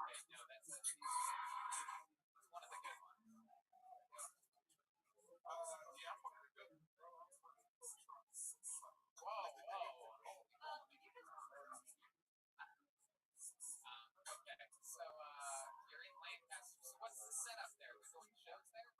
Okay, no, that's one of the good ones. Whoa, whoa, holy okay, so you're in Lancaster. So what's the setup there? They're going shows there?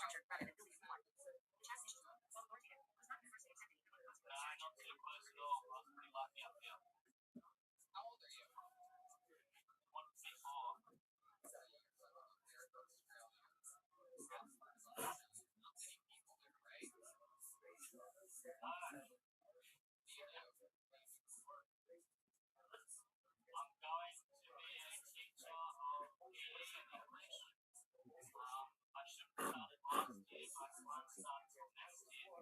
not too close at all. I was pretty lucky up here. How old are you? 24. Not many people there, right? I'm going to be a teacher of PE and English. I should have started last year, but I won't start until next year. I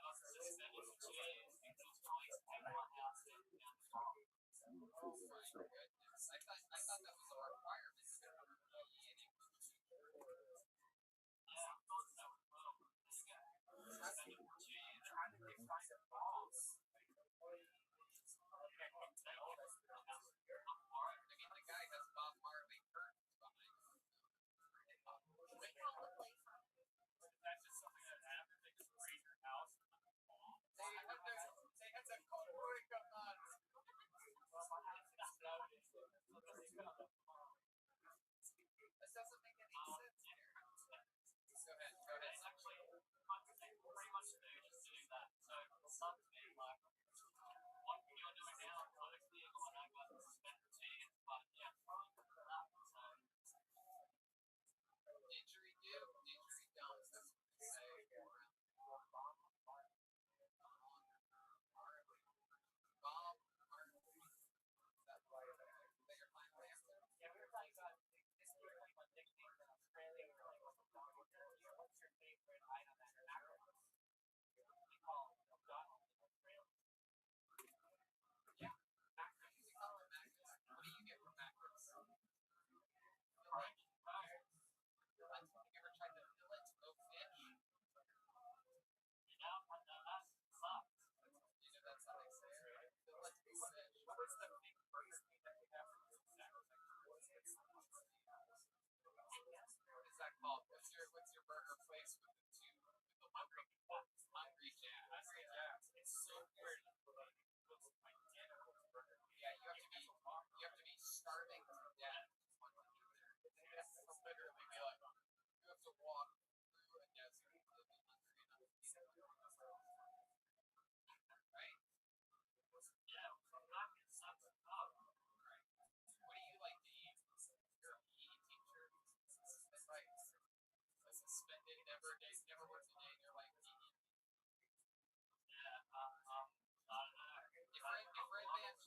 got suspended for 2 years because colleagues came to my house and found the dog. Oh my goodness. I thought that was a requirement to become a PE and English teacher. Yeah, I thought so as well. Suspended for 2 years. How did they find a dog? I mean, the guy has Bob Marley curtains behind him. That's just something that happens. They just raise your house. They had that cold boy come on. This doesn't make any sense here. Go ahead. Actually, pretty much do just to do that. So, some to me, like, what you're doing now is not illegal, and I got suspended for 2 years, but yeah, probably for that. So, injury do, injury don't. That's what they say. Bob Marley. That's right. They are playing last there. Yeah, we were talking about this year, like what nicknames in Australia were like, what's your favorite item at McDonald's? We call it McDonald's in Australia. Yeah, Macros. We call it Macros. What do you get from Macros? Fillets. Fillets. Have you ever tried the fillets of fish? Yeah, I've done that. Sucks. You know that's how they say it, right? Fillets of fish. What is the big burger thing that you have from What is that called? What's your burger place with the two with the hungry jacks? Hungry jacks. It's so weird. It looks identical to burger. Yeah, you have to be starving to death to eat there. You have to literally be like, you have to walk through a desert to be hungry enough to eat it. Right? Yeah, that sucks up. Right. What do you like to eat? You're a PE teacher. Right. Suspended, never worked a day in your life eating. Yeah, I don't know.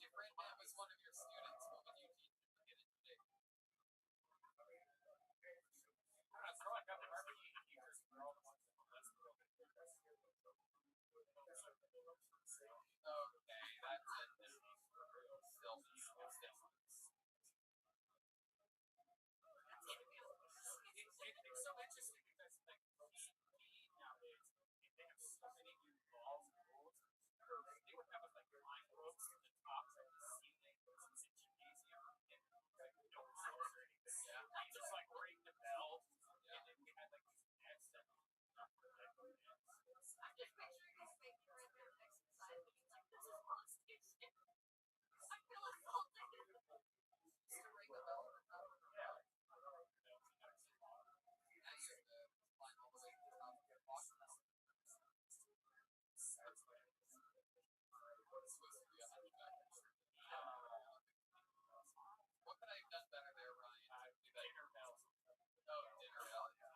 If Red Man was one of your students, what would you teach him to get into shape? I feel like I've never PE teachers for all the ones that that's the real good. Okay, that's it. Still it's so interesting because like PE nowadays, they have so many new laws and rules. They would have us like line ropes at the tops of the ceiling in the gymnasium, and like no rules or anything. Yeah, you just like ring the bell, and then we had like these nets that not protect the nets. I'm just picturing this thing right there exercise, and like this is constant. I feel assaulted. Just to ring the bell. Yeah. Now you have to climb all the way to the top of your box. That's what it's supposed to be a hunchback. What could I have done better there, Ryan? Dinner bell. Oh, dinner bell. Yeah.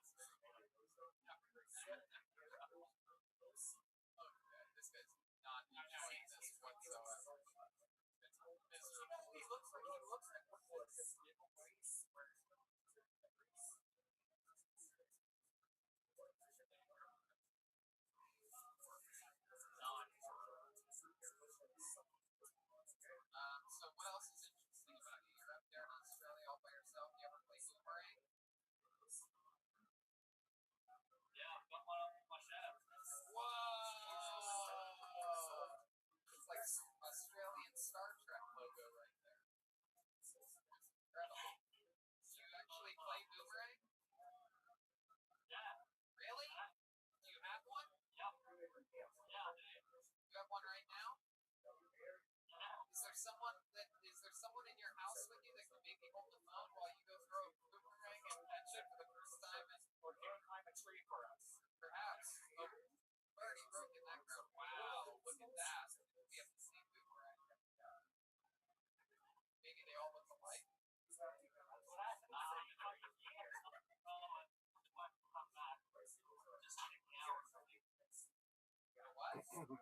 Okay, this guy's not enjoying this whatsoever. It's miserable. He looks like so what else is interesting about you? You're up there in Australia all by yourself. You ever play boomerang? Yeah, I've got one on my shelf. Whoa! It's like Australian Star Trek logo right there. It's incredible. Do you actually play boomerang? Yeah. Really? Do you have one? Yeah. Yeah. You have one right now? Is there someone in your house with you that can maybe hold the phone while you go throw a boomerang and catch it for the first time? Or can you climb a tree Well,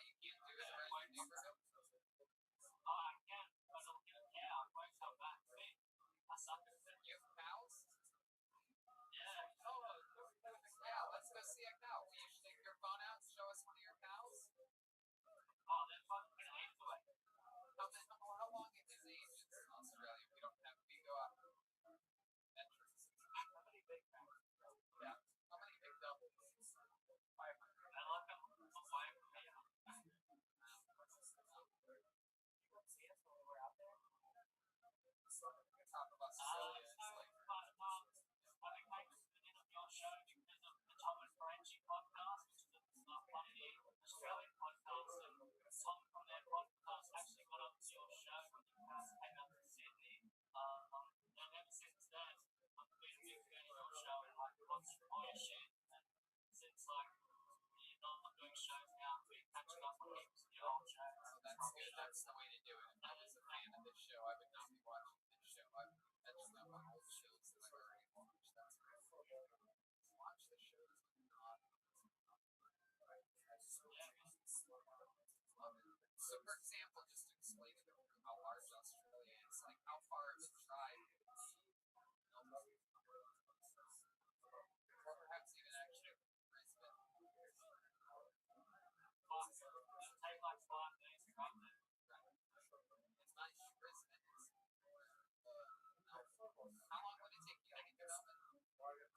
you can't do it around your neighborhood. Oh, I can, but it'll get a cow. It won't come back to me. I suck at it. You have cows? Yeah. Oh, with a cow. Let's go see a cow. Will you take your phone out and show us one of your cows? Oh, they're fucking gonna eat away. How long is his age in Australia? We don't have. We go out metrics. How many big cows? Yeah. How many big doubles? 500. I like them away from me. You won't see us when we're out there. The top of Australia is like. I became a fan of your show because of the Tom and Frangie podcast, which is a funny Australian podcast, and Tom from their podcast actually got onto your show when you guys came out to Sydney. And ever since then, I've been a big fan of your show and like watched all your shit. And since like you're not doing shows now, we're catching up on heaps of your old shows. Oh, that's good. That's the way to do it. If I was a fan of this show, I would not be watching this show. I would be catching up on old shows that I've already watched. That's great. Watch the shows and not. So, for example, just to explain to them how large Australia is, like how far of a drive would it be? Or perhaps even actually Brisbane. It'll take like 5 days to come there. It's not just Brisbane. How long would it take you to get to Melbourne?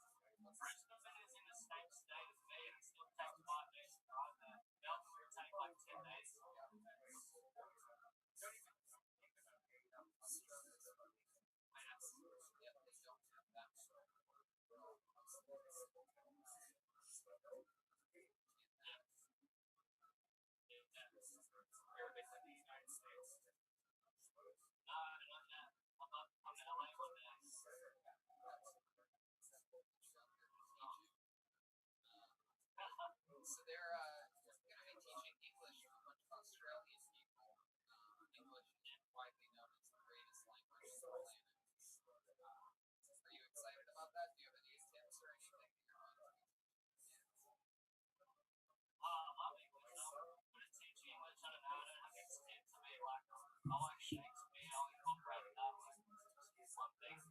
Brisbane is in the same state as me, and it still takes 5 days to drive there. Melbourne would take like 10 days. Don't even think about Australia. Yeah, they don't have that. You're basically the United States. No, not yet. I'm in LA one day. So they're going to be teaching English to a bunch of Australian people. English is widely known as the greatest language on the planet. Are you excited about that? Do you have any tips or anything that you're on? I'm English. I'm good at teaching English. I don't know. I don't have any tips to me. Like, I like Shakespeare. I'll incorporate that. Like, some things.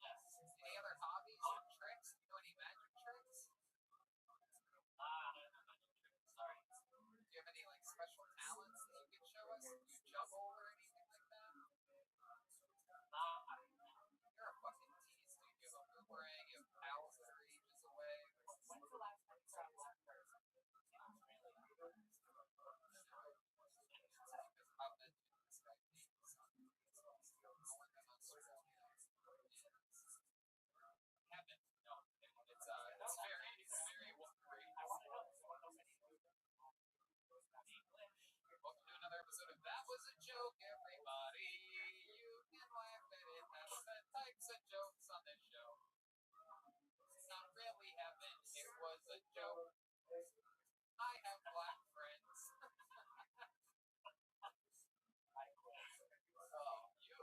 Yes. Any other hobbies or tricks? Do you know any magic tricks? I don't know magic tricks. Sorry. Do you have any like special talents that you can show us? Do you juggle or anything like that? You're a fucking tease, dude. You have a boomerang, you have pals that are ages away. When's the last time you saw a black person? How mentioned this guy named Kevin. No, it's very great. Welcome to another episode of That Was a Joke, everybody. You can laugh at it. That's the types of jokes on this show. It's not really heaven. It was a joke. I have black friends. Oh, you.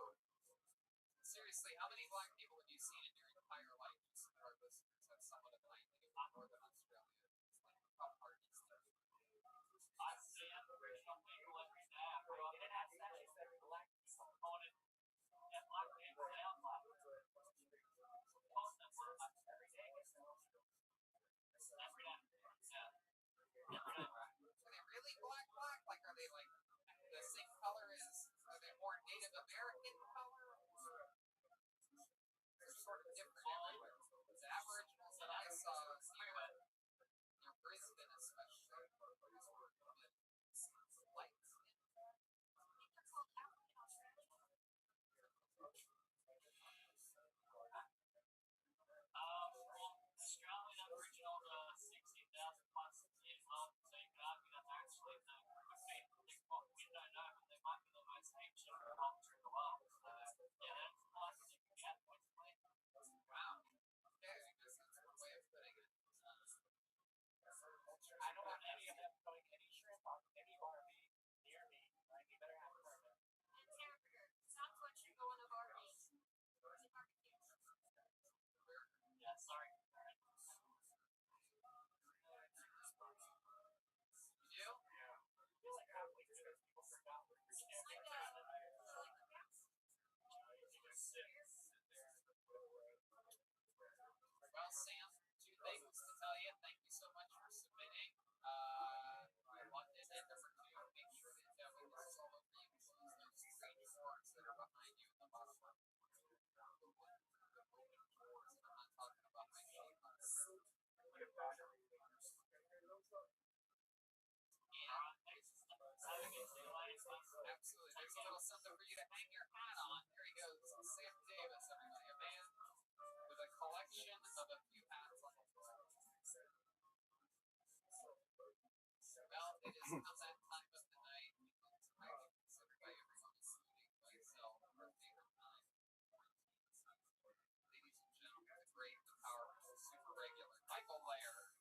Seriously, how many black people have you seen in your entire life? Just our listeners have somewhat of an idea of Northern Australia. It's like how hard it's there. I see Aboriginal people every day. I grew up in it. Actually said black people called it. Yeah, black people sound like. Every day. Every day. Yeah. Every day, right? Are they really black? Like, are they like the same color as? Are they more Native American color? Or they're sort of different everywhere. The Aboriginals that I saw near Brisbane, especially, light skin. From Australian Aboriginal to 60,000 plus years old, so you could argue that's actually the what we don't know, but they might be the most ancient culture in the world. So, yeah, that's the closest you can get, basically. Wow. on that time of the night, it's highly considered by everyone, including myself, our favorite time. Ladies and gentlemen, the great, the powerful, super regular, Michael Lair.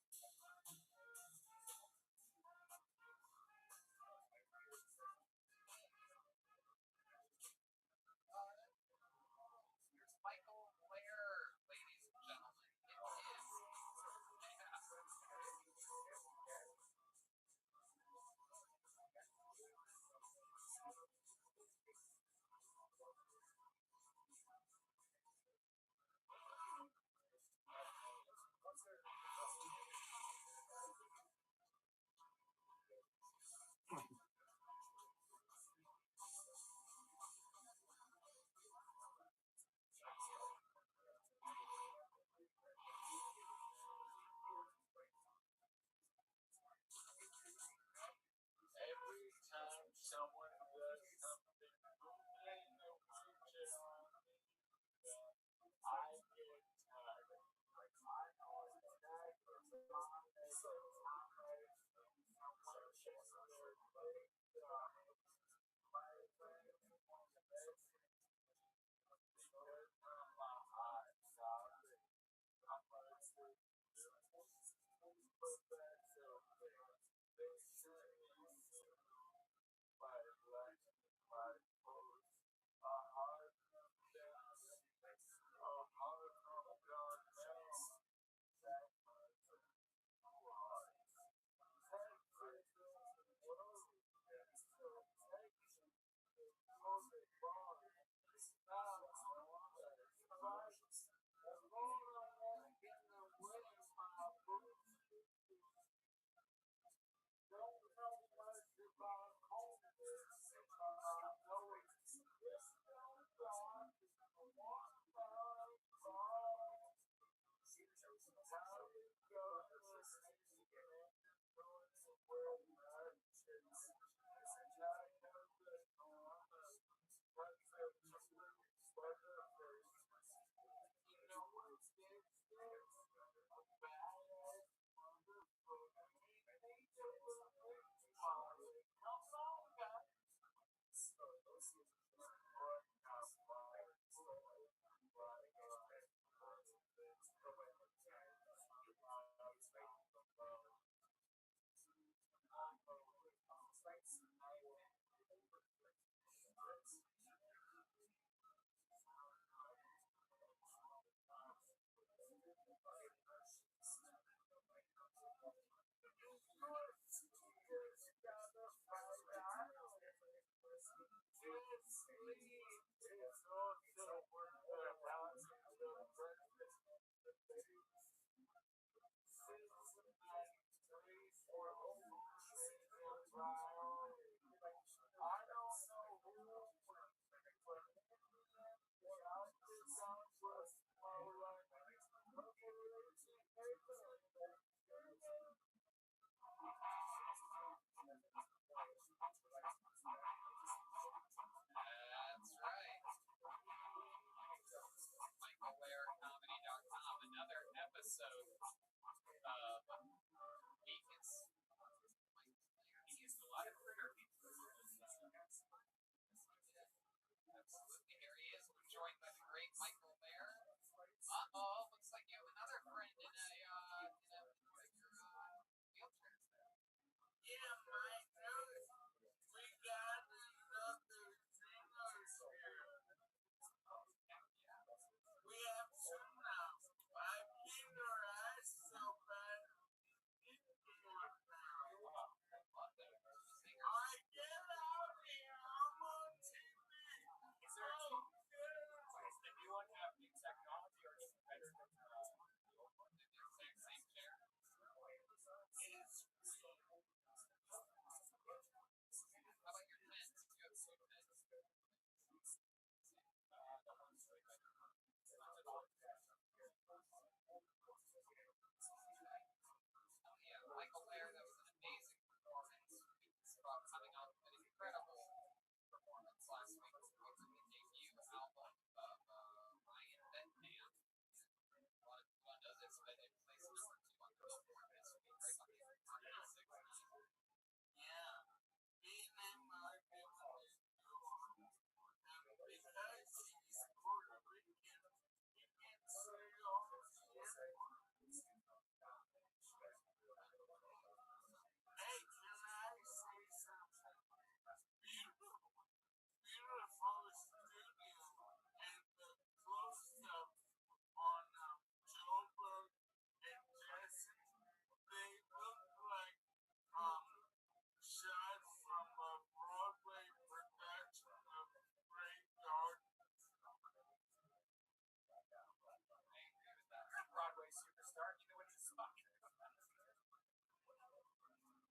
Here's Michael Lair, ladies and gentlemen. It is. Every time someone does something moving in the future on me, I get tired. I always attack the mind as a time. Someone checks their legs, my friends want to best because of my hot topic. I'm gonna say, but that's okay. They shouldn't see my life, my post, a heart from down, a heart from down down. That much heart. Texas, whoa, so Texas, on the bar, now I wanna fight. As long as I get away, my boots, don't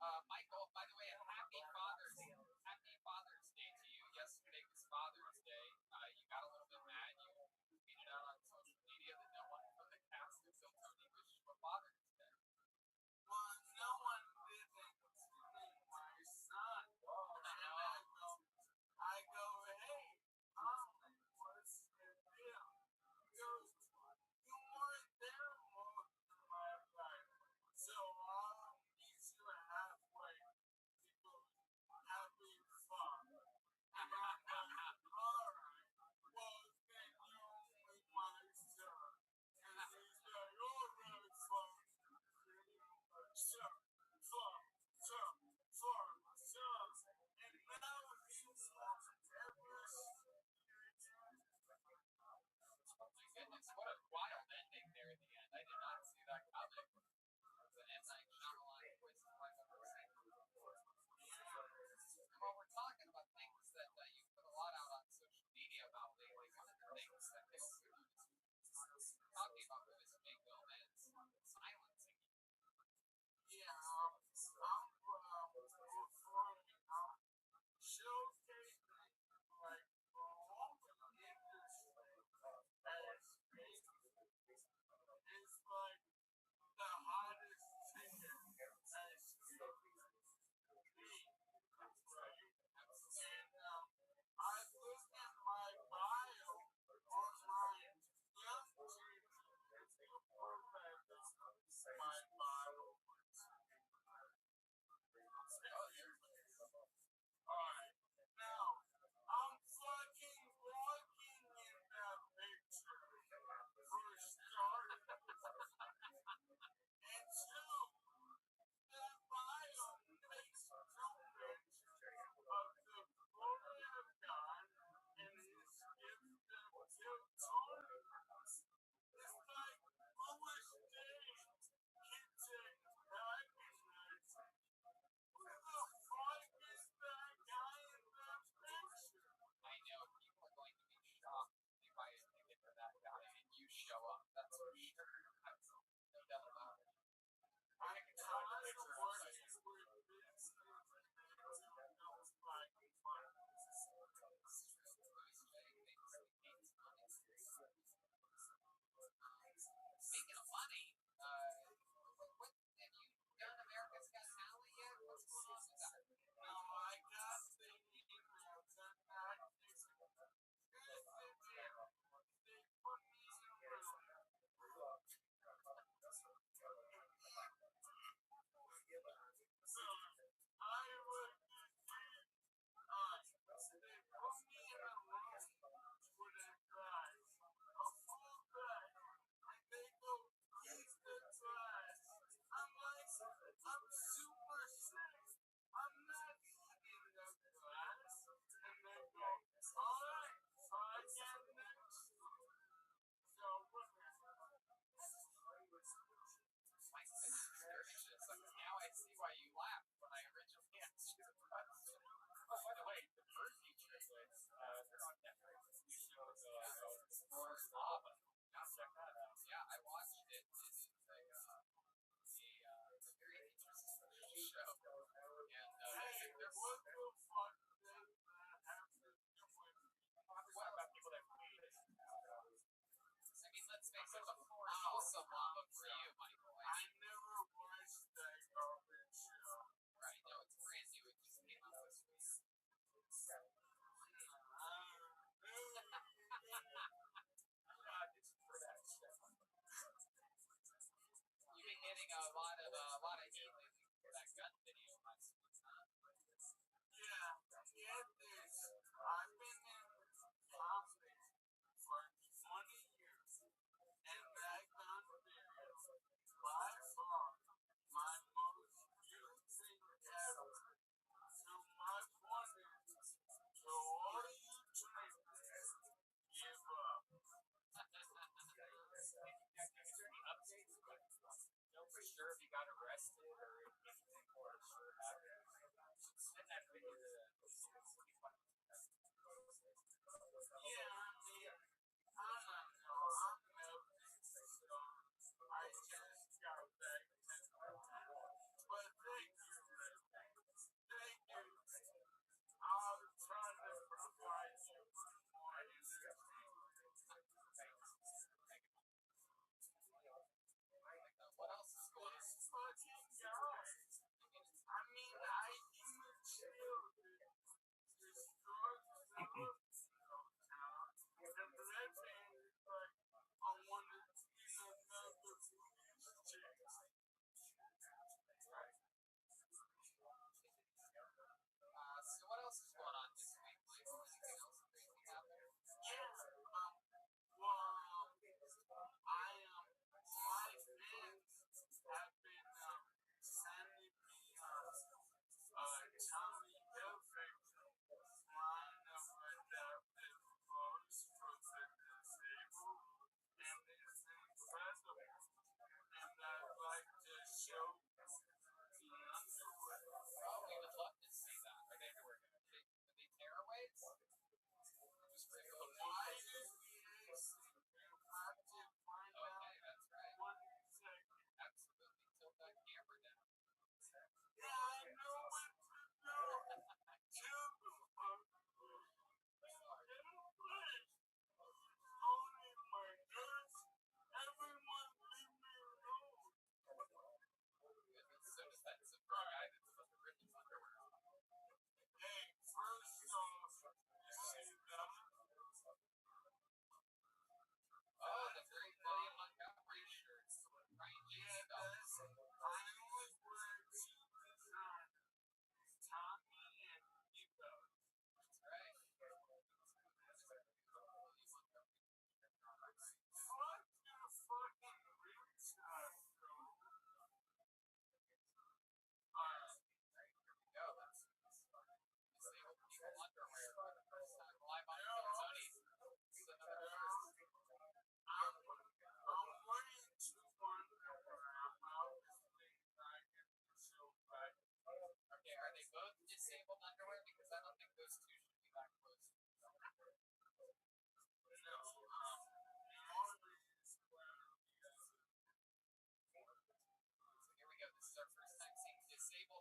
Michael, by the way, happy Father's Day to you. Yesterday was Father's Day. You got a little bit mad. You tweeted out on social media that no one from the cast of So Tony wished you a Father's Day. Well, no one did it to my son. I go, hey, what's the deal? He goes, you weren't there most of my life, so I'll meet you halfway. He goes, having fun. And I'm like, alright, well, then you'll meet my son. And he's like, alright, fine. Son, fun, son, fun, son. And now he wants My goodness, what a wild ending there in the end. I did not see that coming. It was an M. Night Shyamalan twist like I've ever seen. And while we're talking about things that you put a lot out on social media about lately, one of the things that they also noticed talking about movies with Jake Gomez, silencing. yeah, I'm performing, showcasing like the whole industry as being is like the hottest ticket as TV, right? And I look at my bio on my young TV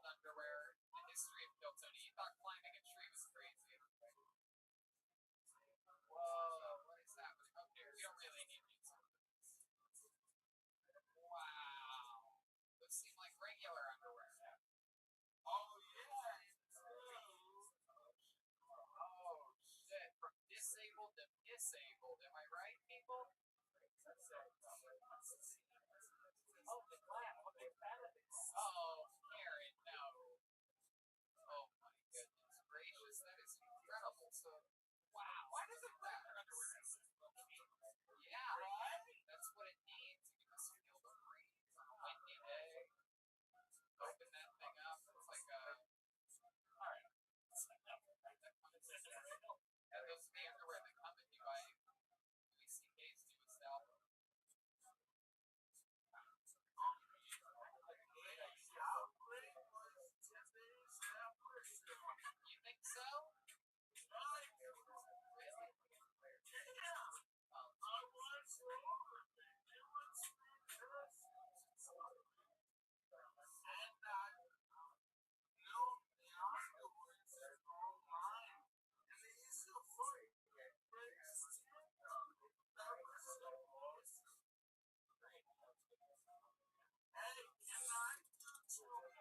underwear, the history of Kiltony. You thought climbing a tree was crazy. Whoa, what is happening? Okay, we don't really need these. Wow. Those seem like regular underwear. Oh, yeah. Oh, shit. From disabled to disabled. Am I right, people? Oh, the clam. I'm a big fan of this. Oh, Karen, no. Oh, my goodness gracious. That is incredible. So, wow. Why does it look like underwear? Yeah, right? That's what it needs. You can just feel the breeze on a windy day. Open that thing up. It's like a. Alright. Yeah, those are the underwear that come in you by Louis C.K.'s newest album. You think so? Really? Absolutely.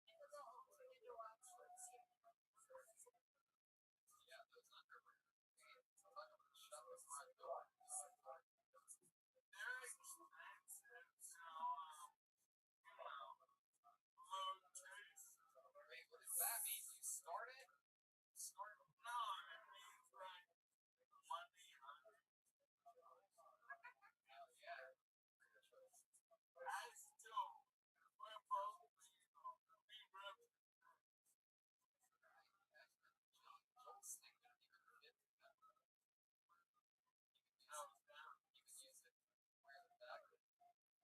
We would love to hear your mom. Yeah, those underwear. Talk about shut the front door. Wait, what does that mean? You started? Start? Hell yeah. Joel's thing didn't even fit that. You can use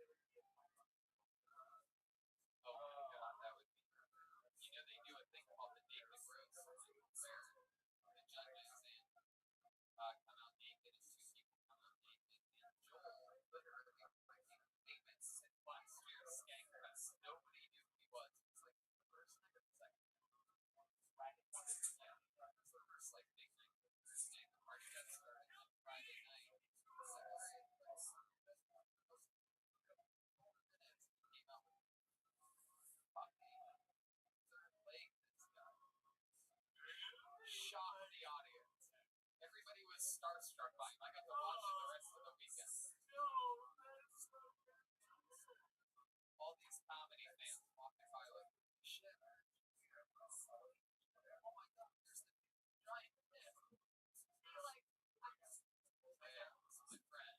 it. Wear the back. Oh my god, that would be. You know they do a thing called the naked roast, where the judges and come out naked and two people come out naked. And Joel literally, I think, David's last year's Skankfest. Nobody knew who he was. It was like the first night or the second night. Yeah, it was the first like big night. Thursday, the party got started on Friday night. Saturday, came out with puppy, third leg, this guy. Shocked the audience. Everybody was starstruck by him. I got to watch it the rest of the weekend. All these comedy fans walking by like, shit. Oh my god, there's the giant fish. You're like, yeah, this is a friend.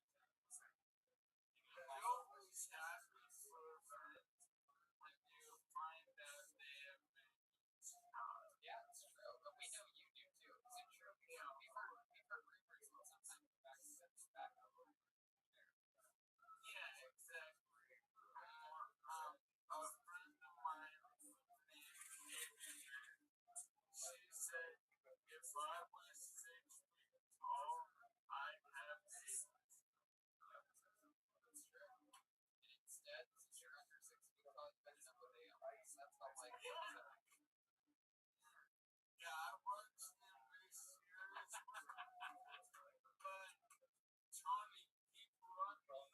Yeah, it's true. But we know you do too. Is it true? We've heard rumors that sometimes the back sets back up over there. That's true. And instead, since you're under 6 feet tall, you better know who they are. That's how like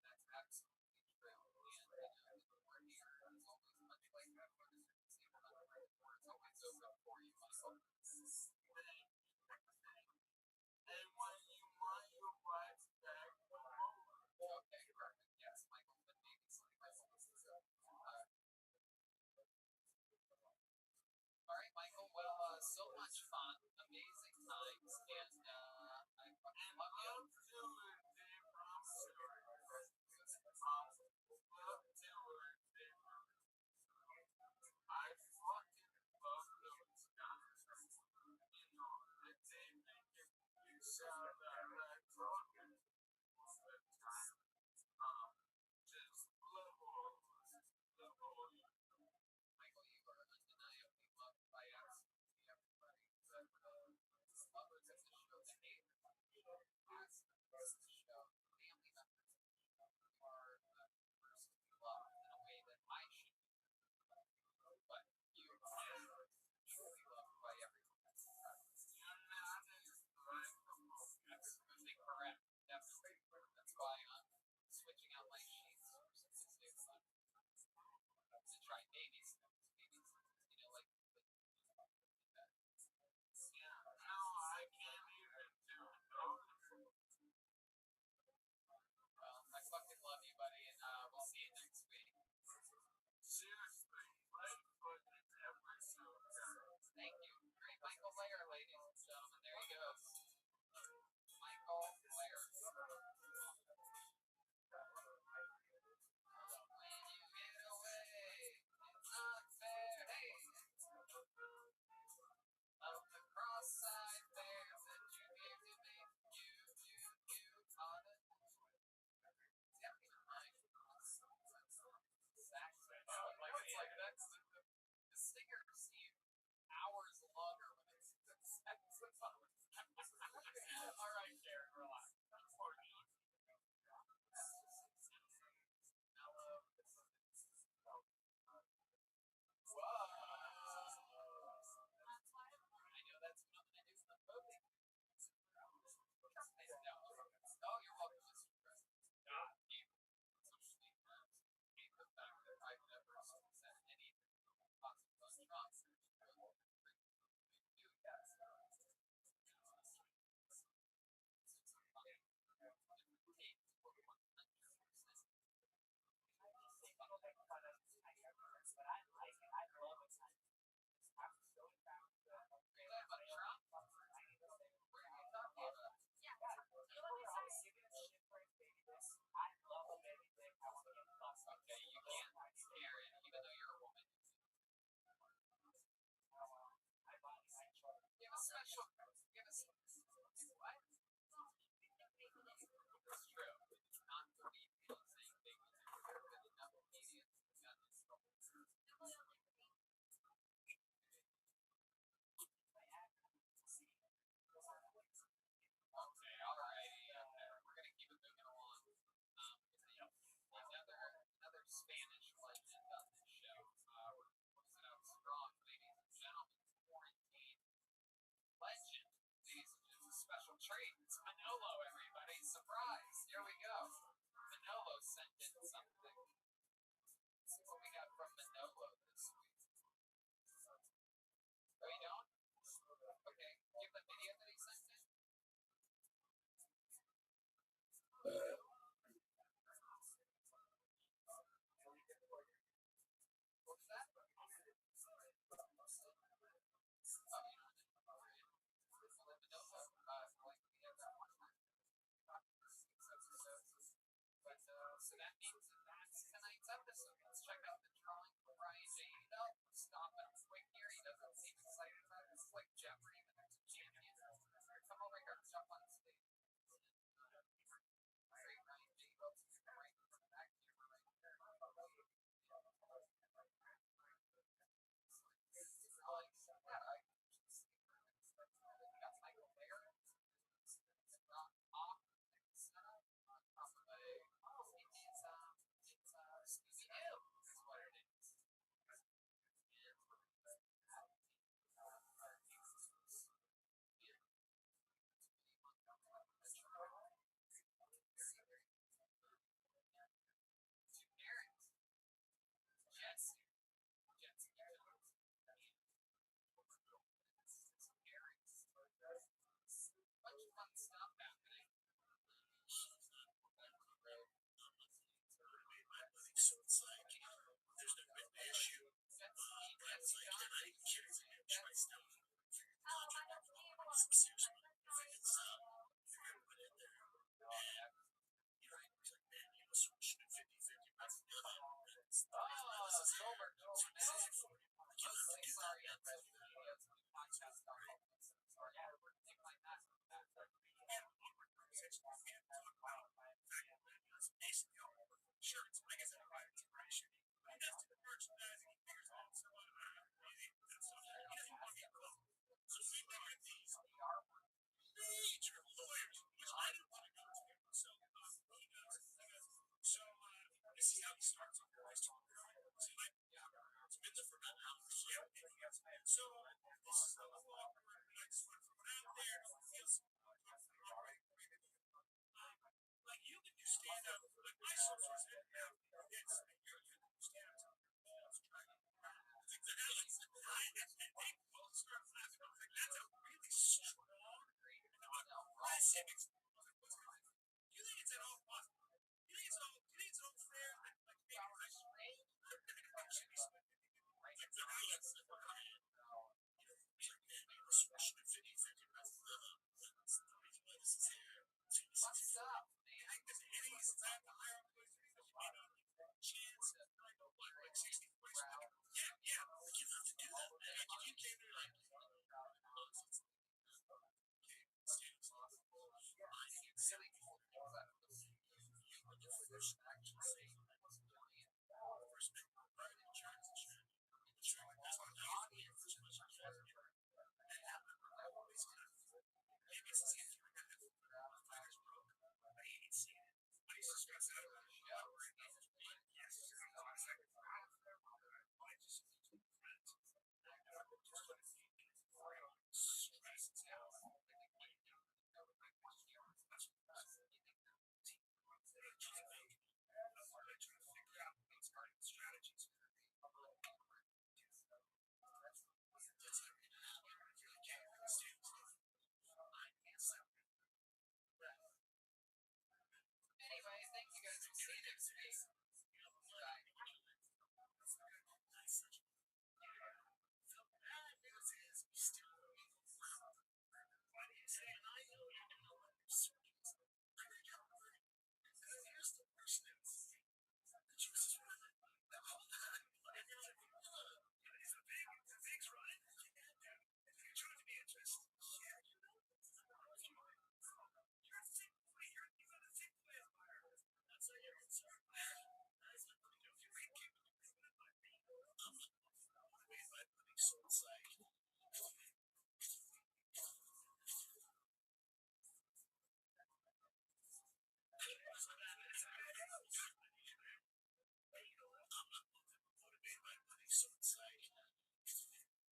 that's absolutely true. And the door here is always much like that when it's disabled underwear. The door is always open for you, Michael. trade. It's Manolo, everybody. Surprise! Here we go. Manolo sent in something. Let's see what we got from Manolo this week. Oh, you don't? Okay. Do you have the video that he sent in? What was that? Oh, you know, Manolo, like we had that one time. But so that means that's tonight's episode. Let's check out the drawing for Brian J. Stopping quick here. He doesn't seem excited about it. It's like Jeopardy, the next champion. Come over here, jump on stage. Great, Brian J. Right from the back here, right there. We got Michael Bear. Rock off. It's Scooby-Doo is what it is. Two parents. Jets. Jets. Bunch of fun stuff happening. So it's like, there's no written issue. But it's like, and I didn't care if I tried stuff. Some serious things, put in there. And, you know, he's like, man, you know, so we should have 50-50. But Silver. Sorry, I'm podcast. Sorry, like that. Sure, it's like I said, integration. But that's the merchandising figures out. So, he doesn't want to be close. So we look at these major lawyers, which I didn't want to go to. So he goes. So this is how he starts on the list. So like, it's been there for about an hour. Yeah. So this is the law firm. I just went from out there to feels like you can do stand up. Like my source didn't have this. You can stand up to balls trying. They both start laughing. I was like, that's a really strong, aggressive experience. Do you think it's at all possible? Do you think it's all fair that like maybe What's up, man? Yeah, like you have to do that, man. Like if you came to like Anyway, thank you guys for seeing it. So it's like so it's like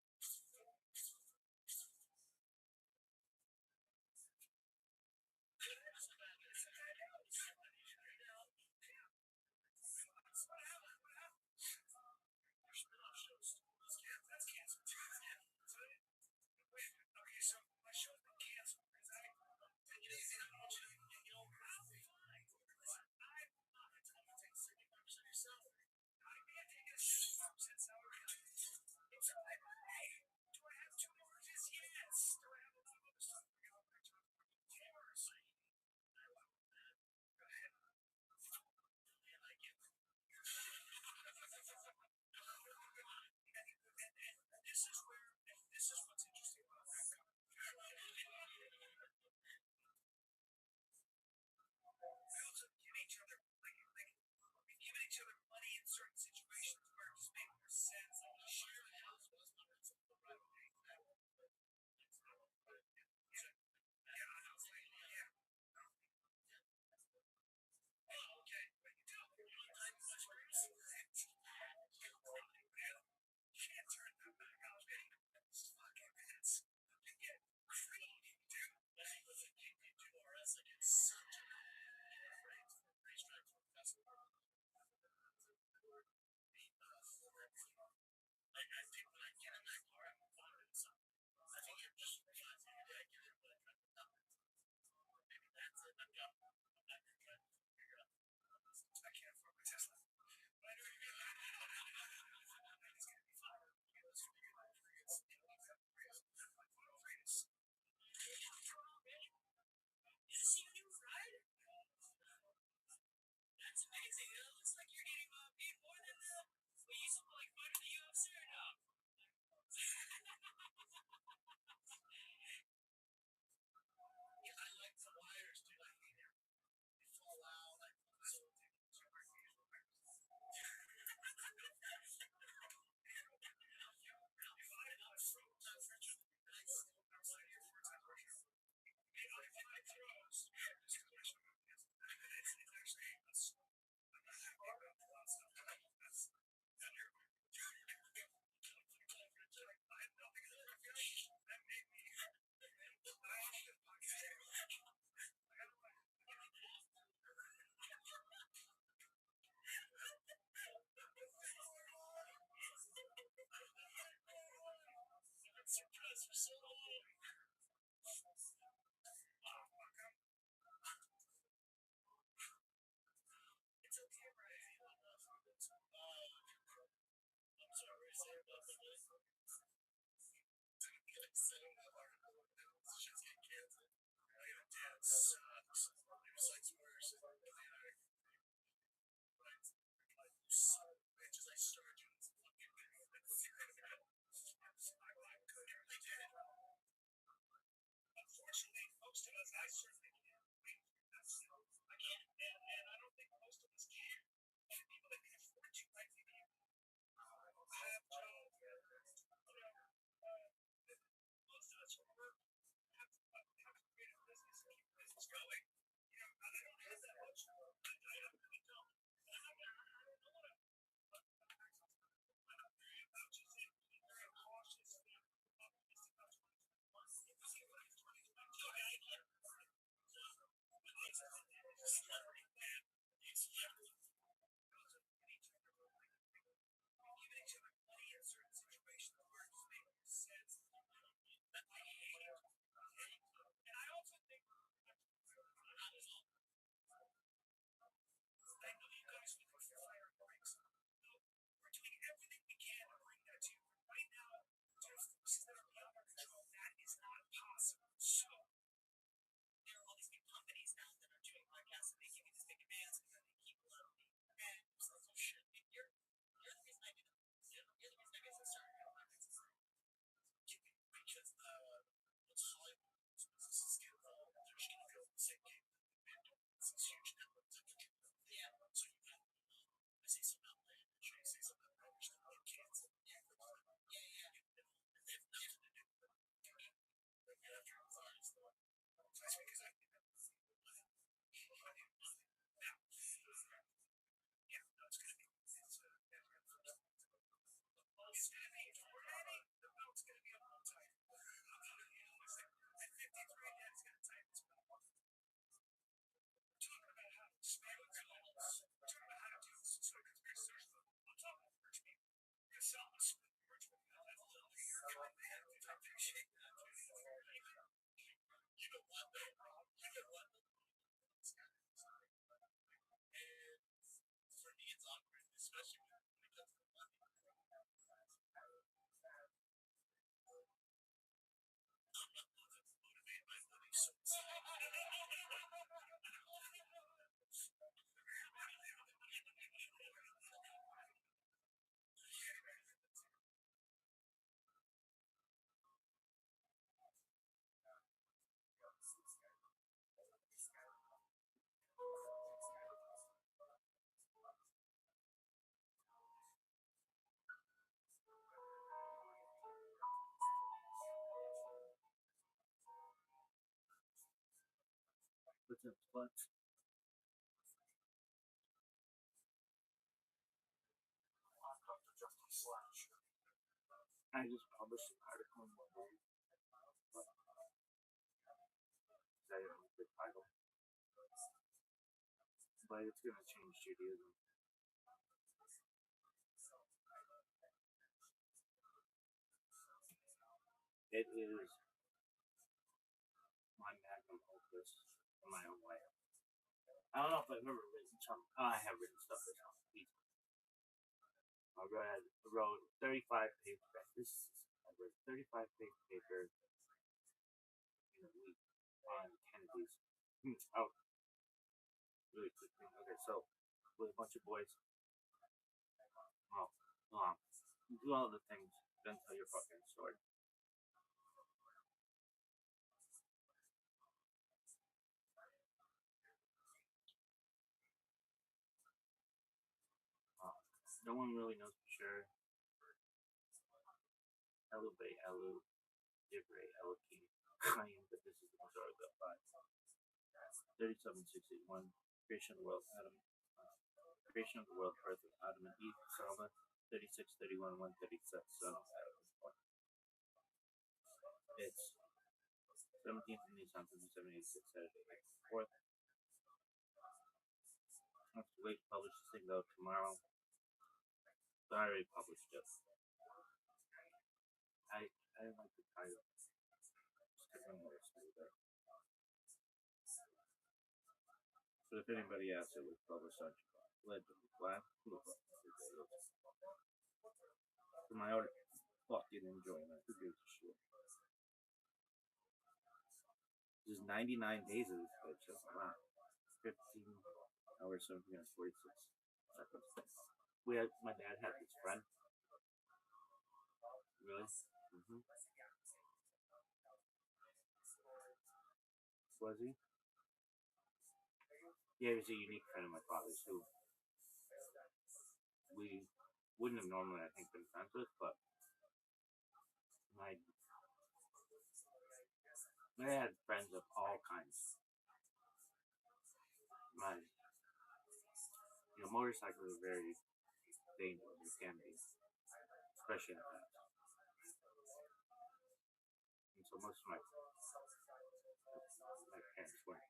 this is what's interesting about that comment. We also give each other we give each other money in certain situations where it just made more sense. Like share a house was one of the right way. Yeah, I was like, yeah. Oh, okay. What you do? You want time mushrooms? Can't turn that back on me. Fucking pants. You get greedy, dude. That was a GP2 RS against such a racetrack for festival. I think when I get in that car, I'm fine. So I think you're just realizing you gotta get in what I tried to tell. Maybe that's it. I'm not gonna try to figure out. I can't afford my Tesla. But I know you're gonna. It's gonna be fun. Let's figure it out. It's Is this your new ride? That's amazing. It looks like you're eating more than we used to like fight in the UFC or no? Yeah, I like the wires, dude. I hate it. They fall out. Like, so super usual. If I had a fruit temperature, nice. I'm sorry, your fruit temperature. If I throws, it's actually, I'm not happy about a lot of stuff. That's your I have nothing to do. That made me. I have to surprised for so long. It's okay, right? I'm sorry, say about the list. Setting that article shit's getting canceled. I got a dad sucks. There's sites worse. Right? Like, bitches, I started doing this fucking video. I clearly did. Unfortunately, most of us, I certainly can't. I can't, and I don't think most of us can. People that can afford to, I think, have jobs. Most of us work, have creative business, keep business going. You know, I don't have that much. I really don't. I don't want to. I'm just very cautious and optimistic about 2021. If you see what 2022, I can't. It's scary, man. It's scary. Giving each other money in certain situations where it just makes more sense. That I hate. And I also think I know you guys look for fire breaks. We're doing everything we can to bring that to you. Right now, there's forces that are beyond our control. That is not possible. So there are all these big companies now that are doing podcasts and they give you these big demands and then they keep allowing me. And so shit. You're the reason I do that. You're the reason I get started on podcasts. Because what's Hollywood businesses get involved, they're just gonna go the same game that they've been doing. It's these huge networks that control them. Yeah. So you have I see some outlandish, I see some outlandish stuff get canceled. Yeah. Yeah. They have nothing to do with it. And after it fires them, that's because I think that's now. Yeah, no, it's gonna be it's gonna be for Eddie. The belt's gonna be a little tight. At 53, Dad's gonna tighten his belt. We're talking about how to spell calls. We're talking about how to do this. So conspiracy theories. I'm talking about merch people. We're gonna sell this merch people. That's a little weird. Man, I appreciate that. You know what though? You know what? And for me, it's awkward, especially when it comes to money. Motivated by money, so What's up, Sluts? I just published an article in one day. I don't know the title, but it's gonna change Judaism. It is my magnum opus in my own way. I don't know if I've ever written something. I have written stuff that's on easy. I wrote 35 pages. I wrote 35-page paper in a week on Kennedy's. Out really quickly. Okay, so with a bunch of boys. Do all the things. Then tell your fucking story. No one really knows for sure. Elevate Elu, Divrei Elohim, Chaim, but this is the Mazar of the 3761, creation of the world, Adam, creation of the world, birth of Adam and Eve, Salva, 3631, 137, son of Adam was born. It's 17th of Nisan, 1786, Saturday, April 4th. I have to wait to publish this thing though tomorrow. But I already published it. I didn't like the title. Just because I'm more smoother. But if anybody asks, it was published on Legend of Black. For my own fucking enjoyment. Who gives a shit? There's 99 days of this bitch. That's a lot. 15 hours, 17 minutes, 46 seconds. My dad had this friend. Really? Mm-hmm. Was he? Yeah, he was a unique friend of my father's who we wouldn't have normally, I think, been friends with, but my had friends of all kinds. Motorcycles are very dangerous. You can be, especially in that. And so most of my parents weren't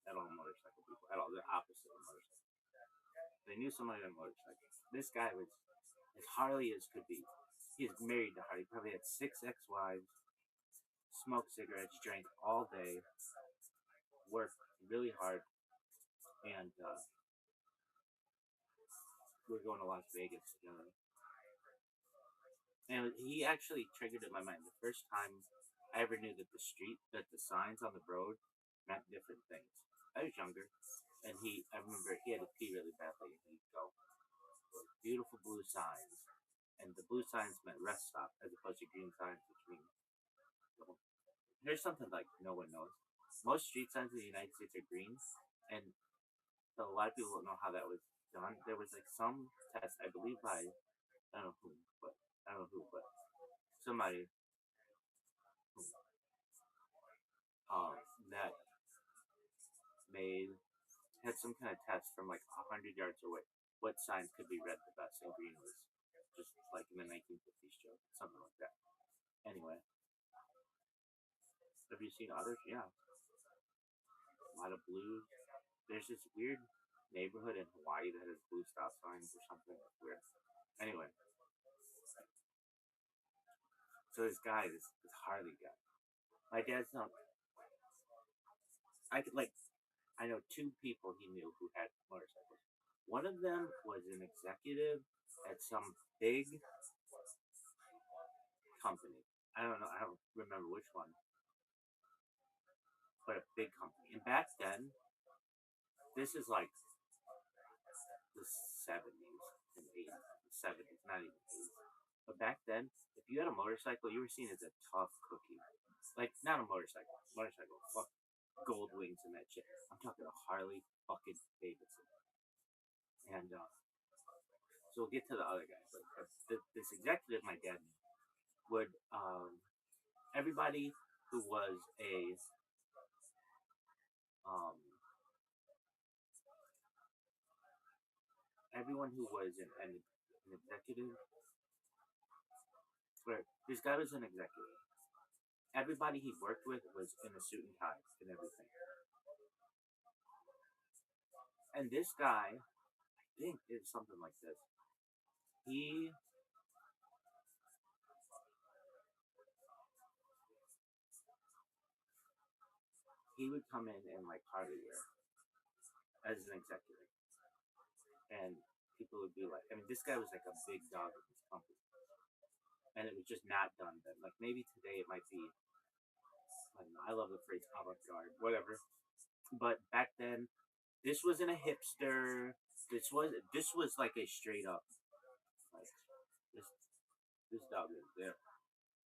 at all motorcycle people, at all. The opposite of motorcycle. They knew somebody on a motorcycle. This guy was as Harley as could be. He was married to Harley. Probably had 6 ex-wives. Smoked cigarettes, drank all day, worked really hard, and we were going to Las Vegas together. And he actually triggered in my mind the first time I ever knew that the signs on the road meant different things. I was younger, and I remember he had to pee really badly, and he'd go, beautiful blue signs. And the blue signs meant rest stop, as opposed to green signs, which mean, here's something like no one knows. Most street signs in the United States are green, and a lot of people don't know how that was done. There was like some test, I believe by I don't know who, but somebody that had some kind of test from like 100 yards away. What sign could be read the best? And green was just like in the 1950s joke, something like that. Anyway, have you seen others? Yeah, a lot of blue. There's this weird neighborhood in Hawaii that has blue stop signs or something. That's weird. Anyway, so this Harley guy. My dad's not. I know 2 people he knew who had motorcycles. One of them was an executive at some big company. I don't know. I don't remember which one, but a big company. And back then, this is like the 70s and 80s, 70s, not even 80s. But back then, if you had a motorcycle, you were seen as a tough cookie. Like, not a motorcycle. Fuck gold wings and that shit. I'm talking a Harley fucking Davidson. And so we'll get to the other guys. But this executive my dad would everybody who was a um, everyone who was an executive, or this guy was an executive. Everybody he worked with was in a suit and tie and everything. And this guy, I think it's something like this. He he would come in like Harley wear as an executive, and people would be like, I mean, this guy was like a big dog in his company, and it was just not done then. Like maybe today it might be, I don't know, I love the phrase avant-garde, whatever. But back then, this wasn't a hipster. This was like a straight up like this this dog was there.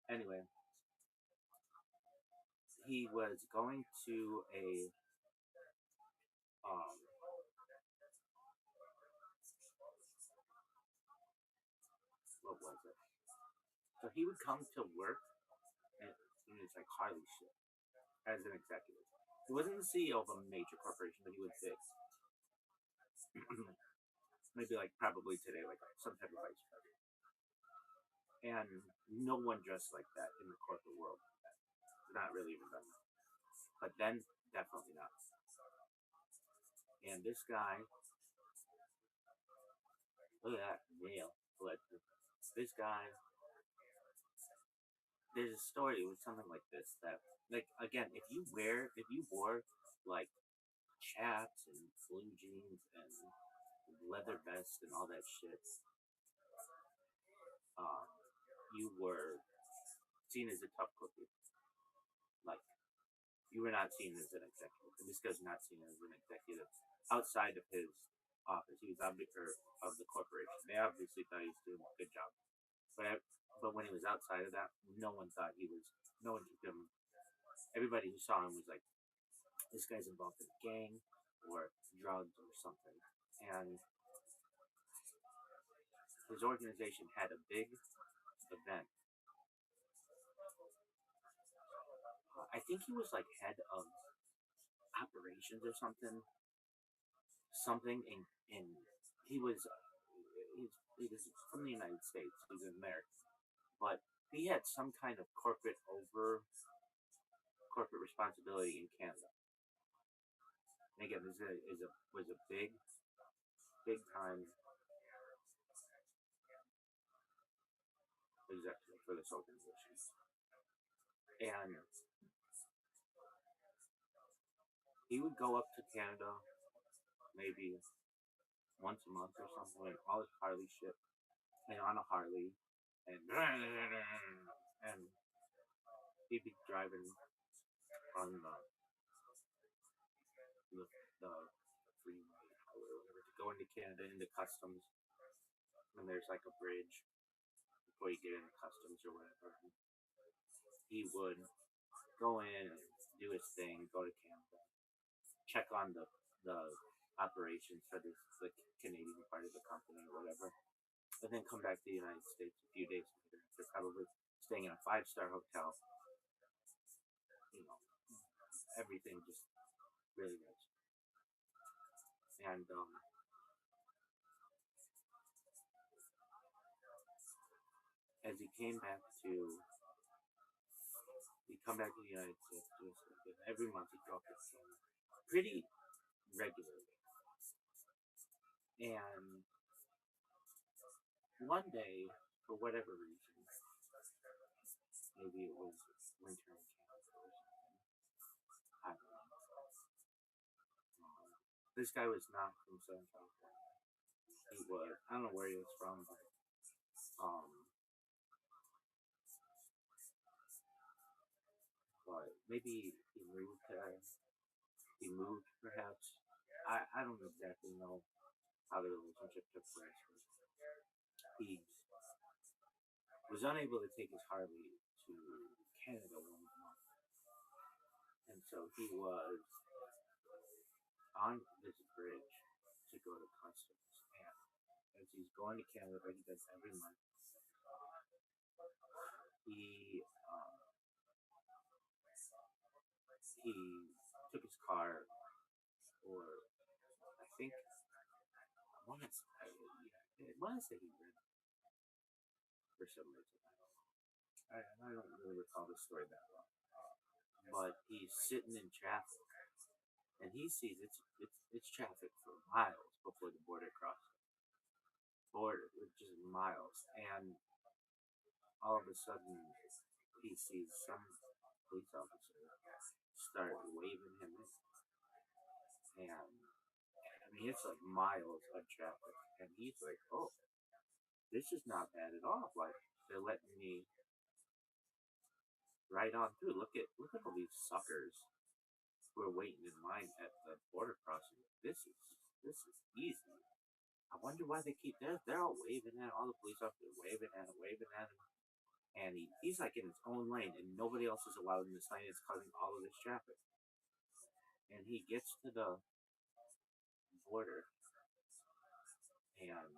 Anyway, he was going to a um what was it? So he would come to work and it's like Harley shit as an executive. He wasn't the CEO of a major corporation, but he was big. Maybe like probably today, like some type of vice president. And no one dressed like that in the corporate world. Not really even done that. But then definitely not. And this guy, look at that nail. This guy, there's a story with something like this that, like, again, if you wore like chaps and blue jeans and leather vest and all that shit, um, you were seen as a tough cookie. Like, you were not seen as an executive. And this guy's not seen as an executive outside of his office. He was of the corporation. They obviously thought he was doing a good job. But when he was outside of that, no one thought he was. No one took him. Everybody who saw him was like, this guy's involved in a gang or drugs or something. And his organization had a big event. I think he was like head of operations or something. Something in he was he was from the United States. He was an American, but he had some kind of corporate responsibility in Canada. And again, this was a big time executive for this organization, and he would go up to Canada maybe once a month or something, and all his Harley shit, and on a Harley, and he'd be driving on the freeway or whatever to go into Canada into customs, and there's like a bridge before you get into customs or whatever. He would go in and do his thing, go to Canada, check on the operations for the Canadian part of the company or whatever, and then come back to the United States a few days later after probably staying in a 5-star hotel. You know, everything just really rich. And as he came back to, he'd come back to the United States every month. He'd go up to Canada pretty regularly. And one day, for whatever reason, maybe it was winter in Canada or something. I don't know. This guy was not from Southern California. He was, I don't know where he was from, but maybe he moved there. He moved, perhaps. I don't exactly know how the relationship took place. He was unable to take his Harley to Canada one month, and so he was on this bridge to go to customs. And as he's going to Canada, like he does every month, he he took his car or I think I want to say he read for some reason. I don't really recall the story that well. But he's sitting in traffic, and he sees it's traffic for miles before the border crossing. Just miles, and all of a sudden he sees some police officer start waving him in, and I mean it's like miles of traffic, and he's like, "Oh, this is not bad at all. Like they're letting me right on through. Look at all these suckers who are waiting in line at the border crossing. This is easy. I wonder why they keep they're all waving at all the police officers waving at him, and he's like in his own lane, and nobody else is allowed in this lane. It's causing all of this traffic, and he gets to the border, and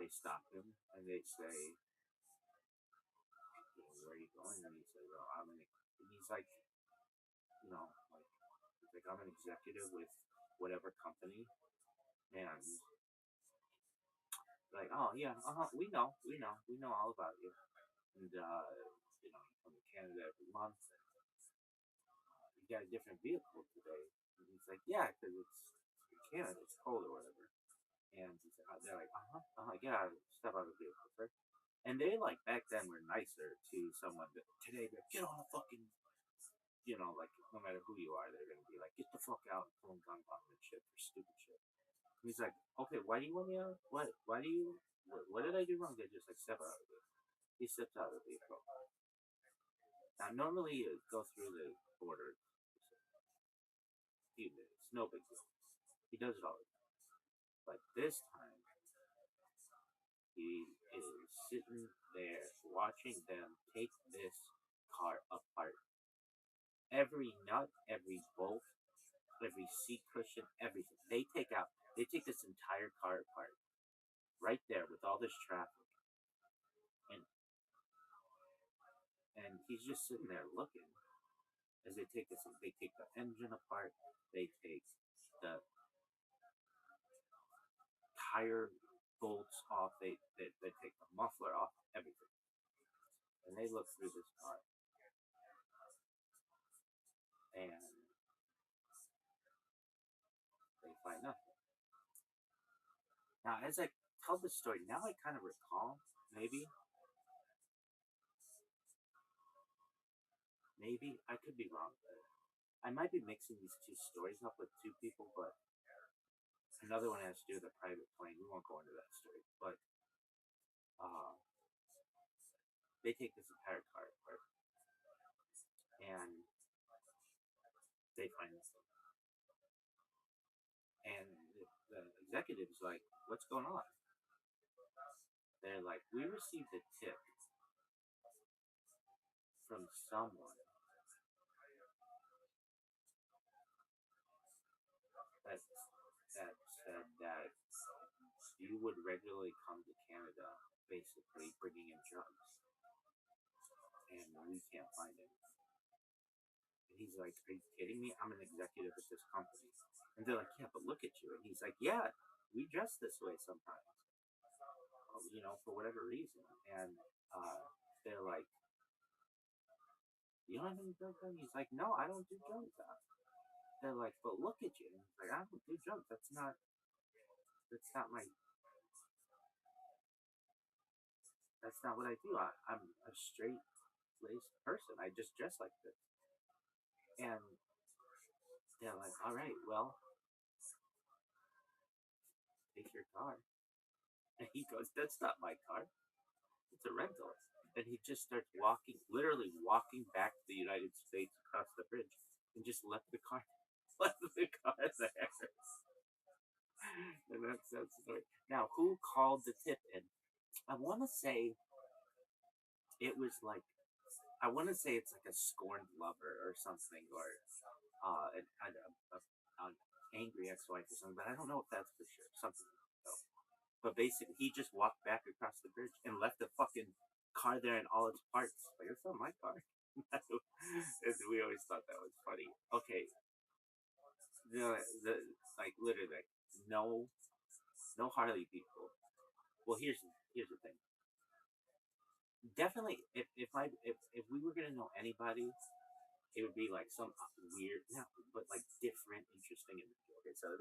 they stop him, and they say, "Where are you going?" And he says, "Oh, and he's like, like I'm an executive with whatever company, and like, oh yeah, we know all about you, and you come to Canada every month. You got a different vehicle today." And he's like, "Yeah, because it's Canada, it's cold or whatever." And they're like, yeah, step out of the vehicle, sir. And they like back then were nicer to someone that today they're get on the fucking, like no matter who you are, they're gonna be like, get the fuck out and pulling gun on and shit for stupid shit. And he's like, okay, why do you want me out? Why do you? What did I do wrong? They just like step out of it. He steps out of the vehicle. Now normally you go through the border a few minutes, no big deal. He does it all the time. But this time he is sitting there watching them take this car apart. Every nut, every bolt, every seat cushion, everything. They take this entire car apart right there with all this traffic. And and he's just sitting there looking as they take the engine apart, they take the tire bolts off, they take the muffler off, everything. And they look through this car and they find nothing. Now, as I tell the story, now I kind of recall, maybe I could be wrong. I might be mixing these two stories up with two people, but another one has to do with a private plane. We won't go into that story, but uh, they take this entire car apart and they find this thing. And the executive's like, "What's going on?" They're like, "We received a tip from someone that that said that you would regularly come to Canada, basically bringing in drugs, and we can't find it." And he's like, "Are you kidding me? I'm an executive at this company." And they're like, "Yeah, but look at you." And he's like, "Yeah, we dress this way sometimes, for whatever reason." And they're like, "You don't have any drugs on?" He's like, "No, I don't do drugs." They're like, "But look at you." And he's like, "I don't do drugs. That's not my, that's not what I do. I'm a straight laced person. I just dress like this." And they're like, "All right, well, take your car." And he goes, "That's not my car. It's a rental." And he just starts walking, literally walking back to the United States across the bridge, and just left the car, left the car there. And that's the story. Now, who called the tip in? I want to say it was like I want to say it's like a scorned lover or something, or an angry ex-wife or something. But I don't know if that's for sure. Something. So. But basically, he just walked back across the bridge and left the fucking car there in all its parts. Like, it's not my car. We always thought that was funny. Okay, like literally, like no, no Harley people. Well, here's the thing. Definitely, if we were gonna know anybody, it would be like some weird, not but like different, interesting individual. Okay, so the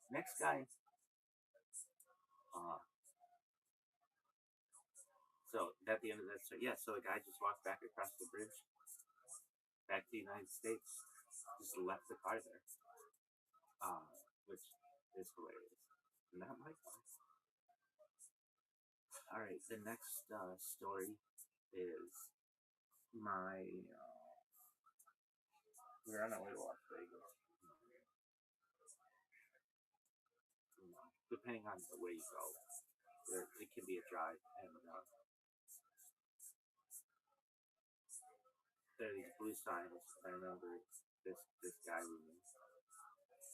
next guy, uh, so at the end of that, so yeah, so a guy just walked back across the bridge, back to the United States, just left the car there, which is hilarious. Not my fault. All right, the next story is my. We're on our way to Las Vegas. Depending on the way you go, it can be a drive, and there are these blue signs. I remember this guy with me.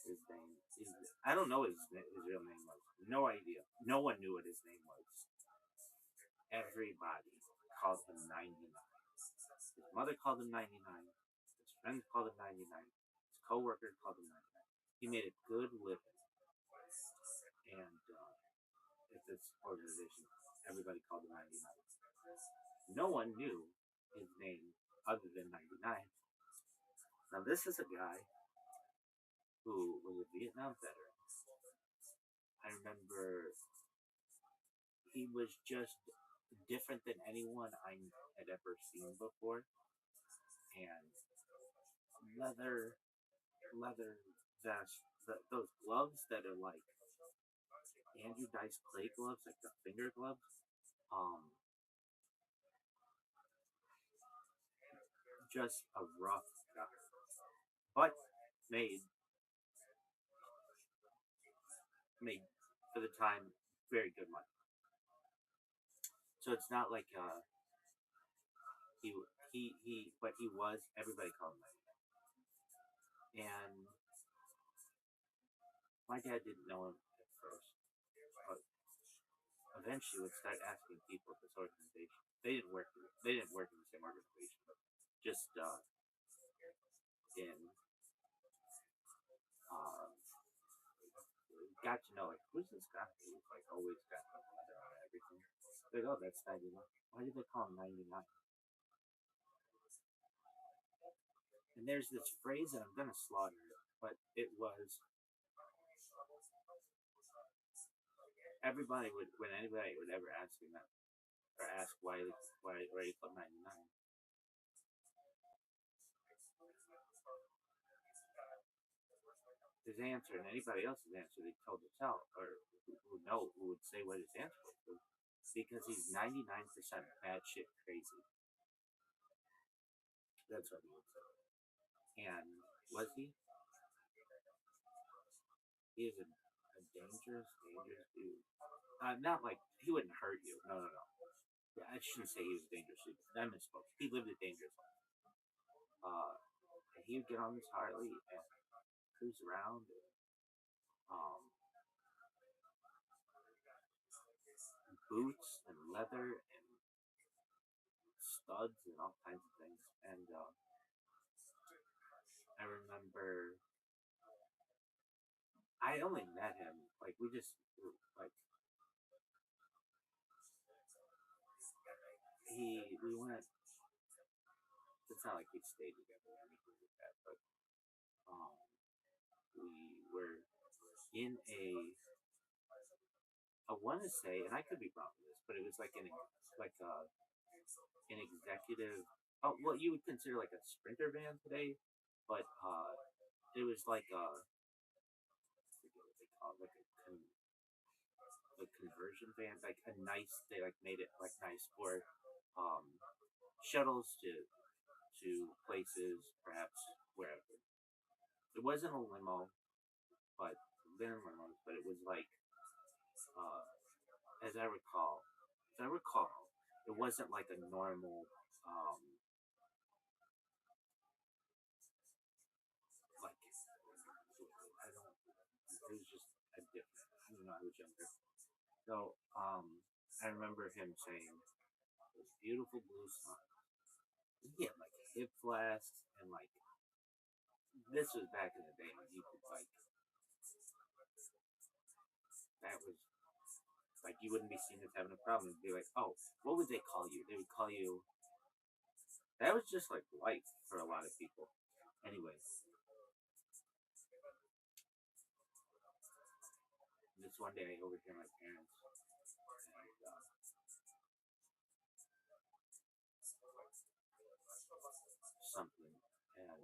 His name is, I don't know what his real name was. No idea. No one knew what his name was. Everybody called him 99. His mother called him 99. His friends called him 99. His coworkers called him 99. He made a good living, and at this organization, everybody called him 99. No one knew his name other than 99. Now this is a guy who was a Vietnam veteran. I remember he was just different than anyone I had ever seen before, and leather vest, those gloves that are like Andrew Dice Clay gloves, like the finger gloves. Um, just a rough guy, but made made for the time very good money. So it's not like but he was, everybody called him that. And my dad didn't know him at first, but eventually would start asking people at this organization. They didn't work. They didn't work in the same organization, but just in um, got to know like who's this guy who's like always got the leather on everything. Like, oh, that's 99. Why did they call him 99? And there's this phrase, and I'm gonna slaughter it, but it was everybody would when anybody would ever ask him that or ask why he called 99. His answer and anybody else's answer they told to tell or who would say what his answer was because he's 99% bad shit crazy. That's what he would say. And was he? He is a dangerous dude. Not like he wouldn't hurt you. No, no, no. I shouldn't say he was a dangerous dude. I misspoke. He lived a dangerous life. And he would get on his Harley and cruise around and um, boots and leather and studs and all kinds of things. And I remember I only met him like we just like we went. It's not like we stayed together or anything like that, but um, we were in a. I want to say, and I could be wrong with this, but it was like an executive. Oh, what you would consider like a sprinter van today, but it was like I forget what they call it, like a conversion van, like a nice. They like made it like nice for um, shuttles to places, perhaps wherever. It wasn't a limo, but then limos, but it was like uh, as I recall, it wasn't like a normal like I don't. It was just a different. I was younger, so I remember him saying those beautiful blue signs. He had like hip flasks and like this was back in the day when you could like that was like you wouldn't be seen as having a problem. It'd be like, oh, what would they call you? They would call you. That was just like life for a lot of people. Anyways, this one day I overhear my parents and something, and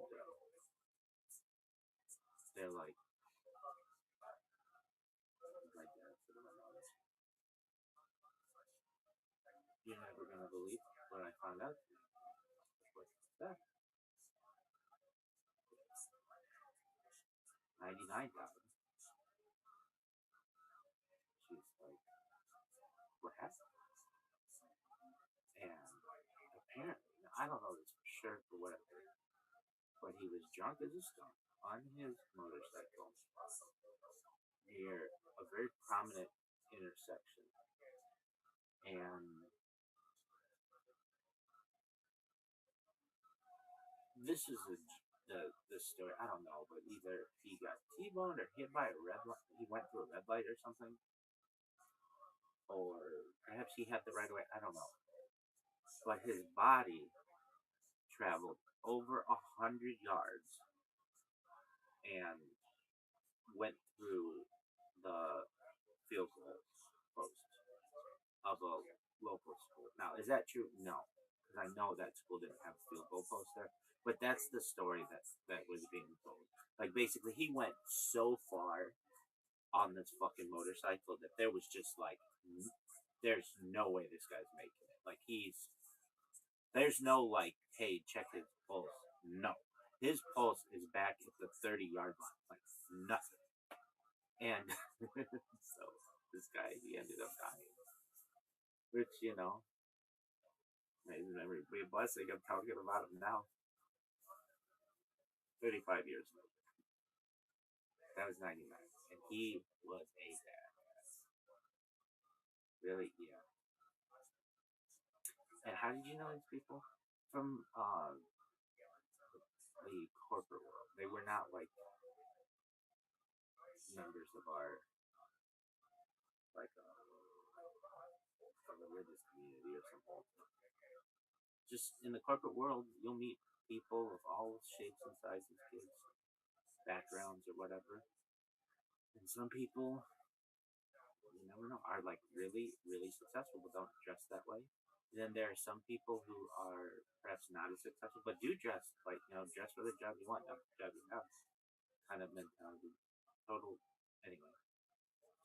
they're like, my dad said to my mom, "You're never gonna believe what I found out." What's that? 99,000. She's like, what happened? And apparently, now, I don't know this for sure for whatever, but he was drunk as a skunk on his motorcycle near a very prominent intersection. And this is the story. I don't know, but either he got T-boned or hit by a red light. He went through a red light or something, or perhaps he had the right of way. I don't know. But his body traveled over 100 yards and went through the field goal post of a local school. Now, is that true? No, because I know that school didn't have a field goal post there. But that's the story that was being told. Like basically, he went so far on this fucking motorcycle that there was just like, there's no way this guy's making it. Like there's no like, hey, check his pulse. No, his pulse is back at the 30-yard line, like nothing. And so this guy, he ended up dying, which may never be a blessing. I'm talking about him now, 35 years later. That was 99, and he was a badass. Really, yeah. And how did you know these people? From the corporate world. They were not like members of our like a religious community or something. Just in the corporate world, you'll meet people of all shapes and sizes, kids, backgrounds, or whatever. And some people, you never know, are like really, really successful, but don't dress that way. And then there are some people who are perhaps not as successful, but do dress like dress for the job you want, not the job you have, kind of mentality. Total. Anyway,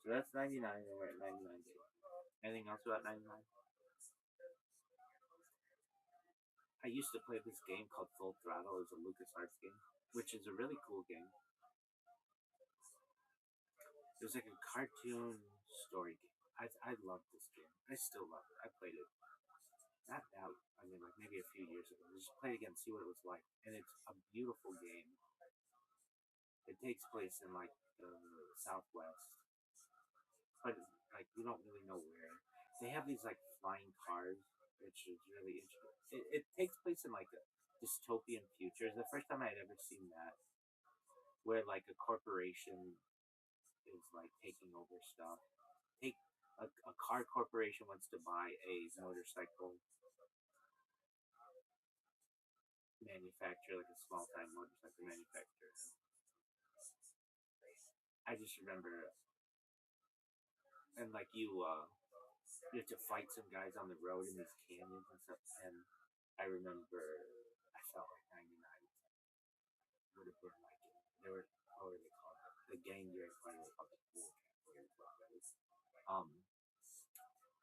so that's 99, and we're at 99 days. Anything else about 99? I used to play this game called Full Throttle. It was a LucasArts game, which is a really cool game. It was like a cartoon story game. I loved this game. I still love it. I played it not now. I mean, like maybe a few years ago. I just played it again, see what it was like, and it's a beautiful game. It takes place in like the Southwest, but like you don't really know where. They have these like flying cars, which is really interesting. It takes place in like a dystopian future. It's the first time I had ever seen that, where like a corporation is like taking over stuff. Take a car corporation wants to buy a motorcycle manufacturer, like a small time motorcycle manufacturer. I just remember, and like you have to fight some guys on the road in these canyons and stuff. And I remember I felt like 99 would have been like they were what were they called? The gang you're playing with called the pool cat.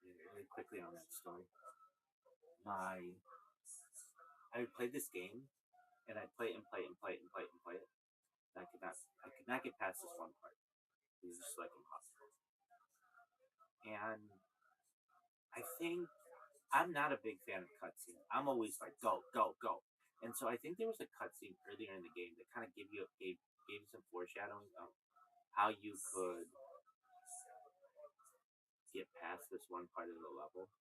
Really quickly on that story. My I would play this game and I'd play it and play it and play it and play it and play it. And I could not get past this one part. It was just like impossible. And I think I'm not a big fan of cutscenes. I'm always like go, go, go. And so I think there was a cutscene earlier in the game that kind of gave you some foreshadowing of how you could get past this one part of the level.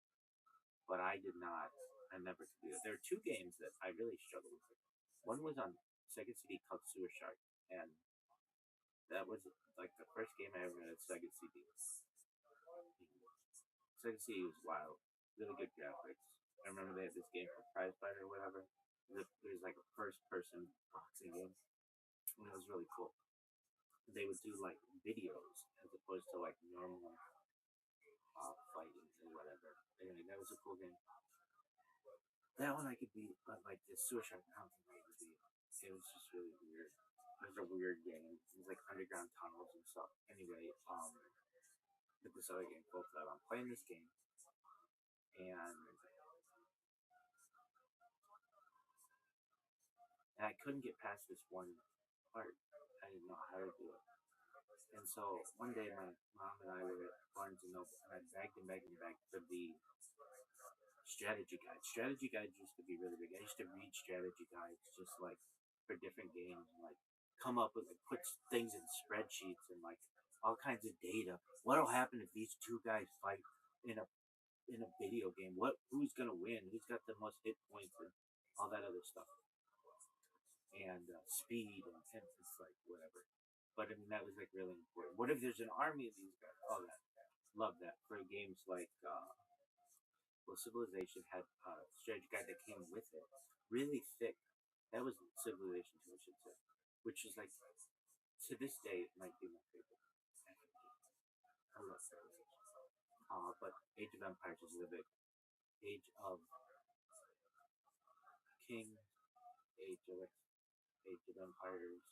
But I did not. I never could do it. There are two games that I really struggled with. One was on Sega CD called Sewer Shark, and that was like the first game I ever had at Sega CD. Sega CD was wild, really good graphics. I remember they had this game for Prize Fighter or whatever. It was like a first-person boxing game, and it was really cool. They would do like videos as opposed to like normal fighting or whatever. Anyway, that was a cool game. That one I could beat, but like the Suicide I don't think I could beat. It was just really weird. It was a weird game. It was like underground tunnels and stuff. Anyway, with this other game called that, I'm playing this game, and I couldn't get past this one part. I didn't know how to do it. And so one day my mom and I were at Barnes and Noble, and I begged and begged for the strategy guide. Strategy guides used to be really big. I used to read strategy guides just like for different games and like come up with like put things in spreadsheets and like all kinds of data. What'll happen if these two guys fight in a video game? Who's gonna win? Who's got the most hit points and all that other stuff? And speed and it's like whatever. But I mean that was like really important. What if there's an army of these guys? All that. Love that for games like well, Civilization had a strategy guide that came with it, really thick. That was Civilization 2, I should say, which is like to this day it might be my favorite. I love Civilization. But Age of Empires is the big Age of King, Age of Age of Empires,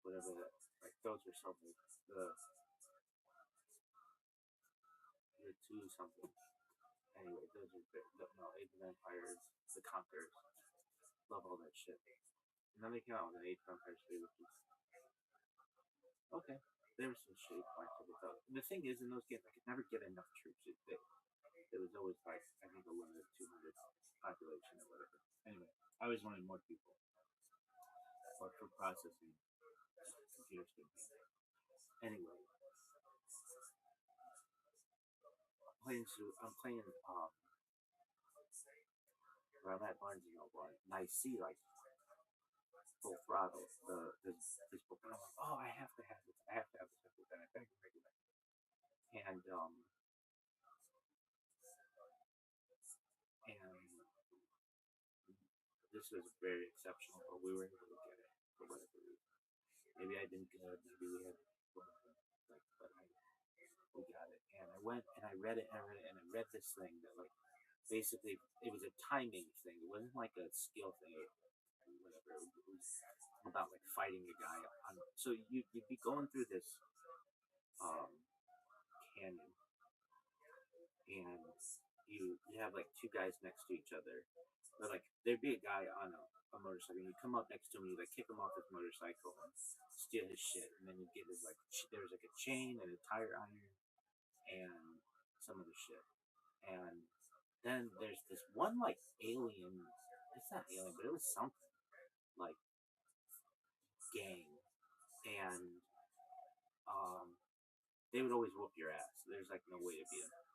whatever that. Like those were so big. The two something. Anyway, those are big. No, Age of Empires, The Conquerors. Love all that shit. And then they came out with an Age of Empires 3, which is okay. There was some shade points with it though. And the thing is, in those games, I could never get enough troops. It was always like I think a limit of 200 population or whatever. Anyway, I always wanted more people, but for processing, computers couldn't. Anyway, I'm playing where I'm at Barnes and Noble, and I see like full throttle this book, and I'm like, oh, I have to have this. I have to have this book, and I beg and beg and beg. And this was very exceptional, but we were able to get it for whatever reason. Maybe I didn't good, maybe we had whatever, like, but we got it. And I went and I read it and I read it and I read this thing that like basically it was a timing thing. It wasn't like a skill thing or whatever. It was about like fighting a guy on. So you'd be going through this um, canyon and you have like two guys next to each other. But like there'd be a guy on a motorcycle, and you come up next to him, and you like kick him off his motorcycle and steal his shit, and then you get his like there's like a chain and a tire iron and some other shit, and then there's this one like alien. It's not alien, but it was something like gang, and they would always whoop your ass. There's like no way to beat them.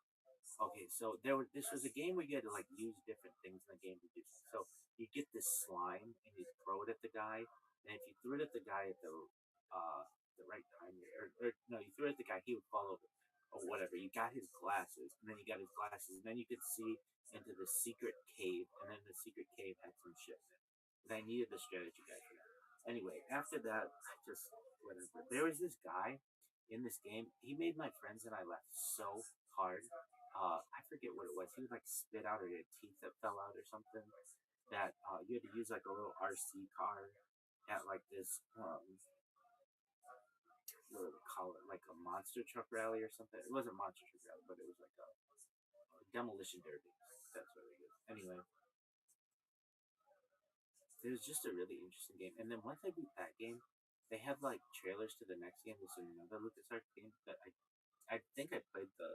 Okay, so this was a game where you had to like use different things in the game to do. So you get this slime and you throw it at the guy, and if you threw it at the guy at the right time, or no, you threw it at the guy, he would fall over or whatever. You got his glasses, and then you got his glasses, and then you could see into the secret cave, and then the secret cave had some shit in it. And I needed the strategy guide for that. Anyway, after that, I just whatever. There was this guy in this game. He made my friends and I laugh so hard. I forget what it was. He would like spit out or he had teeth that fell out or something. That you had to use like a little RC car at like this what do we call it? Like a monster truck rally or something. It wasn't monster truck rally, but it was like a demolition derby. That's what it is. Anyway, it was just a really interesting game. And then once I beat that game, they had like trailers to the next game. This is another LucasArts game that I think I played the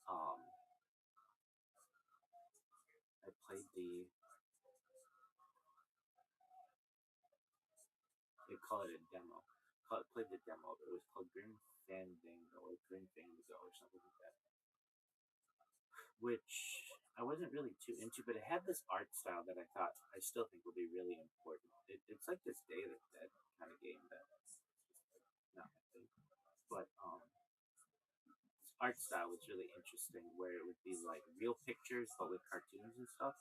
um I played the they call it a demo. Played the demo. It was called Grim Fandango or Grim Fandango or something like that. Which I wasn't really too into, but it had this art style that I thought I still think will be really important. It's like this Day of the Dead kind of game that not my thing, but art style was really interesting, where it would be like real pictures but with cartoons and stuff.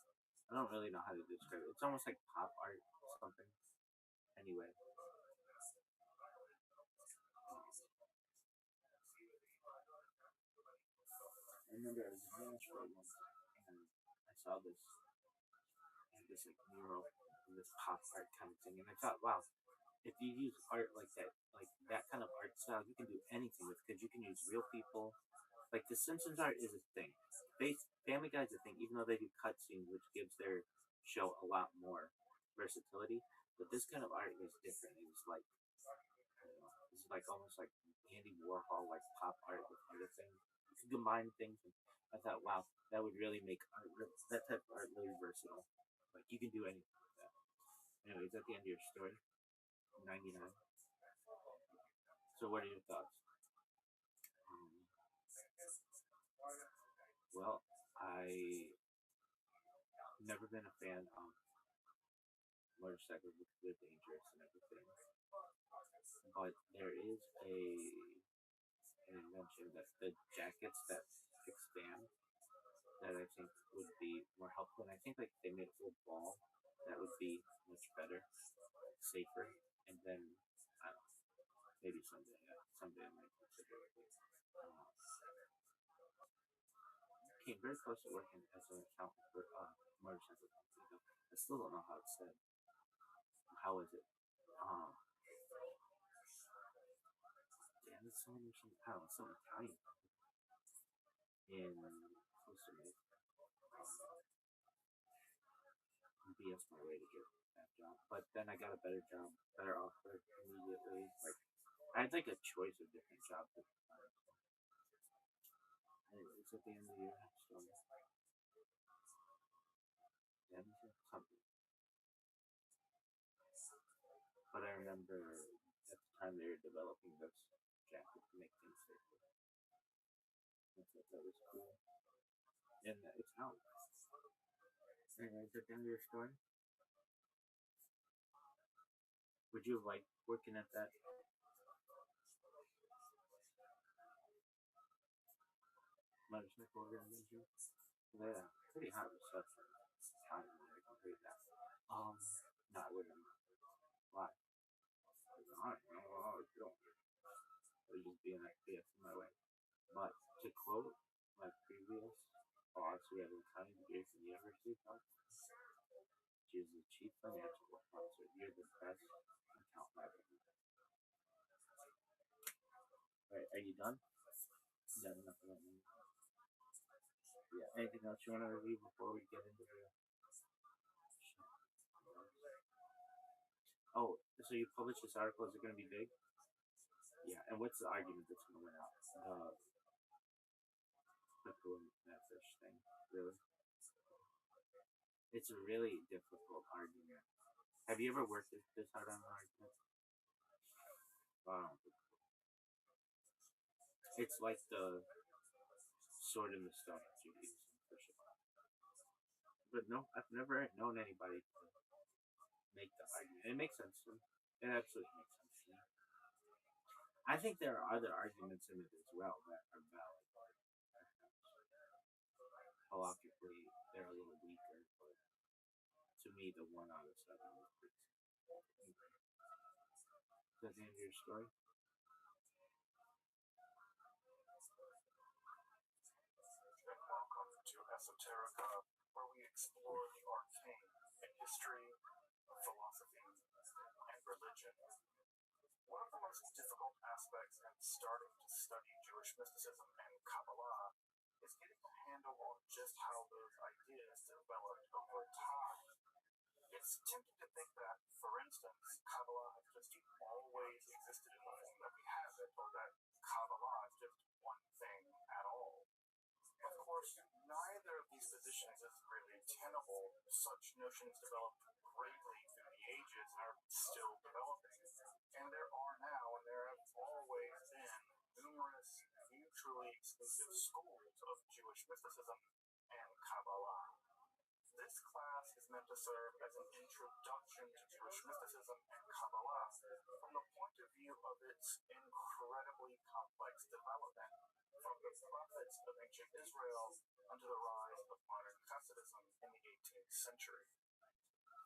I don't really know how to describe it. It's almost like pop art or something. Anyway, I remember I was in Nashville once and I saw this like mural and this pop art kind of thing, and I thought, wow, if you use art like that kind of art style, you can do anything with because you can use real people. Like the Simpsons art is a thing. Family Guy is a thing, even though they do cutscenes, which gives their show a lot more versatility. But this kind of art is different. It's like I don't know, it's like almost like Andy Warhol, like pop art with other things. You can combine things, and I thought, wow, that would really make that type of art really versatile. Like you can do anything with that. Anyway, is that the end of your story? 99. So, what are your thoughts? Um, well, I never been a fan of motorcycles because they're dangerous and everything. But there is an invention that the jackets that expand that I think would be more helpful. And I think like they made a full ball that would be much better, safer, and then I don't know, maybe someday I might consider it. Uh, Came very close to working as an accountant for motorcycle company. Though. I still don't know how it's said. How is it? Um, damn, it's something, I don't know, some Italian in close to me. BS my way to get that job. But then I got a better job, better offer immediately. Like I had like a choice of different jobs at the time. Anyways, at the end of the year, so yeah, something. But I remember at the time they were developing this jacket to make things safer. I thought that was cool, and it's out. Anyways, at the end of your story, would you have liked working at that motorcycle organization? Yeah, pretty hot reception. Time, I can tell you that. Um, no, I wouldn't. Why? I don't know. I don't. It was just being like BS in my way. But to quote my previous boss, who had accounting degree from the University of California, she is the chief financial officer. You're the best accountant I've ever met. All right, are you done? Done enough about me. Yeah. Anything else you want to review before we get into the? Oh, so you published this article? Is it going to be big? Yeah. And what's the argument that's going to win out? The fish thing. Really? It's a really difficult argument. Have you ever worked this hard on an argument? Wow. It's like the sword in the stone you use in push it. But no, I've never known anybody to make the argument. It makes sense to me. It absolutely makes sense to me. I think there are other arguments in it as well that are valid. Logically, they're a little weaker, but to me, the 1 out of 7 is pretty simple. Is that the end of your story? And welcome to Esoterica, where we explore the arcane in history, philosophy, and religion. One of the most difficult aspects in starting to study Jewish mysticism and Kabbalah is getting a handle on just how those ideas developed over time. It's tempting to think that, for instance, Kabbalah has just always existed in the form that we have it, or that Kabbalah is just one thing at all. Of course, neither of these positions is really tenable. Such notions developed greatly through the ages and are still developing. And there are now, and there have always been, numerous mutually exclusive schools of Jewish mysticism and Kabbalah. meant to serve as an introduction to Jewish mysticism and Kabbalah from the point of view of its incredibly complex development, from the prophets of ancient Israel unto the rise of modern Hasidism in the 18th century.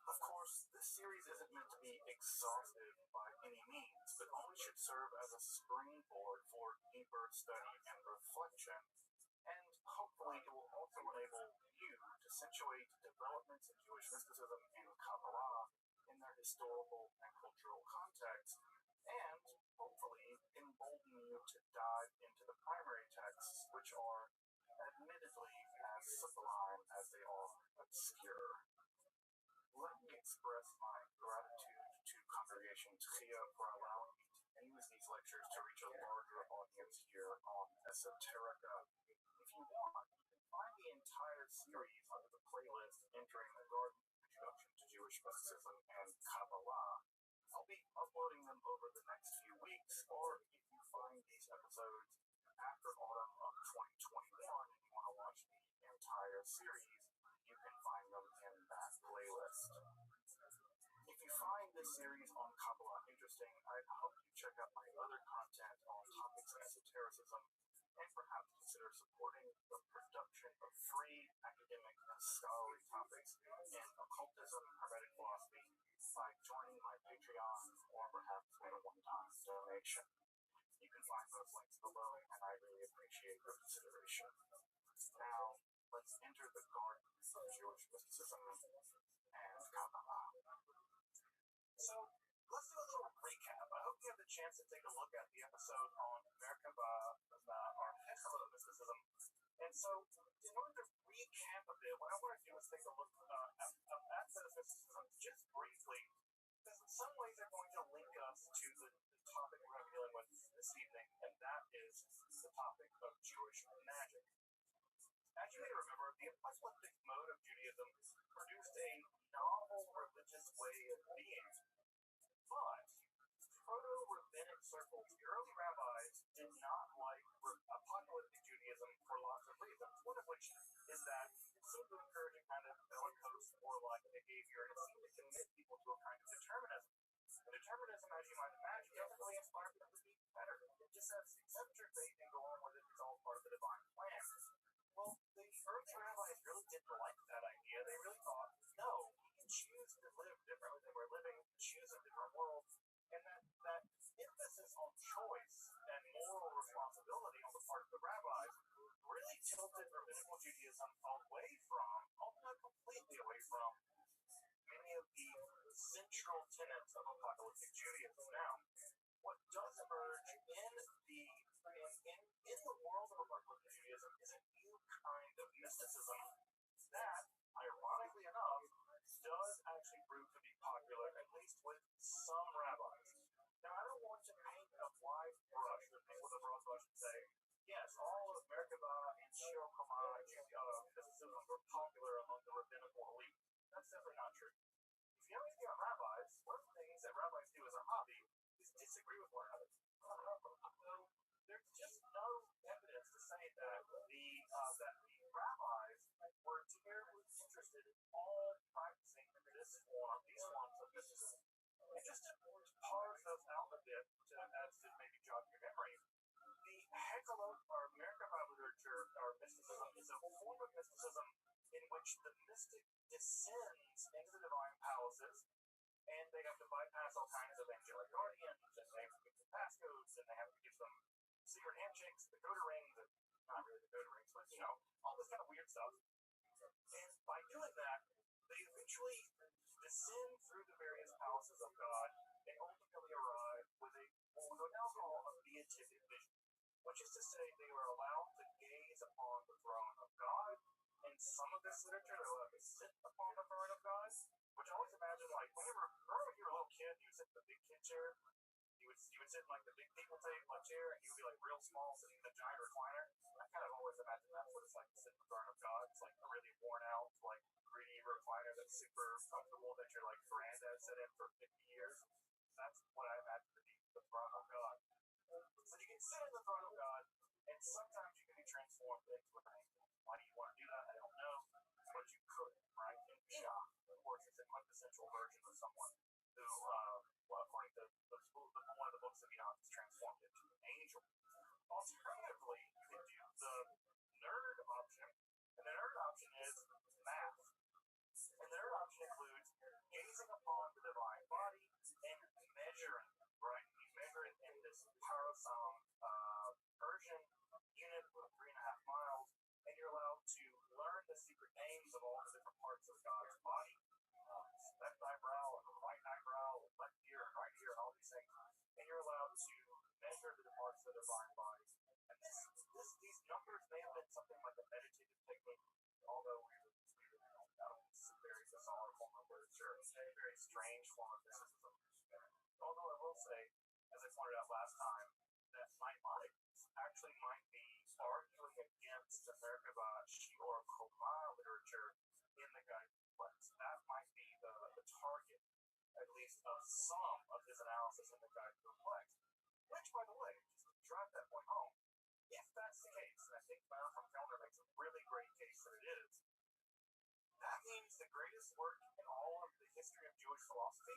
Of course, this series isn't meant to be exhaustive by any means, but only should serve as a springboard for deeper study and reflection, and hopefully it will also enable you to situate developments in Jewish mysticism and Kabbalah in their historical and cultural context, and hopefully embolden you to dive into the primary texts, which are admittedly as sublime as they are obscure. Let me express my gratitude to Congregation Tchia for allowing me to use these lectures to reach a larger audience here on Esoterica. If you want, you can find the entire series under the playlist Entering the Garden, Introduction to Jewish Mysticism and Kabbalah. I'll be uploading them over the next few weeks, or if you find these episodes after autumn of 2021 and you want to watch the entire series, you can find them in that playlist. If you find this series on Kabbalah interesting, I'd hope you check out my other content on topics in esotericism, and perhaps consider supporting the production of free academic and scholarly topics in occultism and hermetic philosophy by joining my Patreon or perhaps with a one-time donation. You can find those links below, and I really appreciate your consideration. Now, let's enter the garden of Jewish mysticism and Kabbalah. So, let's do a little recap. I hope you have the chance to take a look at the episode on Merkaba, our Hexalot mysticism. And so, in order to recap a bit, what I want to do is take a look at mysticism just briefly, because in some ways they're going to link us to the topic we're going to be dealing with this evening, and that is the topic of Jewish magic. As you may remember, the apocalyptic mode of Judaism produced a novel religious way of being, but proto-rabbinic circles, the early rabbis, did not like apocalyptic Judaism for lots of reasons, one of which is that it seemed to encourage a kind of bellicose, warlike behavior, and it seemed to commit people to a kind of determinism. And determinism, as you might imagine, doesn't really inspire people to be better. It just says, accept your fate and go on with it, it's all part of the divine plan. Well, the early rabbis really didn't like that idea. They really thought, no, we can choose to live differently than we're living, choose a different world, and that emphasis on choice and moral responsibility on the part of the rabbis really tilted rabbinical Judaism away from, although not completely away from, many of the central tenets of apocalyptic Judaism. Now, what does emerge in the world of apocalyptic Judaism is a new kind of mysticism that, ironically enough, does actually prove to be popular, at least with some rabbis. Now, I don't want to paint a wide brush, or paint with a broad brush and say, yes, all of Merkaba and Shir mysticism were popular among the rabbinical elite. That's definitely not true. If you have anything on rabbis, one of the things that rabbis do as a hobby is disagree with one another. So there's just no evidence to say that the rabbis were terribly interested in all practicing these forms of mysticism. And just to parse those out a bit, as to maybe jog your memory, the Hexalot, or Merkaba literature, or mysticism, is a form of mysticism in which the mystic descends into the divine palaces, and they have to bypass all kinds of angelic guardians, and they have to give them passcodes, and they have to give them secret handshakes, Dakota rings, and not really Dakota rings, but all this kind of weird stuff. And by doing that, they eventually descend through the various palaces of God and ultimately arrive with what we would now call a beatific vision, which is to say they were allowed to gaze upon the throne of God. In some of this literature, they were allowed to sit upon the throne of God, which I always imagine, like, when you were a little kid, you would sit in the big kid chair, you would sit in, like, the big people chair, and you would be, like, real small, sitting in a giant recliner. I kind of always imagine that's what it's like to sit in the throne of God. It's, like, a really worn out, like, 3D recliner that's super comfortable that your, like, granddad sat in for 50 years. That's what I imagine to be the throne of God. So you can sit in the throne of God, and sometimes you can be transformed into an angel. Why do you want to do that? I don't know. But you could, right? And Shah, of course, someone who, well, according to one of the books of Enoch, is transformed into an angel. Alternatively, you can do the nerd option, and the nerd option is math. And the nerd option includes gazing upon the divine body and measuring, right? You measure it in this parasol version unit of 3.5 miles, and you're allowed to learn the secret names of all the different parts of God's body. Left eyebrow, and right eyebrow, left ear, and right ear, and all these things. And you're allowed to measure the parts of the divine body. And these numbers may have been something like a meditative technique, although it's a very bizarre form of literature, it's a very strange form of mysticism. Although I will say, as I pointed out last time, that Maimonides actually might be arguing against the Merkaba or Koma literature in the Guide Complex. That might be the target, at least of some of his analysis in the Guide Complex. Which, by the way, just to drive that point home, if that's the case, and I think Malcolm Kellner makes a really great case that it is, that means the greatest work in all of the history of Jewish philosophy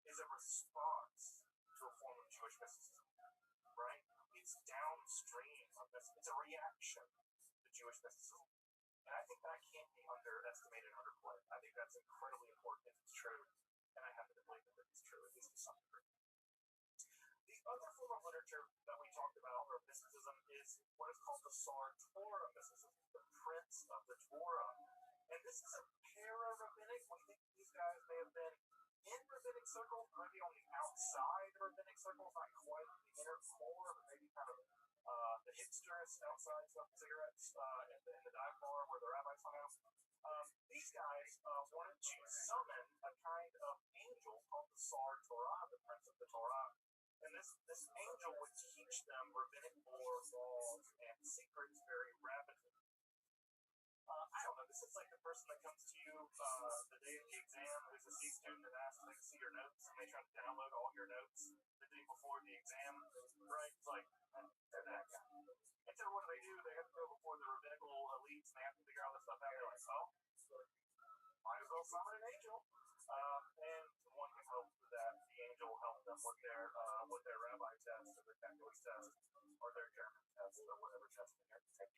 is a response to a form of Jewish mysticism, right? It's downstream of this. It's a reaction to Jewish mysticism. And I think that can't be underestimated and underplayed. I think that's incredibly important if it's true. And I happen to believe that it's true, at least to some degree. The other form of literature that we talked about, or mysticism, is what is called the Sar Torah mysticism, the Prince of the Torah. And this is a para-rabbinic. We think these guys may have been in rabbinic circles, maybe on the outside of rabbinic circles, not quite the inner core, but maybe kind of the hipsters outside smoking cigarettes in the dive bar where the rabbis hung out. These guys wanted to summon a kind of angel called the Sar Torah, the Prince of the Torah. And this angel would teach them rabbinic lore, laws, and secrets very rapidly. I don't know, this is like the person that comes to you the day of the exam, who's a C student and asks them to see your notes, and they try to download all your notes the day before the exam, right? It's like, they're that guy. And so what do? They have to go before the rabbinical elites, and they have to figure all this stuff out. They're like, oh, might as well summon an angel. And one can hope that the angel helped them with their rabbi test, or their calculus test, or their German test, or whatever test they have to take.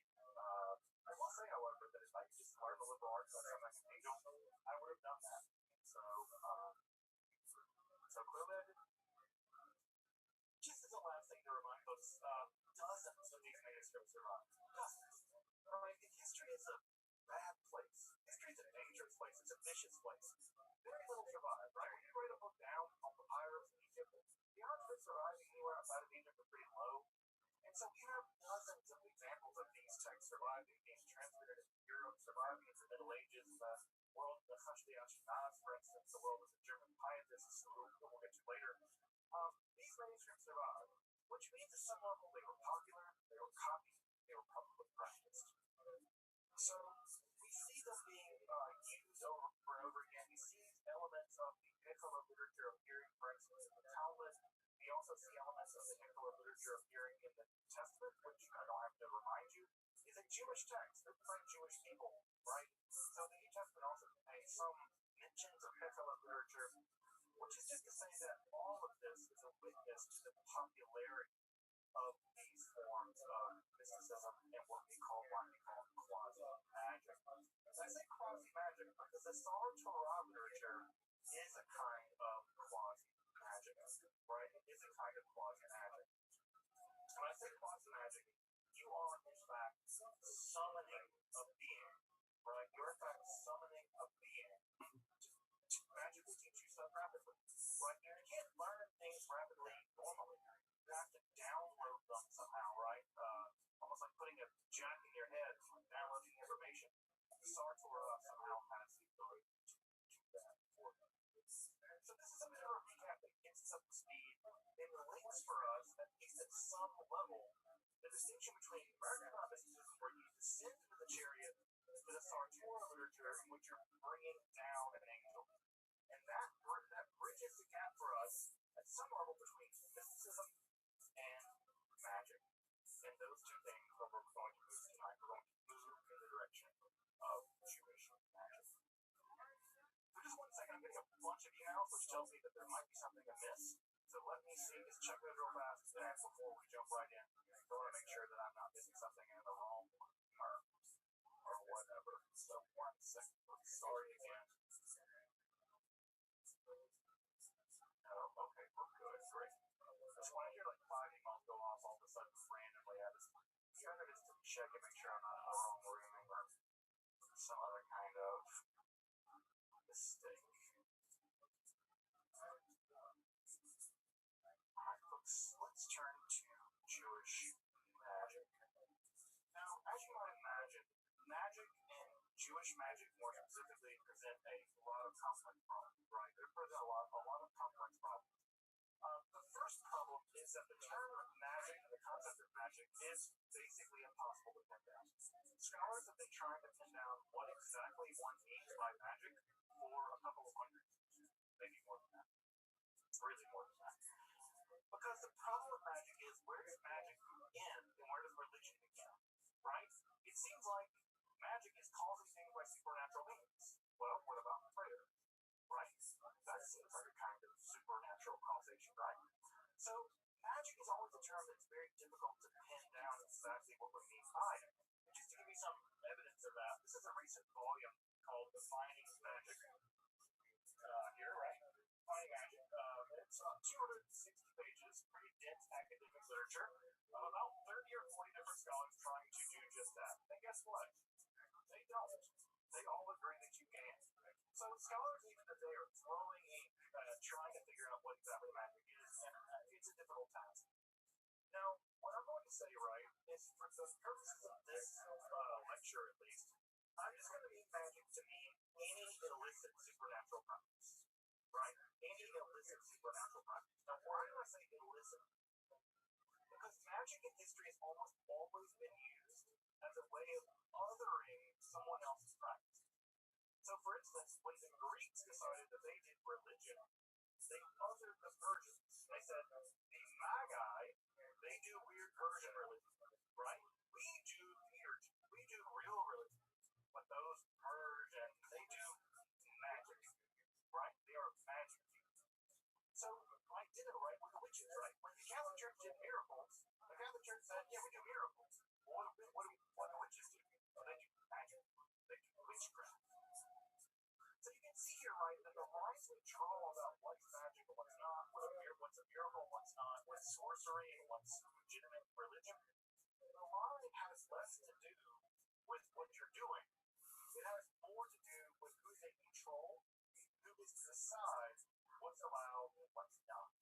I will say, however, that if I could just learn the liberal arts and summon an angel, I would have done that. So clearly I didn't. Just as a last thing to remind us, dozens of these manuscripts survive. Dozens. Right? History is a bad place. History is a dangerous place. It's a vicious place. Very little survive, right? When you write a book down on papyrus in Egypt, the odds of surviving anywhere outside of Egypt are pretty low. And so we have dozens of examples of these texts surviving, being transmitted into Europe, surviving into the Middle Ages, the world of the Hashli Ashkenaz, for instance, the world of the German pietists, who we'll get to later. These manuscripts survive, which means at some level they were popular, they were copied, they were probably practiced. So we see them being used over and over again. We see elements of the Hekala literature appearing, for instance, in the Talmud. We also see elements of the Hekala literature appearing in the New Testament, which I don't have to remind you, is a Jewish text written by Jewish people, right? So the New Testament also contains some mentions of Hekala literature, which is just to say that all of this is a witness to the popularity of these forms of mysticism and what we call quasi-magic. I say quasi-magic because the Sar Torah literature is a kind of quasi-magic, right? It is a kind of quasi-magic. When I say quasi-magic, you are in fact summoning a being, right? You're in fact summoning a being to magically teach you stuff rapidly, right? You can't learn things rapidly normally. You have to download them somehow, right? Almost like putting a jack in your head and downloading information. The Sar Torah somehow has the ability to do that for you. So this is a bit of a recap that gets us up to speed and links for us, at least at some level, the distinction between American mysticism, where you descend into the chariot, to the Sar Torah literature, in which you're bringing down an angel. And that bridges the gap for us at some level between mysticism and magic. And those two things are where we're going to move tonight. We're going to move in the direction of Jewish magic. For just 1 second, I'm getting a bunch of emails. tells me that there might be something amiss. So let me see, just check it real fast before we jump right in. I want to make sure that I'm not missing something in the wrong or whatever. So 1 second. Sorry again. Okay, we're good. Great. I just want to hear like 5 emails go off all of a sudden randomly. I just kind of just to check and make sure I'm not in the wrong room or some other kind of mistake. Alright, let's turn to Jewish magic. Now, as you might imagine, magic and Jewish magic more specifically present a lot of complex problems, right? They present a lot of complex problems. The first problem is that the term magic, the concept of magic, is basically impossible to pin down. Scholars have been trying to pin down what exactly one means by magic for a couple of hundred years, maybe more than that, really more than that. Because the problem with magic is, where does magic end and where does religion begin, right? It seems like magic is causing things by supernatural means. Well, what about prayer, right? That seems like a kind of supernatural causation, right? So magic is always a term that's very difficult to pin down exactly what we mean by it. And just to give you some evidence of that, this is a recent volume called Defining Magic. Here, right? Defining Magic. It's 260 pages, pretty dense academic literature of about 30 or 40 different scholars trying to do just that. And guess what? They don't. They all agree that you can. So scholars, even if they are throwing ink, trying to figure out what exactly magic is, and it's a difficult task. Now, what I'm going to say, right, is for the purposes of this lecture at least, I'm just going to need magic to mean any illicit supernatural practice, right? Any illicit supernatural practice. Now, why do I say illicit? Because magic in history has almost always been used as a way of othering someone else's practice. So, for instance, when the Greeks decided that they did religion, they othered the Persians. They said, the Magi, they do weird Persian religion, right? We do real religion. But those Persians, they do magic, right? They are magic. So, I did it right with the witches, right? When the Catholic Church did miracles, the Catholic Church said, yeah, we do miracles. What do witches do? Oh, they do magic. They do witchcraft. So you can see here, right, that the lines we draw about what's magic and what's not, what's a miracle, what's not, what's sorcery, and what's legitimate religion, the line has less to do with what you're doing. It has more to do with who's in control, who gets to decide what's allowed and what's not.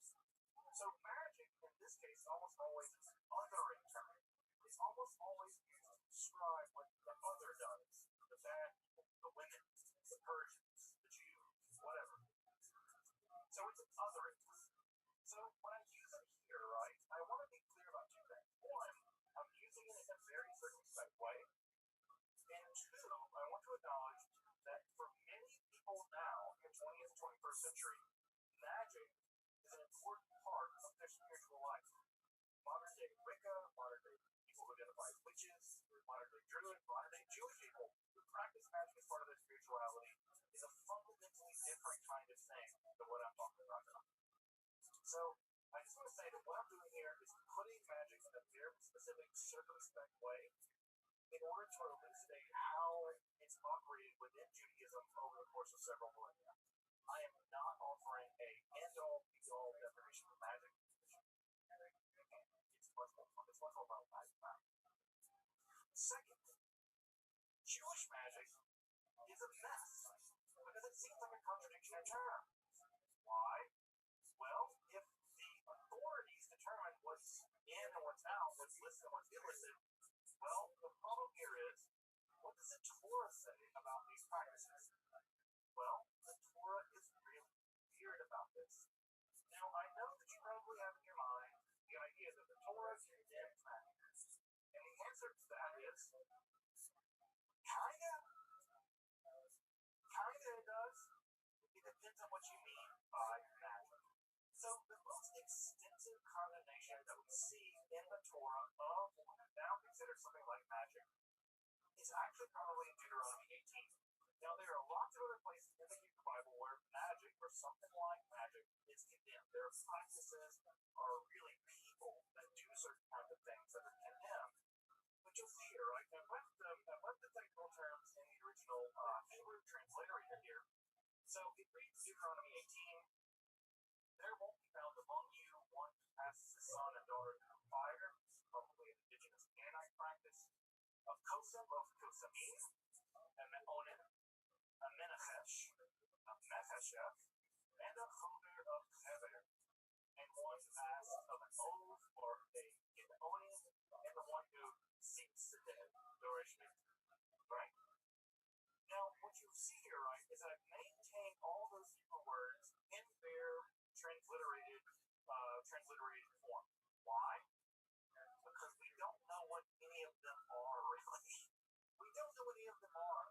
So magic, in this case, almost always is an othering term. It's almost always used to describe what the other does. The bad people, the women, the Persians, the Jews, whatever. So it's an othering. So when I use it here, right, I want to be clear about two things. One, I'm using it in a very circumspect way. And two, I want to acknowledge that for many people now in the 20th and 21st century, magic is an important part of their spiritual life. Modern day Wicca, modern day people who identify as witches, modern day Druid, modern day Jewish people who practice magic as part of their spirituality is a fundamentally different kind of thing than what I'm talking about now. So I just want to say that what I'm doing here is putting magic in a very specific, circumspect way in order to elucidate how it's operated within Judaism over the course of several millennia. I am not offering a end-all, be-all definition of magic. It's much more about magic. Second, Jewish magic is a mess because it seems like a contradiction in terms. Why? Well, if the authorities determine what's in and what's out, what's listed and what's illicit, well, the problem here is, what does the Torah say about these practices? Well, the Torah is really weird about this. Now, I know that you probably have in your mind the idea that the Torah condemns magic. And the answer to that is, kinda it does. It depends on what you mean by magic. So, the most extensive condemnation that we see in the Torah of what we now consider something like magic is actually probably in Deuteronomy 18. Now, there are lots of other places in the Hebrew Bible where magic or something like magic their practices are really people that do certain kinds of things that are condemned. But you'll see here, right? I've left the technical terms in the original Hebrew transliteration here. So it reads Deuteronomy 18. There won't be found among you one who passes his son and daughter through fire, probably an indigenous Canaanite practice, of Kosam, of Kosamim, a Meonim, a Menachesh, a Mechasheth, and a Chomer of Heber, and one who asks of an oath or a Gibeonim, and the one who seeks the dead, Dorishmit, right? Now, what you see here, right, is I've maintained all those Hebrew words in their transliterated form. Why? Because we don't know what any of them are, really. We don't know what any of them are,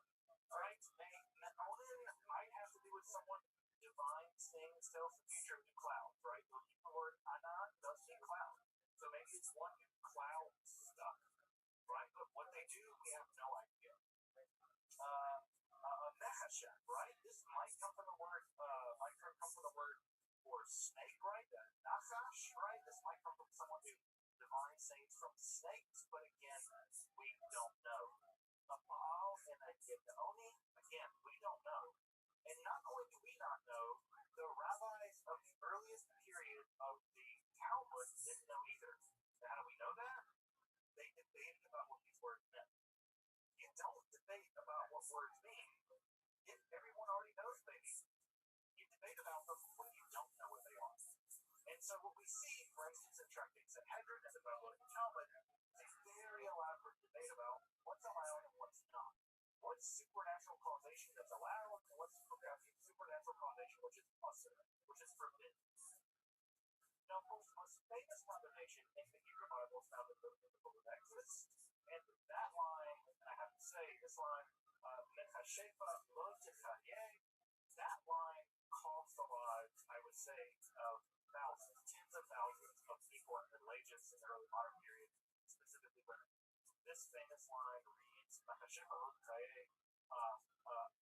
right? Meonin might have to do with someone who divines things, tells the future of the clouds, right? The Hebrew word anan does mean cloud. So maybe it's one who clouds stuff, right? But what they do, we have no idea. Mechasheth, right? This might come from the word, for snake, right? Nachash, right? This might come from someone who divines things from snakes, but again, we don't know. A Baal and a Gibeoni, again, we don't know. And not only do we not know, the rabbis of the earliest period of the Talmud didn't know either. Now, how do we know that? They debated about what these words meant. You don't debate about what words mean if everyone already knows they mean. You debate about them when you don't know what they are. And so what we see, for instance, in Tractates Sanhedrin and the Babylonian Talmud, is a very elaborate debate about what's allowed and what's not. What's supernatural causation that's allowed, and what's supernatural causation which is usher, which is forbidden. Now, of course, the most famous combination in the Hebrew Bible is found in the book of Exodus. And that line, and I have to say, this line, Mechashefa lo techayeh, that line cost the lives, I would say, of thousands, tens of thousands of people in the Middle Ages in the early modern period, specifically women. This famous line reads, Mechashefa lo techayeh,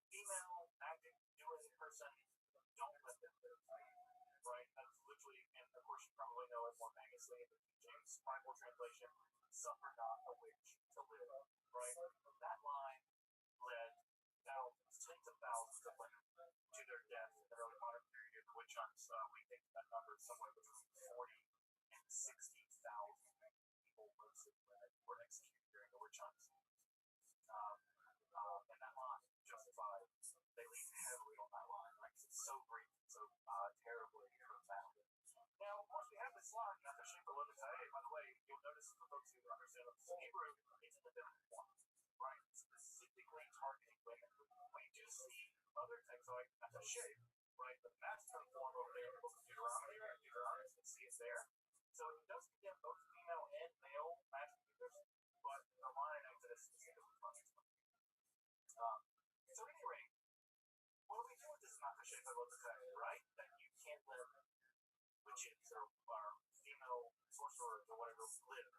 female acting, doing person, don't let them live. Right? That's literally, and of course you probably know it more famously in the King James Bible translation, suffer not a witch to live. Right? That line led thousands, tens of thousands of women to their death in the early modern period. The witch hunts, we think that number is somewhere between 40 and 60,000 people, mostly women, were executed during the witch hunts. And that line justified. They lean heavily on that line, right? Because it's so brief, so terribly profound. Now, of course, we have this line, Mechashefa lo techayeh. By the way, you'll notice for folks who understand Hebrew, it's in the feminine form, right? Specifically targeting women. We do see other texts like Mechashefa, right? The masculine form over there in the book of Deuteronomy, right? Deuteronomy, you can see it there. So it does condemn both female and male magic users, but the line in Exodus is specifically targeting women. So at any rate, what do we do with this Mechashefa lo techayeh, right? That you can't let witches or female sorcerers or whatever live.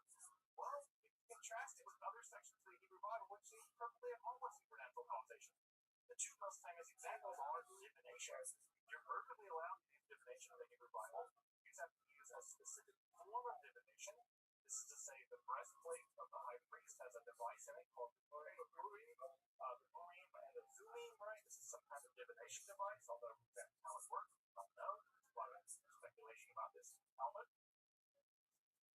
Well, you can contrast it with other sections of the Hebrew Bible which seem perfectly at home with supernatural causation. The two most famous examples are divination. You're perfectly allowed to use divination in the Hebrew Bible. You just have to use a specific form of divination. This is to say the breastplate of the high priest has a device in it called the Urim and the Thummim, right? This is some kind of divination device, although that's how it works. I don't know. There's a lot of speculation about this Talmud.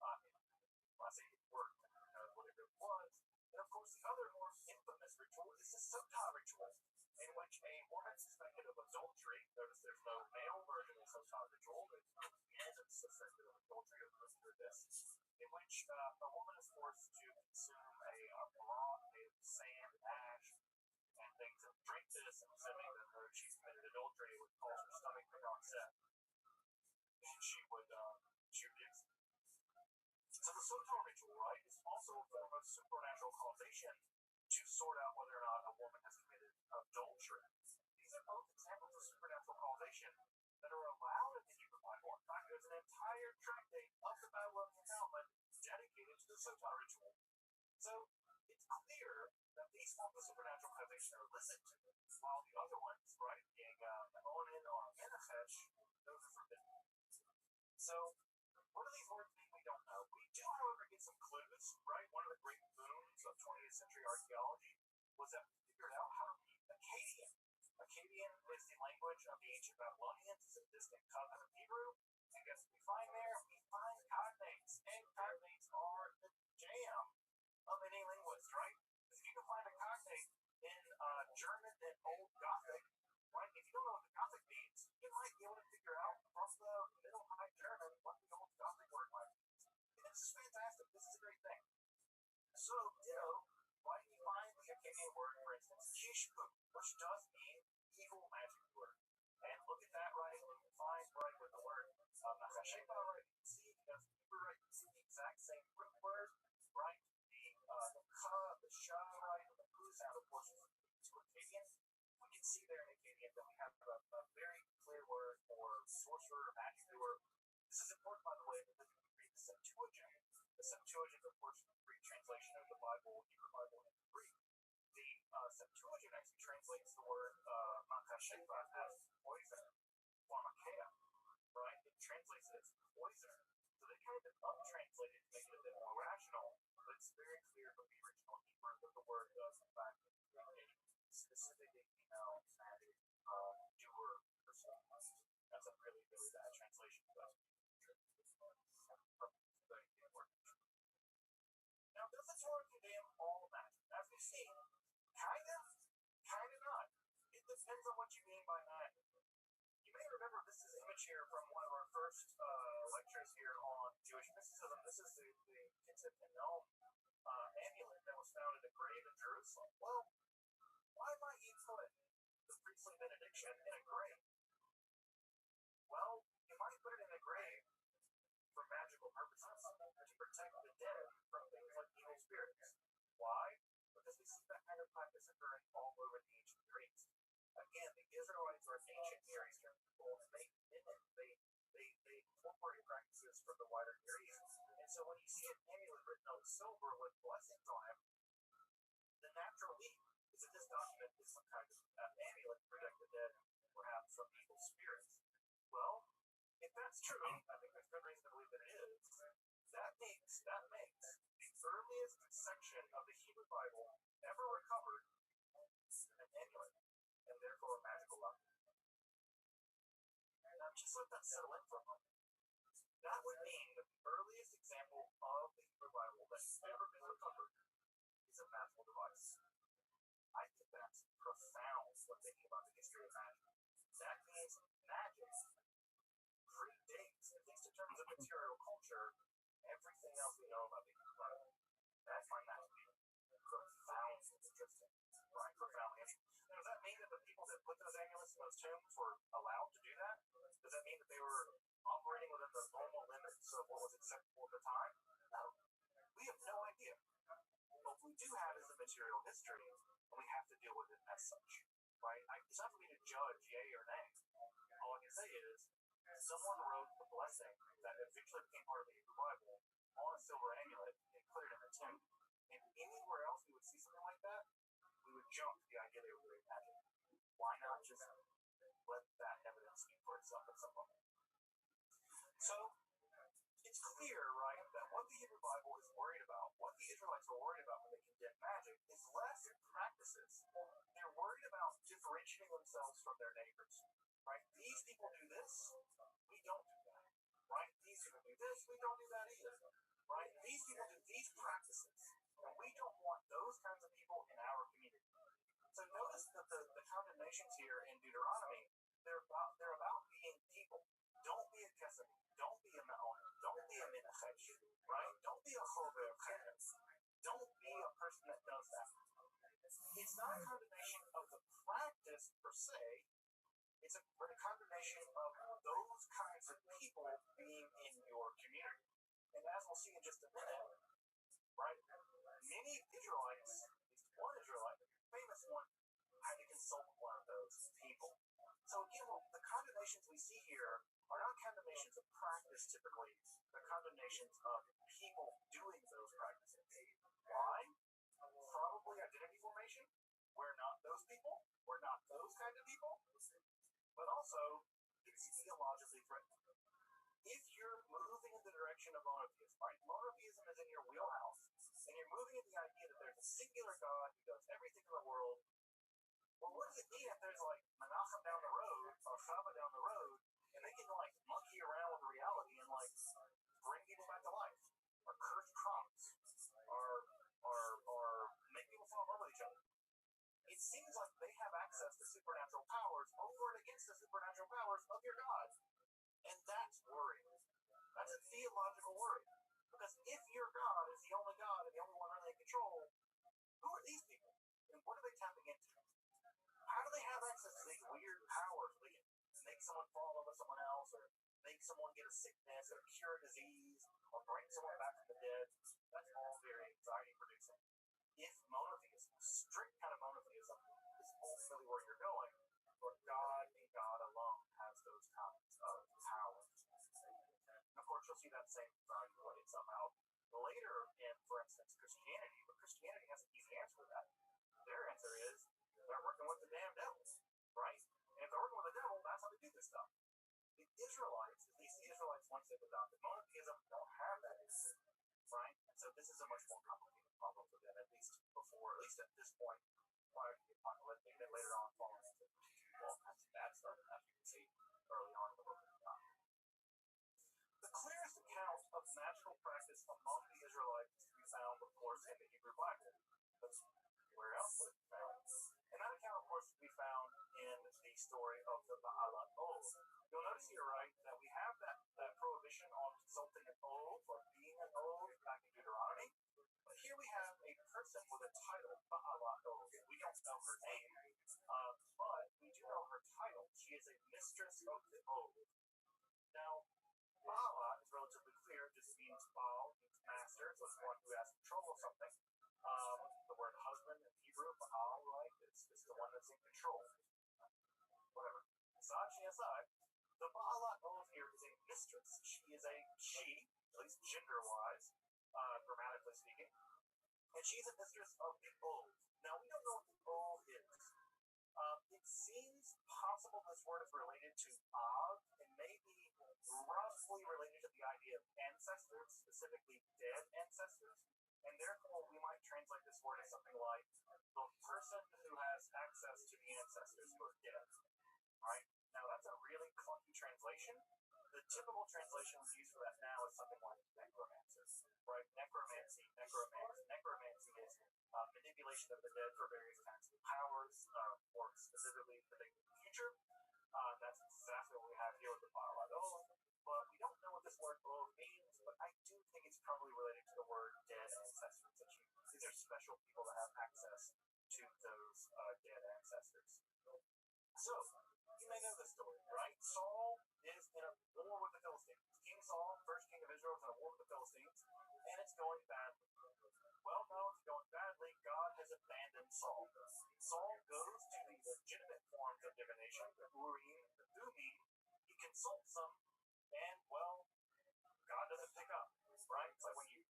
I say it worked, whatever it was. And of course, the other more infamous ritual is the Sotah ritual, in which a woman suspected of adultery, notice there's no male version of the Sotah ritual, there's no man suspected of adultery or through this, in which a woman is forced to consume a broth made of sand, ash, and things, and drink this, and assuming that she's committed adultery, it would cause her stomach to go upset. And she would be executed. So the Sotah ritual, right, is also a form of supernatural causation to sort out whether or not a woman has committed adultery. These are both examples of supernatural causation that are allowed in the Hebrew Bible. In fact, there's an entire tractate of the Babylonian Talmud dedicated to the Sotah ritual. So it's clear that these forms of supernatural causation are listened to, while the other ones, right, being an Onan or a Menachesh, those are forbidden. So, what do these words mean? We don't know. We do, however, get some clues, right? One of the great boons of 20th century archaeology was that we figured out how to read Akkadian. Akkadian is the language of the ancient Babylonians. It's a distant cousin of Hebrew. And guess what we find there? We find cognates. And cognates are the jam of any linguist, right? Because if you can find a cognate in German and Old Gothic, right? If you don't know what the Gothic means, you might be able to figure out from the Middle High German what the Old Gothic word might be. And this is fantastic. This is a great thing. So, why do you find the Akkadian word, for instance, Kishku, which does mean evil magic word? And look at that, right? You can find right with the word Nakasheba, right? You can see because Hebrew, right? You can see the exact same root word, right? The ka, the sha, right? And the ku sound, of course, to Akkadian. We can see there in Akkadian that we have a very clear word for sorcerer, magic doer. This is important, by the way, because when we read the Septuagint, of course, is the Greek translation of the Bible, Hebrew Bible, into Greek. The Septuagint actually translates the word makasheba as poison, pharmakeia, right? It translates it as poison. So they kind of up-translate it to make it a bit more rational, but it's very clear from the original Hebrew that the word does, in fact, indicate specifically, magic doer person. That's a really, really bad translation, but now, does the Torah condemn all magic? As we've seen, kind of not. It depends on what you mean by magic. You may remember this is image here from one of our first lectures here on Jewish mysticism. This is the Kitzit Enom amulet that was found in a grave in Jerusalem. Well, why might you put the priestly benediction in a grave? Well, you might put it in a grave for magical purposes, to protect the dead from things like evil spirits. Why? Because we see that kind of practice occurring all over the ancient Greeks. Again, the Israelites are ancient Near Eastern people, and they incorporate practices from the wider Near East. And so when you see an amulet written on silver with blessings on it, the natural leap is that this document is some kind of amulet to protect the dead, perhaps from evil spirits. Well, if that's true, I think there's good reason to believe that it is. That makes the earliest section of the Hebrew Bible ever recovered an amulet, and therefore a magical weapon. Now, just let that settle in for a moment. That would mean that the earliest example of the Hebrew Bible that's ever been recovered is a magical device. I think that's profound when thinking about the history of magic. That means magic predates, at least in terms of material culture, everything else we know about the Hebrew Bible. I find that to be profoundly interesting, right? Profoundly interesting. Now, does that mean that the people that put those amulets in those tombs were allowed to do that? Does that mean that they were operating within the normal limits of what was acceptable at the time? No. We have no idea. What we do have is the material history, and we have to deal with it as such, right? It's not for me to judge yay or nay. All I can say is, someone wrote a blessing that eventually became part of the Hebrew Bible on a silver amulet and put it in a tomb. And anywhere else we would see something like that, we would jump to the idea they were doing magic. Why not just let that evidence speak for itself at some point? So, it's clear, right, that what the Hebrew Bible is worried about, what the Israelites were worried about when they condemned magic, is less practices. They're worried about differentiating themselves from their neighbors, right? These people do this, we don't do that, right? These people do this, we don't do that either, right? These people do these practices, and we don't want those kinds of people in our community. So notice that the condemnations here in Deuteronomy, they're about being people. Don't be a Kesem, don't be a Ma'on, don't be a Menachesh, right? Don't be a Chover Cheres. Don't be a person that does that. It's not a condemnation of the practice per se, it's a condemnation of those kinds of people being in your community. And as we'll see in just a minute, right, many Israelites, at least one Israelite, the famous one, had to consult one of those people. So again, the condemnations we see here are not condemnations of practice typically, they're condemnations of people doing those practices. Why? Probably identity formation. We're not those people. We're not those kind of people. But also, it's theologically threatening. if you're moving in the direction of monotheism, right? Monotheism is in your wheelhouse, and you're moving in the idea that there's a singular God who does everything in the world. Well, what does it mean if there's like Menachem down the road or Chava down the road, and they can like monkey around with reality and like bring people back to life, or curse crops, or make people fall in love with each other? It seems like they have access to supernatural powers over and against the supernatural powers of your God. And that's worrying. That's a theological worry. Because if your God is the only God and the only one really in control, who are these people? And what are they tapping into? How do they have access to these weird powers? They can make someone fall in love with someone else, or make someone get a sickness, or cure a disease, or bring someone back from the dead. That's all very anxiety producing. If monotheism, strict kind of monotheism, is ultimately where you're going, where God and God alone has those kinds of powers. And of course, you'll see that same anxiety played somehow later in, for instance, Christianity. But Christianity has an easy answer to that. Their answer is they're working with the damn devil, right? And if they're working with the devil, that's how they do this stuff. The Israelites, at least the Israelites once they've adopted monotheism, don't have that answer, right? And so this is a much more complicated problem for them, at least at this point, prior to the apocalypse, and then later on falling into all kinds of bad stuff, as you can see early on in the book of God. The clearest account of magical practice among the Israelites is to be found, of course, in the Hebrew Bible. But where else would it be found? And that account, of course, would be found in the story of the Ba'alat Oz. You'll notice here, right, that we have that prohibition on consulting an oath or being an oath back in Deuteronomy. But here we have a person with a title, Ba'alat Oz. We don't know her name, but we do know her title. She is a mistress of the oath. Now, Ba'alat is relatively clear. It just means Baal means master, so it's one who has control of something. The word husband in Hebrew, Baal, right, is the one that's in control. Whatever. Aside, the Ba'alat Oz here is a mistress. She is a she, at least gender-wise, grammatically speaking. And she's a mistress of the oath. Now, we don't know what the oath is. It seems possible this word is related to Av, and maybe roughly related to the idea of ancestors, specifically dead ancestors. And therefore, we might translate this word as something like the person who has access to the ancestors who are dead. Right? Now, that's a really clunky translation. The typical translation we use for that now is something like necromancer, right? Necromancy is manipulation of the dead for various kinds of powers, or specifically predicting the future. That's exactly what we have here with the Ba'alat Oz. But we don't know what this word oath means, but I do think it's probably related to the word dead ancestors. These are special people that have access to those dead ancestors. So, you may know this story, right? Saul is in a war with the Philistines. King Saul, first king of Israel, is in a war with the Philistines, and it's going badly. Well, no, it's going badly. God has abandoned Saul. Saul goes to the legitimate forms of divination, the Urim, the Thummim. He consults them, and, well, God doesn't pick up, right? It's like when you,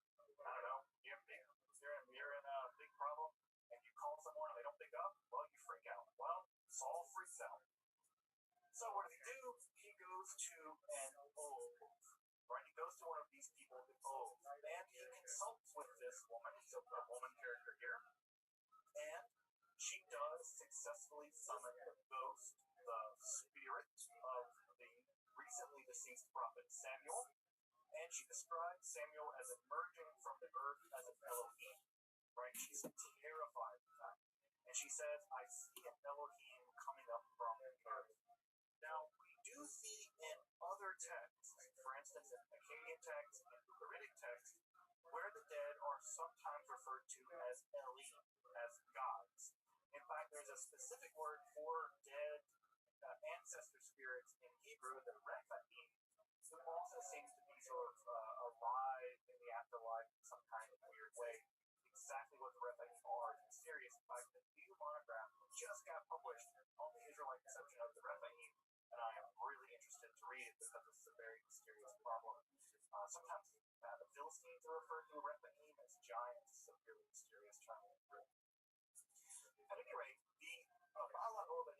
I don't know, you're in a big problem, and you call someone and they don't pick up, well, you freak out. Well, Saul freaks out. So what does he do? He goes to an oath, right? He goes to one of these people with oath, and he consults with this woman, so a woman character here, and she does successfully summon the ghost, the spirit of the recently deceased prophet Samuel, and she describes Samuel as emerging from the earth as an Elohim, right? She's terrified of that. And she says, I see an Elohim coming up from the earth. Now, we do see in other texts, for instance, in Akkadian texts and Ugaritic texts, where the dead are sometimes referred to as Elim, as gods. In fact, there's a specific word for dead ancestor spirits in Hebrew, the Rephaim, who also seems to be sort of alive in the afterlife in some kind of weird way. Exactly what the Rephaim are is mysterious. In fact, the new monograph just got published on the Israelite conception of the Rephaim, and I am really interested to read it because it's a very mysterious problem. Sometimes the Philistines are referred to Rephaim as giants. It's a really mysterious term. At any rate, the Ba'alat Oz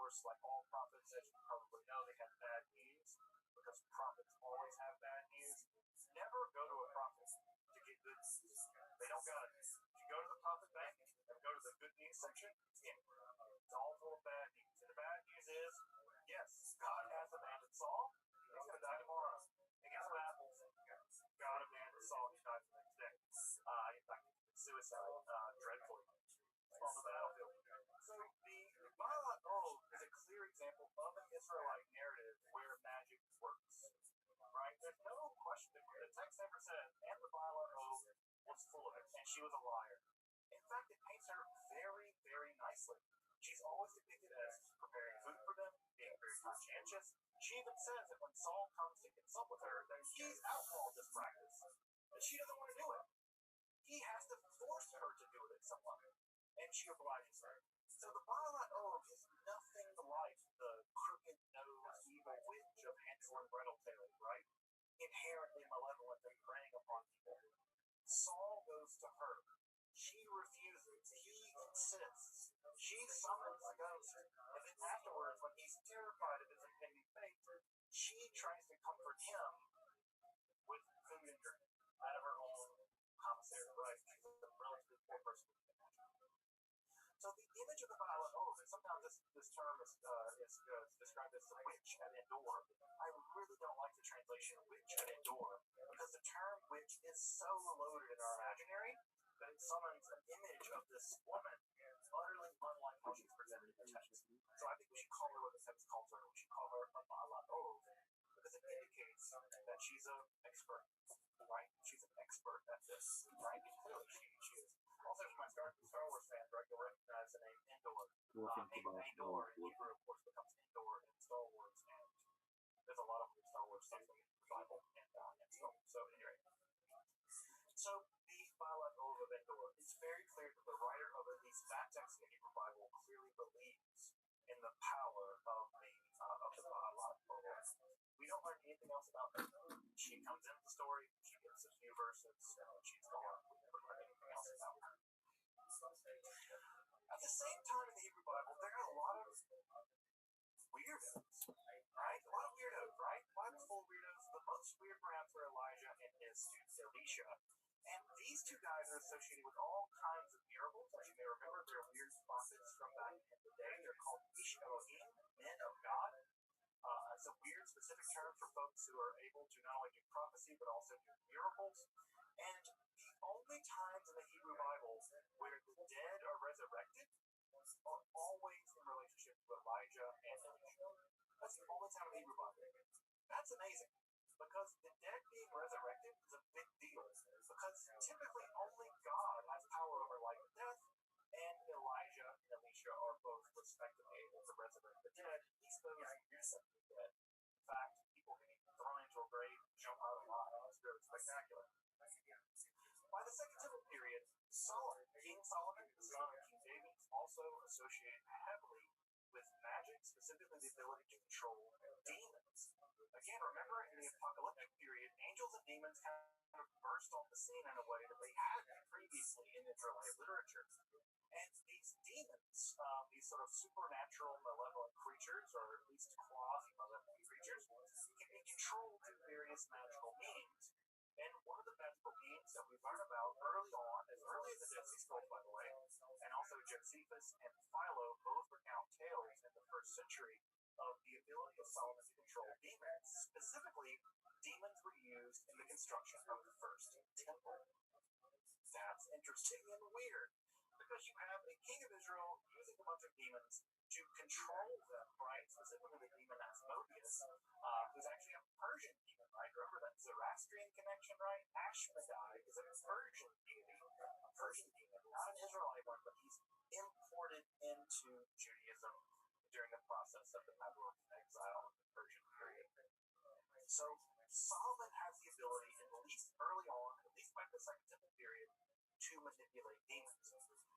course, like all prophets, as you probably know, they have bad news because prophets always have bad news. Never go to a prophet to get good news. They don't got it. You go to the prophet bank and go to the good news section, it's all full of bad news. And the bad news is, yes, God has abandoned Saul. He's going to die tomorrow. And guess what happens? God abandoned Saul. He dies the next day. In fact, he committed suicide dreadfully on the battlefield. So the Balaam is a clear example of an Israelite narrative where magic works. Right? There's no question. The text never says, and the Balaam was full of it, and she was a liar. In fact, it paints her very, very nicely. She's always depicted as preparing food for them, being very conscientious. She even says that when Saul comes to consult with her, that he's outlawed this practice, that she doesn't want to do it. He has to force her to do it in some way, and she obliges her. So the Balaam is nothing like the crooked-nosed evil witch of Hansel and Gretel tale, right? Inherently malevolent and preying upon people. Saul goes to her. She refuses. He insists. She summons the ghost. And then afterwards, when he's terrified of his impending fate, she tries to comfort him with food and drink out of her own commissary, right? She's a relatively poor person. So the image of the Balaam, and sometimes this term is described as the witch at Endor. I really don't like the translation witch at Endor because the term witch is so loaded in our imaginary that it summons an image of this woman utterly unlike how she's presented in the text. So I think we should call her what the text calls her. We should call her a Balaam because it indicates that she's an expert, right? She's an expert at this, right? And clearly she is. Also, for my Star Wars fans, right, you'll recognize the name Endor. Endor in Hebrew, of course, becomes Endor in Star Wars, and there's a lot of Star Wars stuff in the Bible and so. So anyway, so the Balaam of Endor, it's very clear that the writer of at least that text in the Hebrew Bible clearly believes in the power of the Balaam. We don't learn anything else about her. She comes into the story, she gets a few verses, and she's gone. We never learn anything else about her. At the same time in the Hebrew Bible, there are a lot of weirdos, right? A lot of weirdos, right? The Bible's full of weirdos. The most weird perhaps are Elijah and his student Elisha. And these two guys are associated with all kinds of miracles. As you may remember, they're weird prophets from back in the day. They're called Ish Elohim, men of God. It's a weird specific term for folks who are able to not only do prophecy but also do miracles. And the only times in the Hebrew Bible where the dead are resurrected are always in relationship to Elijah and Elisha. That's the only time in the Hebrew Bible. That's amazing because the dead being resurrected is a big deal because typically only God has power over life and death, and Elijah and Elisha are both respectively able to resurrect the dead, at least those who do something dead. In fact, people can be thrown into a grave and jump out alive. It's very spectacular. By the Second Temple period, King Solomon, the son of King David, is also associated heavily with magic, specifically the ability to control demons. Again, remember in the apocalyptic period, angels and demons kind of burst on the scene in a way that they hadn't previously in Israelite literature. And these demons, these sort of supernatural malevolent creatures, or at least quasi-malevolent creatures, can be controlled through various magical means. And one of the magical means that we learn about early on, as early as the Dead Sea Scrolls, by the way, and also Josephus and Philo both recount tales in the first century of the ability of Solomon to control demons. Specifically, demons were used in the construction of the first temple. That's interesting and weird, because you have a king of Israel using a bunch of demons to control them, right? Specifically the demon Asmodeus, who's actually a Persian demon, right? Remember that Zoroastrian connection, right? Ashmedai is a Persian deity, a Persian demon, not an Israelite one, but he's imported into Judaism during the process of the Babylonian exile of the Persian period. So Solomon has the ability, at least early on, at least by the Second Temple period, to manipulate demons.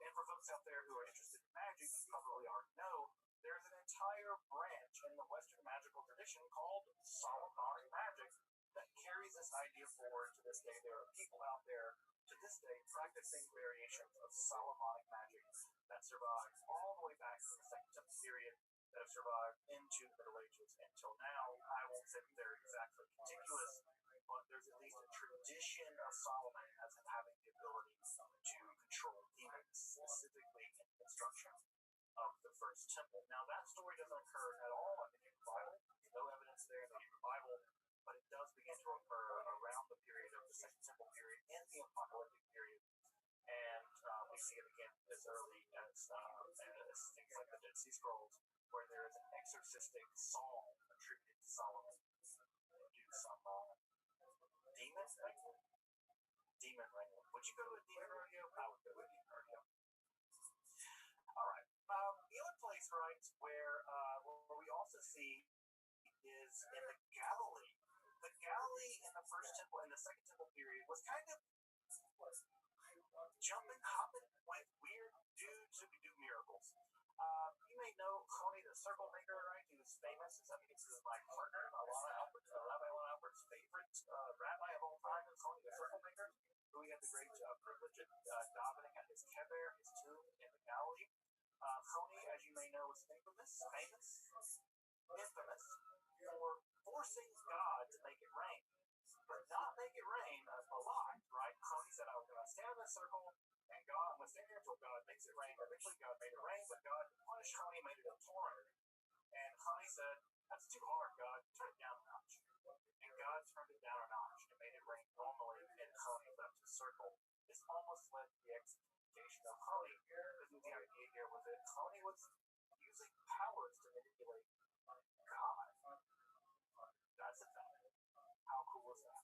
And for folks out there who are interested in magic, you probably already know, there's an entire branch in the Western magical tradition called Solomonic magic that carries this idea forward to this day. There are people out there to this day practicing variations of Solomonic magic that survives all the way back from the Second Temple period that have survived into the Middle Ages until now. I won't say that they're exactly contiguous, but there's at least a tradition of Solomon as having the ability to control demons, specifically in the construction of the first temple. Now, that story doesn't occur at all in the Hebrew Bible. There's no evidence there in the Hebrew Bible, but it does begin to occur around the period of the Second Temple period and the Apocalyptic period. And we see it again as early as things like the Dead Sea Scrolls, where there is an exorcistic psalm attributed to Solomon due to some demon wrangling. Demon wrangling. Would you go to a demon rodeo? I would go to a demon rodeo. All right. The other place, right, where we also see is in the Galilee. The Galilee in the first temple and the second temple period was kind of jumping, hopping, like weird dudes who could do miracles. You may know Coney the Circle Maker, right? He was famous. I mean, this is my partner, Rabbi Albert's favorite rabbi of all time, is Coney the Circle Maker, who he had the great privilege of davening at his kever, his tomb in the Galilee. Coney, as you may know, is infamous for forcing God to make it rain. But not make it rain a lot, right? Coney said, I'm going to stand in a circle, and I'm going to stand here until God makes it rain. Eventually, God made it rain, but God punished Coney, made it a torrent. And Coney said, that's too hard, God. Turn it down a notch. And God turned it down a notch and made it rain normally, and Coney left his circle. This almost led to the excommunication of Coney, because the idea here was that Coney was using powers to manipulate God. That's a fact. How cool was that?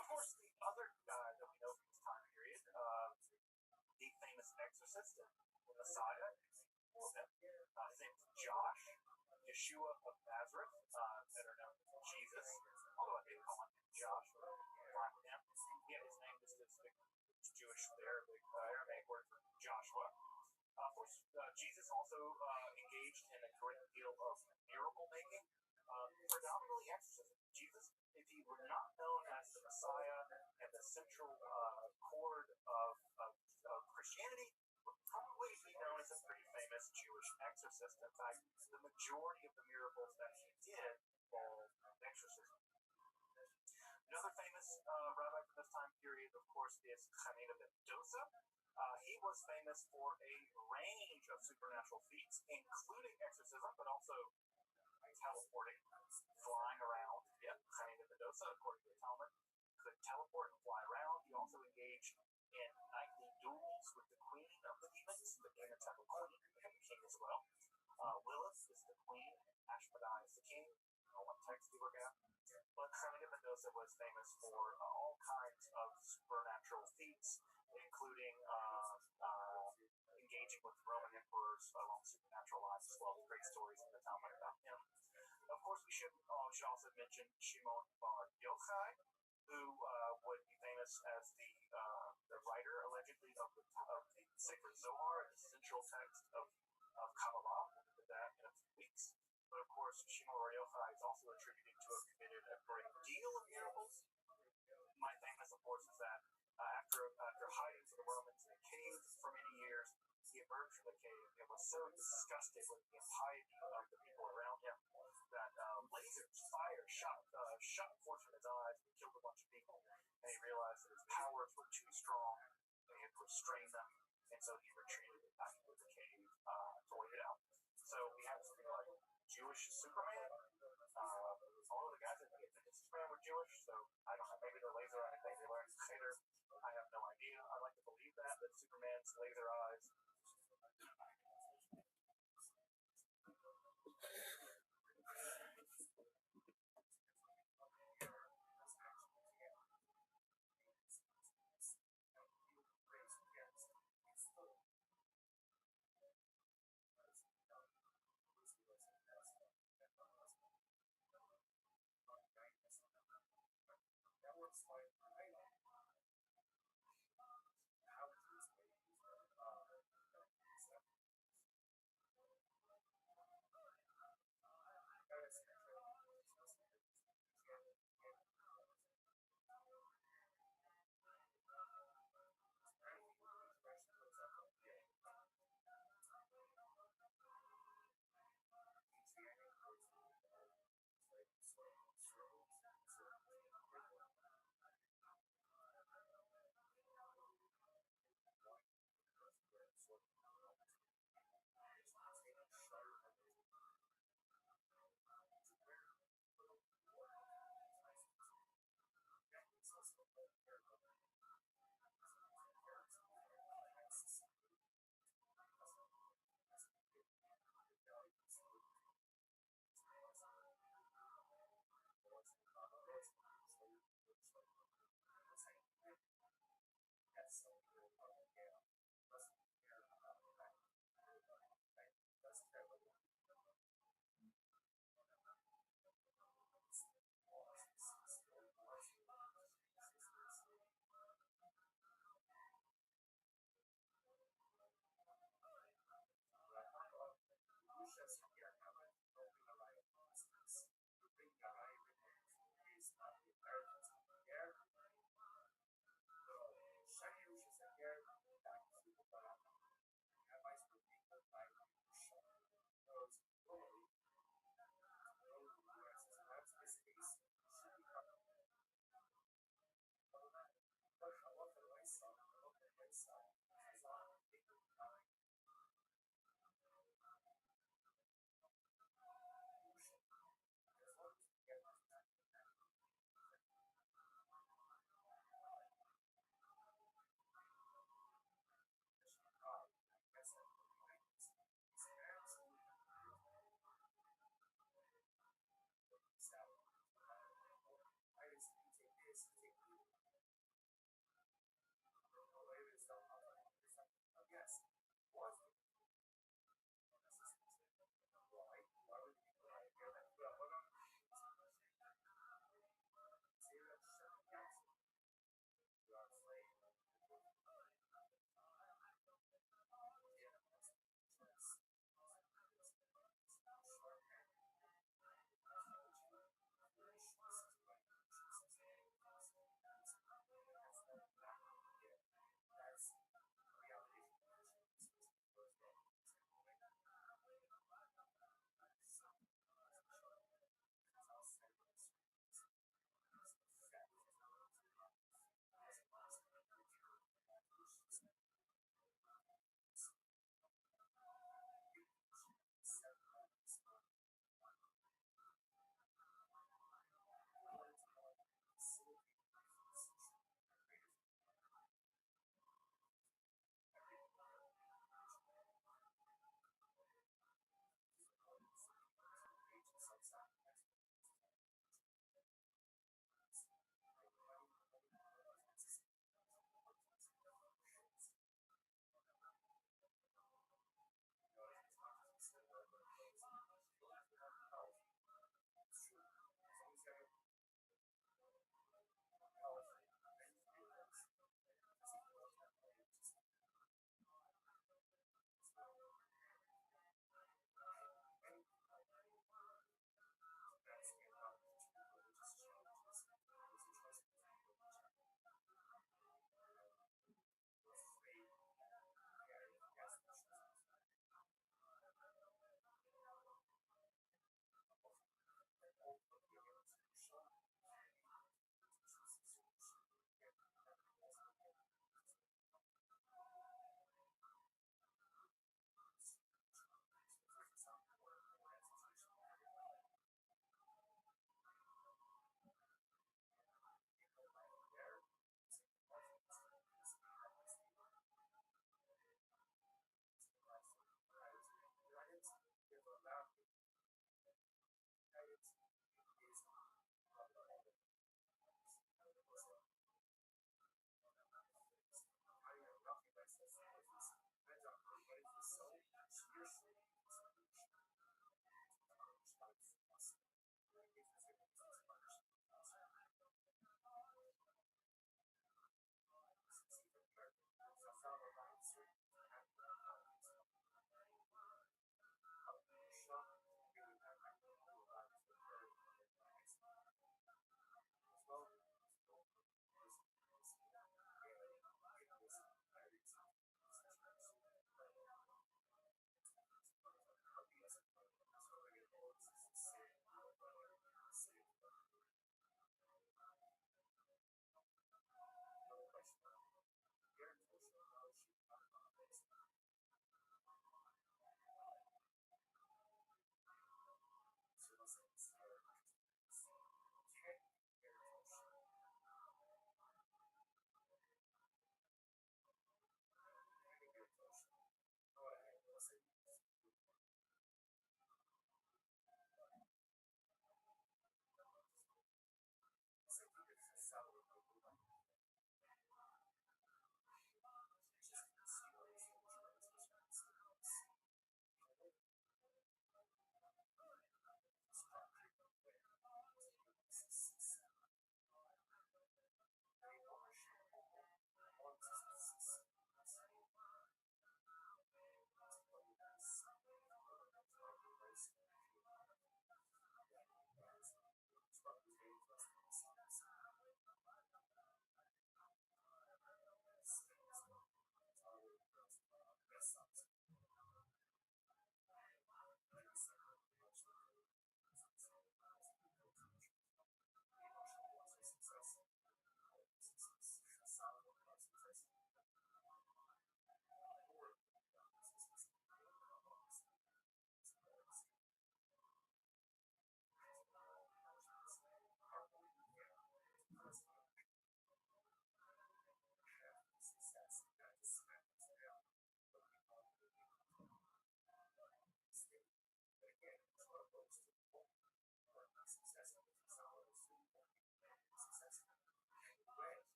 Of course, the other guy that we know from this time period, the famous exorcist, the Messiah, his name's Josh, Yeshua of Nazareth, better known as Jesus, although I did call him Josh, fine with him. Yeah, his name is the Jewish Aramaic word for Joshua. Of course, Jesus also engaged in a great deal of miracle making, predominantly exorcism. Jesus, if he were not known as the Messiah and the central chord of Christianity, would probably be known as a pretty famous Jewish exorcist. In fact, the majority of the miracles that he did involved exorcism. Another famous rabbi from this time period, of course, is Hanina ben Dosa. He was famous for a range of supernatural feats, including exorcism, but also teleporting, flying around. Yep, Hanina ben Dosa, according to the Talmud, could teleport and fly around. He also engaged in nightly duels with the queen of the demons. The demons have a queen and a king as well. Lilith is the queen, and Ashmedai is the king. I don't know what text you look at. But Hanina ben Dosa was famous for all kinds of supernatural feats, including engaging with Roman emperors along supernatural lines as well. Great stories in the Talmud about him. Of course, we should also mention Shimon bar Yochai, who would be famous as the writer, allegedly, of the sacred Zohar, the central text of Kabbalah. We'll get to that in a few weeks. But of course, Shimon bar Yochai is also attributed to have committed a great deal of miracles. My famous, of course, is that after hiding from the Romans in a cave for many years, he emerged from the cave and was so disgusted with the impiety of the people around him that fire shot forth from his eyes and killed a bunch of people. And he realized that his powers were too strong and he had to restrain them. And so he retreated back into the cave to wait it out. So we have something like Jewish Superman. All of the guys that invented Superman were Jewish, so I don't know, maybe their laser eyes, maybe they learned later. I have no idea. I like to believe that Superman's laser eyes.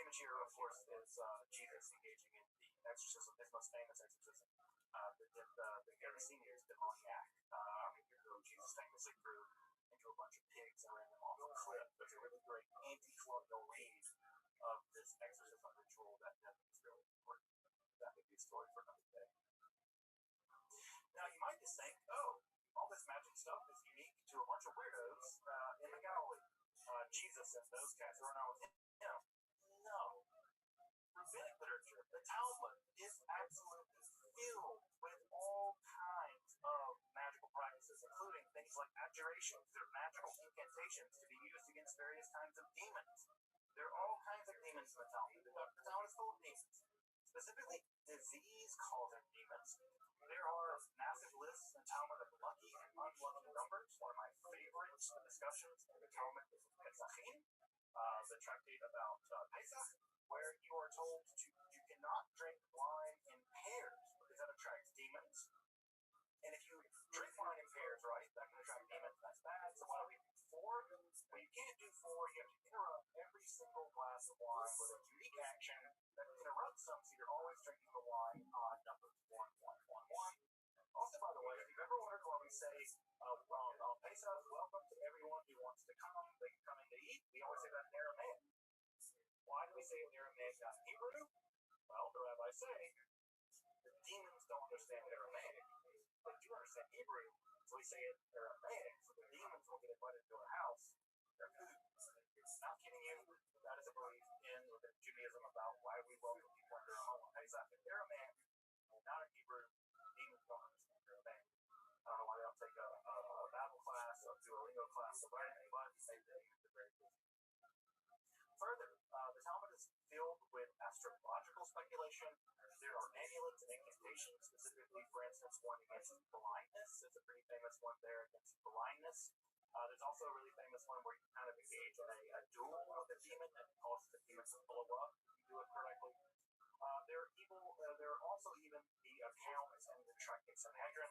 image here, of course, is Jesus engaging in the exorcism, his most famous exorcism. The Gerasenes demoniac. Jesus famously threw into a bunch of pigs and ran them off a cliff. There's a really great anti-colonial read of this exorcism ritual that I think is really important. That would be a story for another day. Now, you might just think, oh, all this magic stuff is unique to a bunch of weirdos in the Galilee. Jesus and those cats are not with him. No. Rabbinic literature, the Talmud, is absolutely filled with all kinds of magical practices, including things like abjurations. They're magical incantations to be used against various kinds of demons. There are all kinds of demons in the Talmud. The Talmud is full of demons, specifically disease-causing demons. There are massive lists in the Talmud of lucky and unlucky numbers. One of my favorites, the discussions in the Talmud is Pesachim, the tractate about Pesach, where you are told you cannot drink wine in pairs because that attracts demons. And if you drink wine in pairs, right, that can attract demons. That's bad. So why do we do four? Well, you can't do four. You have to interrupt every single glass of wine with a unique action that interrupts them, so you're always drinking the wine on numbers 1, 1, 1, 1. Also, by the way, if you've ever wondered why we say on Pesach, welcome to everyone who wants to come, they can come in to eat, we always say that in Aramaic. Why do we say it in Aramaic, not in Hebrew? Well, the rabbis say the demons don't understand Aramaic. They do understand Hebrew, so we say it in Aramaic, so the demons will get invited to our house. They're food. Not kidding you. That is a belief in within Judaism about why we welcome people into our home on Pesach in Aramaic, not in Hebrew. Demons don't understand Aramaic. I don't know why they don't take a Bible class or do a lingo class or anything, but they say they're very good. Further, the Talmud is filled with astrological speculation. There are amulets and incantations, specifically, for instance, one against blindness. It's a pretty famous one there against blindness. There's also a really famous one where you kind of engage in a duel with a demon and causes the demon to blow up if you do it correctly. There are also even the accounts and the tractate Sanhedrin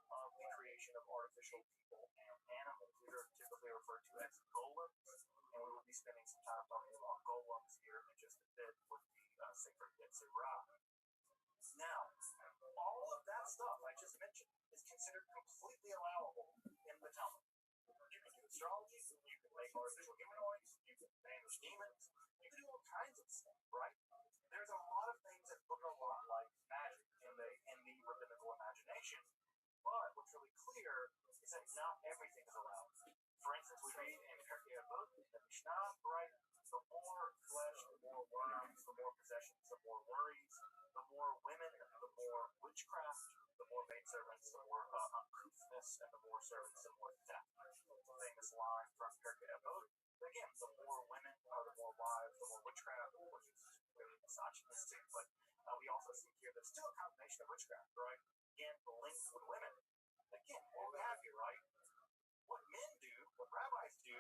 of the creation of artificial people and animals. These are typically referred to as golems, and we will be spending some time talking about golems here in just a bit with the Sefer Yetzirah. Now, all of that stuff I just mentioned is considered completely allowable in the Talmud. You can do astrology, you can make artificial humanoids, you can banish demons, you can do all kinds of stuff, right? There's a lot of things that look a lot like magic in the rabbinical imagination, but what's really clear is that not everything is allowed. For instance, we read in Pirkei Avot, in the Mishnah, right? The more flesh, the more worms, the more possessions, the more worries, the more women, the more witchcraft, the more maidservants, the more uncouthness, and the more servants, the more death. Famous line from Pirkei Avot. Again, the more women, the more wives, the more witchcraft, which is really misogynistic, but we also see here there's still a combination of witchcraft, right? Again, the link with women. Again, what we have here, right? What men do, what rabbis do,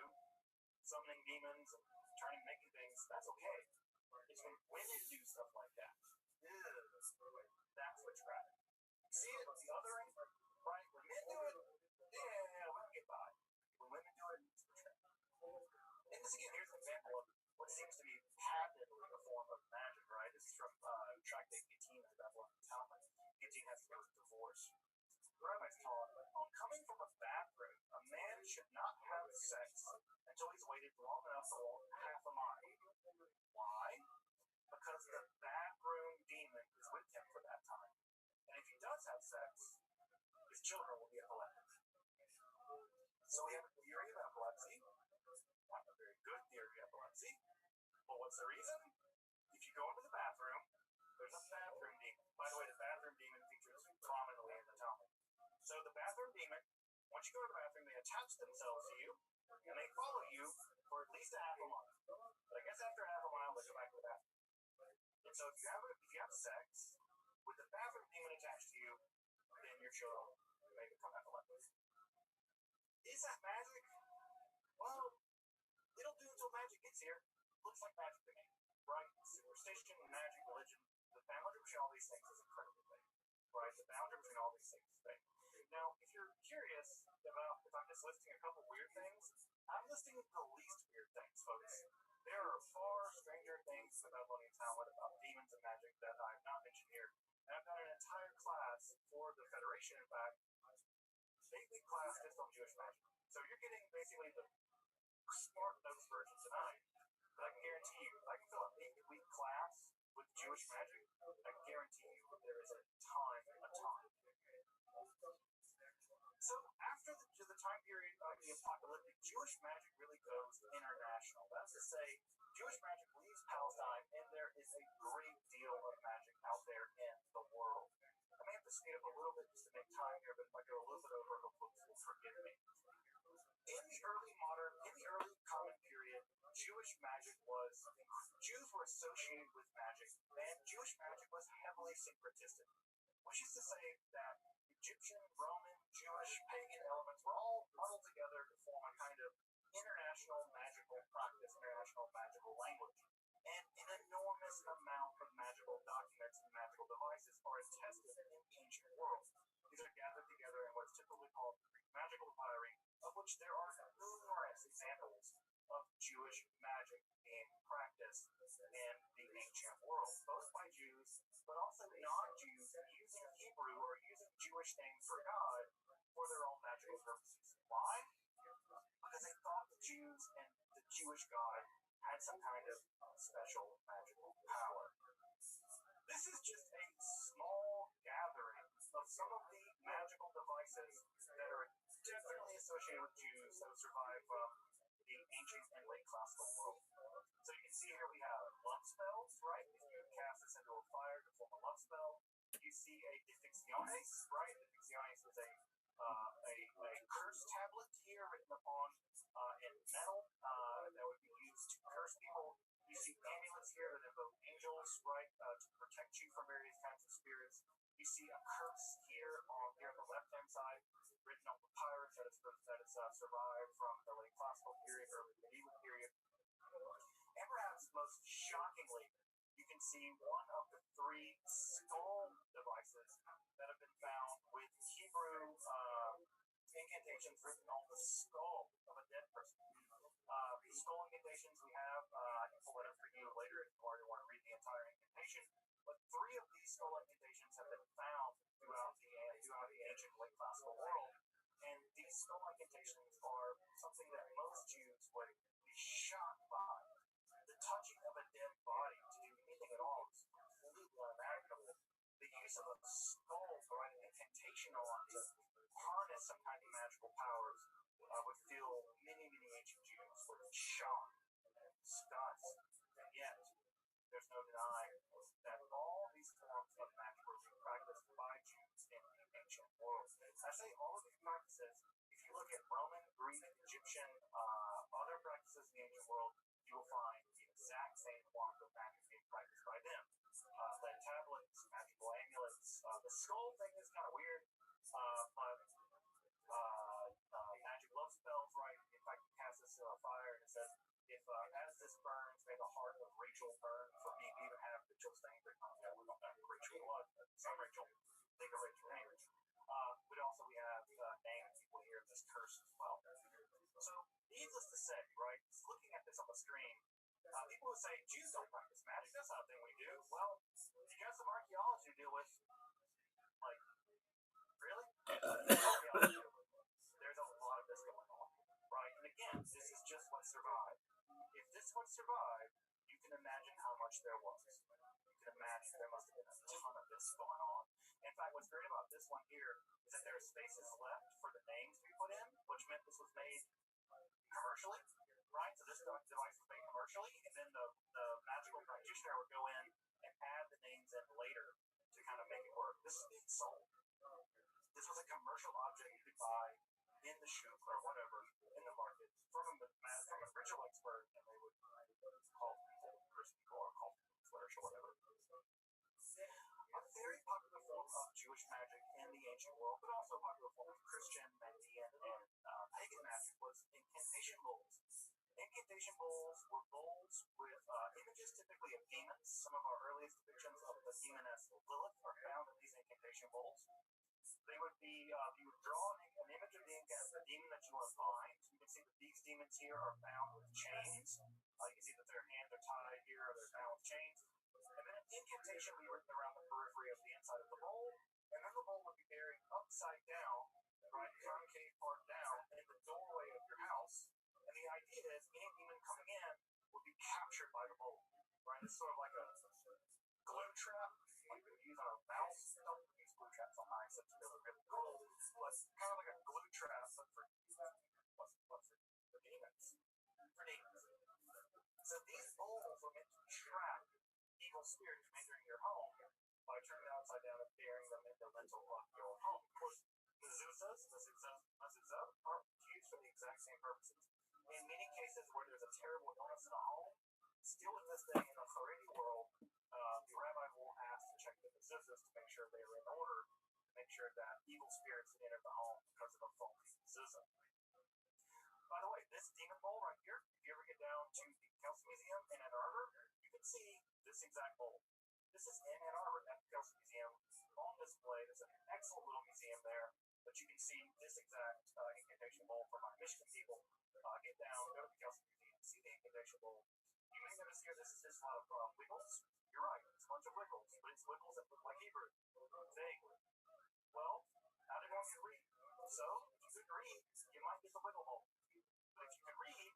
summoning demons and making things, that's okay. It's when women do stuff like that. That's witchcraft. See it on the other end, right? When men do it, yeah, we can get by. When women do it, it's witchcraft. And this again, here's an example of what seems to be patently a form of magic, right? This is from Tractate 18 of the Babylonian Talmud. 18 has to do with divorce. The rabbis taught on coming from a bathroom, a man should not have sex until he's waited long enough to walk half a mile. Why? Because the bathroom demon is with him for that time. And if he does have sex, his children will be epileptic. So we have a theory of epilepsy. Not a very good theory of epilepsy. But what's the reason? If you go into the bathroom, there's a bathroom demon. By the way, the bathroom demon features prominently in the Talmud. So the bathroom demon, once you go to the bathroom, they attach themselves to you, and they follow you for at least a half a mile. But I guess after half a mile, they go back to the bathroom. And so if you have sex with the bathroom demon attached to you, then your children may become epileptic. Is that magic? Well, it'll do until magic gets here. Looks like magic to me, right? Superstition, magic, religion, the boundary between all these things is incredibly big, right? The boundary between all these things is big. Now, if you're curious about if I'm just listing a couple weird things, I'm listing the least weird things, folks. There are far stranger things in the Babylonian Talmud about demons and magic that I've not mentioned here. And I've done an entire class for the Federation, in fact, 8-week class just on Jewish magic. So you're getting basically the Smart Notes version tonight. But I can guarantee you, I can fill an 8-week class with Jewish magic. I can guarantee you there is a ton. So after the time period of the apocalyptic, Jewish magic really goes international. That's to say, Jewish magic leaves Palestine, and there is a great deal of magic out there in the world. I may have to speed up a little bit just to make time here, but if I go a little bit over, hopefully you'll forgive me. In the early common period, Jewish magic Jews were associated with magic, and Jewish magic was heavily syncretistic, which is to say that Egyptian, Roman, Jewish, pagan elements were all muddled together to form a kind of international magical practice, international magical language. And an enormous amount of magical documents and magical devices are attested in the ancient world. These are gathered together in what's typically called the Greek magical diary, of which there are numerous examples of Jewish magic being practiced in the ancient world, both by Jews, but also non-Jews using Hebrew or using Jewish names for God for their own magical purposes. Why? Because they thought the Jews and the Jewish God had some kind of special magical power. This is just a small gathering of some of the magical devices that are definitely associated with Jews that have survived from the ancient and late classical world. So you can see here we have love spells, right? You cast this into a fire to form a love spell. You see a Defixiones, right? Defixiones is a curse tablet here written upon in metal that would be used to curse people. You see amulets here that invoke angels, right, to protect you from various kinds of spirits. You see a curse here on the left-hand side, written on papyrus that is survived from the late classical period, early medieval period. And perhaps most shockingly, you can see one of the 3 skull devices that have been found with Hebrew incantations written on the skull of a dead person. The skull incantations we have, I can pull it up for you later if you already want to read the entire incantation. But 3 of these skull incantations have been found throughout the ancient late classical world. And these skull incantations are something that most Jews would be shocked by. The touching of a dead body to do anything at all is completely unimaginable. The use of a skull to write an incantation on to harness some kind of magical powers would fill many ancient Jews with shock and disgust. And yet, there's no denying that all these forms of magic were being practiced by Jews in the ancient world. I say all of these practices, if you look at Roman, Greek, Egyptian, other practices in the ancient world, you will find the exact same forms of magic being practiced by them. Lead tablets, magical amulets. The skull thing is kind of weird, but magic love spells, right? If I can cast this into a fire, and it says, if as this burns, may the heart of Rachel burn for me. We even have Rachel saying that we don't have Rachel blood, but some Rachel, think of Rachel names. But also we have named people here in this curse as well. So, needless to say, right, looking at this on the screen, people would say, Jews don't practice magic, that's not a thing we do. Well, you got some archaeology to deal with. Like, really? There's a lot of this going on, right? And again, this is just what survived. If this one survived, you can imagine how much there was. You can imagine there must have been a ton of this going on. In fact, what's great about this one here is that there are spaces left for the names to be put in, which meant this was made commercially, right? So this device was made commercially, and then the magical practitioner would go in and add the names in later to kind of make it work. This is being sold. This was a commercial object you could buy in the shop or whatever in the market from a ritual expert, and they would call people or call people flourish or whatever. A very popular form of Jewish magic in the ancient world, but also a popular form of Christian, Mandean, and pagan magic was incantation bowls. Incantation bowls were bowls with images typically of demons. Some of our earliest depictions of the demoness Lilith are found in these incantation bowls. They would be, you would draw an image of the demon that you want to find. You can see that these demons here are bound with chains. You can see that their hands are tied here, they're now with chains. And then an incantation will be written around the periphery of the inside of the bowl, and then the bowl would be buried upside down, right, concave part down, in the doorway of your house. And the idea is any demon coming in will be captured by the bowl, right? It's sort of like a glue trap, like we use on a mouse. Don't use glue traps on mice, that's really, really cool. But kind of like a glue trap, but for demons. For demons. So these bowls are meant to trap evil spirits from entering your home by turning them upside down and burying them in the lintel of your home. Of course, mezuzahs are used for the exact same purposes. In many cases where there's a terrible illness in a home, still in this day in the Haredi world, the rabbi will ask to check the mezuzahs to make sure they are in order, to make sure that evil spirits enter the home because of a faulty mezuzah. By the way, this demon bowl right here, if you ever get down to the Kelsey Museum in Ann Arbor, you can see this exact bowl. This is in Ann Arbor at the Kelsey Museum on display. There's an excellent little museum there, but you can see this exact incantation bowl for my Michigan people. Get down, go to the Kelsey Museum, see the incantation bowl. You may notice here this is just a lot of wiggles. You're right, it's a bunch of wiggles, but it's wiggles that look like Hebrew. Vaguely. Well, how did one read? So, if you could read, you might get the wiggle bowl. But if you could read,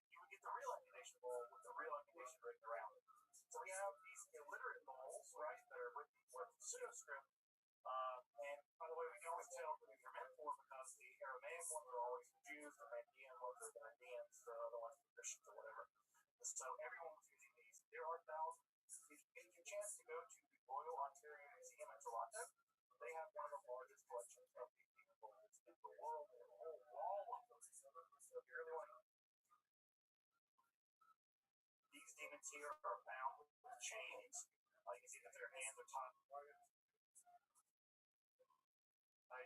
you would get the real incantation bowl with the real incantation written around it. So we have these illiterate bowls, right, that are written with pseudo-script. And by the way, we can always tell who these are meant for because the Aramaic ones are always the Jews, the Mandean ones are the Mandeans, the other ones are the Christians or whatever. So everyone was using these. There are thousands. If you get a chance to go to the Royal Ontario Museum in Toronto, they have one of the largest collections of these demon bowls in the world. They have a whole wall of them. So if you really want to, these demons here are bound with chains. You can see that their hands are tied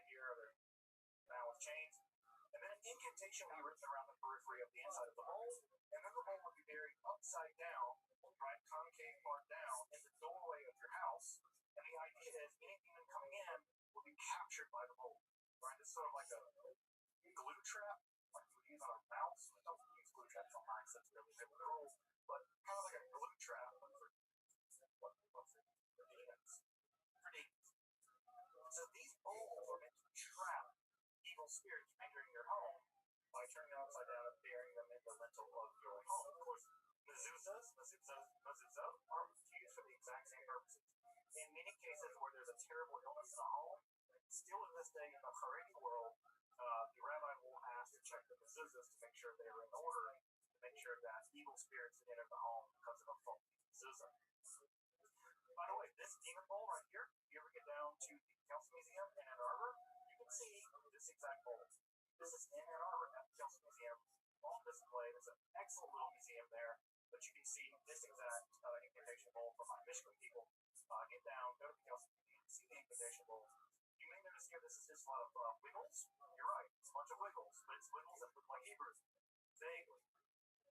here, they're bound with chains. And then an incantation will be written around the periphery of the inside of the bowl, and then the bowl will be buried upside down, right, concave part down, in the doorway of your house. And the idea is any demon coming in will be captured by the bowl, right? It's sort of like a glue trap, like we use on a mouse. Don't use glue traps on mice, that's really, really cool. But kind of like a glue trap, but for demons. For demons. So these bowls are meant to trap evil spirits from entering your home by turning them upside down and burying them in the lintel of your home. Of course, mezuzahs are used for the exact same purposes. In many cases where there's a terrible illness in a home, still in this day in the Haredi world, the rabbi will ask to check the mezuzahs to make sure they are in order, to make sure that evil spirits enter the home because of a faulty mezuzah. By the way, this demon bowl right here, if you ever get down to the Kelsey Museum in Ann Arbor, you can see this exact bowl. This is in Ann Arbor at the Kelsey Museum on display. There's an excellent little museum there, but you can see this exact incantation bowl for my Michigan people. Get down, go to the Kelsey Museum, see the incantation bowl. You may notice here this is just a lot of wiggles. You're right, it's a bunch of wiggles, but it's wiggles that look like Hebrew. Vaguely.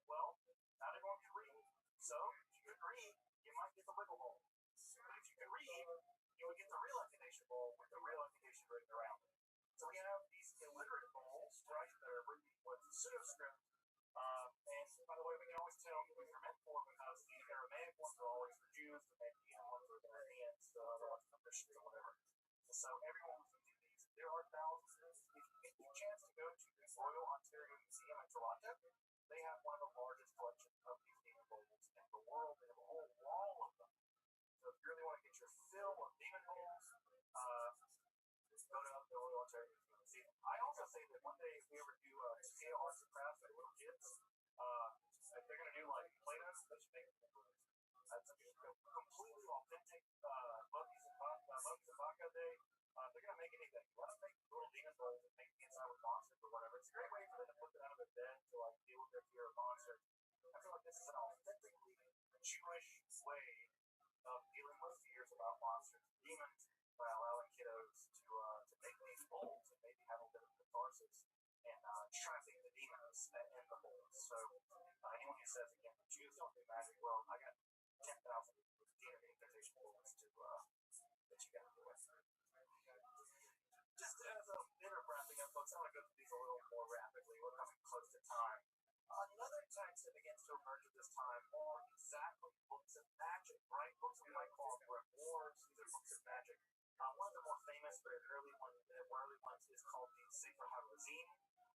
Well, how did one read? So, if you could read, you might get the wiggle bowl. But if you could read, you would get the real incantation bowl with the real incantation written around it. So we have these illiterate bowls, right, that are written with pseudo-script. And by the way, we can always tell who these are meant for because the Aramaic ones are always for Jews, the Mandean ones are the Mandeans, the other ones are Christians or whatever. So everyone was using these. There are thousands. If you get a chance to go to the Royal Ontario Museum in Toronto, they have one of the largest collections of these demon bowls in the world. They have a whole wall of them. So if you really want to get your fill of demon bowls, just go to the Royal Ontario Museum. I also say that one day if we ever do scale arts and crafts for little kids, if they're going to do like Play-Doh, they should make that's a completely authentic Bucky's and Vodka Day. They're going to make anything. You want to make little demon bowls and make the inside with monsters or whatever. It's a great way for them to put it out of their bed to like deal with their fear of monsters. I feel like this is an authentically Jewish way of dealing with fears about monsters and demons by allowing kiddos to make these bowls and maybe have a bit of catharsis and trapping the demons in the bowls. So anyone who says again, the Jews don't do magic, well, I got 10,000 demon incantation bowls to that you got to do with. Just as a bit of wrapping up, folks, I want to go through these a little more rapidly. We're coming close to time. Another text that begins to emerge at this time are exactly books of magic, right? Books we might call grimoires. These are books of magic. One of the more famous, very early ones is called the Sefer HaRazim.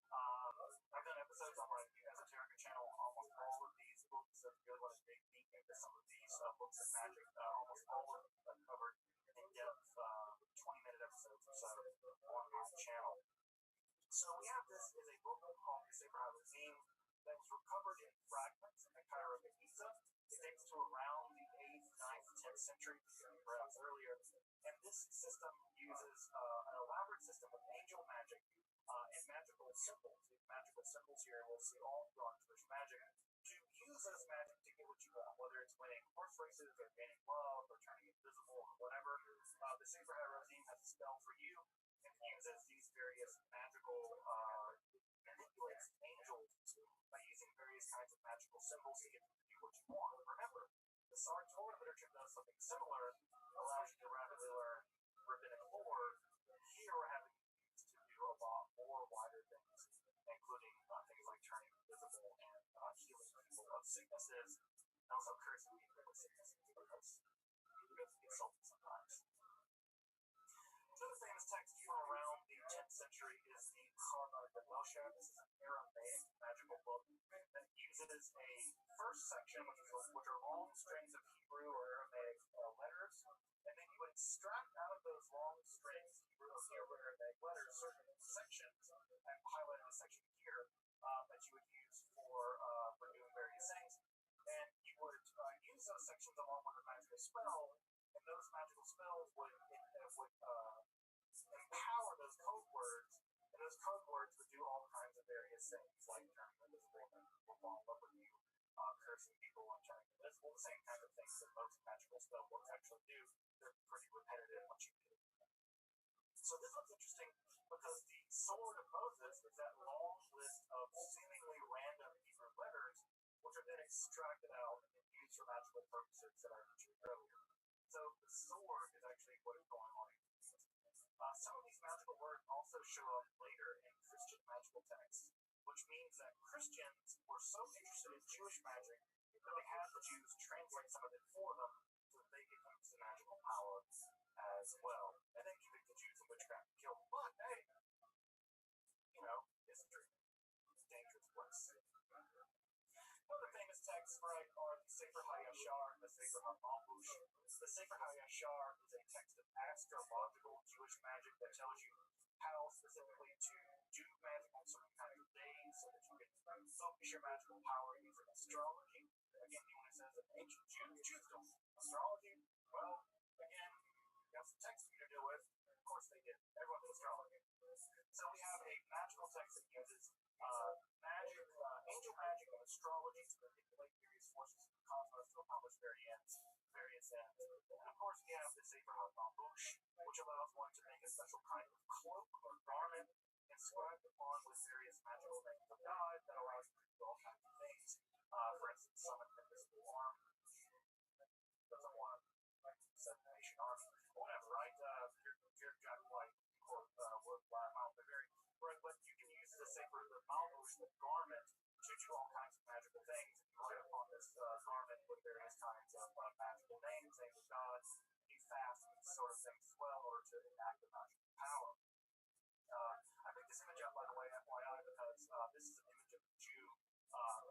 I've done episodes on my esoteric channel on almost all of these books. So if you really want to dig deep into some of these books of magic, almost all of them I've covered in depth 20-minute episodes or so on my channel. So we have this is a book called the Sefer HaRazim that was recovered in fragments in the Cairo of Giza. It dates to around the 8th, 9th, 10th century, perhaps earlier. And this system uses an elaborate system of angel magic and magical symbols. These magical symbols here we'll see all throughout Jewish magic to use those magic to get what you want, whether it's winning horse races or gaining love or turning invisible or whatever. The Sefer HaRazim has a spell for you and uses these various magical manipulates angels by using various kinds of magical symbols to get them to do what you want. Remember, the Torah literature does something similar, allows you to rapidly learn rabbinic lore. Here we're having used to do a lot more wider things, including things like turning invisible and healing people of sicknesses, and also cursing people with sicknesses because you get insulted sometimes. Another famous text from around the 10th century is the Carbon of Moshe. This is an Aramaic magical book that uses a first section, which are long strings of Hebrew or Aramaic letters, and then you would extract out of those long strings Hebrew or Aramaic letters certain sections. I've highlighted a section here that you would use for doing various things, and you would use those sections along with a magical spell, and those magical spells would empower those code words, and those code words would do all kinds of various things, like turning invisible and people fall in love with you, cursing people and turning invisible, the same kind of things that most magical spell books actually do. They're pretty repetitive once you get it. So this one's interesting because the Sword of Moses is that long list of seemingly random Hebrew letters, which are then extracted out and used for magical purposes that I mentioned earlier. So the sword is actually what is going on here. Some of these magical words also show up later in Christian magical texts, which means that Christians were so interested in Jewish magic that they had the Jews translate some of it for them so that they could use the magical power as well. And then convict the Jews of witchcraft and kill them. But hey, history is a dangerous place. Other famous texts, right, are the Sefer HaYashar and the Sefer HaMalbush. The Sefer HaYashar is a text of astrological Jewish magic that tells you how specifically to do magic on certain kind of days so that you can focus your magical power using astrology. Again, when it says that ancient Jews don't astrology, well, again, you got some text for you to deal with. Of course they did. Everyone did astrology. So we have a magical text that uses magic, angel magic and astrology to manipulate various forces of the cosmos to accomplish various ends. And of course we have the Sefer HaMalbush, which allows one to make a special kind of cloak or garment inscribed upon with various magical names of God that allows you to do all kinds of things. For instance, summon an invisible army. Doesn't want to set the nation army. Whatever, right? You're Jack White, wood, fly, mouth, but you can use the Sefer, the Malbush, the garment, to do all kinds of magical things. You write upon this garment with various kinds of magical names of God. You fast and these sort of things as well, or to enact the magical power. I picked this image up, by the way, FYI, because this is an image of a Jew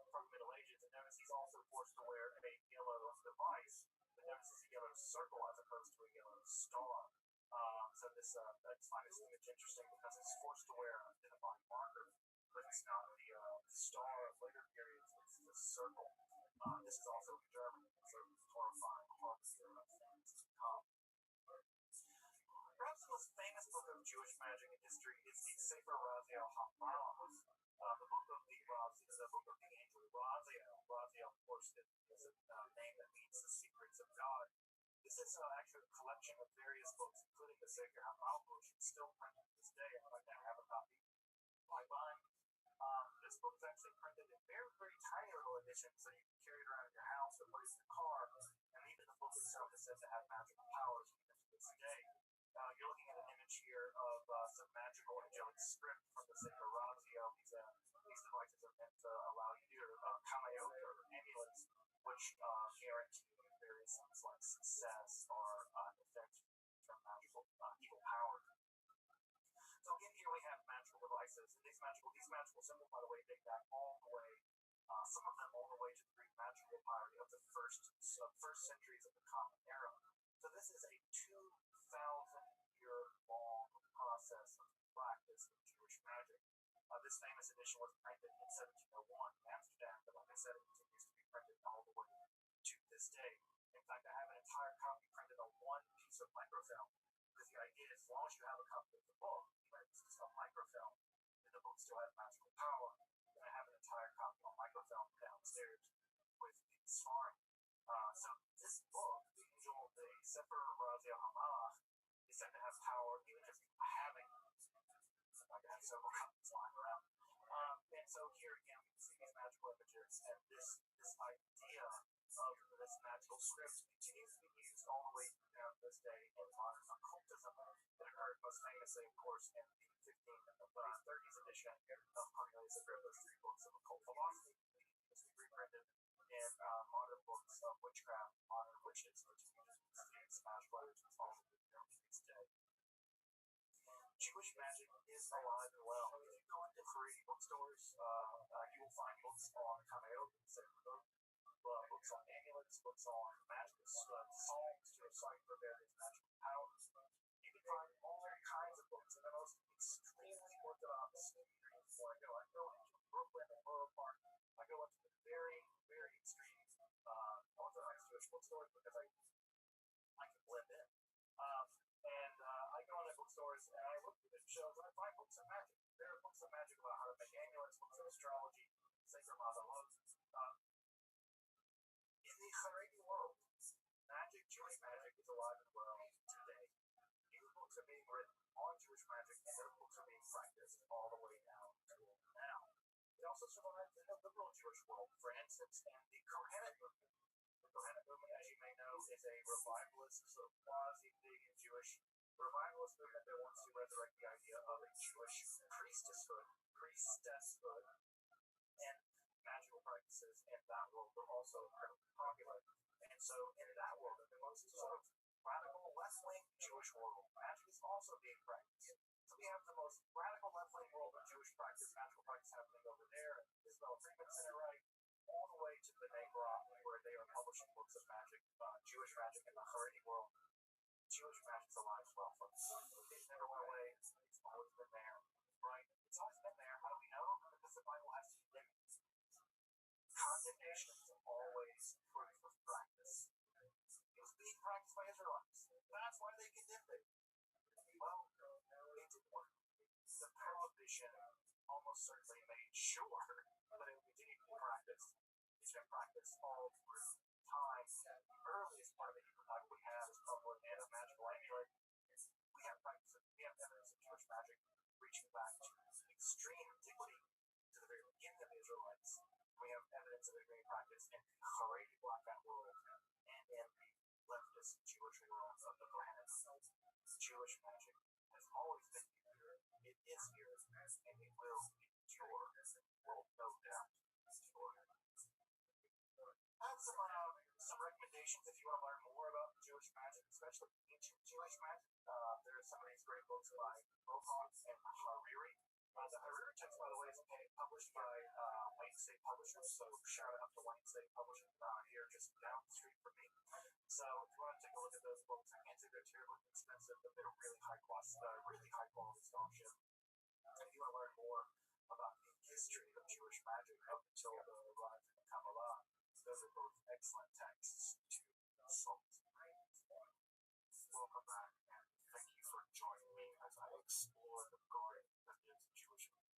from the Middle Ages, and notice he's also forced to wear a yellow device, but notice it's a yellow circle as opposed to a yellow star. So I just find this image interesting because it's forced to wear an identifying marker, but it's not the star of later periods, it's the circle. This is also in German, so horrifying, harbinger of things to come. Perhaps the most famous book of Jewish magic in history is the Sefer Raziel HaMaros, the book of the angel Raziel. Raziel, of course, is a name that means the secrets of God. This is actually a collection of various books, including the Sefer HaMalbush. It's still printed to this day. I might have a copy by buying. This book is actually printed in very, very tiny little editions, so you can carry it around in your house or put it in your car. And even the book itself is said to have magical powers even to this day. You're looking at an image here of some magical angelic script from the Sefer Raziel. He's devices are meant to allow you to cameo or amulets, which guarantee various things like success or defense from magical evil power. So in here we have magical devices. And these magical symbols, by the way, date back all the way, some of them all the way to the Greek magical power of the first centuries of the Common Era. So this is a 2,000-year long process of practice of Jewish magic. This famous edition was printed in 1701 in Amsterdam, but like I said, it continues to be printed all the way to this day. In fact, I have an entire copy printed on one piece of microfilm, because the idea is as long as you have a copy of the book, even if it's just on microfilm, and the book still has magical power, then I have an entire copy on microfilm downstairs with the scarring. So this book, the Angel, the Sefer Razia Hamah, is said to have power even just having. I have several copies lying around. And so here again we can see these magical images, and this idea of this magical script continues to be used all the way down to this day in modern occultism. It occurred most famously, of course, in the 1530s edition of Cornelius Agrippa's 3 books of occult philosophy, which was reprinted in modern books of witchcraft, modern witches, which use smash letters and also known to this day. Jewish magic is alive and well. If you go into free bookstores, you will find books on cameo, books on amulets, books on magical songs to recite for various magical powers. You can find all kinds of books in the most extremely orthodox streets where I go. I go into Brooklyn and Borough Park. I go into the very, very extreme orthodox Jewish bookstores because I can blend in. I go into bookstores and I look through the shelves and I find books of magic. There are books of magic about how to make amulets, books of astrology, sacred mazalot. In the Haredi world, Jewish magic is alive and well today. New books are being written on Jewish magic, and those books are being practiced all the way down to now. It also survives in the liberal Jewish world, for instance, in the Kohenet movement. The Kohenet movement, as you may know, is a revivalist, sort of quasi-pagan Jewish revivalist movement that wants to resurrect the idea of a Jewish priestesshood, and magical practices in that world are also incredibly popular. And so in that world, in the most sort of radical left-wing Jewish world, magic is also being practiced. So we have the most radical left-wing world of Jewish practice, magical practice happening over there, in the Israel Freeman Center, right, all the way to the Negra, where they are publishing books of magic, Jewish magic in the Haredi world. Jewish magic's alive as well, folks. It never went away. It's always been there, right? It's always been there. How do we know? Because the Bible has to do it. Condemnation is always proof of practice. It was being practiced by Israelites. That's why they condemned it. Well, it didn't work. The prohibition almost certainly made sure that it would continue to be practiced. It's been practiced all through time. The earliest part of the Hebrew Bible we have is probably a magical amulet. We have evidence of Jewish magic reaching back to extreme antiquity, to the very beginning of the Israelites. We have evidence of it being practiced in the Haredi Blackout world and in the leftist Jewish world of the Kohanim. Jewish magic has always been here. It is here, and it will endure. Will no doubt endure. I have some recommendations if you want to learn more about Jewish magic, especially ancient Jewish magic. There are some of these great books by Rothschild and Hariri. The Hariri text, by the way, is published by Wayne State Publishers, so shout out to Wayne State Publishers here just down the street from me. So if you want to take a look at those books, I can't say they're terribly expensive, but they're really high quality scholarship. If you want to learn more about the history of Jewish magic up until the rise of the Kabbalah, those are both excellent texts to consult. Welcome back, and thank you for joining me as I explore the garden that is Jewish magic.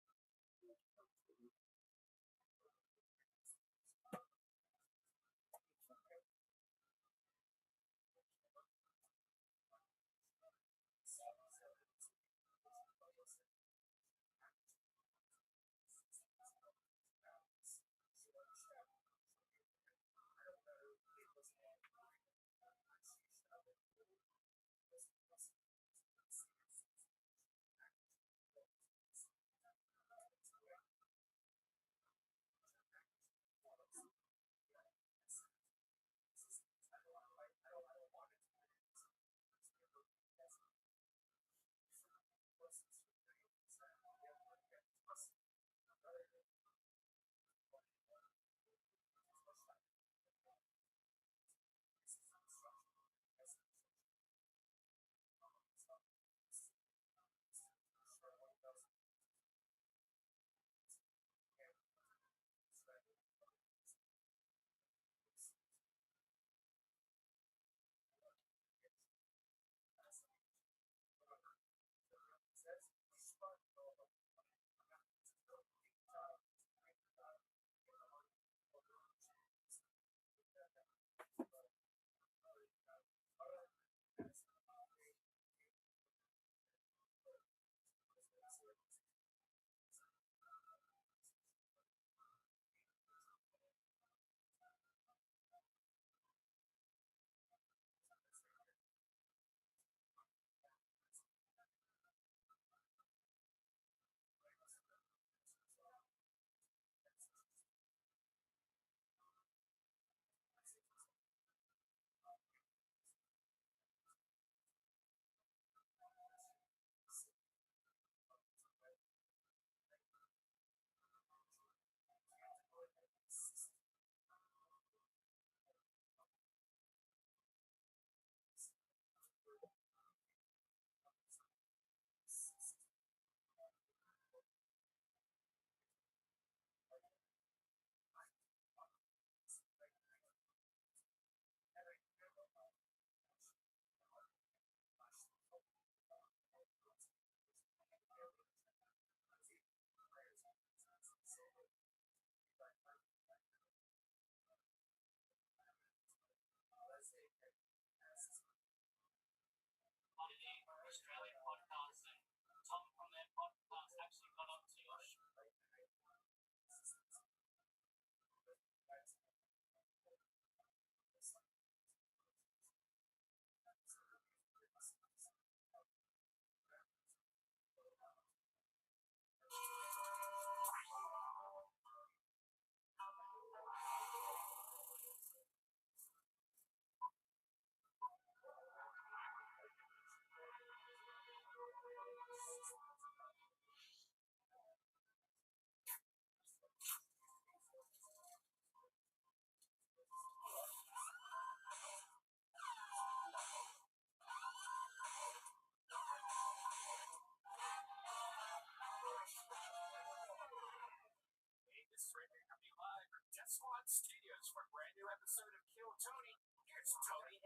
Tony.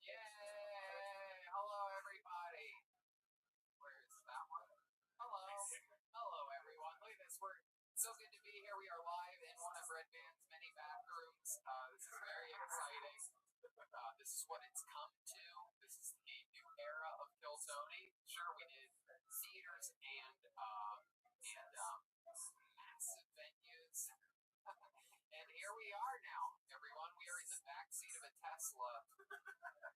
Yay! Hello, everybody. Where's that one? Hello. Hello, everyone. Look at this. We're so good to be here. We are live in one of Red Band's many bathrooms. This is very exciting. This is what it's come to. This is the new era of Kill Tony. Sure, we did theaters and massive venues. And here we are now, everyone. We are in the backseat of a Tesla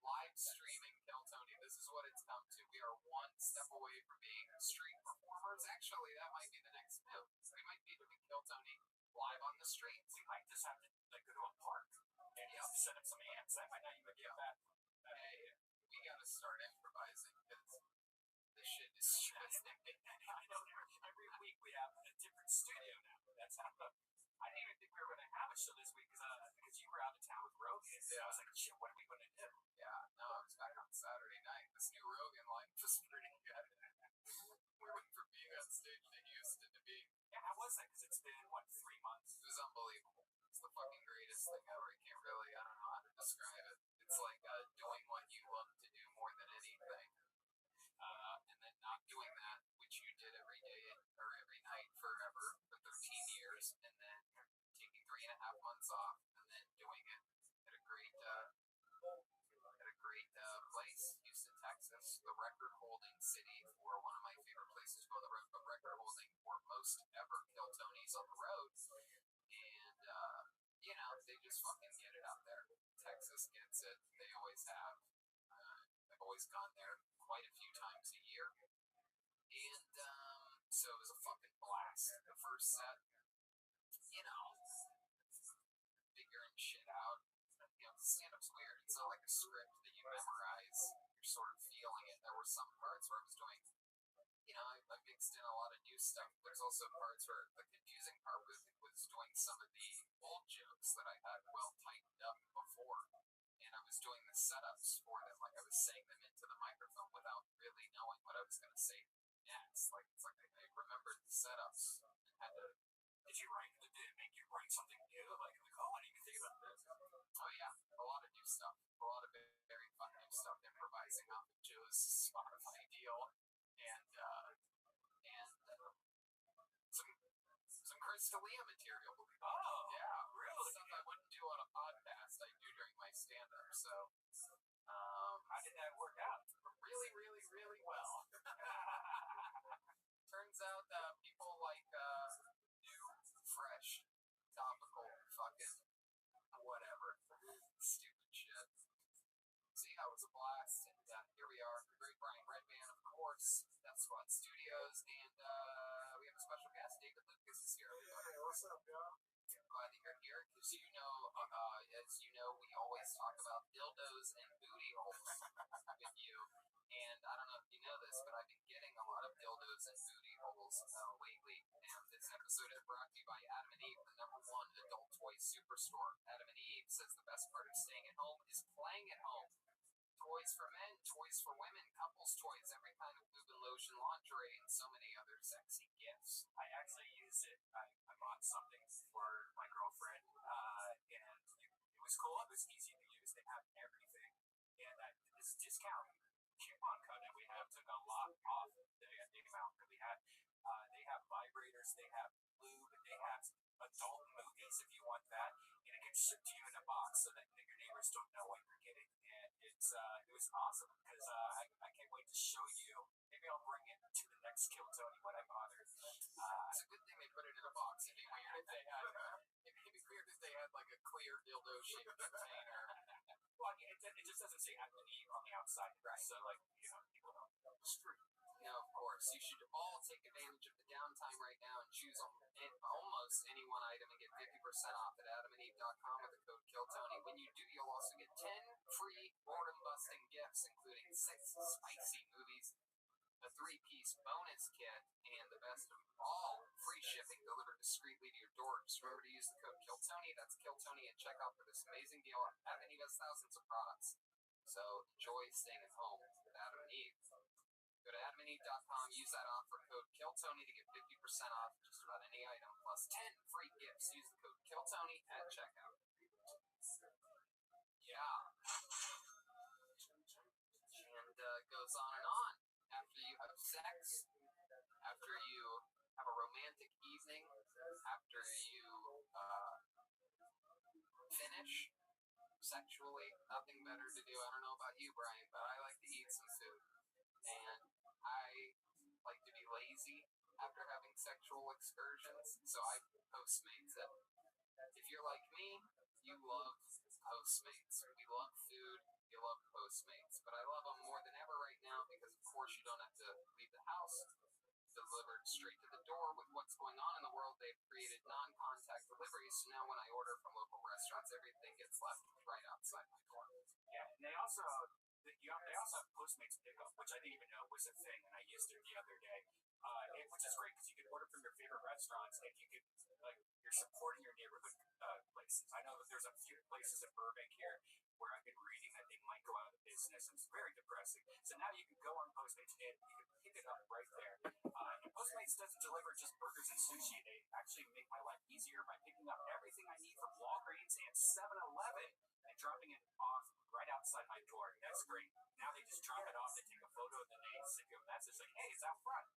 live streaming Kill Tony. This is what it's come to. We are one step away from being street performers. Actually, that might be the next move. We might be doing Kill Tony live on the streets. We might just have to go to a park and set up some amps. That might not even be bad. Hey, we gotta start improvising because this shit is stressing. I know every week we have a different studio now. That's how I didn't even think we were going to have a show this week because you were out of town with Rogan. Yeah. I was like, shit, what are we going to do? Yeah, no, I was back on Saturday night. This new Rogan life was pretty good. We went from being on stage to Houston to being... Yeah, how was that? Because it's been, 3 months? It was unbelievable. It's the fucking greatest thing ever. I can't really, I don't know how to describe it. It's like doing what you love to do more than anything. And then not doing that, which you did every day or every night forever for 13 years, and then taking 3.5 months off, and then doing it at a great place, Houston, Texas, the record-holding city for one of my favorite places to go on the road, but record-holding for most ever Kill Tonys on the road. And, they just fucking get it out there. Texas gets it. They always have. I've always gone there quite a few times a year. And, so it was a fucking blast. The first set, figuring shit out. Stand-up's weird. It's not like a script that you memorize. You're sort of feeling it. There were some parts where I was doing, I mixed in a lot of new stuff. There's also parts where the confusing part was doing some of the old jokes that I had well tightened up before. And I was doing the setups for them. Like I was saying them into the microphone without really knowing what I was going to say next. It's like I remembered the setups and had to... Did it make you write something new? Like, oh, I didn't even think about this. Oh yeah, a lot of new stuff. A lot of very fun new stuff. Improvising off of Joe's Spotify deal. And some Chris D'Elia material. Oh, yeah, really? Stuff I wouldn't do on a podcast, I do during my stand-up. So, how did that work out? Really, really, really well. Turns out people like new, fresh, topical, fucking whatever, stupid shit. See, that was a blast, and here we are, the great Brian Redman, of course, Death Squad Studios, and we have a special guest, David Lucas is here. Hey, what's up, y'all? Glad that you're here, because as you know, we always talk about dildos and booty holes with you, and I don't know if you know this, but I've been getting a lot of dildos and booty holes lately, and this episode is brought to you by Adam and Eve, the #1 adult toy superstore. Adam and Eve says the best part of staying at home is playing at home. Toys for men, toys for women, couples toys, every kind of lube and lotion, lingerie, and so many other sexy gifts. I actually used it. I bought something for my girlfriend, and it was cool. It was easy to use. They have everything. And this discount coupon code that we have took a lot off the amount that we had. They have vibrators, they have lube, they have adult movies if you want that, and it gets shipped to you in a box so that your neighbors don't know what you're getting. And it was awesome because I can't wait to show you. Maybe I'll bring it to the next Kill Tony when I bother. It's a good thing they put it in a box. It'd be weird if they had like a clear dildo shaped container. Well, it just doesn't say Adam and Eve on the outside, right? So people don't know the street. Of course, you should all take advantage of the downtime right now and choose almost any one item and get 50% off at adamandeve.com with the code KILLTONY. When you do, you'll also get 10 free boredom-busting gifts, including 6 spicy movies, a 3-piece bonus kit, and the best of all, free shipping delivered discreetly to your door. Just remember to use the code KILLTONY. That's KILLTONY at checkout for this amazing deal. Adam and Eve has thousands of products, so enjoy staying at home with Adam and Eve. Go to adamandeve.com, use that offer code KILLTONY to get 50% off just about any item, plus 10 free gifts. Use the code KILLTONY at checkout. Yeah. goes on and on. After you have sex, after you have a romantic evening, after you finish sexually, nothing better to do. I don't know about you, Brian, but I like to eat some food. And I like to be lazy after having sexual excursions, so I Postmates it. If you're like me, you love Postmates. We love food, you love Postmates. But I love them more than ever right now because, of course, you don't have to leave the house. Delivered straight to the door. With what's going on in the world, they've created non-contact deliveries, so now when I order from local restaurants, everything gets left right outside my door. Yeah, and they also have Postmates pickup, which I didn't even know was a thing, and I used it the other day. Which is great because you can order from your favorite restaurants, and you can you're supporting your neighborhood places. I know that there's a few places in Burbank here where I've been reading that they might go out of business, and it's very depressing. So now you can go on Postmates and you can pick it up right there. And Postmates doesn't deliver just burgers and sushi. They actually make my life easier by picking up everything I need from Walgreens and 7-Eleven and dropping it off right outside my door. That's great. Now they just drop it off, they take a photo, and then they send you a message like, hey, it's out front.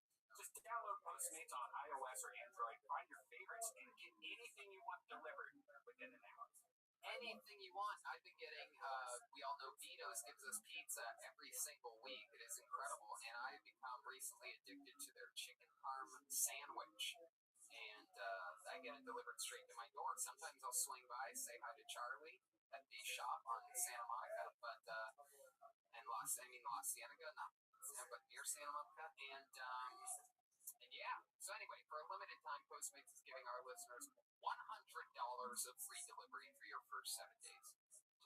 Just download Postmates on iOS or Android, find your favorites, and get anything you want delivered within an hour. Anything you want. I've been getting, we all know Vito's gives us pizza every single week. It is incredible. And I've become recently addicted to their chicken parm sandwich. And I get it delivered straight to my door. Sometimes I'll swing by, say hi to Charlie at the shop on Santa Monica, but La Cienega, not but near Santa Monica, and yeah. So anyway, for a limited time, Postmates is giving our listeners $100 of free delivery for your first 7 days.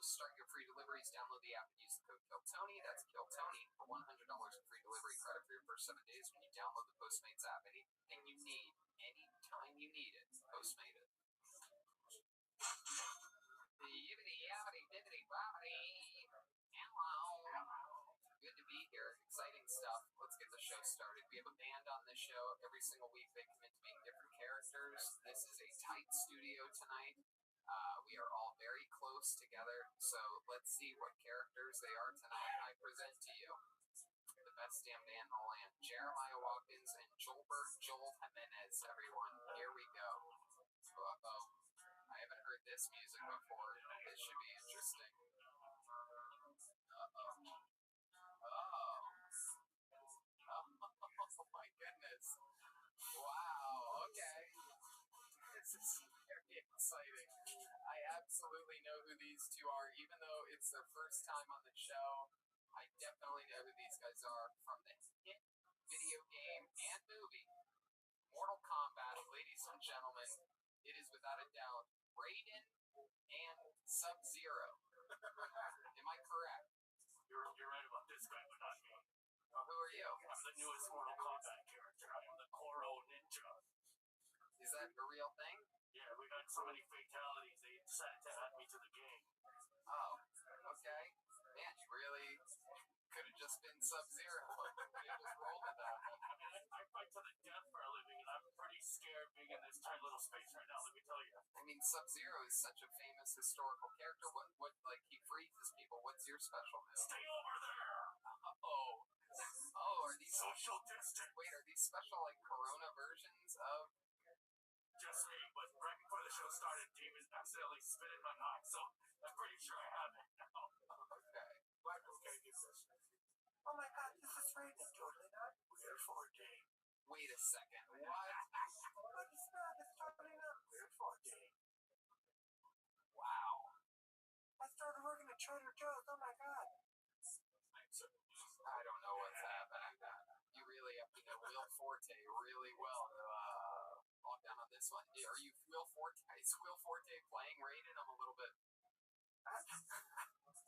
To start your free deliveries, download the app and use the code KILLTONY. That's KILLTONY for $100 of free delivery credit for your first 7 days when you download the Postmates app. Anything you need, anytime you need it, Postmate it. Hello. Good to be here. Exciting stuff. Let's get the show started. We have a band on this show. Every single week they commit to being different characters. This is a tight studio tonight. We are all very close together, so let's see what characters they are tonight. I present to you the best damn band in the land, Jeremiah Watkins and Joel Jimenez, everyone. Here we go. Uh-oh. I haven't heard this music before. This should be interesting. Oh my goodness. Wow, okay. This is very exciting. I absolutely know who these two are, even though it's their first time on the show. I definitely know who these guys are from the hit video game and movie, Mortal Kombat. Ladies and gentlemen, it is without a doubt Raiden and Sub-Zero. Am I correct? You're right about this guy, but not me. Who are you? I'm the newest Mortal Kombat character. I am the Koro Ninja. Is that a real thing? Yeah, we got so many fatalities, they decided to add me to the game. Oh, okay. Man, you really could have just been Sub-Zero. You just rolled with that. I mean, I fight to the death for a living, and I'm pretty scared being in this tiny little space right now, let me tell you. I mean, Sub-Zero is such a famous historical character. What like, he freezes people. What's your special move? Stay over there! Oh, are these social distance? Wait, are these special, like, Corona versions of... Just me, but right before the show started, David accidentally spit in my mouth, so I'm pretty sure I have it now. Okay. What can I give this? Oh my god, this is Raiden, totally not. We're 4D. Wait a second, what? What is that? It's totally not. We're 4D. Wow. I started working at Trader Joe's, oh my god. I don't know what's happening. You really have to know Will Forte really well to log down on this one. Are you Will Forte? Is Will Forte playing Raiden? I'm a little bit...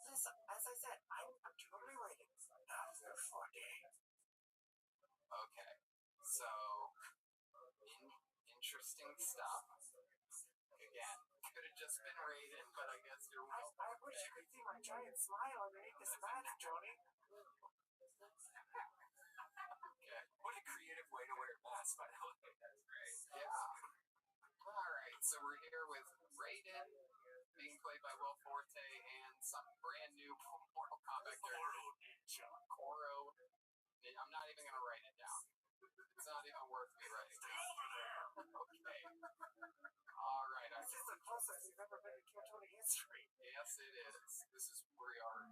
Listen, as I said, I'm totally Raiden. Not Will Forte. Okay, so... interesting stuff. Again, could have just been Raiden, but I guess you're Will Forte. I wish you could see my giant smile underneath this mask, Joni. Okay. What a creative way to wear a mask, by the way. That's great. Yeah. Alright, so we're here with Raiden, being played by Will Forte, and some brand new Mortal Kombat character. Koro Ninja. Koro down. It's not even worth me writing Stay down. over there. Okay. All right. This is the closest you've ever been to Cantoni history. Yes, it is. This is where we are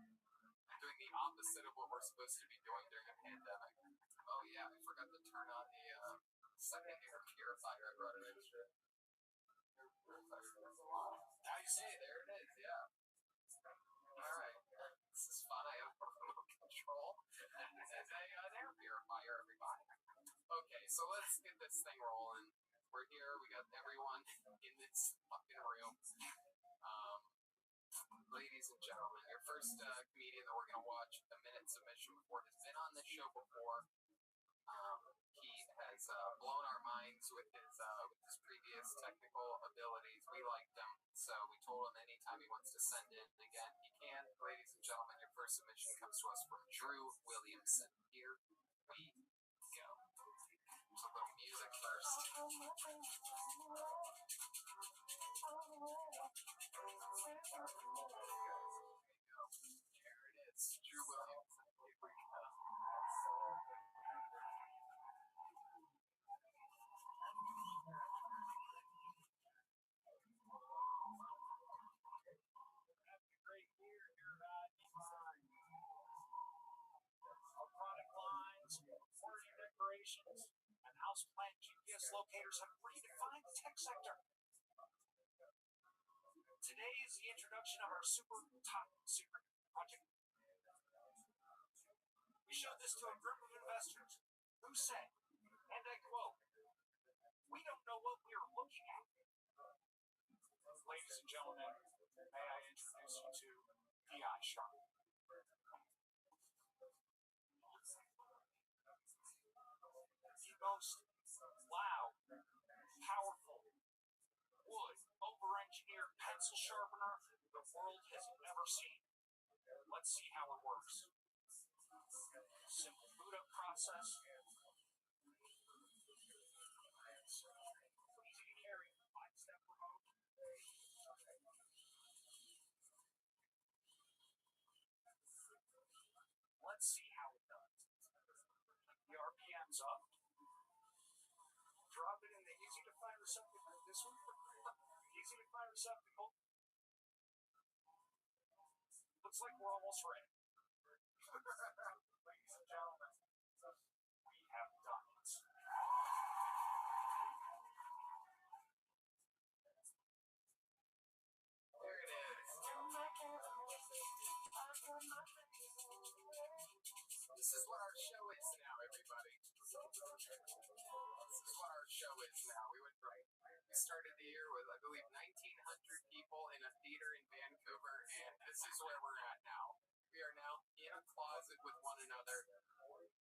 doing the opposite of what we're supposed to be doing during a pandemic. Oh yeah, I forgot to turn on the second air purifier. I brought an extra air purifier. Now you see Hey, it. there it is. Yeah. All right. This is fun. I have a remote control and an air purifier, everybody. Okay, so let's get this thing rolling. We're here. We got everyone in this fucking room. Ladies and gentlemen, your first comedian that we're going to watch a minute submission before has been on this show before. He has blown our minds with his previous technical abilities. We liked him, so we told him anytime he wants to send in again, he can. Ladies and gentlemen, your first submission comes to us from Drew Williamson. Here we go. There's a little music first. There it is. Drew Williamson. Here we go. Great year here at Divine. Our product lines, furniture decorations, and houseplant GPS locators have redefined the tech sector. Today is the introduction of our super top secret project. We showed this to a group of investors who said, and I quote, "We don't know what we're looking at." Ladies and gentlemen, may I introduce you to PI Sharp. The most loud, powerful, wood, over-engineered pencil sharpener the world has ever seen. Let's see how it works. Simple boot up process. Easy to carry, 5-step remote. Let's see how it does. The RPM's up. Drop it in the easy to find receptacle. This one, easy to find receptacle. Looks like we're almost ready. Ladies and gentlemen, we have done it. There it is. This is what our show is now, everybody. This is what our show is now. We started the year with, I believe, 1,900 people in a theater in Vancouver, and this is where we're at now. We are now in a closet with one another.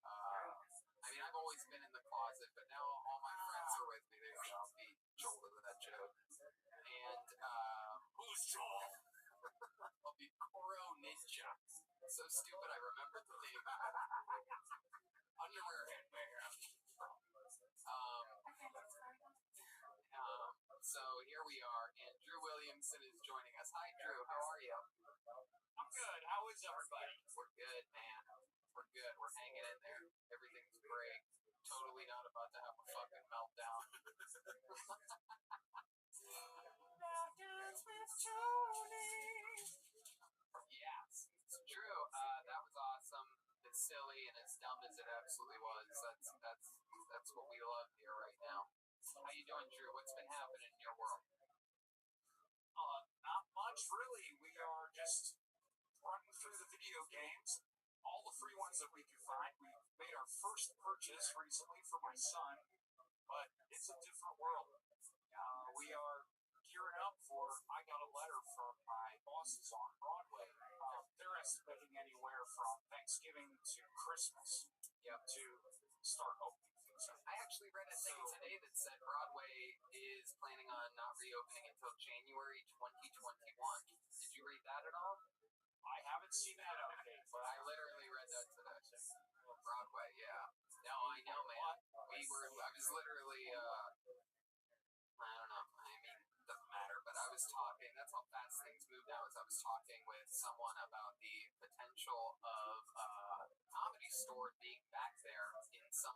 I mean, I've always been in the closet, but now all my friends are with me. There I'll be Joel with that joke. And, Who's Joel? I'll be Koro Ninja. So stupid, I remembered the name. Underwear headwear. So here we are, and Drew Williamson is joining us. Hi, Drew. How are you? I'm good. How is everybody? We're good, man. We're good. We're hanging in there. Everything's great. Totally not about to have a fucking meltdown. Yes. So Drew, that was awesome. As silly and as dumb as it absolutely was. That's what we love here right now. How you doing, Drew? What's been happening in your world? Not much, really. We are just running through the video games, all the free ones that we could find. We made our first purchase recently for my son, but it's a different world. We are gearing up for, I got a letter from my bosses on Broadway. They're estimating anywhere from Thanksgiving to Christmas to start opening things up. I actually read a thing today that said Broadway is planning on not reopening until January 2021. Did you read that at all? I haven't seen that update, but I literally read that today. Broadway, yeah. No, I know, man. I was literally, I don't know. I mean, it doesn't matter, but I was talking, that's how fast things move now, is I was talking with someone about the potential of Comedy Store being back there in some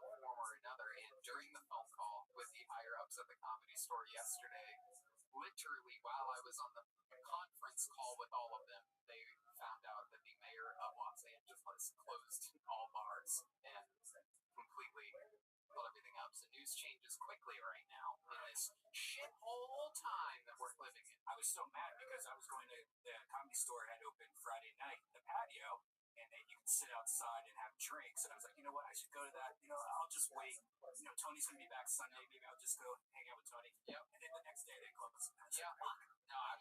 store yesterday. Literally, while I was on the conference call with all of them, they found out that the mayor of Los Angeles closed all bars and completely put everything up. So news changes quickly right now in this shithole time that we're living in. I was so mad because I was going to the comedy store had opened Friday night in the patio, and then you can sit outside and have drinks. And I was like, you know what, I should go to that. I'll just wait. Tony's gonna be back Sunday. Maybe I'll just go hang out with Tony. Yep. And then the next day they closed. Yeah. No, I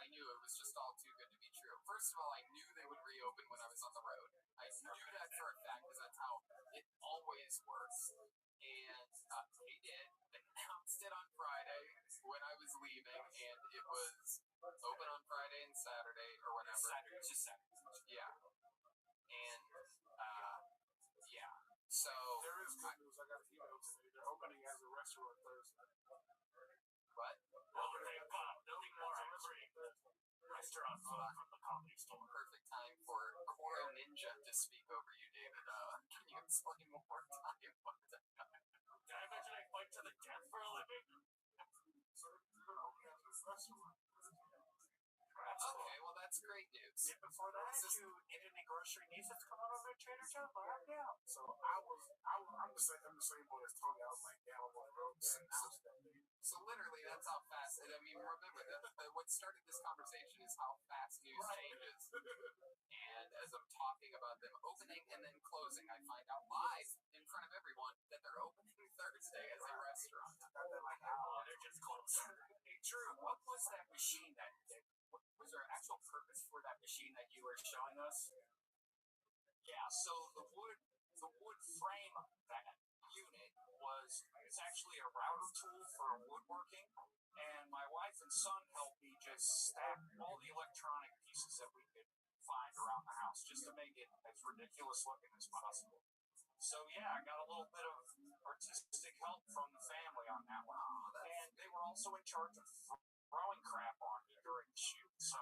knew it was just all too good to be true. First of all, I knew they would reopen when I was on the road. I knew that for a fact because that's how it always works. And they did. They announced it on Friday when I was leaving, and it was open on Friday and Saturday or whatever. Saturday, it's just Saturday. Yeah. And yeah. So there is good news. I got an email today. They're opening as a restaurant Thursday. What? Oh, they've got nothing more great restaurant food from the comedy store. Perfect time for Koro Ninja to speak over you, David. Can you explain one more time what the Can I imagine I fight to the death for a living? So they're opening as a restaurant. Okay, well that's great news. Yeah, before that, you need any grocery needs that's coming over at Trader Joe's? Yeah. So I'm the same boy as Tony. I was like, yeah, I'm on the road since that day. So literally, that's how fast. I mean, remember what started this conversation is how fast news changes. And as I'm talking about them opening and then closing, I find out live in front of everyone that they're opening Thursday as a restaurant. They're just close. Hey, Drew, what was that machine that was there an actual purpose for that machine that you were showing us? Yeah, so the wood frame of that unit it's actually a router tool for woodworking, and my wife and son helped me just stack all the electronic pieces that we could find around the house just to make it as ridiculous looking as possible. So yeah, I got a little bit of artistic help from the family on that one, and they were also in charge of throwing crap on me during the shoot. So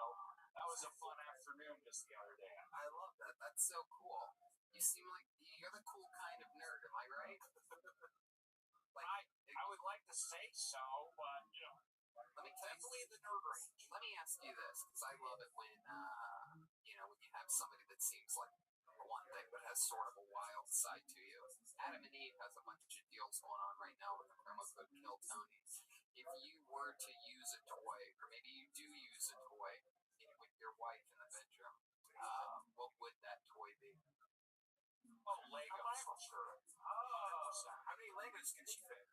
that was a fun afternoon just the other day. I love that. That's so cool. You seem like you're the cool kind of nerd. Am I right? I would like to say so, but let me definitely the nerd range. Let me ask you this, because I love it when when you have somebody that seems like one thing but has sort of a wild side to you. Adam and Eve has a bunch of deals going on right now with the promo code Kill Tony. If you were to use a toy, or maybe you do use a toy with your wife in the bedroom, what would that toy be? Oh, Legos for sure. Oh, how many Legos can she fit?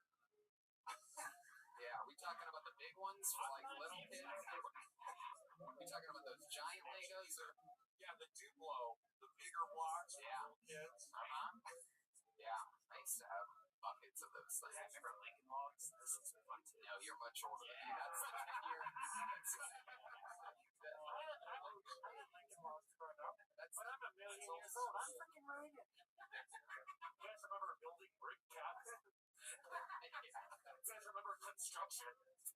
Yeah, are we talking about the big ones for like little kids? Are we talking about those giant Legos or? Yeah, the Duplo, the bigger blocks for little kids. Yeah, I used to have buckets of those things. Yeah, remember Lincoln Logs? Those ones were fun too. No, you're much older than me. That's the 10-year. I had Lincoln Logs growing up. But I'm a million years old. I'm freaking Reagan. You guys remember building brick cabinets? You guys remember construction?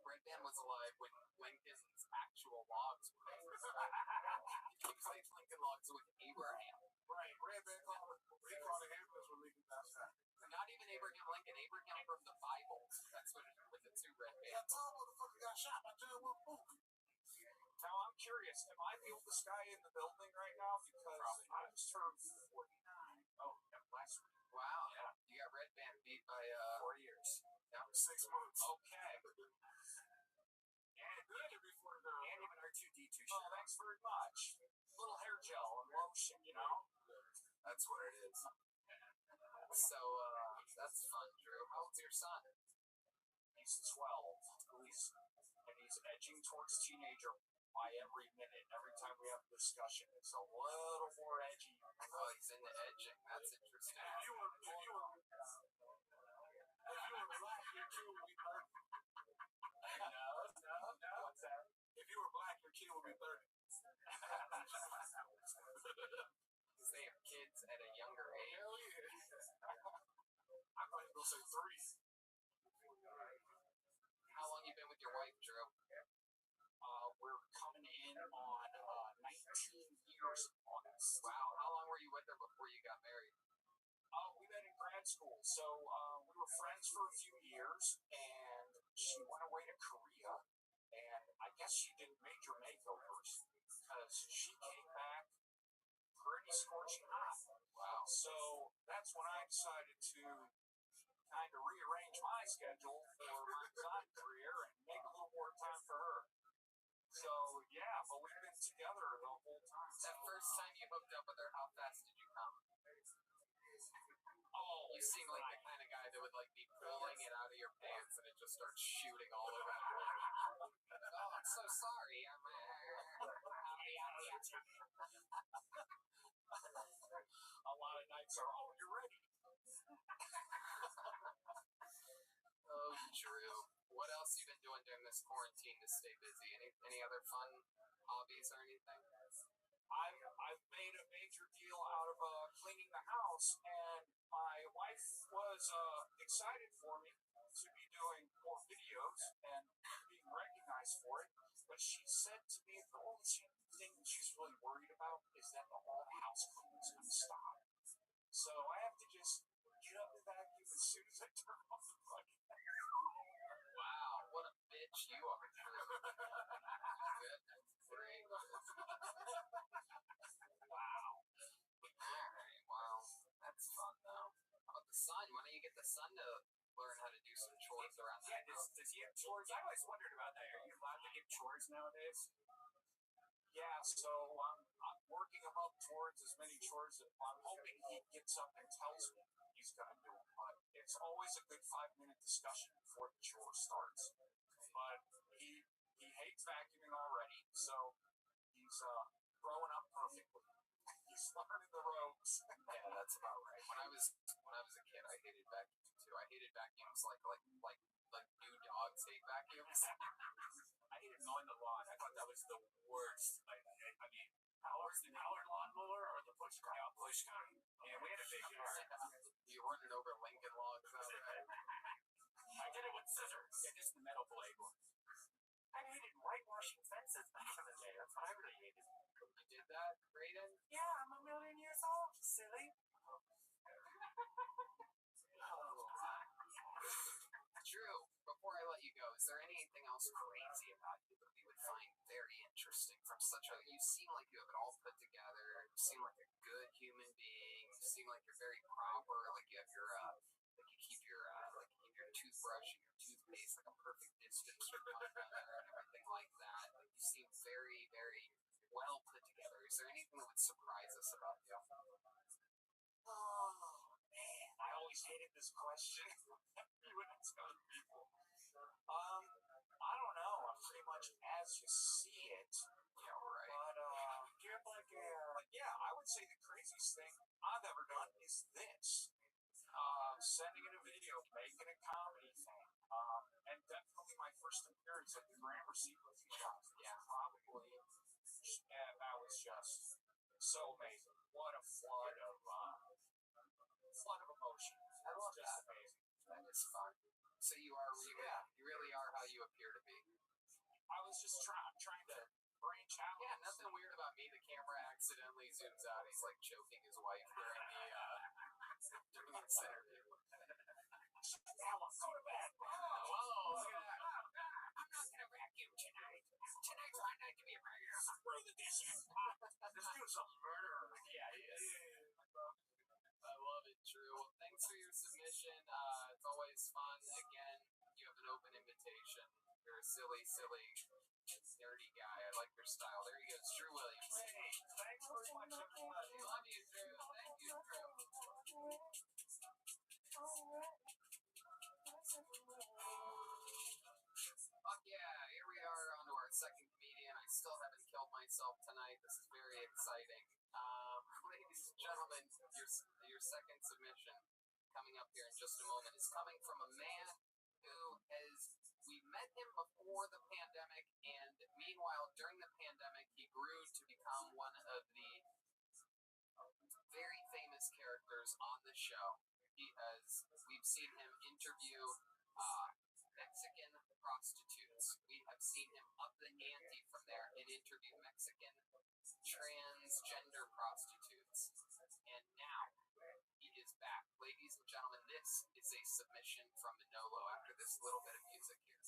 Red Band was alive when Lincoln's actual logs were made. You replace Lincoln logs with Abraham. Right, Red Band called the ambulance when Lincoln passed out. Not even Abraham Lincoln, Abraham from the Bible. That's what it is with the two Red Bands. That tall motherfucker got shot by John Will Book. Now I'm curious, am I the oldest guy in the building right now? Because I just turned 49. Oh, yeah, last week. Wow. Yeah. You got Red Band beat by 4 years. Yeah. 6 months. Okay. And even R2D2 shit. Oh, thanks very much. Little hair gel and lotion, That's what it is. So, that's fun, Drew. How old's your son? He's 12. And he's edging towards teenager by every minute. Every time we have a discussion, it's a little more edgy. Oh, he's into edging. That's interesting. If you were black, your kid would be 30. No. What's that? If you were black, your kid would be 30. Because they have kids at a younger age. Hell yeah. I thought you were going to say 3. How long you been with your wife, Drew? We're coming in on 19 years in August. Wow. How long were you with her before you got married? We met in grad grad school. So we were friends for a few years, and she went away to Korea, and I guess she did major makeovers because she came back pretty scorching hot. Wow. So that's when I decided to kind of rearrange my schedule for my design career and make a little more time for her. So yeah, but we've been together the whole time. That first time you hooked up with her, how fast did you come? Oh, You seem like the kind of guy that would like be pulling it out of your pants and it just starts shooting all over the place. Oh, I'm so sorry. a lot of nights are, oh, you're ready. Oh, Drew. What else you been doing during this quarantine to stay busy? Any other fun hobbies or anything? I've made a major deal out of cleaning the house, and my wife was excited for me to be doing more videos and being recognized for it. But she said to me the only thing she's really worried about is that the whole house cleaning is going to stop. So I have to just get up and vacuum as soon as I turn off the bucket. Wow, what a bitch you are, Drew. Goodness, great. Wow. Alright, well, that's fun though. How about the son? Why don't you get the son to learn how to do some chores around the house? Does he have chores? I always wondered about that. Are you allowed to give chores nowadays? Yeah, so I'm working him up towards as many chores as I'm hoping he gets up and tells me he's going to do them. But it's always a good 5-minute discussion before the chore starts. But he hates vacuuming already, so he's growing up perfectly. He's learning the ropes. Yeah, that's about right. When I was a kid, I hated vacuums too. I hated vacuums like new dogs hate vacuums. I hated mowing the lawn. I thought that was the worst. I mean, was the powered lawnmower or the push car? Yeah, push car. Yeah, we had a big yard. You running over Lincoln logs out there. I did it with scissors. Yeah, just the metal blade one. I hated whitewashing fences back in the day. That's what I really hated. You did that, Brayden? Yeah, I'm a million years old, silly. Drew, before I let you go, is there anything else crazy about you that we would find very interesting from such a... You seem like you have it all put together. You seem like a good human being. You seem like you're very proper. Like you have your... like you keep your toothbrush and your toothpaste like a perfect distance from one another and everything like that. Like you seem very, very well put together. Is there anything that would surprise us about you? Oh, man. I always hated this question. You would ask other people. I don't know. I'm pretty much as you see it. Yeah, right. But yeah, I would say the craziest thing I've ever done is this. Sending in a video, making a comedy thing, and definitely my first appearance at the Gramercy with you guys. Yeah, probably. Yeah, that was just so amazing. What a flood of emotion. I love just that. Amazing. That is fun. So you really are how you appear to be. I was just trying to branch out. Yeah, nothing weird about me. The camera accidentally zooms out. He's like choking his wife during this interview. Now let's go to bed. Whoa, look at that. I'm not gonna vacuum tonight. Tonight's my night to be a murderer. Screw the dishes. This dude's a murderer. Yeah, he is. I love it, Drew. Well, thanks for your submission. It's always fun. Again, you have an open invitation. You're a silly, nerdy guy. I like your style. There he goes, Drew Williams. Hey, thanks very much, everybody. Love you, Drew. Thank you, Drew. Fuck yeah, here we are on to our second comedian. I still haven't killed myself tonight. This is very exciting. Ladies and gentlemen, your second submission coming up here in just a moment is coming from a man who we met him before the pandemic, and meanwhile, during the pandemic, he grew to become one of the very famous characters on the show. We've seen him interview Mexican prostitutes. We have seen him up the ante from there and interview Mexican transgender prostitutes. And now he is back. Ladies and gentlemen, This is a submission from Manolo after this little bit of music here.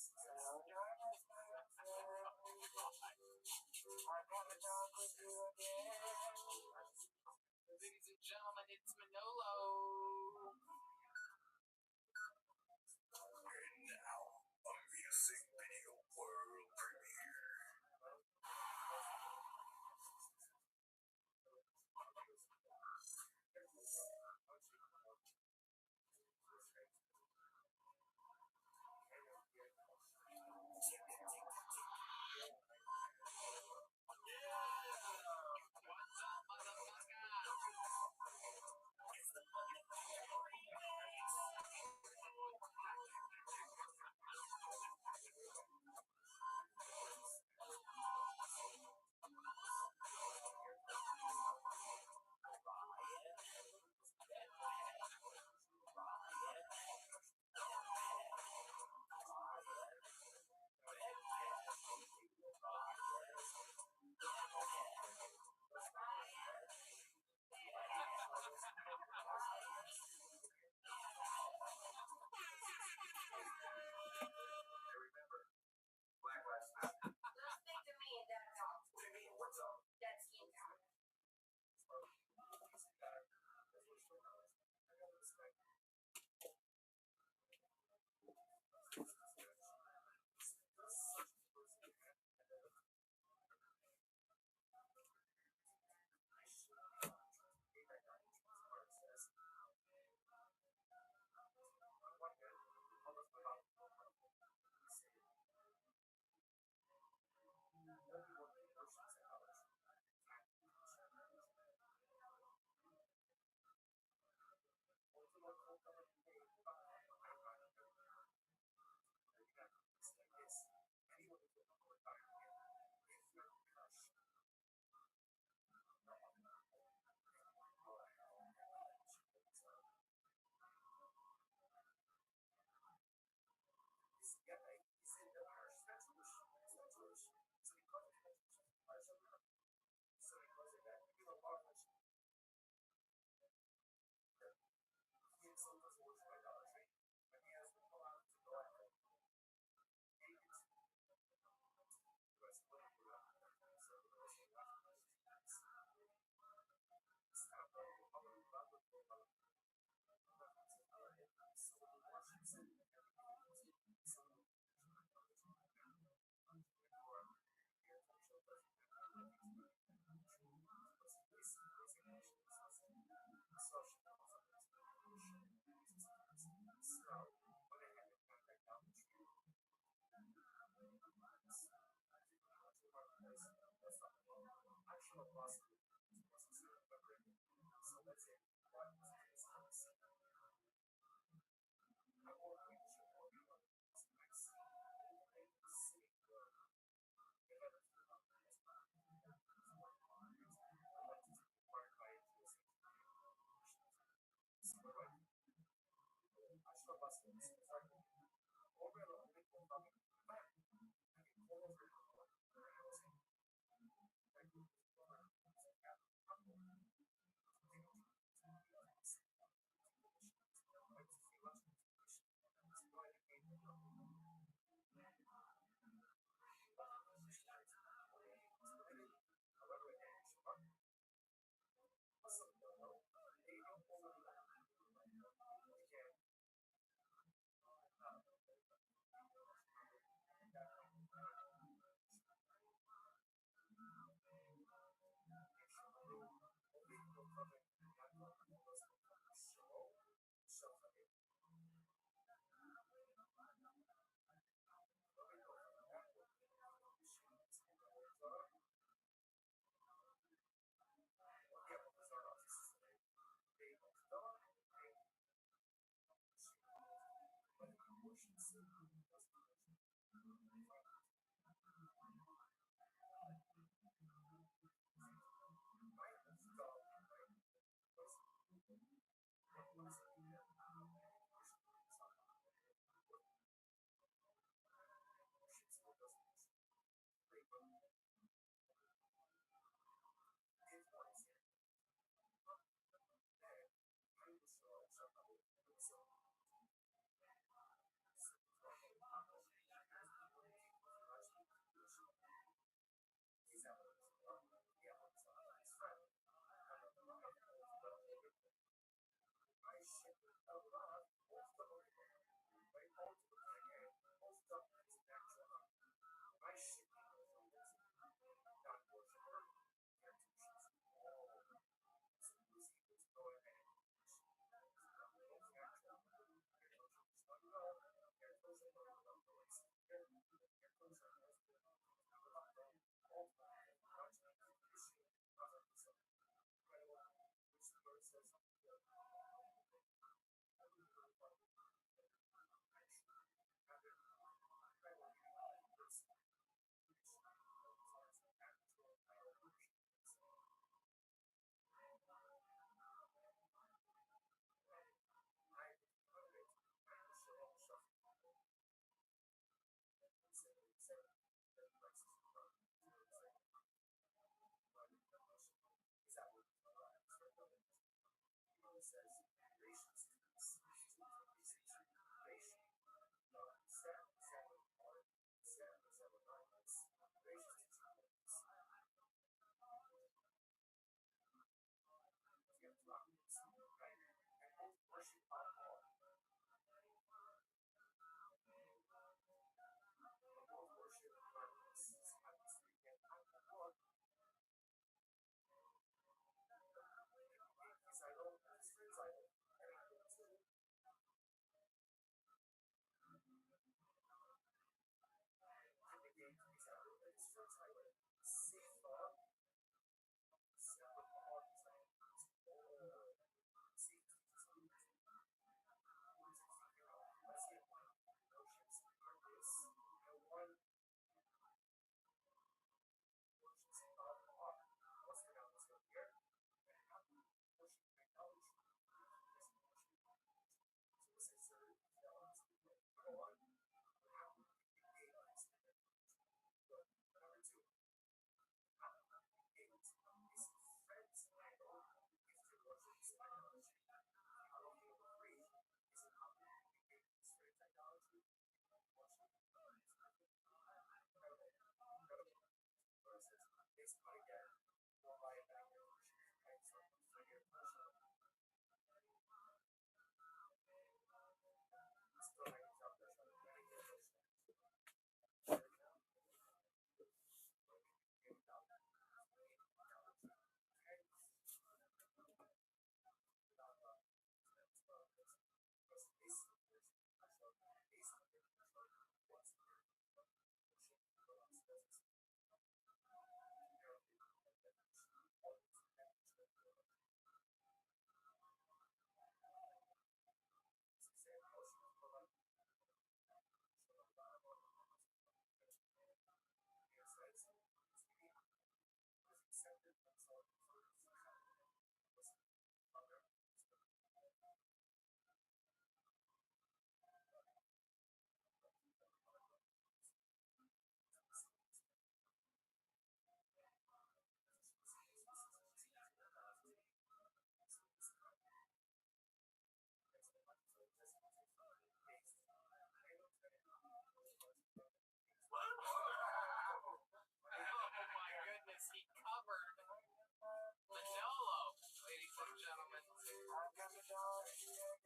Ladies and gentlemen, it's Manolo. And now, a music video world premiere. What's up, motherfucker?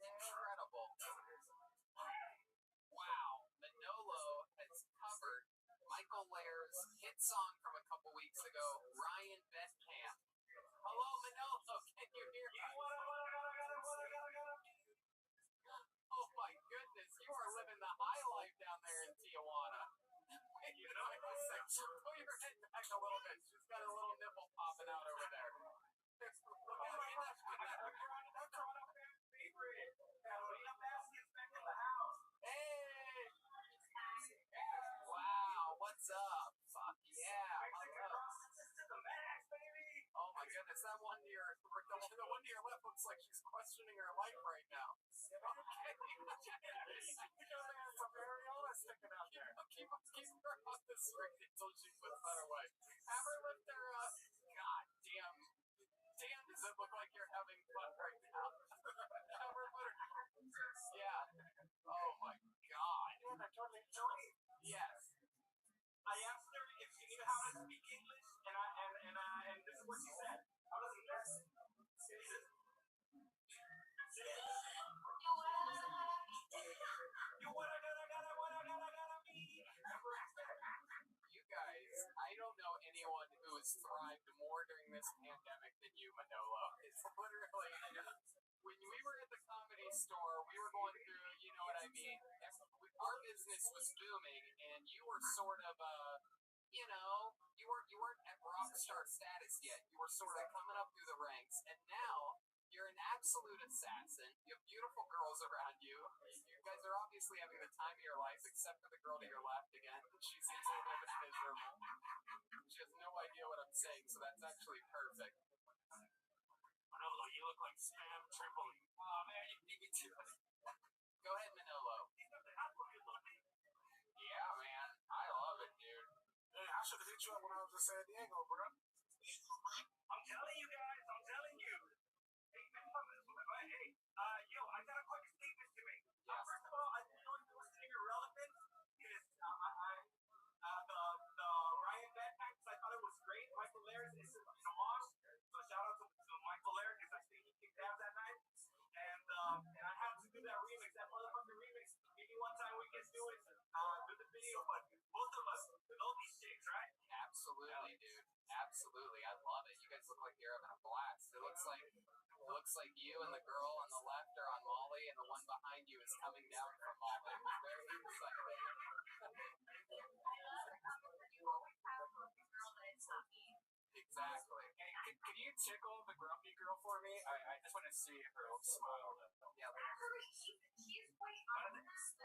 Incredible. Wow. Manolo has covered Michael Lair's hit song from a couple weeks ago, Ryan Betkamp. Hello, Manolo. Can you hear me? Oh my goodness, you are living the high life down there in Tijuana. Pull your head back a little bit. She's got a little nipple popping out over there. Hey! Wow, what's up? Fuck yeah. Oh my goodness, that one to your left looks like she's questioning her life right now. Keep her on the string until she puts that away. Have her lift her up. God damn. Dan, does it look like you're having fun right now? Have her put her. Yeah. Oh my god. Yes. I asked her if she knew how to speak English, and this is what she said. I was embarrassed. You guys, I don't know anyone who has thrived more during this pandemic than you, Manolo. It's literally, when we were at the Comedy Store, we were going through, you know what I mean? Our business was booming, and you were sort of, you weren't at rock star status yet. You were sort of coming up through the ranks, and now you're an absolute assassin. You have beautiful girls around you. You guys are obviously having the time of your life, except for the girl to your left again. She seems a little bit miserable. She has no idea what I'm saying, so that's actually perfect. Manolo, you look like Spam Tripoli. Oh man, you beat me to it. Go ahead, Manolo. Yeah, man. I love it, dude. Hey, I should have hit you up when I was in San Diego, bro. I'm telling you guys, I'm telling you. Hey, looks like you and the girl on the left are on Molly, and the one behind you is coming down from Molly. Very exciting. You always have a girl that is happy. Exactly. Hey, can you tickle the grumpy girl for me? I just want to see her smile. Yeah. She's way out of this.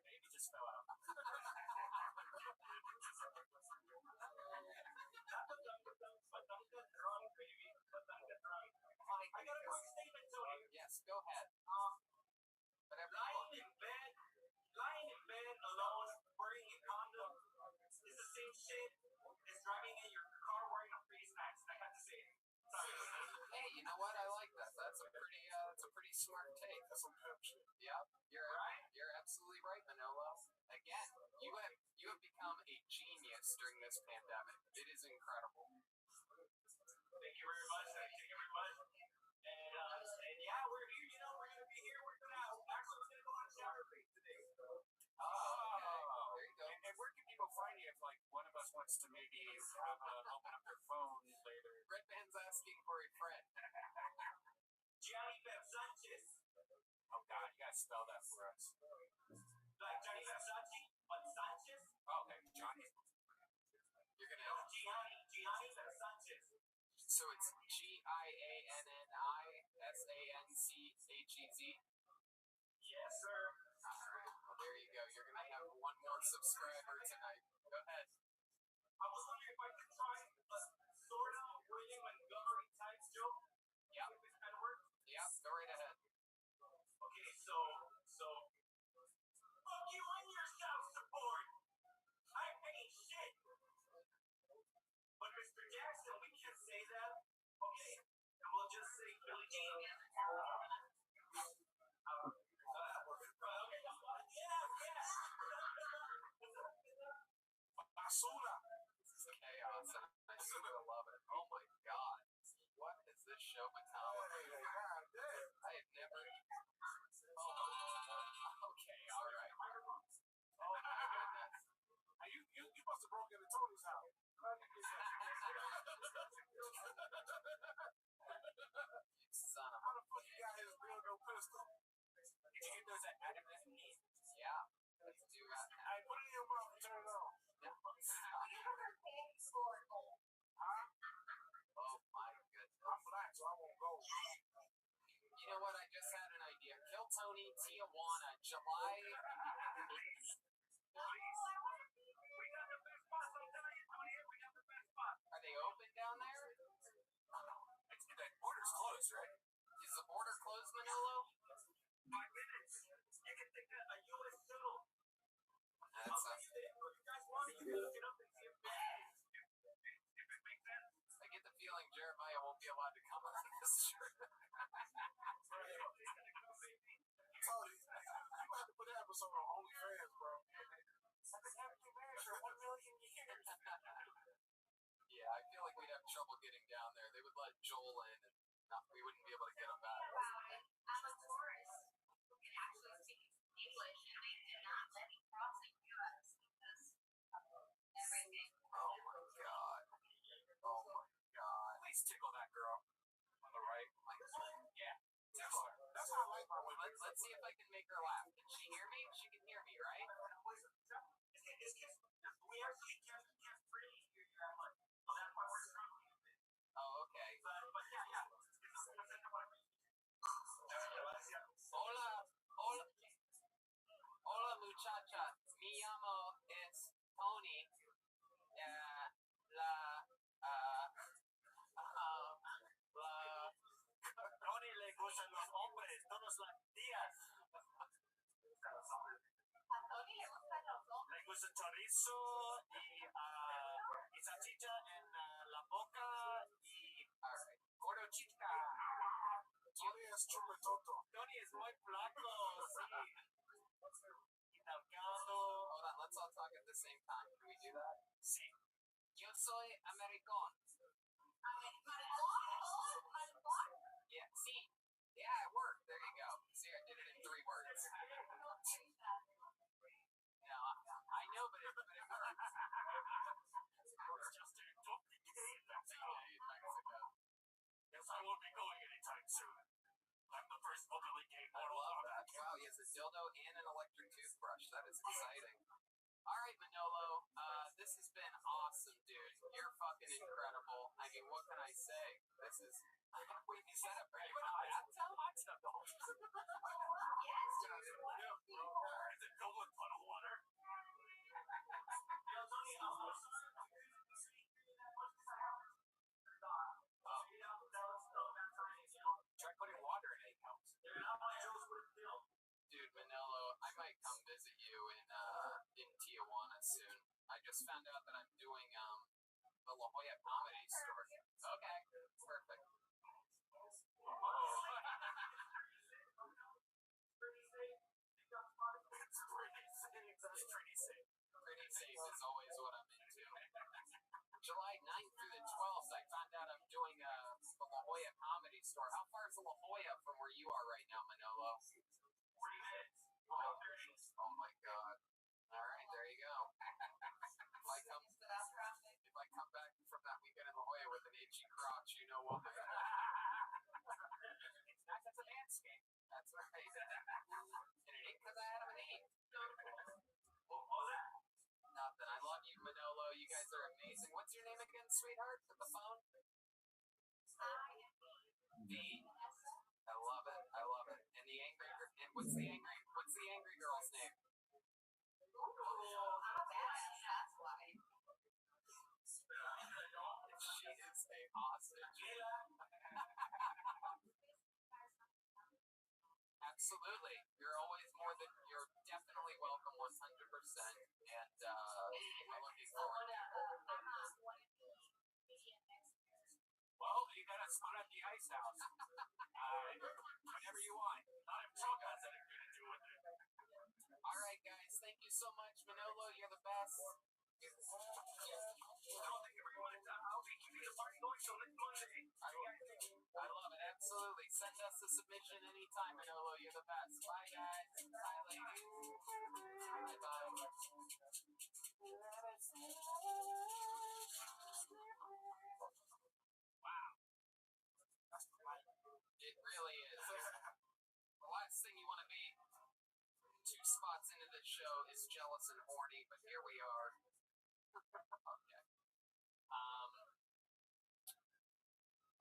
Maybe just fell out. I got a quick statement, Tony. Yes, go ahead. Whatever. Lying in bed alone, wearing a condom is the same shit as driving in your car wearing a face mask. I have to say it. Sorry. Hey, you know what? I like that. That's a pretty smart take. That's some pimp shit. Yeah, you're absolutely right, Manolo. Again, you have become a genius during this pandemic. It is incredible. Thank you very much. And yeah, we're here. We're gonna be here. We're gonna go on a shower break today. Oh, okay. There you go. And where can people find you if one of us wants to maybe open up their phone later? Red Man's asking for a friend. Gianni Pep Sanchez. Oh God, you gotta spell that for us. Like Gianni Versace, but Sanchez. Oh, okay, Johnny. You're gonna Gianni Pep Sanchez. So it's GIANNISANCHEZ. Yes, sir. All right. Well, there you go. You're gonna have one more subscriber tonight. Go ahead. I was wondering if I could try a sort of William Montgomery type joke. Yeah. If this kind of works. Yeah. Go right ahead. Okay, so fuck you and your self support. I ain't shit. But Mr. Jackson, we can't say that. Okay, and we'll just say Billie Jean. Basura. This is chaos. I super love it. Oh my God. What has this show become? I have never. Oh, okay. All right. Oh my goodness. You must have broken into Tony's house. You son of How the fuck you got his dildo pistol? Did you get those at Adam and Eve? Yeah. Let's do that. Hey, put it in your mouth and turn it on. Oh my goodness. I'm black, so I won't go. You know what? I just had an idea. Kill Tony, Tijuana, July. We got the best spots, I'm telling you, Tony. We got the best spots. Are they open down there? The border's closed, right? Is the border closed, Manolo? 5 minutes. You can take a U.S. shuttle. That's I'll tell you this. If you guys want it, you can look it up and see if it makes sense. I get the feeling Jeremiah won't be allowed to come on this trip. Tony, you have to put that episode on OnlyFans, bro. I've been happily married for 1 million years. Yeah, I feel like we'd have trouble getting down there. They would let Joel in, and we wouldn't be able to get him back. I'm a tourist who can actually speak English, and they did not let me cross the U.S. because of everything. Oh my God. Oh my God. Please tickle that girl on the right. Yeah, tickle her. That's how I like my women. Let's see if I can make her laugh. Can she hear me? She can hear me, right? We actually can't free here. So that's why we're struggling a bit. Oh, okay. But yeah. Hola, muchacha. Mi llamo es Tony. Tony le gustan los hombres, todos los días. A Tony le gustan los hombres. Le gusta chorizo y salchicha en la boca y... Alright. Gordo chica. Tony es chupetoto. Tony es muy flaco, sí. Y talcado. Hold on, let's all talk at the same time. Can we do that? Sí. Yo soy americano. Yeah, see. Yeah, it worked. There you go. See, I did it in 3 words. toothbrush. That is exciting. All right, Manolo. This has been awesome, dude. You're fucking incredible. I mean, what can I say? This is. Wait, you said it. Are you in a bathtub? I stepped off. Yes, Don't look puddle water. Try putting water in egg helps. Dude, Manolo, I might come visit you in Tijuana soon. I just found out that I'm doing the La Jolla Comedy Store. Okay, perfect. Pretty safe is always what I'm into. July 9th through the 12th, I found out I'm doing the La Jolla Comedy Store. How far is La Jolla from where you are right now, Manolo? 40 minutes. Oh my God. All right, there you go. If I come back from that weekend in La Jolla with an itchy crotch, you know why. It's not just a landscape. That's right. And it ain't because I had him an 8. Nothing. I love you, Manolo. You guys are amazing. What's your name again, sweetheart? To the phone? V. I love it. I love it. And the angry. And what's the angry girl's name? that's why. She is a hostage. Absolutely. You're definitely welcome 100%. And I'm looking forward to it. Well, you got a spot at the ice house. Whenever you want. Not if Trump has anything to do with it. All right, guys. Thank you so much, Manolo. You're the best. I'll be keeping the party going till next Monday. I love it. Absolutely. Send us a submission anytime, Manolo. You're the best. Bye, guys. Bye, ladies. Bye-bye. Wow. It really is. The last thing you want to be 2 spots into this show is jealous and horny, but here we are. Okay.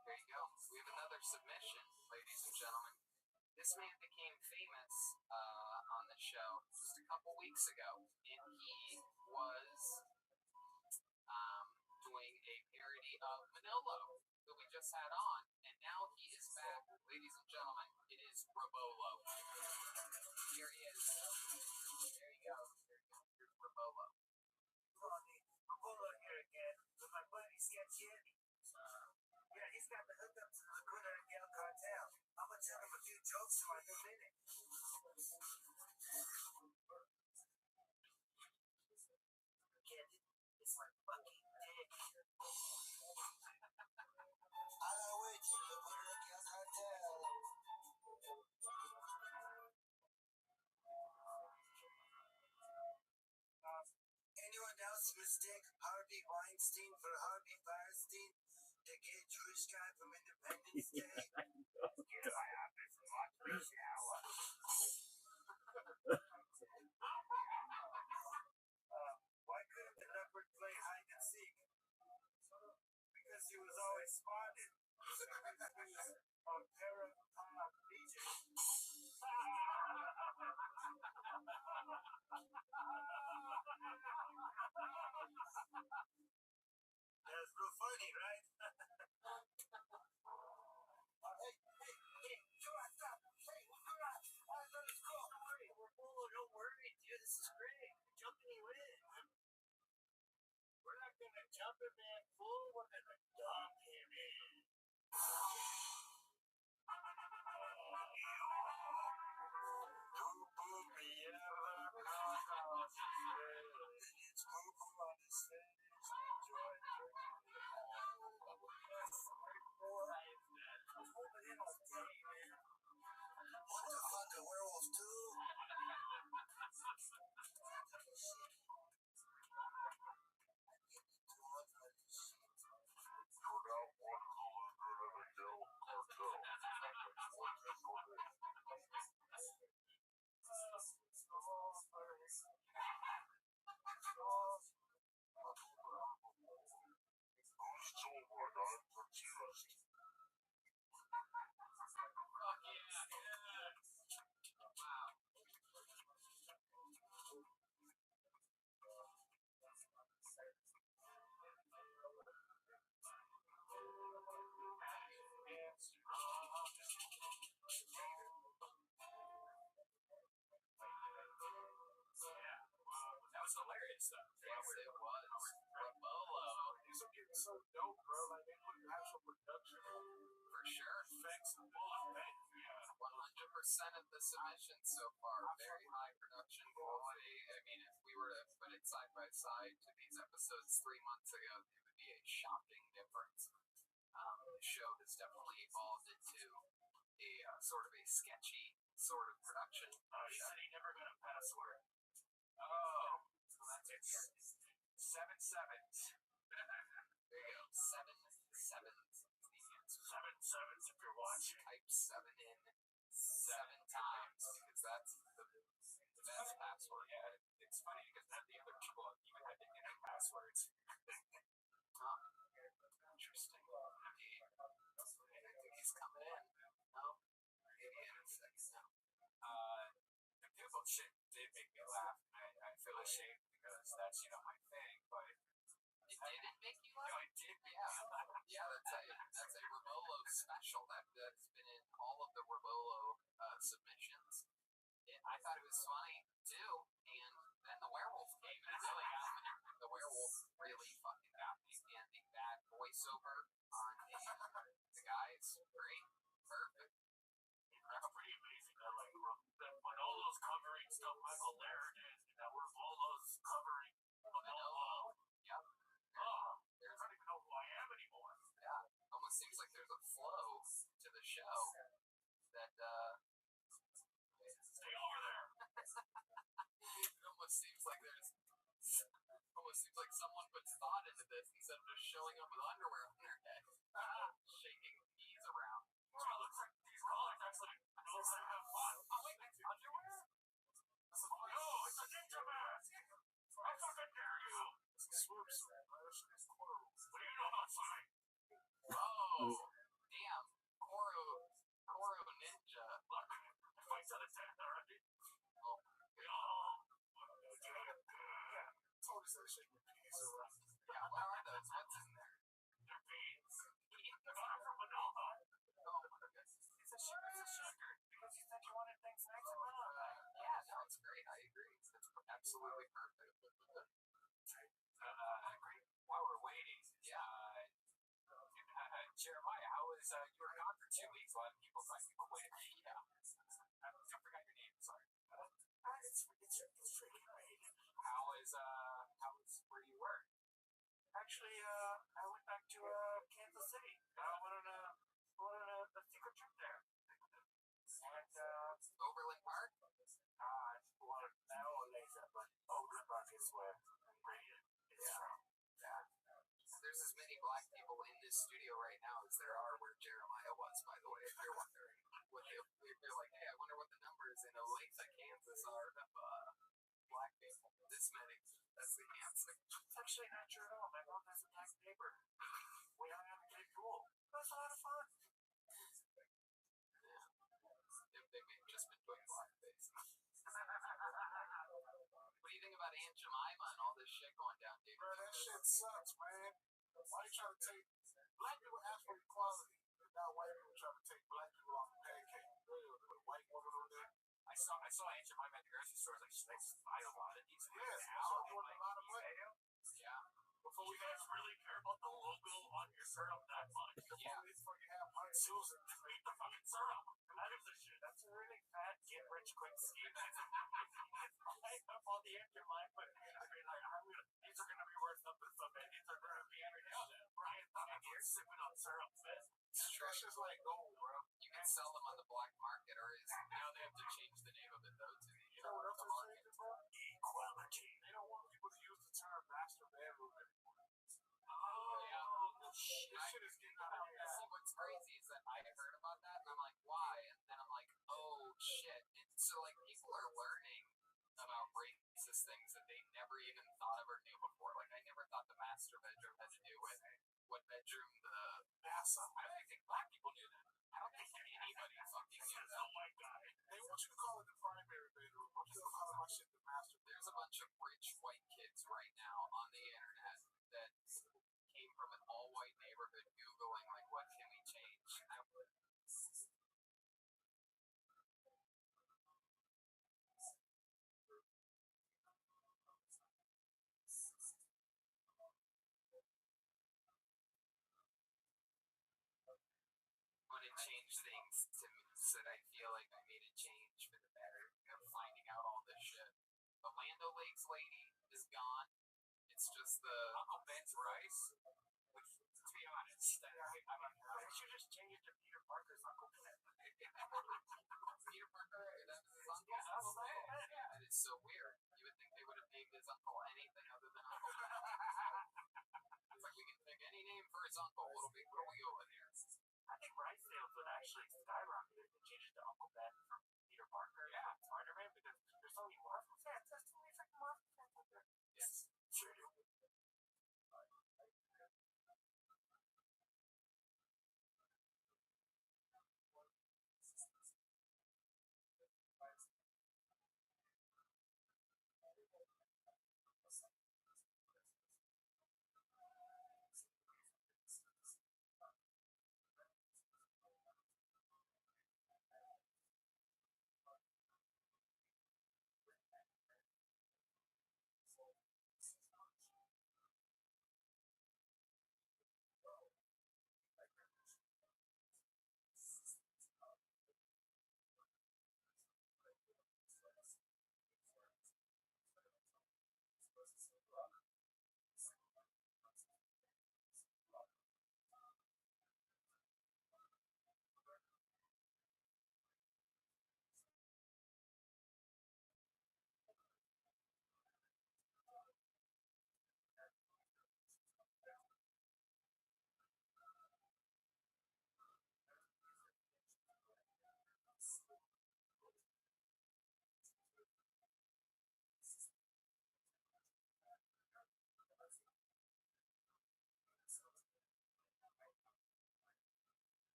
There you go. We have another submission, ladies and gentlemen. This man became famous on the show just a couple weeks ago, and he was doing a parody of Manolo, who we just had on, and now he is back. Ladies and gentlemen, it is Robolo. Here he is. There you go. Here's Robolo. Robolo here again with my buddy Cianciani. Yeah, he's got the hookup to the Laguna Gal cartel. I'm gonna tell him a few jokes in my new minute. Candid, it's my fucking dick. A la witch, Laguna Gal cartel. Anyone else mistake Harvey Weinstein for Harvey Firestein? The gay Jewish guy from Independence Day? Yes, I have this watch me shower. Why couldn't the leopard play hide and seek? Because he was always spotted. On paraplegic. That's real funny, right? Hey, stop. Hey, what's going on? Let's go. Don't worry, dude. This is great. We're jumping you in. We're not going to jump him in, fool. We're going to dump him in. It's purple on his face. Enjoy it. I'm holding in all day, man. What the fuck, a werewolf too? so dope, bro. Like they put actual production on it. For sure. Effects and bullshit. Yeah, 100% of the submissions so far, very high production quality. I mean, if we were to put it side by side to these episodes 3 months ago, it would be a shocking difference. The show has definitely evolved into a sort of a sketchy sort of production. He said he never got a password. Oh, It's 7 sevens. there you go. 7 sevens is the answer. 7 sevens if you're watching. Type 7 in 7 times because that's the best password. Yeah, it's funny because none of the other people even had to enter passwords. Interesting. I think he's coming in. No? Maybe in a second now. The Google shit did make me laugh. I feel ashamed because that's, my thing, but It didn't make you no, laugh? it did make Yeah. me laugh. Yeah, that's a Robolo special that's been in all of the Robolo submissions. I thought it was funny too, and then the werewolf came and it really got me. The werewolf really fucking got me, and the bad voiceover on the guys, great, perfect. That's pretty amazing that that Manolo's covering stuff Michael Laird did, and that Robolo's covering Manolo. Yep. Oh, I don't even know who I am anymore. Yeah, almost seems like there's a flow to the show that Stay over there. it almost seems like someone puts thought into this instead of just showing up with underwear on their head, shaking peas around. Well, it looks like these callers actually know how to have fun. Oh, wait, it's underwear? No, it's a ninja mask. How fucking dare you? It's a swimsuit, bro. That shit is horrible. What do you know about swimming? Oh, damn. Koro Ninja. Look, fight to the death, alright? Oh, Told us that shaking peas around. yeah, what are those? What's in there? They're beans. They're from Manolo. Oh, my goodness. It's a sugar because you said you wanted things nice and Manolo. Yeah, no, it's great. I agree. It's absolutely perfect. Great. While we're waiting, Jeremiah, how was you were gone for 2 weeks? A lot of people thought you quit. Yeah. I forgot your name. Sorry. It's tricky, mate. How was where you were? Actually, I went back to Kansas City. I went on a secret trip there. And Overland Park? well, not only that, but Overland Park is where Brandon is from. Yeah. There's as many black people in this studio right now as there are where Jeremiah was, by the way, if you're wondering. If you're like, hey, I wonder what the numbers in Olathe, Kansas are of black people. This many. That's the answer. It's actually not true at all. My mom has a black neighbor. We hung out at the pool. It was a lot of fun. Yeah. They may have just been doing blackface. What do you think about Aunt Jemima and all this shit going down, dude? Bro, that shit sucks, man. Why you trying to take black people ask for equality, and now white people trying to take black people off the pancake? With a white woman on there. I saw Aunt Jemima at the grocery store. Like, she likes to buy a lot of these things Yes, now. she's And, doing a lot of money. Yeah. Before you guys really care about the logo on your syrup that much. Yeah. Before you have Aunt Susan. Eat the fucking syrup. That is the shit. That's a really fat get rich quick scheme. I have all the extra mind, but I mean, like, These are gonna be worth something someday. These are gonna be every now and then. Brian fucking here sipping on syrup, man. That shit's like gold, bro. You can sell them on the black market, or now they have to change the name of it though to the You know what else the is market. changing, bro? Equality. They don't want people to use the term master bedroom anymore. Oh, shit. This shit is getting out of hand. See, what's crazy is that I heard about that, and I'm like, why? And then I'm like, oh shit. And so, like, people are learning about racist things that they never even thought of or knew before. Like, I never thought the master bedroom had to do with what bedroom the NASA. I don't even think black people knew that. I don't think anybody fucking knew Says that. the white guy. They want you to call it the primary bedroom. I'm still calling my shit the master bedroom. There's a bunch of rich white kids right now on the internet that came from an all-white neighborhood Googling, like, what can we change? change things to me so that I feel like I made a change for the better. Finding out all this shit. The Land O'Lakes lady is gone. It's just the Uncle Ben's rice. Which, to be honest, They should just change it to Peter Parker's Uncle Ben. Peter Parker. That is his uncle. Yeah, Uncle Ben. That is so weird. You would think they would have named his uncle anything other than Uncle Ben. It's like we can pick any name for his uncle. What'll we go with here? I think rice sales would actually skyrocket if they changed it to Uncle Ben from Peter Parker and Spider-Man because there's so many Marvel fans. There's too many freaking Marvel fans out there. Yes. Sure do.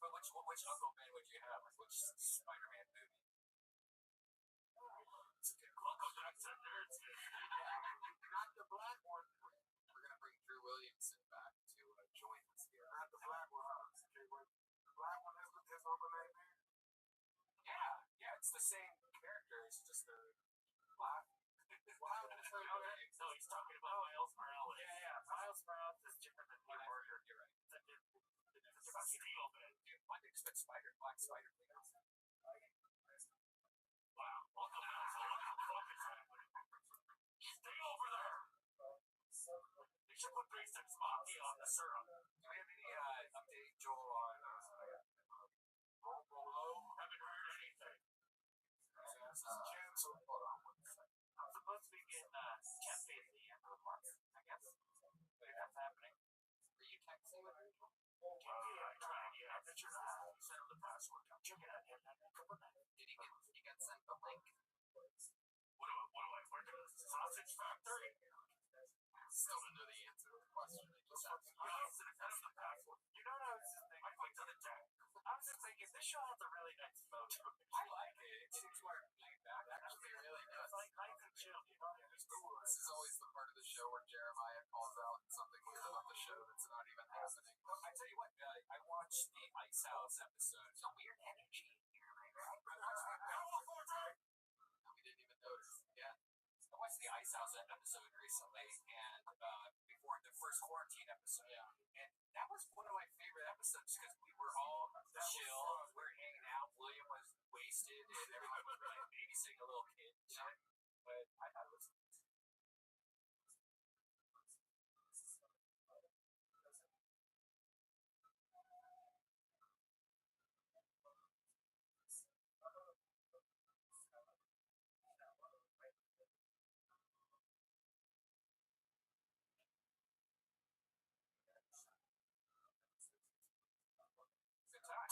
But which Uncle Ben would you have? Like which Spider-Man movie? It's a good Uncle Jackson. Not the black one. We're gonna bring Drew Williamson back to join us here. Not the black one. Okay, wait. The black one is his Uncle Ben. Yeah, it's the same character. It's just a black. No, he's talking about Miles Morales. Yeah. Miles Morales is different than Peter Parker. You're right. It's about Steel Man. I think it's Black Spider. Wow. Welcome to fucking family. Stay over there. You should put 3-6 Mafia on the syrup. Do we have any update, Joel, on Rolo? Haven't heard anything. This is canceled. Hold on one second. I'm supposed to be getting Cafe at the end of the month, I guess. But if that's happening. Were you texting with her? Yeah, I tried. Yeah, I sent him the password. I'm checking out him. Did he get sent the link? What do I work at a sausage factory? Still don't know the answer to the question. I just asked. That's the password. You know what I was just thinking? I clicked on the deck. I was just thinking, this show has a really nice mode to it. I like it. It seems more laid back. Actually, it really does. It's like nice and chill, you know? It's cool. This is always the part of the show where Jeremiah calls out something weird about the show that's not even happening. I tell you what, I watched the Ice House episode. There's a weird energy here, right? We didn't even notice. Yeah. I watched the Ice House episode recently, and before the first quarantine episode, and that was one of my favorite episodes because we were all chill, we were hanging out. William was wasted, and everyone was like babysitting a little kid. You know? But I thought it was.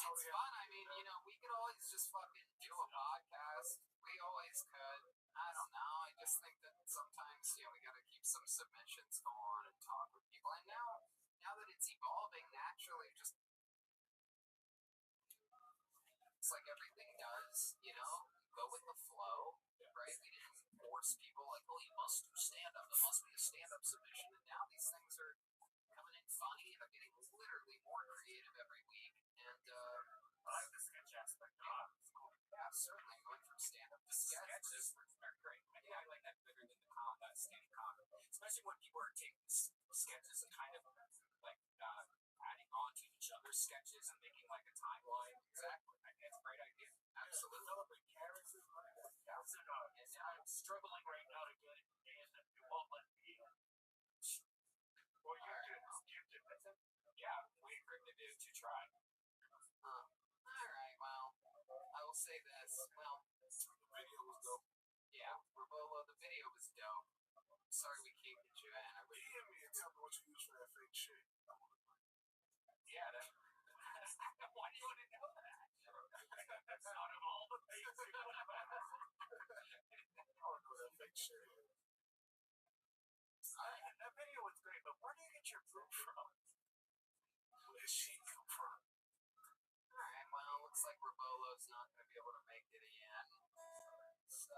It's fun. I mean, we could always just fucking do a podcast. We always could. I don't know. I just think that sometimes, we gotta keep some submissions going and talk with people. And now that it's the flow, right? We didn't force people like, oh, you must do stand-up. There must be a stand-up submission. And now these things are coming in funny. They're getting literally more creative every week. And I like the sketch aspect a lot. yeah, certainly going from stand-up to sketches. Are great. I think I like that better than the standing comedy. Especially when people are taking sketches and kind of like adding on to each other's sketches and making like a timeline. Exactly. I think it's a great idea. Absolutely. Developing characters like that. So, and I'm struggling right now to get it, and it won't let me. Well, you did listen? Yeah, we agreed to try. All right. Well, I will say this. Well, The video was dope. yeah, Rabolo, the video was dope. Sorry we can't get you in. I wish. DM me and tell me what you use for that fake shit. Yeah, that. Why do you want to know that? That's out of all the things you want to know. I don't know that fake shit. That video was great, but where do you get your proof from? Where did she come from? All right. Well, looks like Rabolo's not going to be able to make it in. So.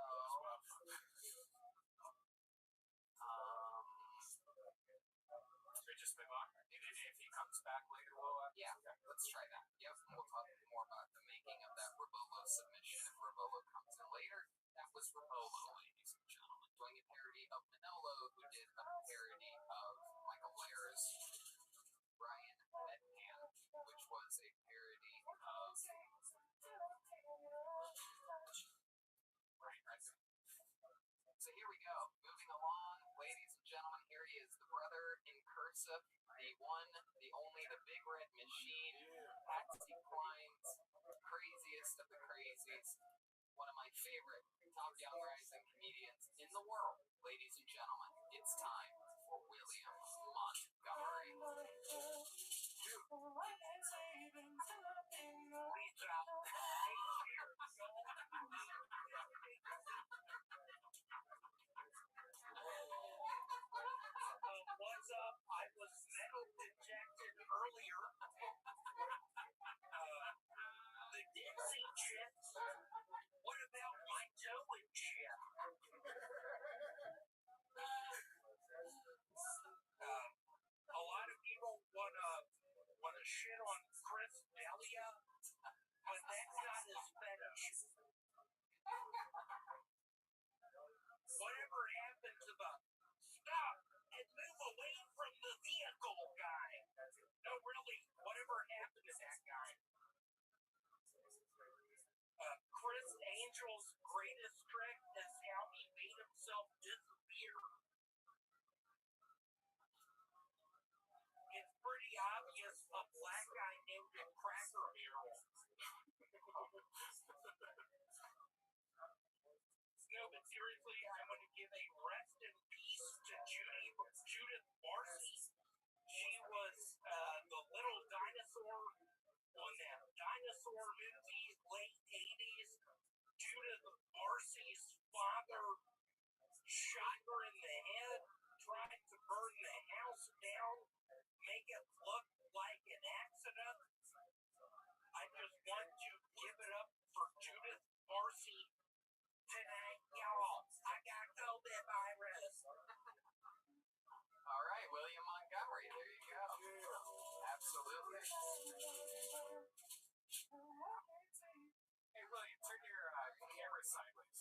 Should we just move on? If he comes back later, we'll. Yeah, let's try that. Yep, and we'll talk more about the making of that Rabolo submission if Rabolo comes in later. That was Rabolo, ladies and gentlemen, doing a parody of Manolo, who did a parody of Michael Blair's Brian Bedpan, which was a parody of. Right. So here we go. Moving along, ladies and gentlemen, here he is, the brother in cursive, the one, the only, the big red machine, Patsy Cline's craziest of the crazies, one of my favorite top young rising comedians in the world. Ladies and gentlemen, it's time for William Montgomery. What's up? I was metal injected earlier. The Dixie chips. What about my dough and chip? A lot of people wanna shit on Chris D'Elia, but that's not his fetish. Whatever happened to the stop and move away from the vehicle guy? No, really, whatever happened to that guy? Chris Angel's greatest trick is how he made himself disappear. It's pretty obvious a black guy named him Cracker Barrel. No, but seriously, I'm going to give a rest in peace to Judith Marcy. She was the little dinosaur on that dinosaur movie, late 80s. Judith Marcy's father shot her in the head, tried to burn the house down, make it look like an accident. I just want to give it up for Judith Marcy tonight, y'all. I got COVID virus. All right, William Montgomery, there you go. Absolutely. Hey, William, turn your camera sideways.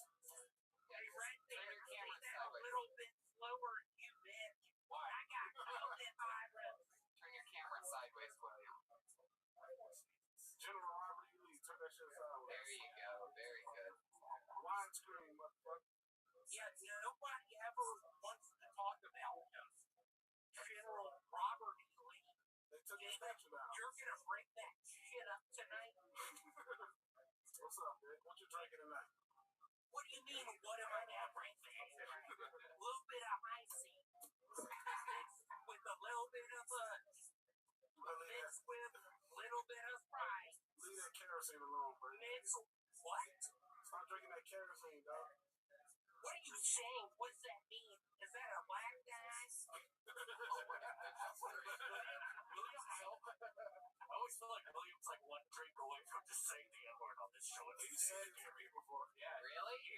Hey, Right there, turn your camera say that a sideways. little bit slower, you bitch. Why? I got COVID virus. Turn your camera sideways, William. General Robert E. Lee, turn that shit sideways. There you go. Very good. Widescreen, motherfucker. Yeah, nobody ever wants to talk about him. General Robert E. Lee. They took the statue down. You're gonna bring that shit up tonight? What's up, man? What you drinking tonight? What do you mean, what am I now drinking? A little bit of icy. Mixed with a little bit of mixed with a little bit of Sprite. Leave that kerosene alone, bro. Mixed what? Stop drinking that kerosene, dog. What are you saying? What does that mean? Is that a black guy? I always feel like William's like one drink away from just saying the N-word on this show. He said it to me before. Yeah. Really? He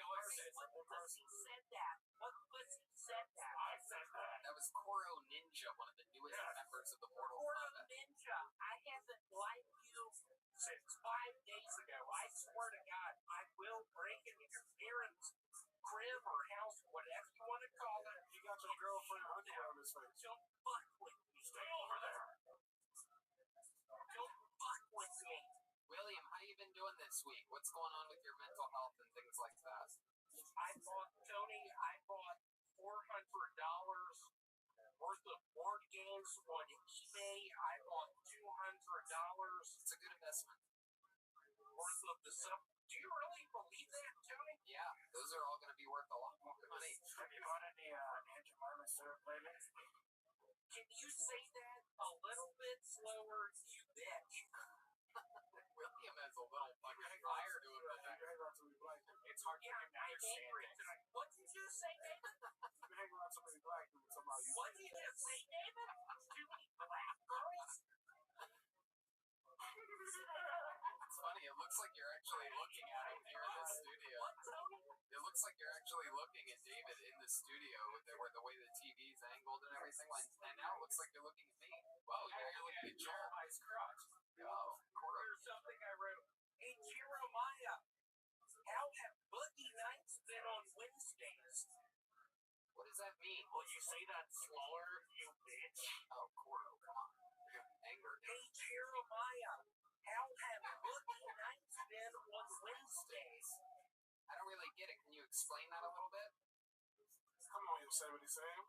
What pussy said that? What pussy said that? I said that. That was Koro Ninja, one of the newest members of the Mortal Koro Kombat. Ninja, I haven't liked you since 5 days ago. I swear to God, I will break into your parents' crib or house, whatever you want to call it. He got your girlfriend underwear on his face. Don't fuck with me. Stay over there. Don't fuck with me. William, how you been doing this week? What's going on with your mental health and things like that? I bought $400 worth of board games on eBay. I bought $200 It's a good investment. worth of the sub. Do you really believe that, Tony? Yeah, those are all going to be worth a lot more money. Have you bought any Aunt Jemima syrup lately? Can you say that a little bit slower, you bitch? William has a little fucking fire to him. It's hard to Yeah, get I'm understand angry things. tonight. What did you say, David? You hang around so many black people, somehow you. What did you say, David? Too many black girls? It's funny, it looks like you're actually looking at him here in the studio. What, Tony? It looks like you're actually looking at David in the studio with the way the TV's angled and everything. And now it looks like you're looking at me. Whoa, yeah, you're looking at Jeremiah's crotch. Oh, Koro. Here's something I wrote. Hey, Jeremiah, how have boogie nights been on Wednesdays? What does that mean? Will you say that slower, you bitch? Oh, Koro, come on. You're angry. Hey, Jeremiah, how have boogie nights been on Wednesdays? I don't really get it. Can you explain that a little bit? Come on, Yosemite Sam.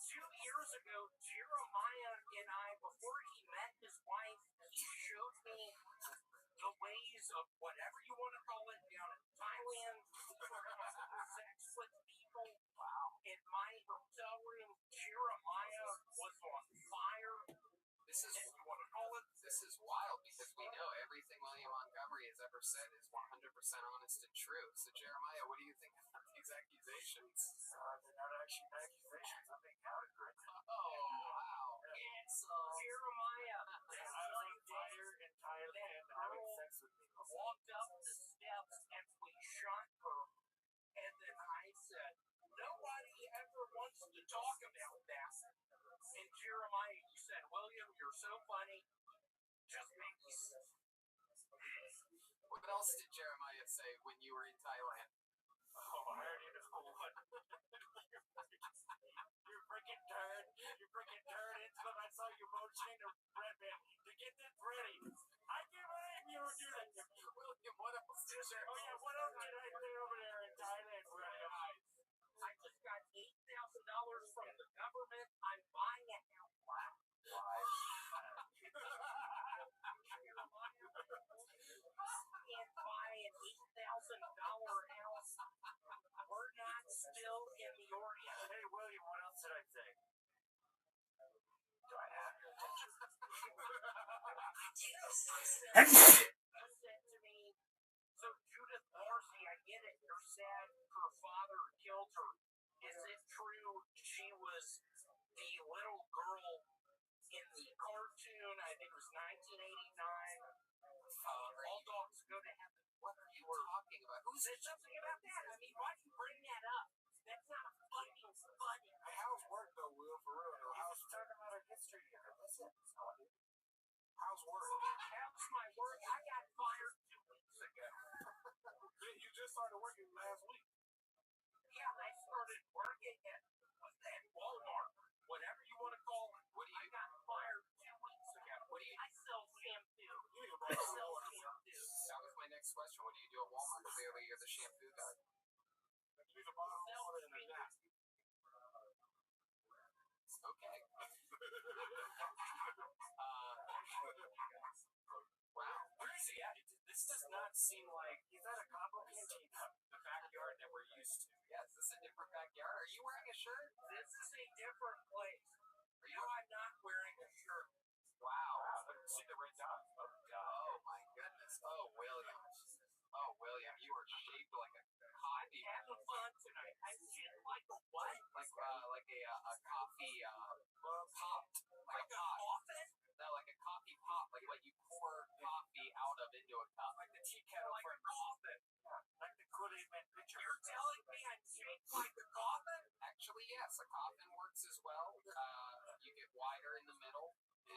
2 years ago, Jeremiah and I, before he met his wife, he showed me the ways of whatever you want to call it down in Thailand. Sex with people. Wow. In my hotel room, Jeremiah was on fire. This is You want to call it? This is wild because we know everything William Montgomery has ever said is 100% honest and true. So, Jeremiah, what do you think about these accusations? They're not actually accusations. I'm being counted. Oh, wow. Jeremiah, I was on fire in Thailand having sex with people. walked up the steps and we shot her. And then I said, nobody ever wants to talk about that. And Jeremiah, you said, William, you're so funny. Just make me sick. What else did Jeremiah say when you were in Thailand? Oh, I already know what. You freaking turd. You freaking turd. I saw you motioning to Red Man to get this ready. I can't believe you were doing that. William, what else did Jeremiah Oh, yeah, what else did I say over there in Thailand, William? I just got $8,000 from the government. I'm buying a house. Wow. Can't buy an $8,000 house. We're not still in the Orient. Hey, William, what else did I say? Do I have your attention? You said to me, so Judith Marcy, I get it. You're sad her father killed her. Is it true she was the little girl in the cartoon? I think it was 1989. All dogs go to heaven. What are you talking about? Who Said something about that. I mean, why do you bring that up? That's not fucking funny. Hey, how's work though, Will? For real though, how's Talking about our history here. Listen. how's work? How's my work? I got fired 2 weeks ago. You just started working last week. Yeah, I started working at Walmart, whatever you want to call it. I got fired 2 weeks ago. I sell shampoo. You need to I borrow sell water. shampoo. That was my next question. What do you do at Walmart? Clearly, you're the shampoo guy. You need to borrow water in the nap. Okay. Wow. Where is he at? This does not seem like he's at a combo canteen, the backyard that we're used to. Yeah, is this a different backyard? Are you wearing a shirt? This is a different place. No, I'm not wearing a shirt. Wow. See the red dot. Oh, God. Oh, my goodness. Oh, William. Oh, William, you are shaped like a coffee. Having fun tonight. I'm shaped like a what? Like a coffee pop. Like a coffin? No, like a coffee pop. Like what you pour coffee out of into a cup. Like the tea kettle Like for a coffin. like the Kool-Aid Man picture. You're telling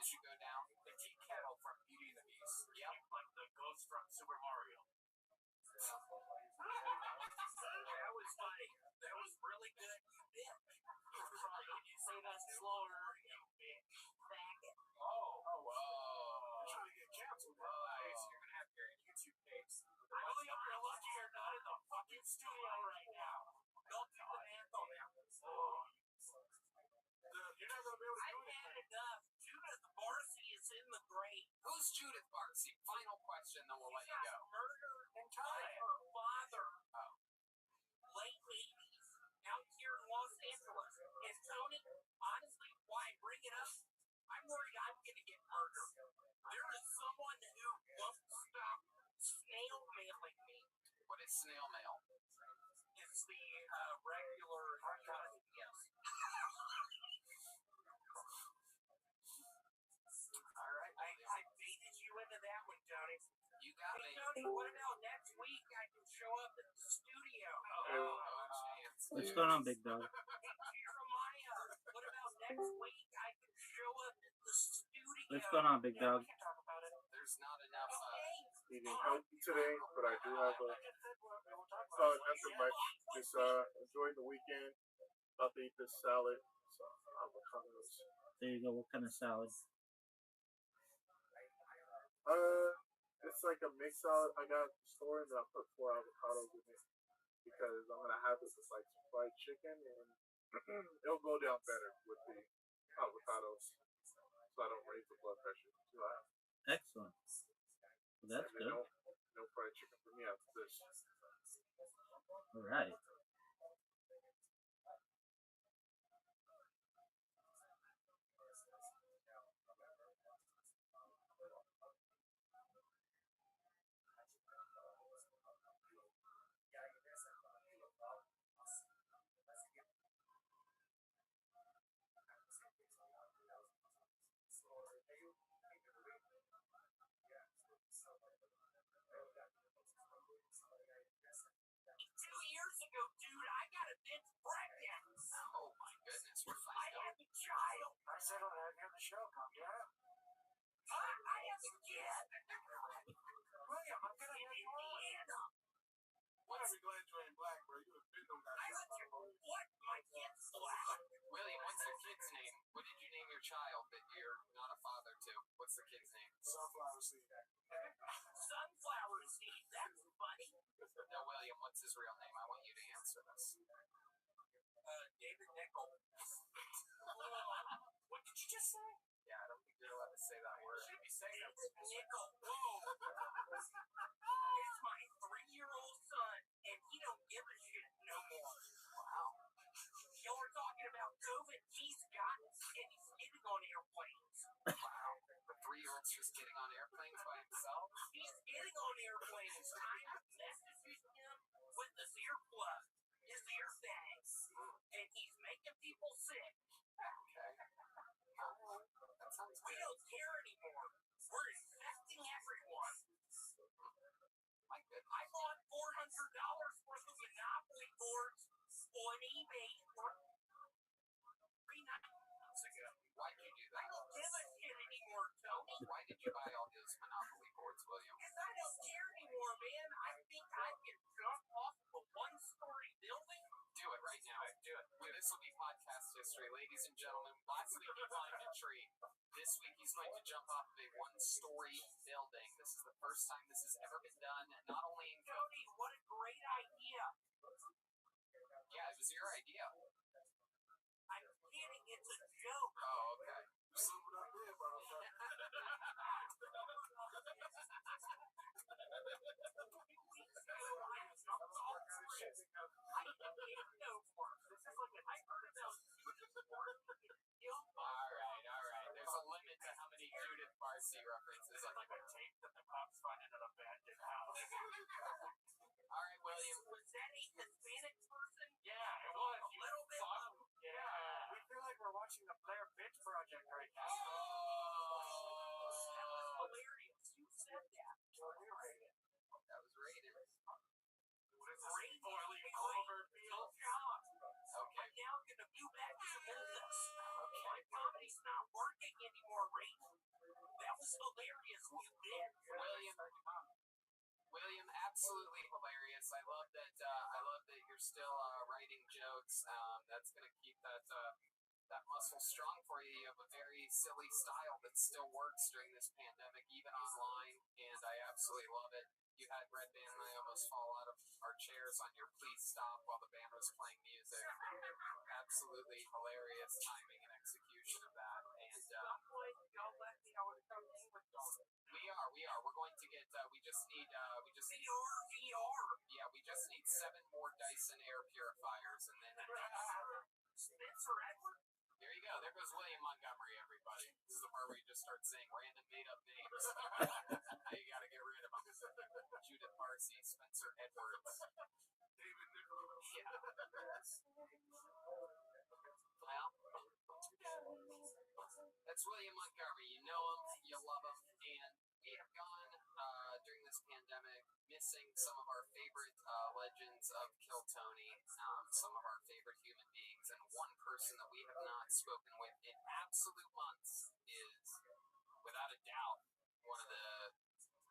as you go down. The tea kettle from Beauty and the Beast. Yep. Like the ghost from Super Mario. That was funny. That was really good. You bitch. Can you say that slower? You bitch. Faggot. Oh. Whoa. You're trying to get canceled, bro. Nice. You're gonna have your YouTube tapes. William, you're lucky you're not in the fucking studio right now. Don't do the anthem now. You're not gonna be able to do I've it. had enough. Judith Barcy is in the grave. Who's Judith Barcy? Final question, then we'll let you go. Murdered by her father. Oh. Late 80s. Out here in Los Angeles. And Tony, honestly, why I bring it up? I'm worried I'm going to get murdered. There is someone who won't stop snail mailing me. What is snail mail? It's the regular yes. All right. I baited you into that one, Tony. You got Hey, me. Tony, what about next week? I can show up at the studio. Oh, chance. What's going on, big dog? Hey, Jeremiah, what about next week? I can show up at the studio. What's going on, big dog? We can talk about it. There's not enough. Eating healthy today, but I do have a nothing much. Just enjoying the weekend. About to eat this salad. So avocados. There you go. What kind of salad? It's like a mixed salad I got at the store, and then I put 4 avocados in it because I'm gonna have this with like some fried chicken, and it'll go down better with the avocados, so I don't raise the blood pressure too high. Excellent. Well, that's And then good. no fried chicken for me after this. All right. Ago, dude, I got a bitch pregnant. Oh my goodness, we're I finding out. have a child. I said I'll have you on the show. Come down. I have a kid. William, I'm gonna have you on. Indiana. I'm glad you ain't black, bro. You have been on that. I let you what? My kid's black. William, what's your kid's name? What did you name your child that you're not a father to? What's the kid's name? Sunflower seed. Sunflower seed. That's funny. No, William, what's his real name? I want you to answer this. David Nickel. What did you just say? Yeah, I don't think you're allowed to say that word. Should be saying David Nickel. Whoa. It's my 3-year-old son, and he don't give a shit no more. Wow. Y'all are talking about COVID. He's got it, and he's getting on airplanes. Wow. The 3-year-old's just getting on airplanes by himself? He's getting on airplanes. I'm messaging him with his earplug, his ear bags, and he's making people sick. Okay. That sounds We good. don't care anymore. We're infecting everyone. My goodness. I bought $400 worth of Monopoly boards on eBay 3 nights ago. Why'd you do I that? don't give a shit anymore, Tony. Why did you buy all those Monopoly boards, William? Because I don't care anymore, man. I think I can jump off of a 1-story building. Do it right now. Do it. Well, this will be podcast history. Ladies and gentlemen, last week he climbed a tree. This week he's going to jump off of a 1-story building. This is the first time this has ever been done, not only in Tony, what a great idea. Yeah, it was your idea. I'm kidding. It's a joke. Oh, okay. See what I did, motherfucker. All right. There's a limit to how many Judith Barcy references I can make. tape that the cops find in an abandoned house. All right, William. Was that a Hispanic person? Yeah, it was. A little bit. Yeah. We feel like we're watching the Blair Bitch Project right now. Oh. That was hilarious. You said that. That was rated. Great. Oily Cloverfield. Good job. Okay. I'm now going to move back to Memphis. My comedy's not working anymore, Ray. hilarious. William, absolutely hilarious. I love that. I love that you're still writing jokes. That's gonna keep that muscle strong for you. You have a very silly style that still works during this pandemic, even online, and I absolutely love it. You had Red Band and I almost fall out of our chairs on your Please Stop while the band was playing music. Absolutely hilarious timing and execution of that. And Y'all let me. I want to come in with y'all. we are. We're going to get. We just need. VR. Yeah, we just need 7 more Dyson air purifiers, and then. Spencer Edward. There you go. There goes William Montgomery, everybody. This is the part where you just start saying random made-up names. Now you got to get rid of them. Judith Marcy, Spencer Edwards. David Nichols. Yeah. Well, that's William Montgomery. You know him, you love him, and we have gone during this pandemic missing some of our favorite legends of Kill Tony, some of our favorite human beings, and one person that we have not spoken with in absolute months is, without a doubt, one of the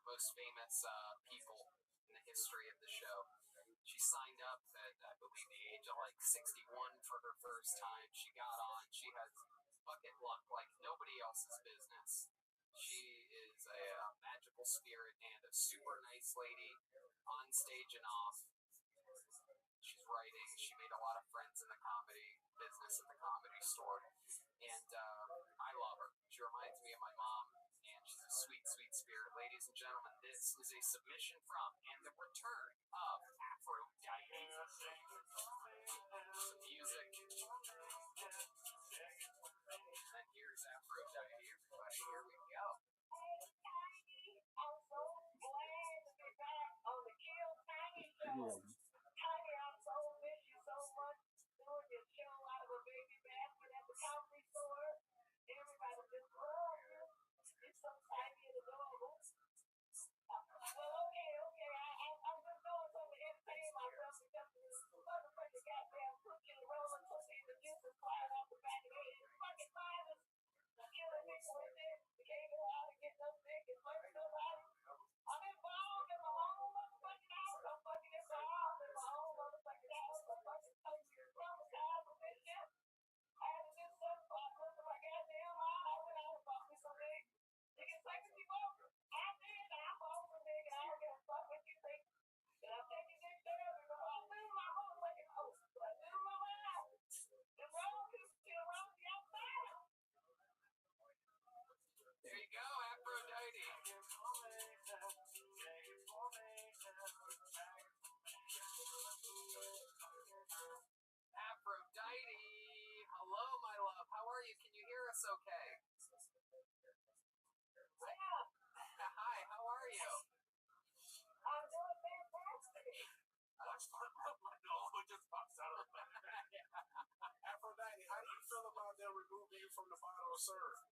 most famous people in the history of the show. She signed up at, I believe, the age of like 61 for her first time. She got on. She has bucket luck like nobody else's business. She is a magical spirit and a super nice lady on stage and off. She's writing. She made a lot of friends in the comedy business at the Comedy Store. And I love her. She reminds me of my mom. And she's a sweet, sweet spirit. Ladies and gentlemen, this is a submission from and the return of Aphrodite. The music. And here's Aphrodite, everybody. Here we go. I'm so glad to be back on the Kill Tiny show. Tiny, I so miss you so much. Doing your show out of a baby basket at the Comedy Store. Everybody just loves you. You're so tiny and adorable. Well, okay. I'm just doing something to entertain myself because this motherfucking goddamn cookie and rolling cookies and juices flying off the back of it. Fucking virus. Killing people with it. You can't go out and get no sick and flirt nobody. I'm involved in my own motherfucking house. I'm fucking involved in my own motherfucking house. I'm fucking traumatized with this shit. I had to do something so I looked at my goddamn eye. I went out and bought me some eggs. You can say what you want. I did. I bought some eggs. I don't give a fuck what you think. But I'm taking this shit over. I lose my motherfucking house. I lose my mind. The wrong people, the wrong outside. There you go, Aphrodite. Aphrodite. Hello, my love. How are you? Can you hear us okay? Yeah. Hi, how are you? I'm doing fantastic. No, it just pops out of my back. Aphrodite, how do you feel about them removing you from the bottle of syrup?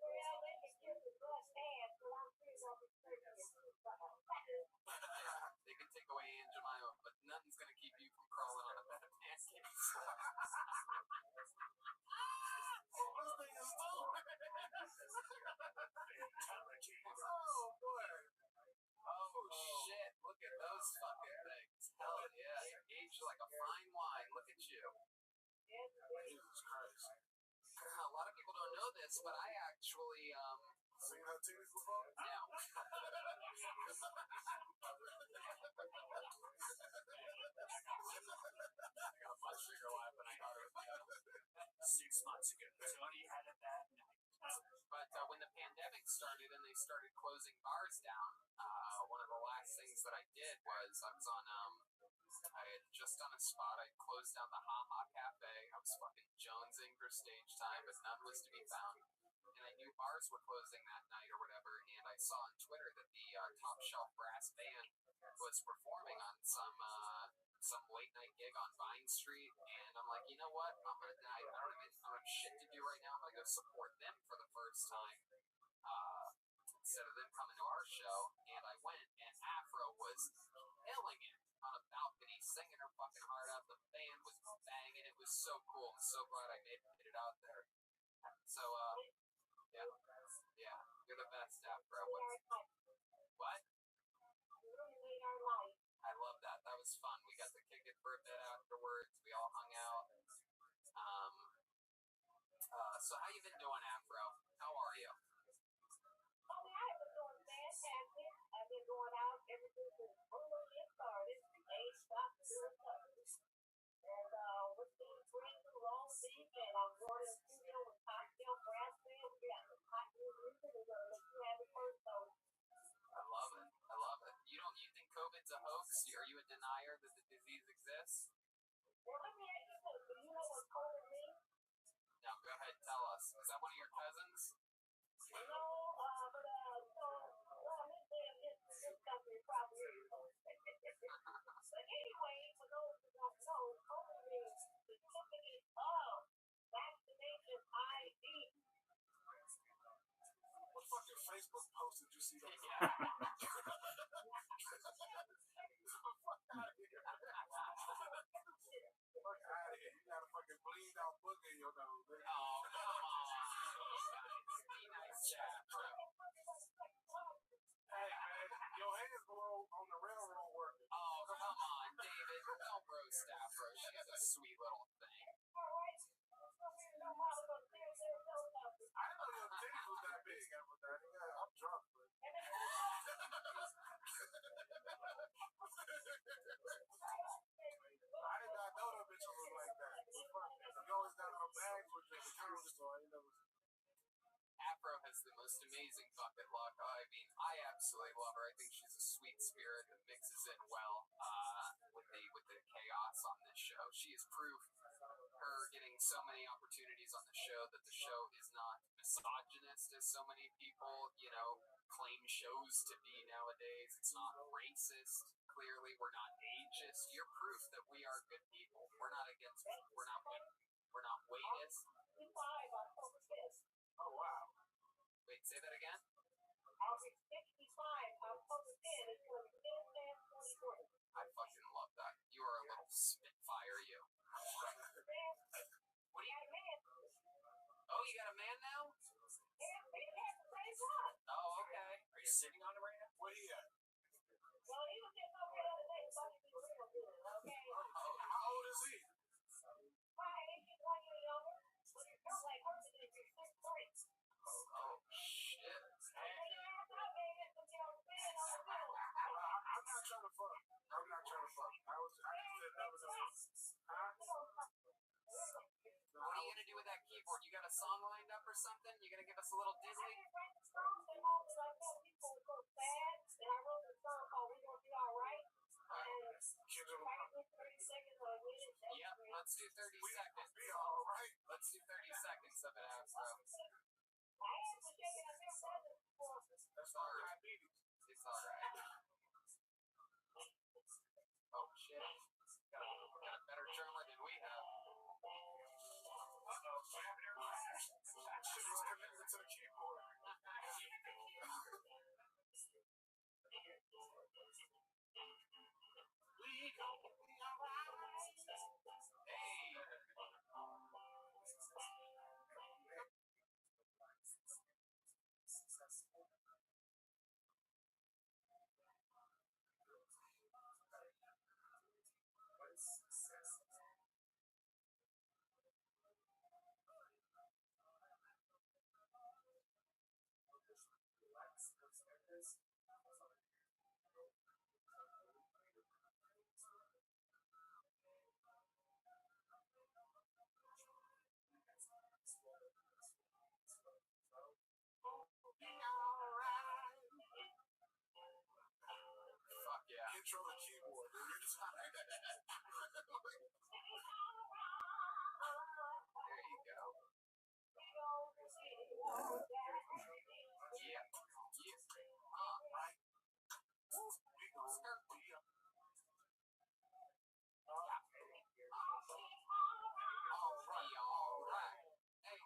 Well, they can kiss the butt and so I'm pretty well restricted. They can take away Aunt Jemima, but nothing's going to keep you from crawling on a bed of pancakes. This thing is moving. Oh, boy. Oh, shit. Look at those fucking things. Hell yeah. You're aged like a fine wine. Look at you. Jesus Christ. A lot of people don't know this, but I actually, Seen her titties before? now. I got a much bigger laugh than I thought it was. 6 months ago, Tony had a bad night. But when the pandemic started and they started closing bars down, one of the last things that I did was I was on, I had just done a spot. I closed down the Ha Ha Cafe. I was fucking jonesing for stage time, but none was to be found. And I knew bars were closing that night or whatever, and I saw on Twitter that the Top Shelf Brass Band was performing on some late night gig on Vine Street, and I'm like, you know what? I don't have shit to do right now. I'm gonna go support them for the first time instead of them coming to our show. And I went, and Afro was killing it on a balcony, singing her fucking heart out. The band was banging. It was so cool. I'm so glad I made it out there. So yeah. Afro. What? I love that. That was fun. We got to kick it for a bit afterwards. We all hung out. So how you been doing, Afro? How are you? I've been doing fantastic. I've been going out ever since the school year started. Ain't stopped doing something. And with these friends who all week, and I'm going to the studio with cocktail brass band. We got some hot new music. We're going to let you have it first, so. I love it. I love it. You think COVID's a hoax? Are you a denier that the disease exists? Well, let me ask you something. Do you know what COVID means? No, go ahead, tell us. Is that one of your cousins? No, but well, his name is this company probably is. But anyway, for those who don't know, COVID means certificate of vaccination ID. What fucking Facebook post did you see that? Yeah. Fuck out of here. You got a fucking bleed out book in your nose. Man. Oh, come on. Be nice, Afro. Hey, man. Your hands below on the railroad working. Oh, come on, David. Don't roast Afro. She's a sweet little thing. All right. I didn't know your titties was that big, Aphrodite. Yeah, I'm drunk, but. I did not know that bitch was like that. You always got her bags with you at the grocery store. I ain't never seen. Afro has the most amazing bucket luck. I mean, I absolutely love her. I think she's a sweet spirit that mixes in well with the chaos on this show. She is proof. Her getting so many opportunities on the show that the show is not misogynist as so many people, claim shows to be nowadays. It's not racist. Clearly, we're not ageist. You're proof that we are good people. We're not waitist. Oh, wow. Wait, say that again? I'll be 65. October 10. It's going to be 10/10/2020. I fucking love that. You are a little spitfire, you. What do you... Oh, you got a man now? Oh, okay. Are you sitting on him right now? Where he at? Well, he was just over the other day, but he was real good, okay? Oh, how old is he? My age is 1 year younger, but he felt like her to be 6'3". Oh, shit. I'm not trying to fuck. I just said never know. Huh? What are you going to do with that keyboard? You got a song lined up or something? You going to give us a little diddly? Yep, let's do 30 seconds. Be all right. Let's do 30 seconds of it, Afro. That's not diabetes. It's alright. Oh, shit. Got a better drummer than we have. Uh-oh, that shit is connected to the keyboard. Fuck yeah. Intro the keyboard. You're just There you go. Yeah. Right. we go. Alright. Hey.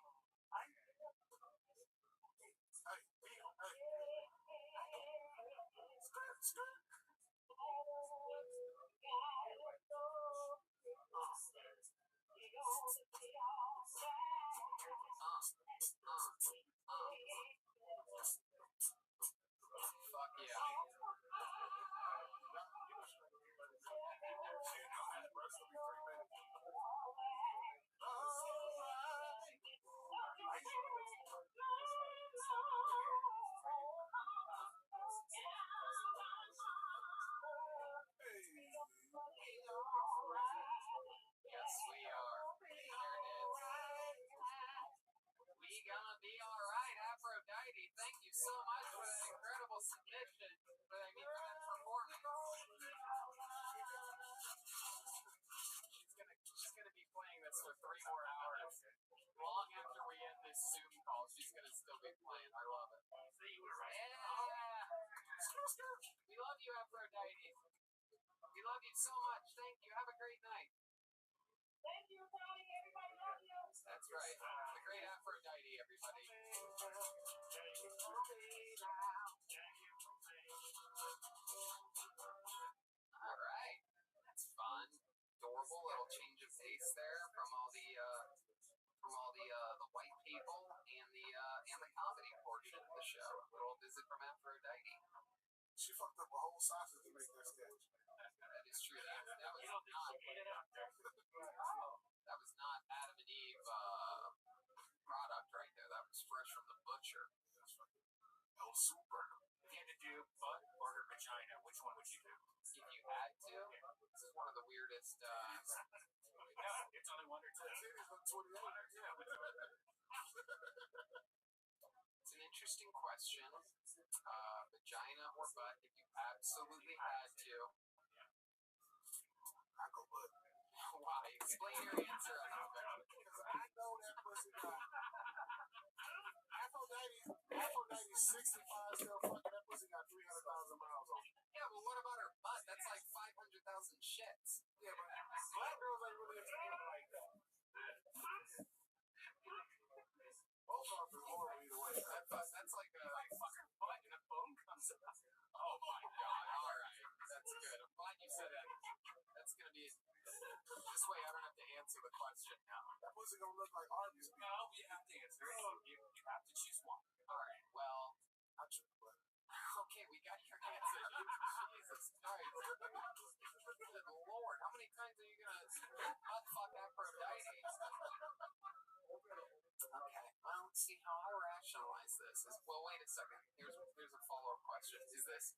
you so much. Thank you. Have a great night. Thank you, Tony. Everybody love you. That's right. The great Aphrodite, everybody. All right. That's fun. Adorable little change of pace there from all the white people and the comedy portion of the show. A little visit from Aphrodite. She fucked up a whole sausage to make that sketch. That is true. That was not Adam and Eve product right there. That was fresh from the butcher. El Super. If you had to do butt or her vagina, which one would you do? If you had to, this is one of the weirdest. No, it's only one or two. One or two. It's an interesting question. Vagina or butt? If you absolutely had to. I go butt. Why? Explain your answer a little bit. Because I know that pussy got Aphrodite's 65 still fucking. That pussy got 300,000 miles on it. Yeah, but what about her butt? That's like 500,000 shits. Yeah, but black girls ain't really into it like that. Both of them is horrible either way. That's like a fucking butt and a bone comes out. oh my god. Alright. That's good. I'm glad you said that. That's gonna be this way I don't have to answer the question now. That pussy gonna look like Arby's. No, you have to answer it. You have to choose one. Alright, well, I choose butt. okay, we got your answer. Jesus Christ. Good Lord, how many times are you gonna butt fuck Aphrodite? Okay, I don't see how I rationalize this. Well, wait a second. Here's a follow-up question. Is this,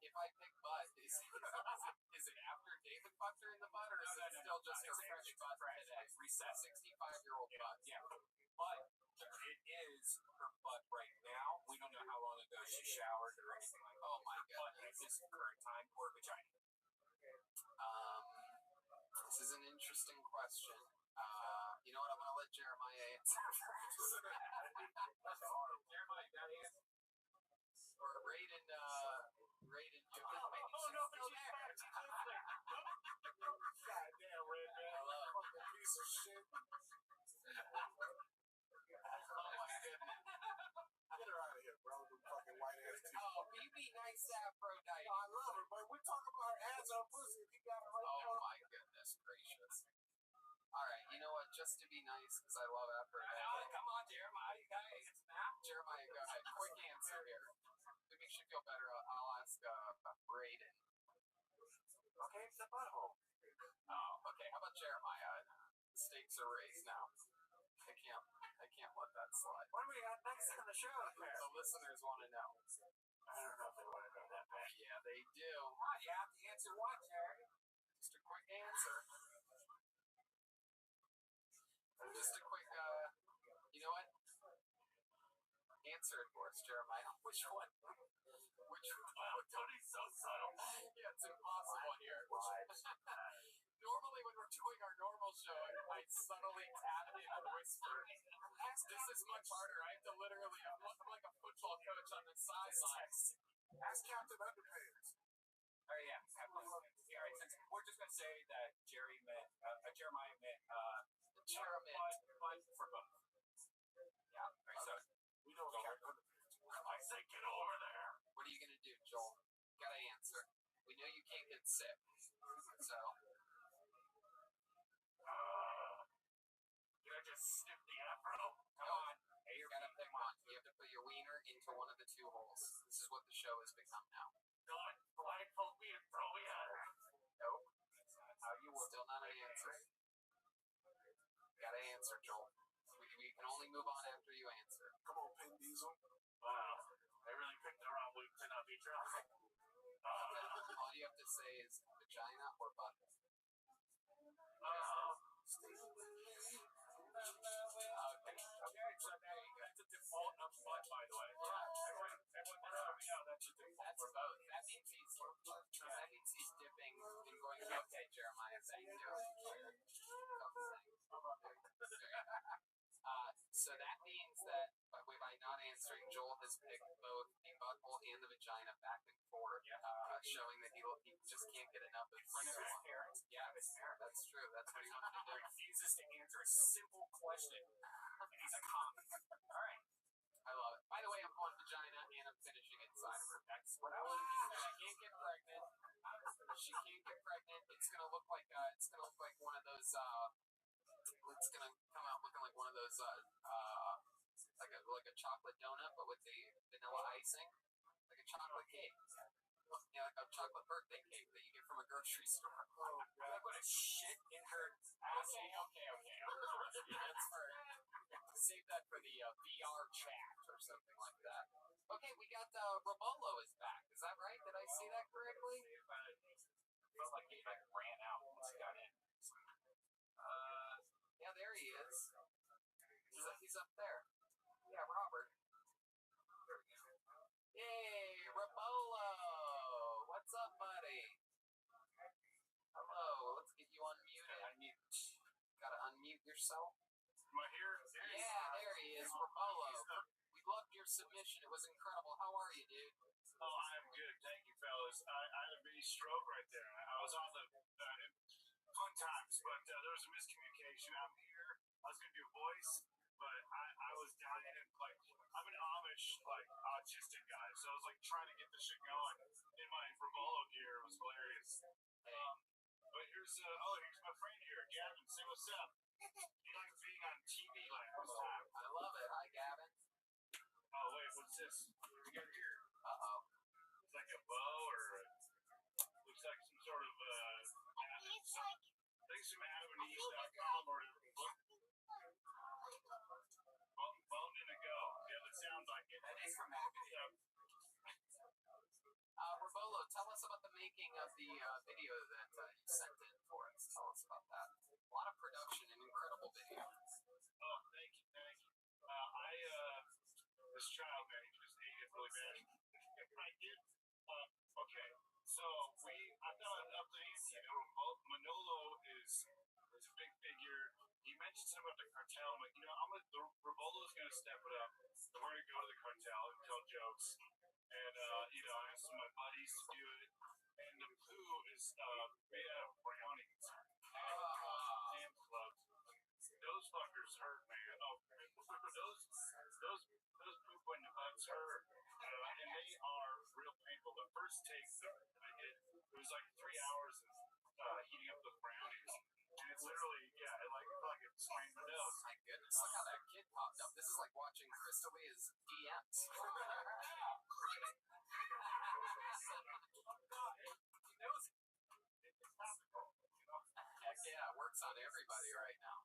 if I pick butt, is it after David fucked her in the butt, or is it still just her fresh butt today? Recess. 65-year-old butt. Yeah, but it is her butt right now. We don't know how long ago she showered or anything like that. Oh my But goodness. at this current time, or vagina. This is an interesting question. You know what? I'm gonna let Jeremiah answer first. Jeremiah, that answer. Or Raiden, you can Oh, no, but she's back. Goddamn red man. Fucking piece of shit. Oh my goodness. Get her out of here, bro. The fucking white ass teeth. Oh, can you be nice to Aphrodite? I love her, but we're talking about her ass or her pussy. If you got it right Oh my goodness gracious. Alright, you know what? Just to be nice, because I love Aphrodite. Come on, Jeremiah. You gotta answer now. Jeremiah, go ahead. Quick answer here. To make you feel better, I'll ask Raiden. Okay, it's the butthole. Oh, okay. How about Jeremiah? The stakes are raised now. I can't let that slide. What do we got next on the show? The listeners want to know. I don't know if they want to know that bad. Yeah, they do. Come on, you have to answer one, Jerry. Just a quick answer. Just a quick, you know what? Answer it for us, Jeremiah. Which one? Wow, Tony's so subtle. Yeah, it's impossible here. Normally when we're doing our normal show, I subtly tap in and whisper. This is much harder. I have to literally, I'm like a football coach on the sidelines. Ask Captain Underpants. Oh, yeah. All right, since we're just going to say that Jeremiah meant, but for both. Yeah, all right, so We know what Captain Underpants is. I say get over there. What are you going to do, Joel? Gotta answer. We know you can't get sick. So, You're gonna just snip the afro. Come on. Hey, you gotta pick one. You have to put your wiener into one of the two holes. This is what the show has become now. Don't blindfold me and throw me at her. Nope. That's not how you will. Still not an answer. Gotta answer, Joel. We can only move on after you answer. Come on, Pin Diesel. Wow. They really picked the wrong week to not be drunk. All you have to say is vagina or butt. Okay, so there you go. That's a default of butt, by the way. Everyone, that's a default for both. That means he's dipping and going, okay, Jeremiah, thank you. So that means that by not answering, Joel has picked both the butthole and the vagina back and forth, showing that he just can't get enough of answer a simple question, and he's a cop. All right. I love it. By the way, I'm on vagina and I'm finishing inside of her. That's what I want to do. She can't get pregnant. She can't get pregnant. It's gonna look like one of those. It's gonna come out looking like one of those like a chocolate donut, but with the vanilla icing, like a chocolate cake. Yeah, like a chocolate birthday cake that you get from a grocery store. I put a shit in her ass. Okay. That's for save that for the VR chat or something like that. Okay, we got Robolo is back. Is that right? Did I see that correctly? Felt like he ran out once he got in. Yeah, there he is. He's up there. Yeah, Robert. There we go. Yay, Robolo! What's up, buddy? Hello. Let's get you unmuted. Gotta unmute yourself. Am I here? Yeah, there he is, Robolo. We loved your submission. It was incredible. How are you, dude? Oh, I'm good. Thank you, fellas. I had a mini stroke right there. I was on the fun times, but there was a miscommunication. I'm here. I was going to do a voice, but I was down in like, I'm an Amish, like, autistic guy, so I was like trying to get this shit going in my Robolo gear. It was hilarious. But here's my friend here, Gavin. Say what's up. He likes being on TV like this time. I love it. Hi, Gavin. Oh, wait, what's this? We got here. Uh-oh. It's like a bow or looks like some sort of I think some AdamandEve.com or bone in a go. Yeah, that sounds like it. That is from Adam. Robolo, tell us about the making of the video that you sent in for us. Tell us about that. A lot of production and incredible video. Oh, thank you. This child, man, he just ate it really bad. I did. Okay, so I'm not up to ante. Manolo is a big figure. He mentioned something about the cartel, but Robolo's gonna step it up. So we're gonna go to the cartel and tell jokes. And I asked some of my buddies to do it. And the poo is made out of brownies. Damn clubs. Those fuckers hurt, man. Oh, those poop when the butts hurt. And they are real painful. The first take I did, it was like 3 hours of heating up those brownies. And it's literally, it felt like it sprained my nose. My goodness, look how that kid popped up. This is like watching Chris D'Elia's DMs. Heck yeah, it works on everybody right now.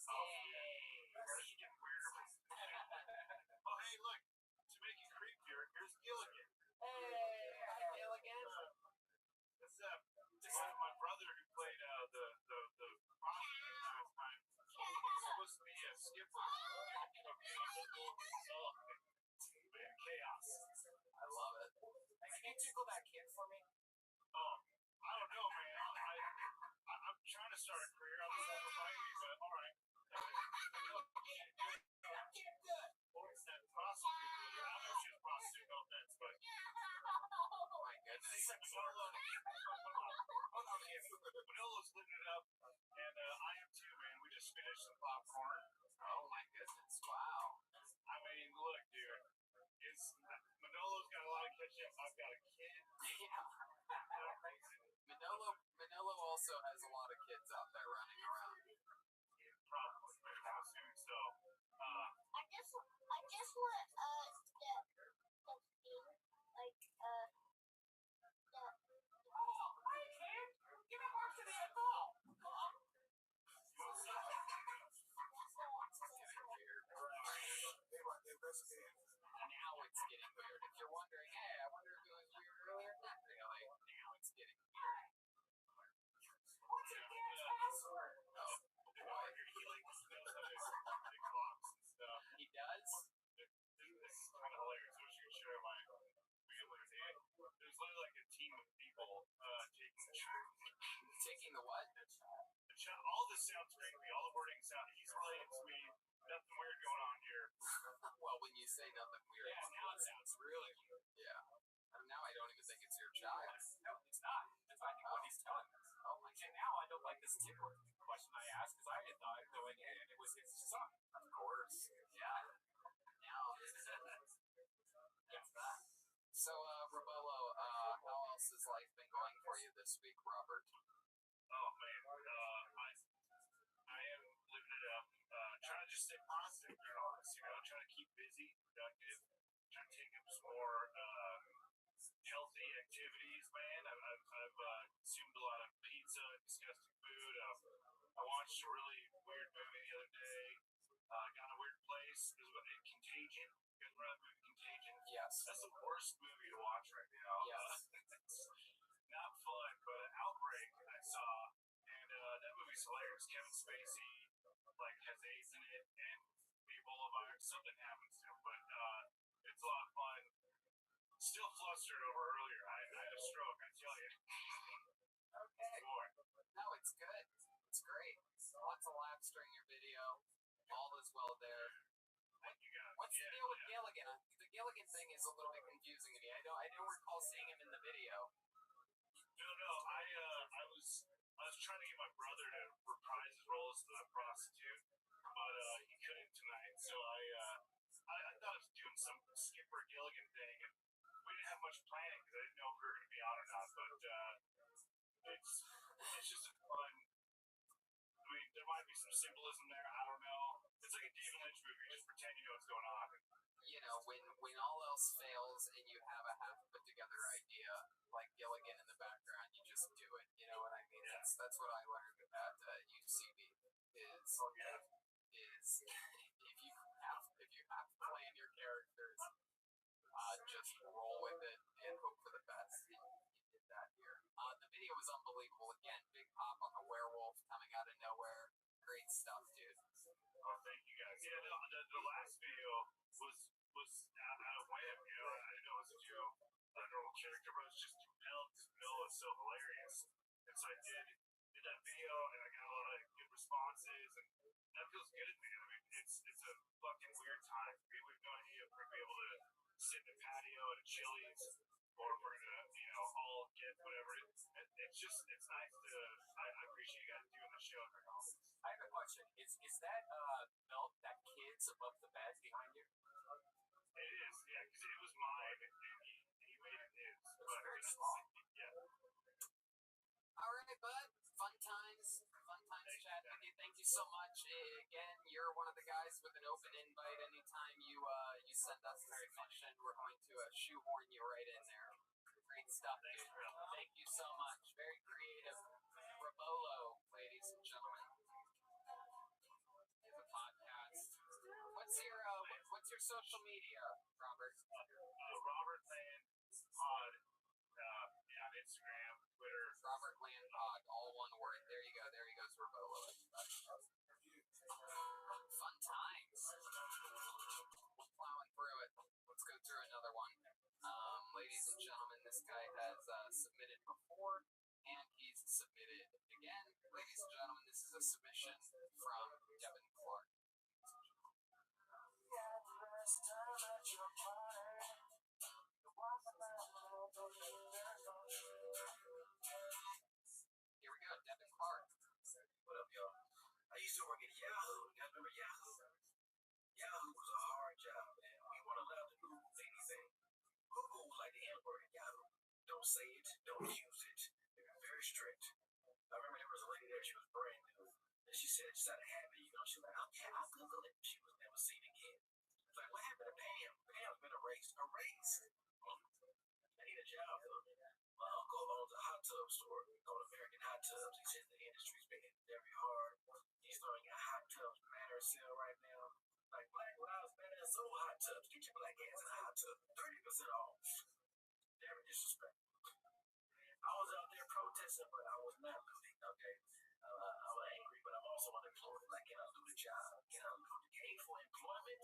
Oh, hey, look. To make it creepier, here's Gilligan. Hey, hi Gilligan. What's up? My brother who played the prostitute last time. He's supposed to be a skipper. Man, chaos. I love it. Can you tickle that kid for me? Oh, I don't know, man. I'm trying to start a career. I'm a former Miami, but all right. Or it's that prostitute. I don't know if she's a prostitute, no offense, but. Oh my goodness. Manolo's living it up, and I am too, man. We just finished some popcorn. Oh my goodness, wow. I mean, look, dude. Manolo's got a lot of catch up. I've got a kid. Yeah. Manolo also has a lot of kids out there running around. Probably, man. I'm assuming so. I just want Hey, kid! Give me more to the ball! Now it's getting weird. If you're wondering, hey, I wonder if it was weird earlier, not really. Now it's getting weird. What's your kid's password? Oh, boy. He does? This is kind of hilarious. I wish you could share my feelings. There's literally like a team of people Taking the what? all this sounds creepy. All the wording sounds. He's related to me. Nothing weird going on here. Well, when you say nothing weird, Now it sounds really weird. yeah. Now I don't even think it's your child. No, it's not. That's I think what he's telling us. Oh my And now I don't like this tickle question. question I asked because I had thought going in it was his son. Of course. Yeah. Now, it's that. So, Robolo, how else has life been going for you this week, Robert? Oh man, I am living it up. Trying to just stay positive through all this. Trying to keep busy, productive, trying to take up some more healthy activities. Man, I've consumed a lot of pizza, disgusting food. I watched a really weird movie the other day. Got in a weird place. It was about Contagion. You guys remember that movie Contagion? Yes. That's the worst movie to watch right now. Yes. It's not fun, but Outbreak I saw, and that movie's hilarious. Kevin Spacey has AIDS in it, and the Ebola virus, something happens to him, but it's a lot of fun. Still flustered over earlier. I had a stroke, I tell you. Okay. Boy. No, it's good. It's great. Lots of laughs during your video. All is well there. Thank you guys. What's the deal with Gilligan? The Gilligan thing is a little bit confusing to me. I don't recall seeing him in the video. No. I was trying to get my brother to reprise his role as the prostitute, but he couldn't tonight. So I thought I was doing some Skipper Gilligan thing, and we didn't have much planning because I didn't know if we were going to be on or not. But it's just a fun. I mean, there might be some symbolism there. I don't know. It's like a David Lynch movie. You just pretend you know what's going on. When all else fails and you have a half put together idea like Gilligan in the background, you just do it. You know what I mean? Yeah. That's what I learned at UCB. Is if you have to plan your characters, just roll with it and hope for the best. And you did that here. The video was unbelievable. Again, big pop on the werewolf coming out of nowhere. Great stuff, dude. Oh, thank you guys. Yeah, the last video was out of whim. I didn't know it was a joke. A normal character, but I was just compelled because Noah is so hilarious. And so I did that video, and I got a lot of good responses, and that feels good, man. I mean, it's a fucking weird time. We have no idea if we're going to be able to sit in a patio at a Chili's, or if we're going to, all get whatever. It's nice to. I appreciate you guys doing the show during all this. I have a question. Is that belt that kid's above the bed behind you? It is, yeah, because it was mine, and he made it his. But very small. Yeah. All right, bud. Fun times chatting with you. Thank you so much. Again, you're one of the guys with an open invite. Anytime you send us a submission, we're going to shoehorn you right in there. Great stuff, dude. Thank you so much. Very creative. Robolo, ladies and gentlemen. Is a podcast. What's your social media, Robert? Robert Land Pod, on Instagram, Twitter. Robert Land Pod, all one word. There you go. There he goes, Robolo. Fun times. We're plowing through it. Let's go through another one. Ladies and gentlemen, this guy has submitted before, and he's submitted again. Ladies and gentlemen, this is a submission from Devin Clark. Here we go, Devin Clark. What up, y'all? I used to work at Yahoo. You guys remember Yahoo? Yahoo was a hard job, man. We weren't allowed to Google anything. Google was like the N-word at Yahoo. Don't say it. Don't use it. They were very strict. I remember there was a lady there. She was brand new. And she said, just out of habit, she was like, okay, I'll Google it. She was never seen again. It's like, what happened to Pam? Pam's been erased. I need a job. My uncle owns a hot tub store called American Hot Tubs. He says the industry's making it very hard. He's throwing a hot tubs matter sale right now. Like Black Lives Matter, so hot tubs. Get your black ass in a hot tub. 30% off. Very disrespectful. I was out there protesting, but I was not looting, okay? I was angry, but I'm also unemployed. Like, can I loot a job? Can I loot gainful employment?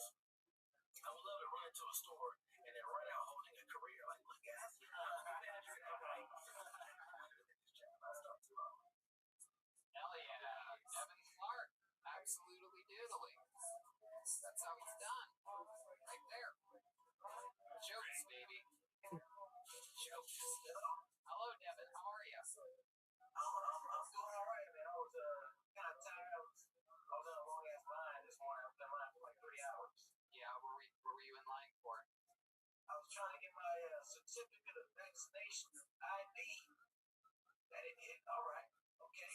I would love to run into a store and then run out holding a career. Like, look, guys, manager, and I'm like, this job, I stopped too long. Hell yeah, Devin Clark. Absolutely doodly. That's how it's done. Right there. Jokes, baby. Jokes. Hello, Devin. How are you? I'm doing all right, man. I was kind of tired. information I need. That it hit. All right. Okay.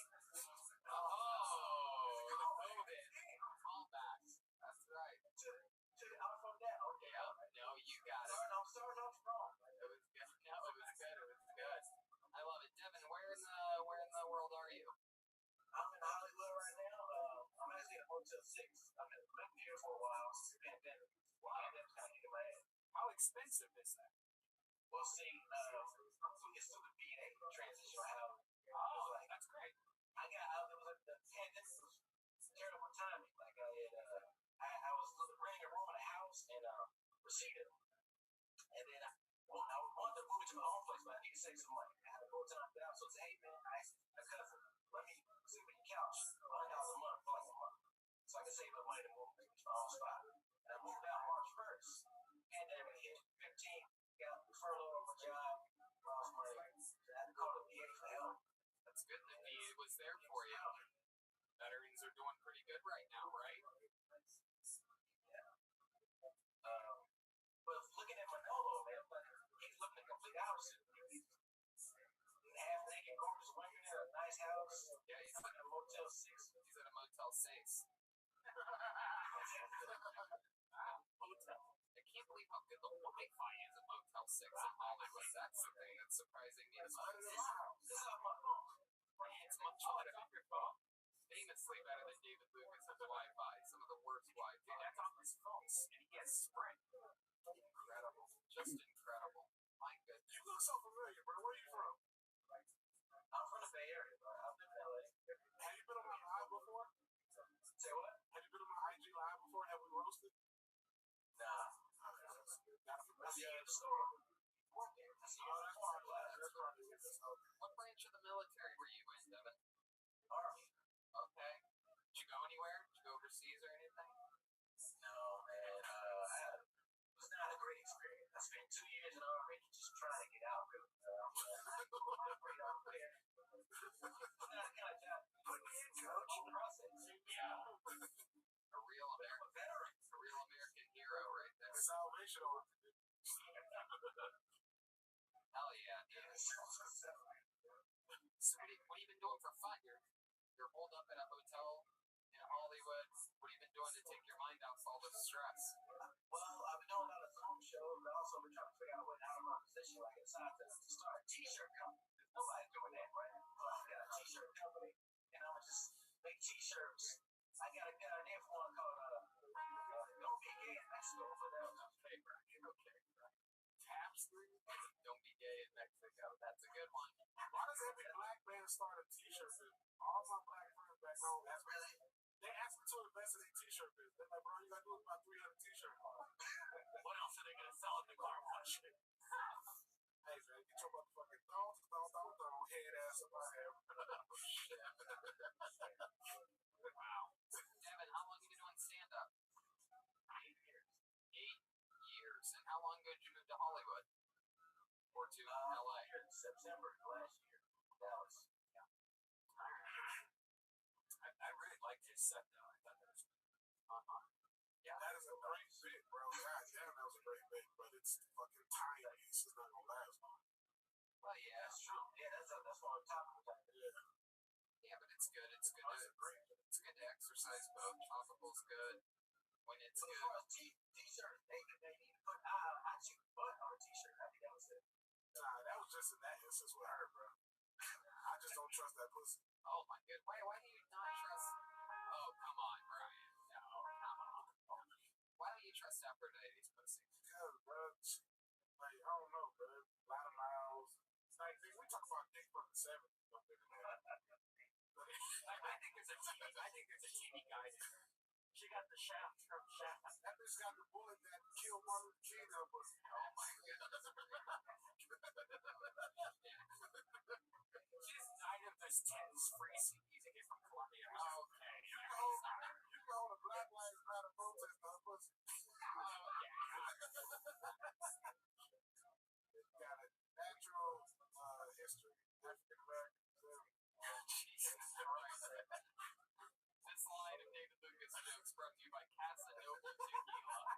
Callbacks. That's right. To the out from down. Okay. No, you got it. Starting off strong. It was good. No, it was good. It was good. I love it. Devin, where in the world are you? I'm in Hollywood right now. I'm actually at Hotel 6. I've been living here for a while since the pandemic. That's kind of in my head. How expensive is that? Well, see, it's still the BA transitional housing. Oh, that's great. It was like the pandemic was terrible timing. Like I was renting a room in a house in Reseda, and then I wanted to move into my own place, but I need to save some money. I had a full time job, so I said, hey man, I asked my cousin, let me sleep on your couch $100 a month for like a month, so I can save up money to move to my own spot. And I moved out March 1st. Pandemic hit 15, got furloughed on my job, lost money. I had to call the VA for help. That's good. The VA was there for you. Veterans are doing pretty good right now, right? But looking at Manolo, man, he's looking at complete opposite. He's half naked, gorgeous women in a nice house. Yeah, he's in a Motel 6. He's at a Motel 6. Hotel. I can't believe how good the Wi-Fi is at Motel 6 in Hollywood. That's the thing that's surprising me the most. This is off my phone. It's much better on your phone. Famously better than David Lucas's Wi-Fi. Some of the worst Wi-Fi. That's on his phone, and he has Sprint. Incredible. Just incredible. My goodness. You look so familiar, bro. Where are you from? I'm from the Bay Area, bro. I live in LA. Have you been on my live before? Say what? Have you been on my IG live before? Have we roasted? Nah. I see you in the store. I see you in the car class. What branch of the military were you in, Devin? Army. Okay. Did you go anywhere? Did you go overseas or anything? No, man. It was not a great experience. I spent 2 years in the Army just trying to get out, really. Not the kind of job. Put me in, coach. Process. Yeah. A real American veteran. A real American hero right there. Salvation Army. Hell yeah, dude. So what have you been doing for fun? You're holed up in a hotel in Hollywood. What have you been doing to take your mind off all the stress? Well, I've been doing a lot of Zoom shows, but also been trying to figure out what out of my position like inside to start a t-shirt company. Nobody's doing that, right? So I got a t-shirt company, and I'm gonna just make t-shirts. I got a good idea for one called Don't Be Gay in Mexico, but that was my favorite. Okay. Tapestry? Don't be gay in Mexico. That's a good one. Why does every black man start a t-shirt business? All my black friends back home, that's really, they ask me to invest in a t-shirt business. They're like, bro, you gotta do about 300 t-shirts. What else are they going to sell at the car wash? Hey, man, get your motherfucking thong, head ass up my hair. Wow. Devin, how long have you been doing stand-up? 8 years. 8 years. And how long ago did you move to Hollywood? Or to LA? September last year. Dallas. I really liked his set, though. I thought that was Yeah, that is a great bit, bro. God damn, that was a great bit, but it's fucking tiny. It's just not gonna last long. Well, yeah. That's true. Yeah, that's what I'm talking about. Yeah, but it's good. It's good. It's good to exercise both. Topical's good. When it's So as good. far as t-shirts, they need to put I choose butt on a t-shirt. I think that was it. Nah, that was just in that instance with her, bro. I just don't trust that pussy. Oh my god. Why do you not trust? Oh, come on, Brian. No, come on. Why don't you trust Aphrodite's pussy? Because, bro, like, I don't know, bro. A lot of miles. Like, we talk about dick from the 70s. I think there's a TV guide in there. She got the shaft from Shaft. That bitch got the bullet that killed Martin Luther King. Oh my god. She's 9 of those 10 free CDs they get from Columbia. Okay. You go on a Black Lives Matter protest on her pussy. Oh, It's got a natural history. African Americans. Jesus Christ. This line of David Lucas jokes brought to you by Casa Noble Tequila.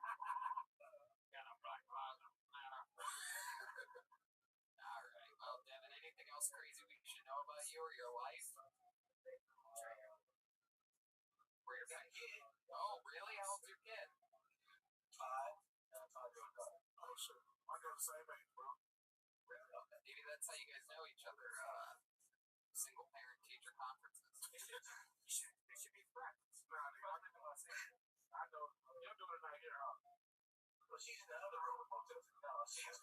Got a Black Lives Matter. Alright. else crazy we should know about you or your life? Where you're back? Oh, really? How old's your kid? 5. Oh, shit. I got the same age, bro. Maybe that's how you guys know each other. Single parent teacher conferences. They should be friends. Nah, nigga, I live in Los Angeles. I know. You're doing it right here, huh? Well, she's in the other room with Motel 6.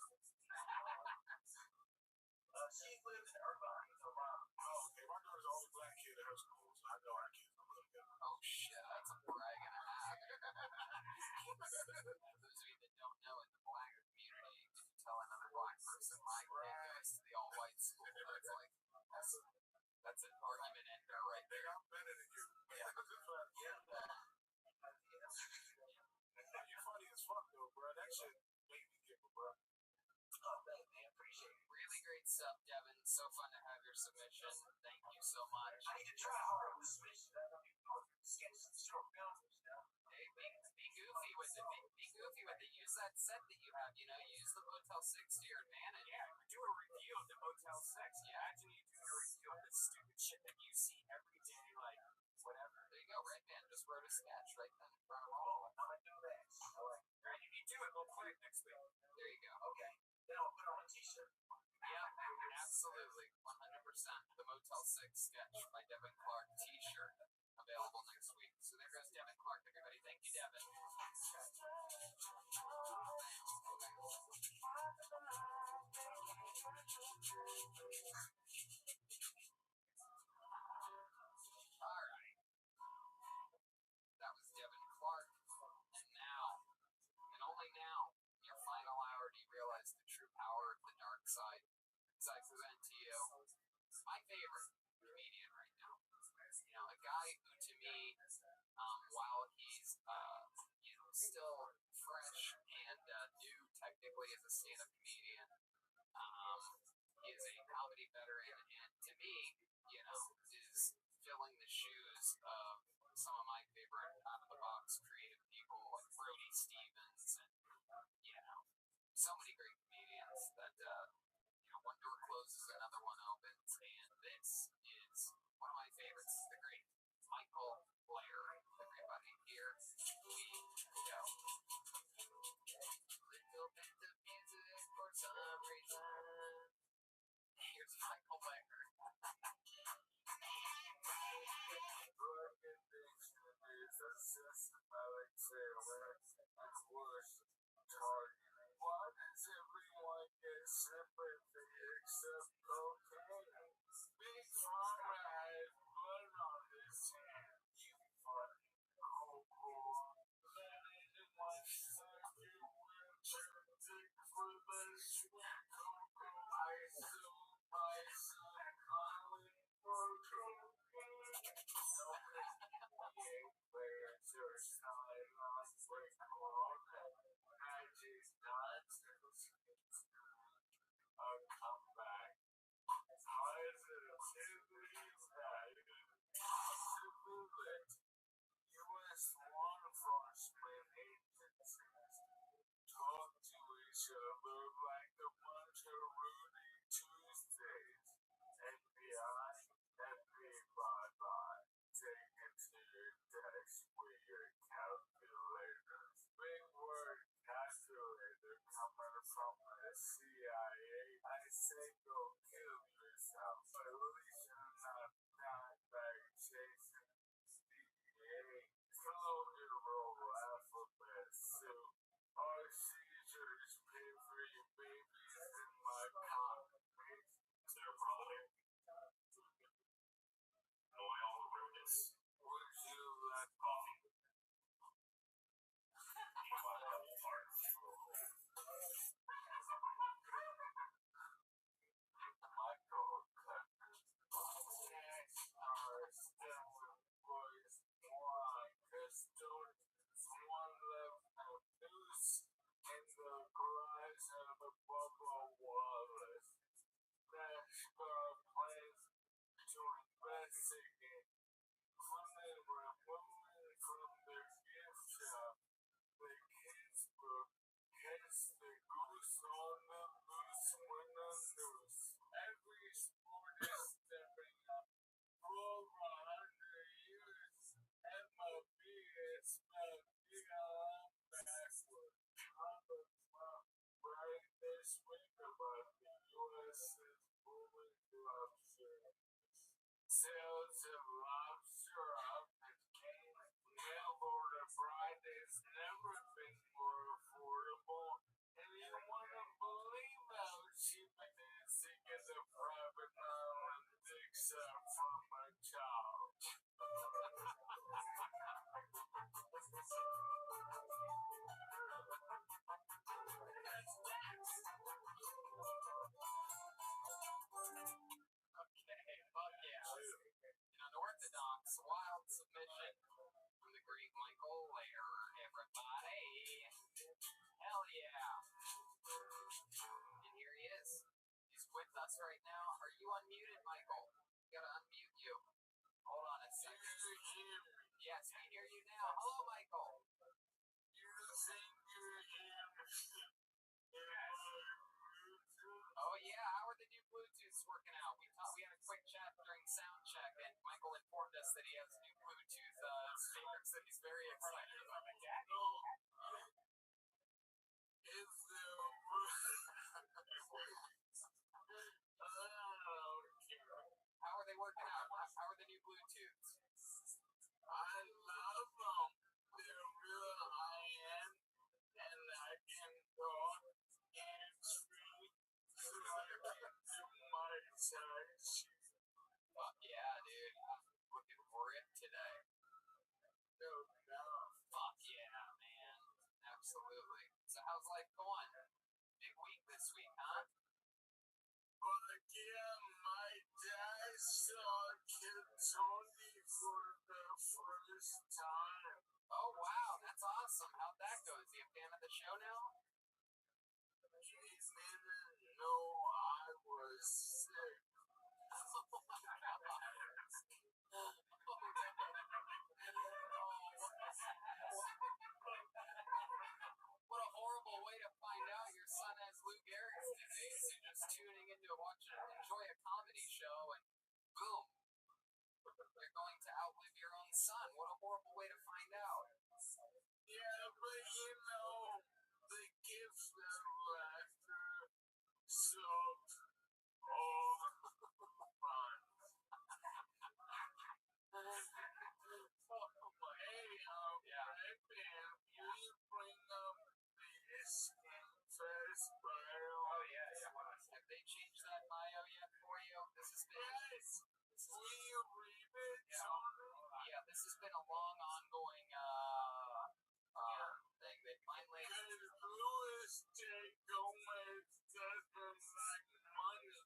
No, she's lives in Irvine. Oh, okay. My daughter's the only black kid at her school, so I know our kids are little good. Oh shit, that's a brag and a half. For those of you that don't know, in the black community, if you tell another black person my kid goes to the all-white school, that's like, that's an argument ender right there. I'm better than you. Yeah. You're funny as fuck, though, bro. That shit made me giggle, bro. Oh, man, appreciate it. Really great stuff, Devin. So fun to have your submission. Thank you so much. I need to try harder with submission. Sketch some short films now. Hey, be goofy with it. Be goofy with it. Use that set that you have. You know, use the Motel 6 to your advantage. Yeah, do a review of the Motel 6. Yeah, imagine you doing a review of this stupid shit that you see every day, like, whatever. There you go, Red Man just wrote a sketch right then in front of all. I'm gonna do that. Right, if you do it, we'll play it next week. There you go. Okay. Then I'll put on a t-shirt. Yeah, absolutely. 100%. The Motel 6 sketch by Devin Clark t-shirt available next week. So there goes Devin Clark, everybody. Thank you, Devin. All right. That was Devin Clark. And now, and only now, in your final hour, do you realize the true power of the dark side. As I present to you my favorite comedian right now. You know, a guy who, to me, while he's still fresh and new technically as a stand-up comedian, he is a comedy veteran, and to me, you know, is filling the shoes of some of my favorite out-of-the-box creative people like Brody Stevens and, you know, so many great comedians that, you know, one door closes, another one opens, and this is one of my favorites, the great Michael Blair. Everybody here, we go. Little bit of music. hear you now. Hello, Michael. Oh yeah, how are the new Bluetooths working out? We had a quick chat during sound check, and Michael informed us that he has new Bluetooth speakers that he's very excited about. How are they working out? How are the new Bluetooths? I love them. They're real high end, and I can talk hands-free so I can do my search. Fuck yeah, dude. Looking for it today. No doubt. Fuck yeah, man. Absolutely. So how's life going? Big week this week, huh? But yeah, my dad saw Kid Tony for the first time. Oh wow, that's awesome. How'd that go? Is he a fan of the show now? He didn't know I was sick. What a horrible way to find out your son has Lou Gehrig's disease. You're just tuning in to enjoy a comedy show, and boom, you're going to outlive your own son. What a horrible way to find out. Yeah, but you know, the gifts that laughter, so fun. Hey, man, you bring up the skin first bio. Oh yeah. Have they changed that bio yet for you? This has been. Yes, will you read it, Tony? Yeah, this has been a long, ongoing thing. They finally. Because Louis J. Gomez doesn't like money,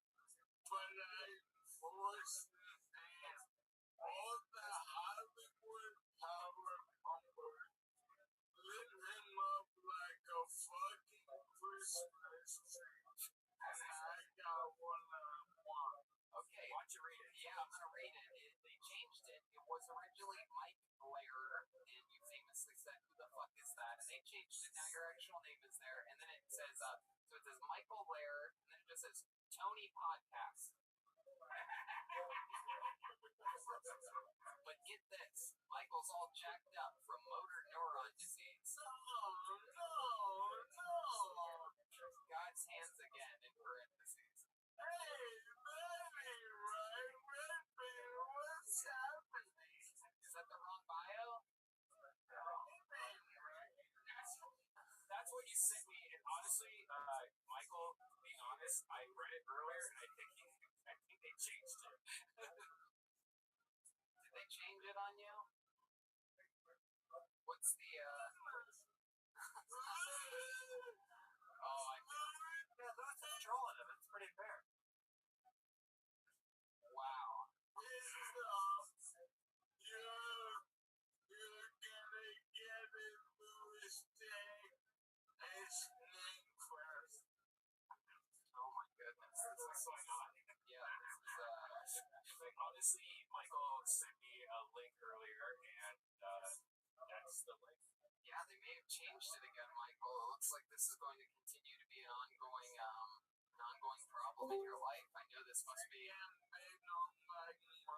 but I forced him. All the Hollywood power pumpers lit him up like a fucking Christmas tree. And I got one I want. Okay, why don't you read it? Yeah, I'm gonna read it. They changed it. It was originally Mike Blair, and you famously said, "Who the fuck is that?" And they changed it. Now your actual name is there, and then it says, so it says Michael Blair, and then it just says Tony Podcast. But get this, Michael's all jacked up from motor neuron disease. No. God's hands again in parentheses. Hey, baby, right? What's happening? Is that the wrong bio? That's what you sent me. And honestly, Michael, being honest, I read it earlier and I think they changed it. Did they change it on you? What's the oh, I Yeah, Louis is trolling him. It's pretty fair. wow. You're gonna get it, Louis Day. His name first. Oh my goodness. This is so hot. Yeah, this is Like, honestly, Michael sent me a link earlier, and that's the link. yeah, they may have changed it again, Michael. It looks like this is going to continue to be an ongoing problem in your life. I know this must be.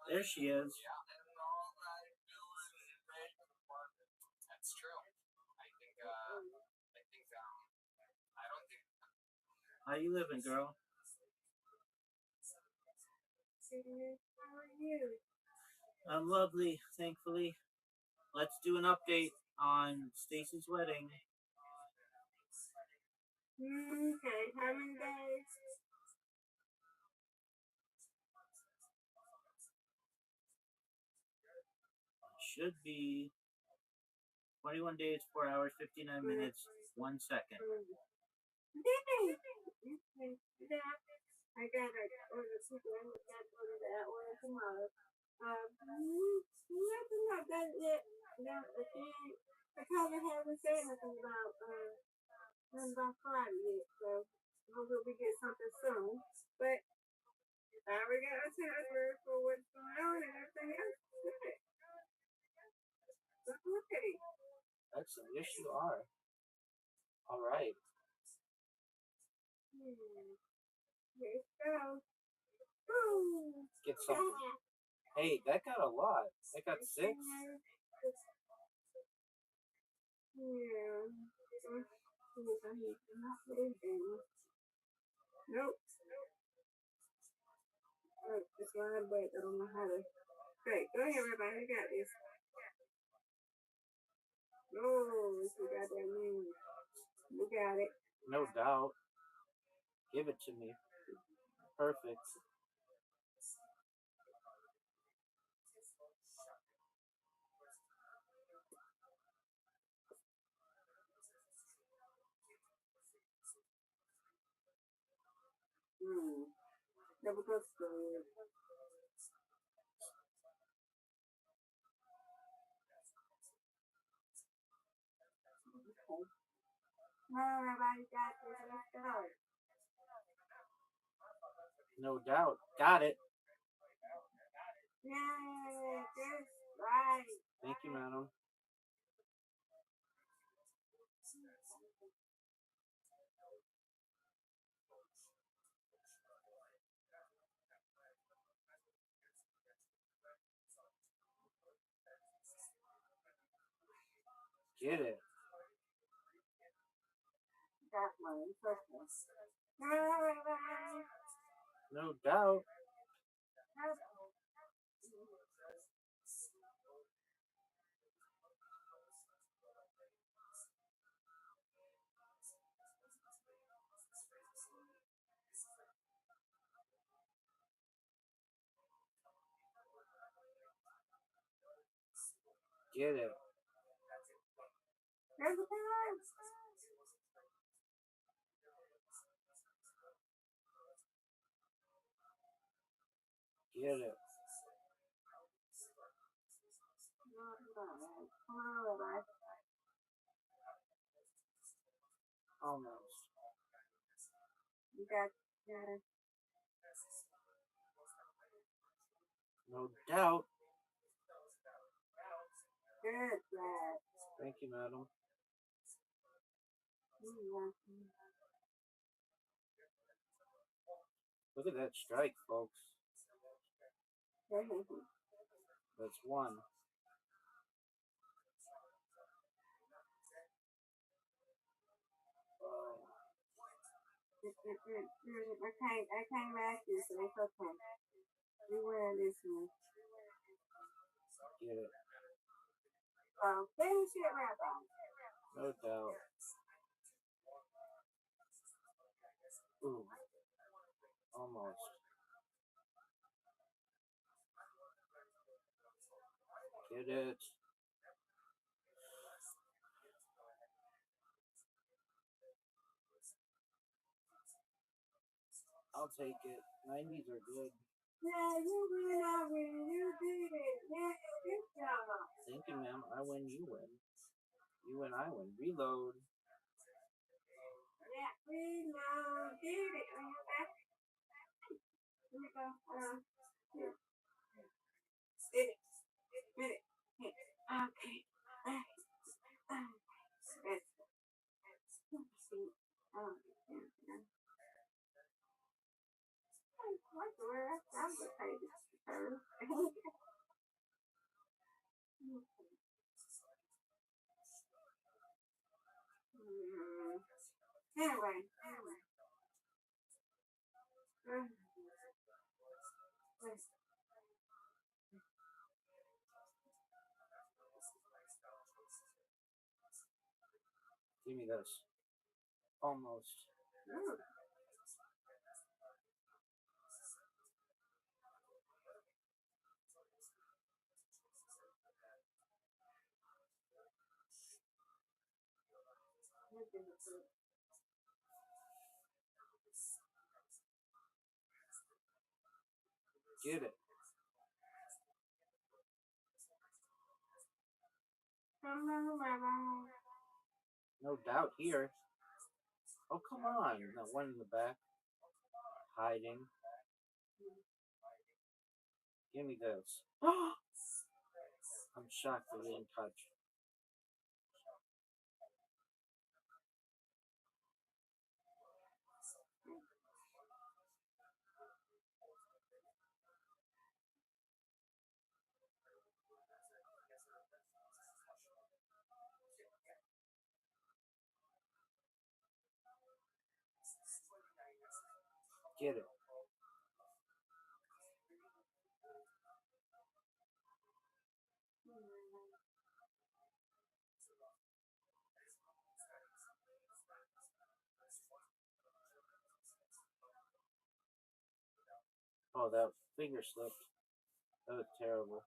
There she is. Yeah, And all I do is make money. that's true. I don't think. How you living, girl? How are you? I'm lovely, thankfully. Let's do an update on Stacy's wedding. Okay, how many days? Should be 21 days, 4 hours, 59 minutes, 1 second. Yay! Okay, yeah. I gotta order people. I gotta order that one tomorrow. Nothing like that yet. No, again, I probably haven't said nothing about Friday yet, so hopefully we get something soon. But I already got a transfer for what's going on and everything else. Good. Yes, you are. All right. Here it goes. Woo! Get something. Hey, that got a lot. That got 6. Yeah. Nope. Oh, it's line, but I don't know how to. Great. Go ahead, everybody. We got this. Oh, it's a goddamn name. We got it. No doubt. Give it to me. Perfect. Double custard. Okay. Well, everybody got this. Let's go. No doubt. Got it. Yay! That's right. Thank you, madam. Get it. Got mine. Perfect. Everybody. No doubt. Get it. There's a time. Get it. Come on, everybody. Almost. You got it. No doubt. Good, lad. Thank you, madam. Look at that strike, folks. That's 1. I can't match you, so it's okay. You win this one. Get it. Finish it, Rabbi. No doubt. Ooh. Almost. Get it. I'll take it. 90s are good. Yeah, you win, I win. You did it. Yeah, good job. Thank you, ma'am. I win, you win. You win, I win. Reload. Yeah, we know. Did it. Here we go. Here. Did it. Did it. Okay. What the world? I'm the pages. Anyway. Give me this. Almost. Get it. No doubt here. Oh, come on. That one in the back. Hiding. Give me this. I'm shocked they didn't touch. Get it. Oh, that finger slipped. That was terrible.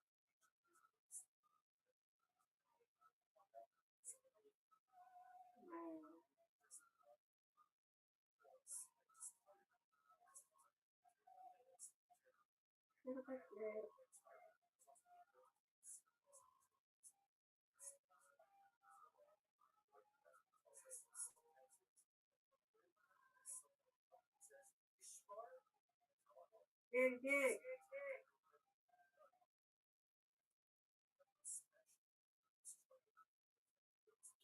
Get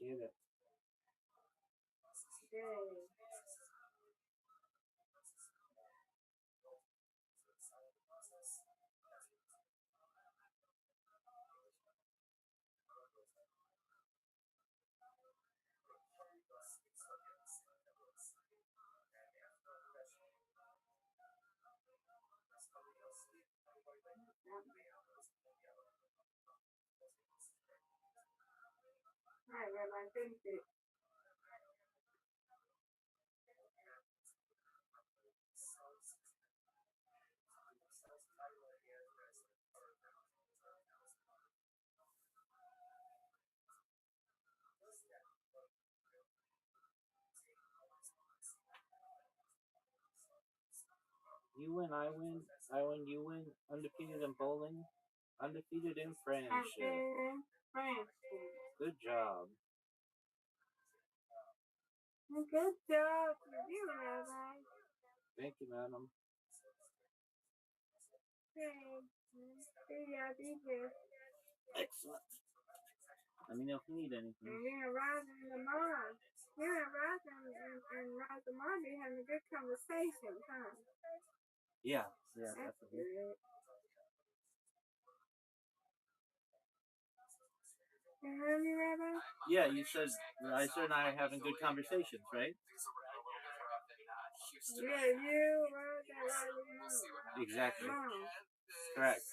Get it. Alright, Rabbi, finish it. You win, I win. I win, you win. Undefeated in bowling. Undefeated in friendship. Friendship. Good job. Good job to you, Rabbi. Thank you, madam. Hey, see y'all be here. Excellent. Let me know if you need anything. And you and Roz and Lamar. You and Roz and Roz and Lamar be having a good conversation, huh? Yeah, That's definitely. good. You heard me, Rabbi? Yeah, you said Riser and I are having good conversations, right? Yeah, you, Roz, and Roz and Lamar. Exactly. Mom. Correct.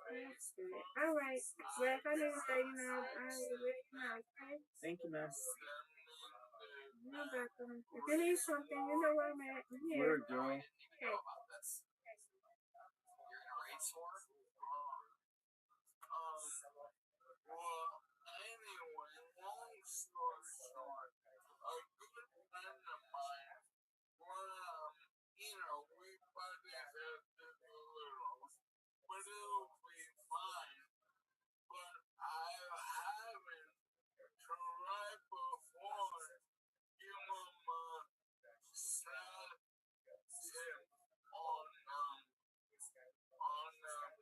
That's good. All right. Well, if I need to say, I will let you know, okay? Thank you, ma'am. You're welcome. If you need something, you know where I'm at. I'm here. Word, girl. Okay. You're in a race war? Well, anyway, long story short, a good friend of mine, we probably have to do a little, but it'll be fine. But I haven't tried before, give him a stat tip on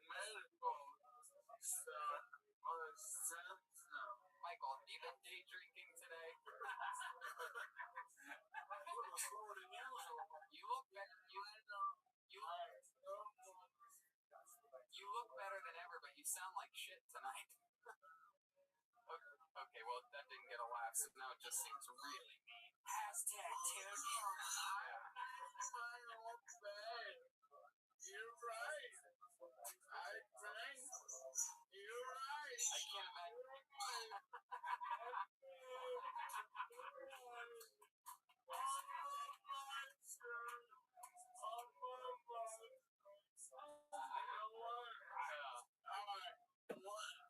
medical stuff, on symptoms. Michael, have you been day drinking today? Slower than usual. You look better. You look better than ever, but you sound like shit tonight. Okay, well that didn't get a laugh, so now it just seems really mean. Hashtag dude. You're right. I drank. You're right. I can't imagine.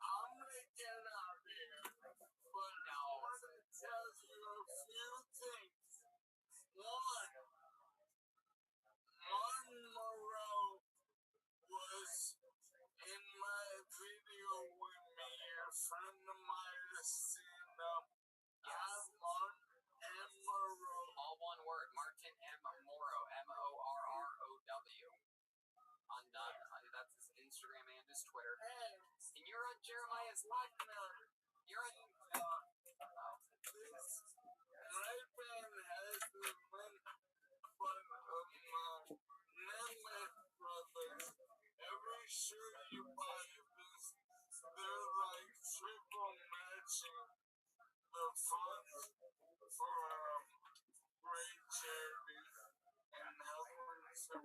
I'm gonna get out here, but I want to tell you a few things. One, Martin Moreau was in my video with me. A friend of mine has seen I'm Martin M. Moreau. All one word. Martin M. Morrow. Morrow. That's his Instagram and his Twitter. And you're on Jeremiah's live. You're on. This red band has the link from Nemeth Brothers. Every shirt you buy they're like triple matching the funds for great charities.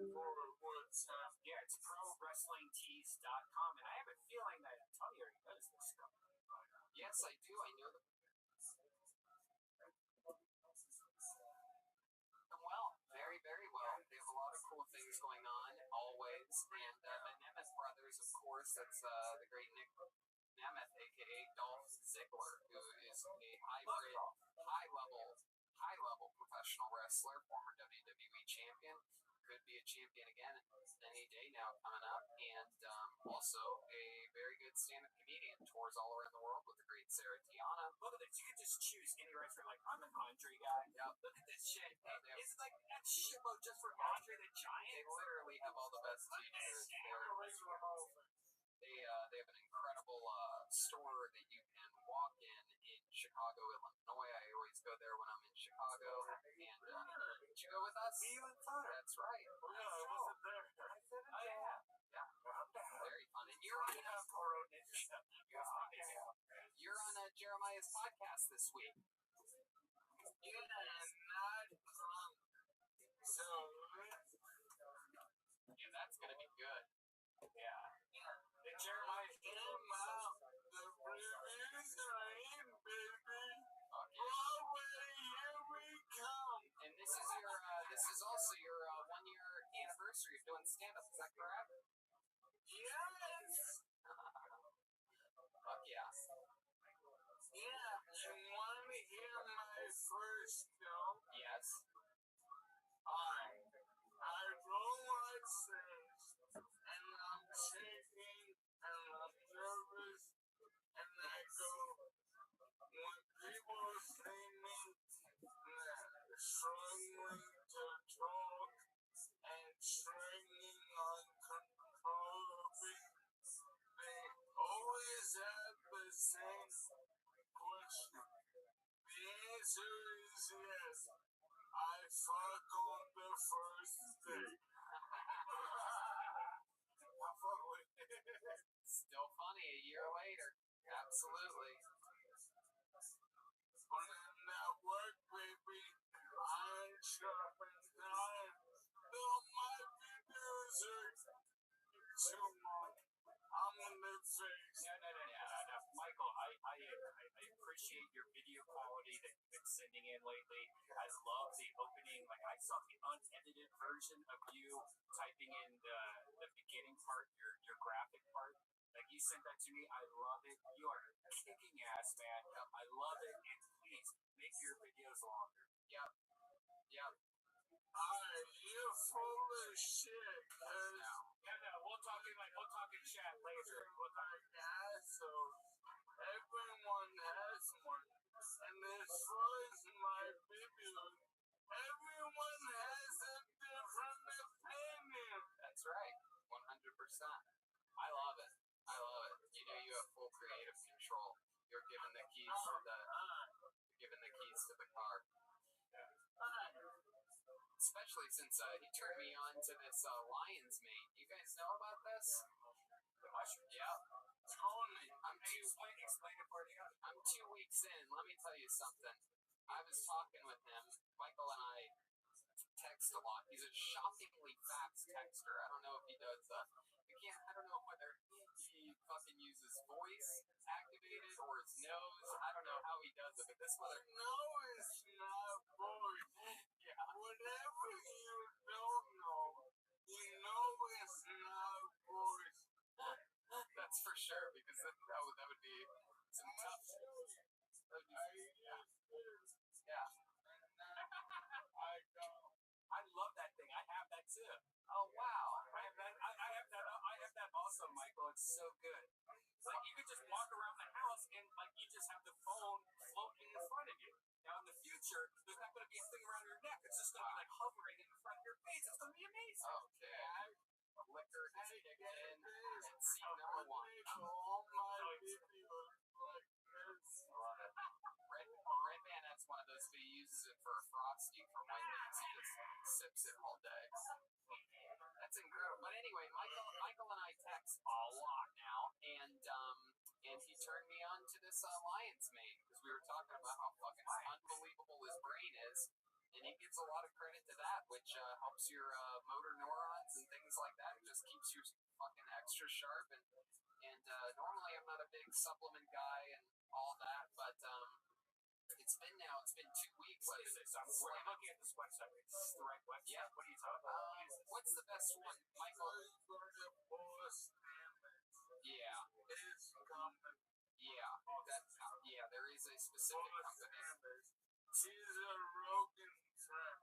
for what's happening. Yeah, it's prowrestlingtees.com, and I have a feeling that Tony already knows this stuff. Yes, I do. I know them. Well, very, very well. They have a lot of cool things going on, always. And the Nemeth brothers, of course, that's the great Nick Nemeth, a.k.a. Dolph Ziggler, who is a hybrid, high-level professional wrestler, former WWE champion. Could be a champion again any day now coming up, and also a very good stand-up comedian. Tours all around the world with the great Sarah Tiana. Look at this. You can just choose any wrestler. Like, I'm an Andre guy. Yep. Look at this shit. It's like that shitload just for Andre the Giant. They literally have all the best teachers. They have an incredible store that you can walk in Chicago, Illinois. I always go there when I'm in Chicago. And did you go with us? That's right. Yeah, I wasn't there. Oh, yeah. Very fun. And you're on Jeremiah's podcast this week. Yeah, not drunk. So, Yeah, that's gonna be good. Yeah. The Jeremiah came out. The reviews are in, baby. Okay. Broadway, here we come. And this is also your 1 year anniversary of doing stand up. Is that correct? Yes. Fuck yeah. Yeah, you want to hear my first note? Yes. I roll on stage, and I'm shaking, and I'm nervous, and I go, when people see me struggling to talk and struggling uncontrollably, they always have the same question. The answer is yes. I fuck on the first date. Still funny a year later. Absolutely. When I'm at work, baby, I'm shopping time. Though my videos are too long. I'm in the face. No. Michael, I appreciate your video quality that you've been sending in lately. I love the opening. Like, I saw the unedited version of you typing in the beginning part, your graphic part. Like, you sent that to me. I love it. You are kicking ass, man. I love it. And please make your videos longer. Yep. You're full of shit, cause No. We'll talk in chat later. you're like assholes. Everyone has one. And as far as my videos, everyone has a different opinion. That's right. 100%. I love it. You know you have full creative control. You're given the keys to the car. Especially since he turned me on to this lion's mane. You guys know about this? The mushroom. Yeah. Tony, Explain it for you. I'm 2 weeks in. Let me tell you something. I was talking with him. Michael and I text a lot. He's a shockingly fast texter. I don't know if he does I don't know whether he fucking uses voice activated or his nose. I don't know how he does it, but this mother no, it's not voice. yeah. Whatever you don't know, you know it's not voice. That's for sure, because that would be some tough yeah. I love that thing. I have that too. Oh wow. I have that also, Michael. It's so good. It's like you could just walk around the house and like you just have the phone floating in front of you. Now in the future, there's not going to be a thing around your neck. It's just going to be like hovering in front of your face. It's going to be amazing. Okay. Liquor is kicking in and scene number 1. All my videos like this. Love it. Red Man, that's one of those, but he uses it for a frosty for Wendy's. He just sips it all day. That's incredible. But anyway, Michael and I text a lot now, and he turned me on to this lion's mane because we were talking about how fucking unbelievable his brain is, And he gives a lot of credit to that, which helps your motor neurons and things like that. It just keeps you fucking extra sharp. And normally I'm not a big supplement guy and all that, but it's been 2 weeks. What is it? I'm looking at this website. Is this the right website? Yeah. What are you talking about? What's the best one, Michael? Yeah. It's common. Yeah. Yeah, there is a specific company. He's a Rogan friend.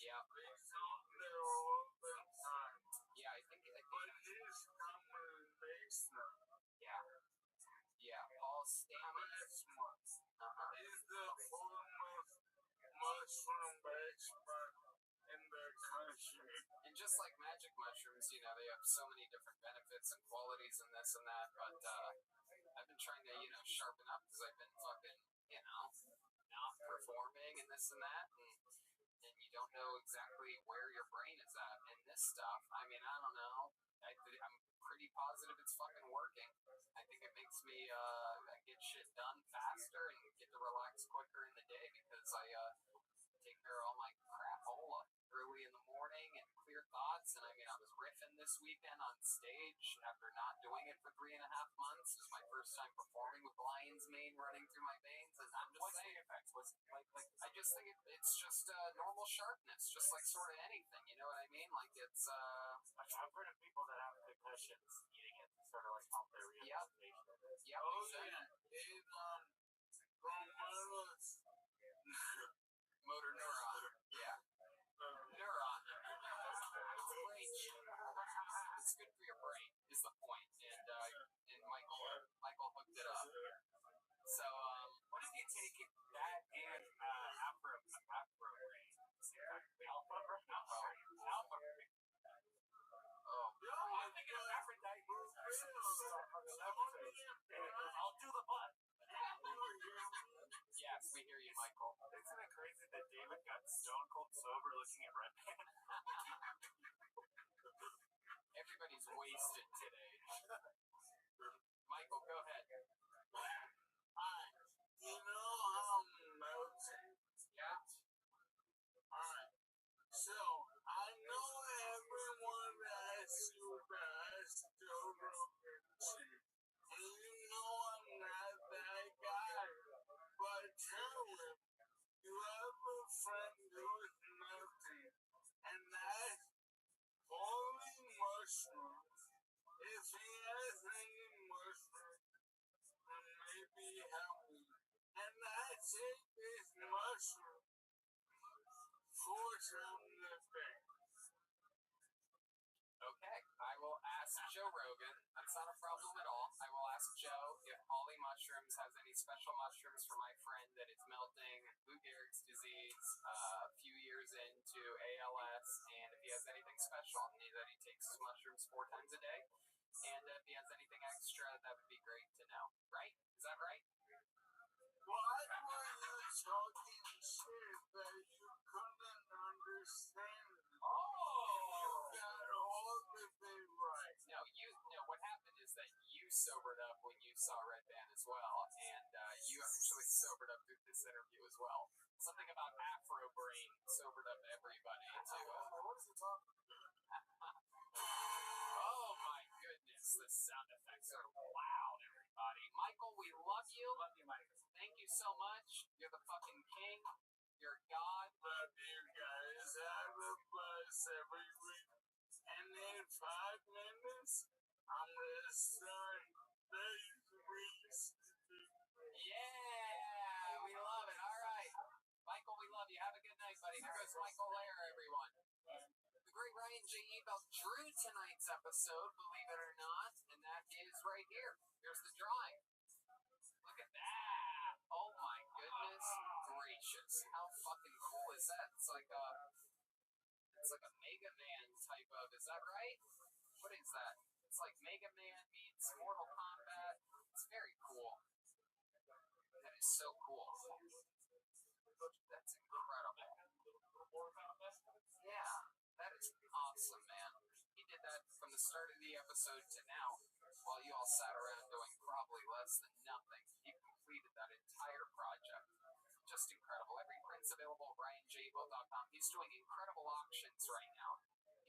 Yeah. He's on there all the time. Yeah, I think But his company makes them. Yeah. Yeah. Paul Stamets. Last month. He's the foremost mushroom expert in the country. And just like magic mushrooms, you know, they have so many different benefits and qualities and this and that, but I've been trying to, you know, sharpen up because I've been fucking, you know, not performing and this and that, and you don't know exactly where your brain is at in this stuff. I mean, I don't know. I'm pretty positive it's fucking working. I think it makes me get shit done faster and get to relax quicker in the day because I take care of all my crapola early in the morning and clear thoughts. And I mean, I was riffing this weekend on stage after not doing it for 3.5 months. It was my first time performing with lion's mane running through my veins. And I'm just What's saying, the effects? What's like? I just think it's just normal sharpness, just like sort of anything. You know what I mean? Like it's I've heard of people that have concussions eating it to sort of like help their rehabilitation. yeah. Oh, Exactly. yeah. It, Romero's Motor neuron. Yeah. Neuron. It's brain shit. It's good for your brain, is the point. And Michael hooked it up. So, What if you take it that and Afro brain? Alpha brain. oh, I'm thinking of Aphrodite. I'll do the butt. yes, we hear you, Michael. Isn't it crazy that David got stone cold sober looking at Red Man? Everybody's wasted today. Michael, go ahead. you know how melting? Yeah? Alright. So, I know everyone asks you guys to routine. And you know I'm not that guy. But tell him you have a friend who's melting. And that's holy mushrooms. If he has any mushrooms, then maybe help me. And I take this mushroom for some living. Okay, I will ask Joe Rogan. That's not a problem at all. I will ask Joe if Holly Mushrooms has any special mushrooms for my friend that is melting Lou Gehrig's disease a few years into ALS, and if he has anything special that he takes his mushrooms 4 times a day, and if he has anything extra, that would be great to know. Right? Is that right? Why were you talking shit that you couldn't understand? You got all of it right. No, what happened is that you sobered up when you saw Red Band as well, and you actually sobered up through this interview as well. Something about Afro Brain sobered up everybody too. What is he talking about? Oh my goodness, the sound effects are loud, everybody. Michael, we love you. Love you, Mike. Thank you so much. You're the fucking king. You're God. Love you guys. Have a blessed every week. And in 5 minutes, I'm gonna start these weeks. Yeah, we love it. All right. Michael, we love you. Have a good night, buddy. Here goes Michael Lair, everyone. The great Ryan J. Ebel drew tonight's episode, believe it or not, and that is right here. Here's the drawing. Look at that. Oh my goodness gracious. How fucking cool is that? It's like a Mega Man type of, is that right? What is that? It's like Mega Man meets Mortal Kombat. It's very cool. That is so cool. That's incredible. Yeah, that is awesome, man. He did that from the start of the episode to now, while you all sat around doing probably less than nothing. He completed that entire project. Just incredible. Every Prince It's available at RyanJBoat.com. He's doing incredible auctions right now.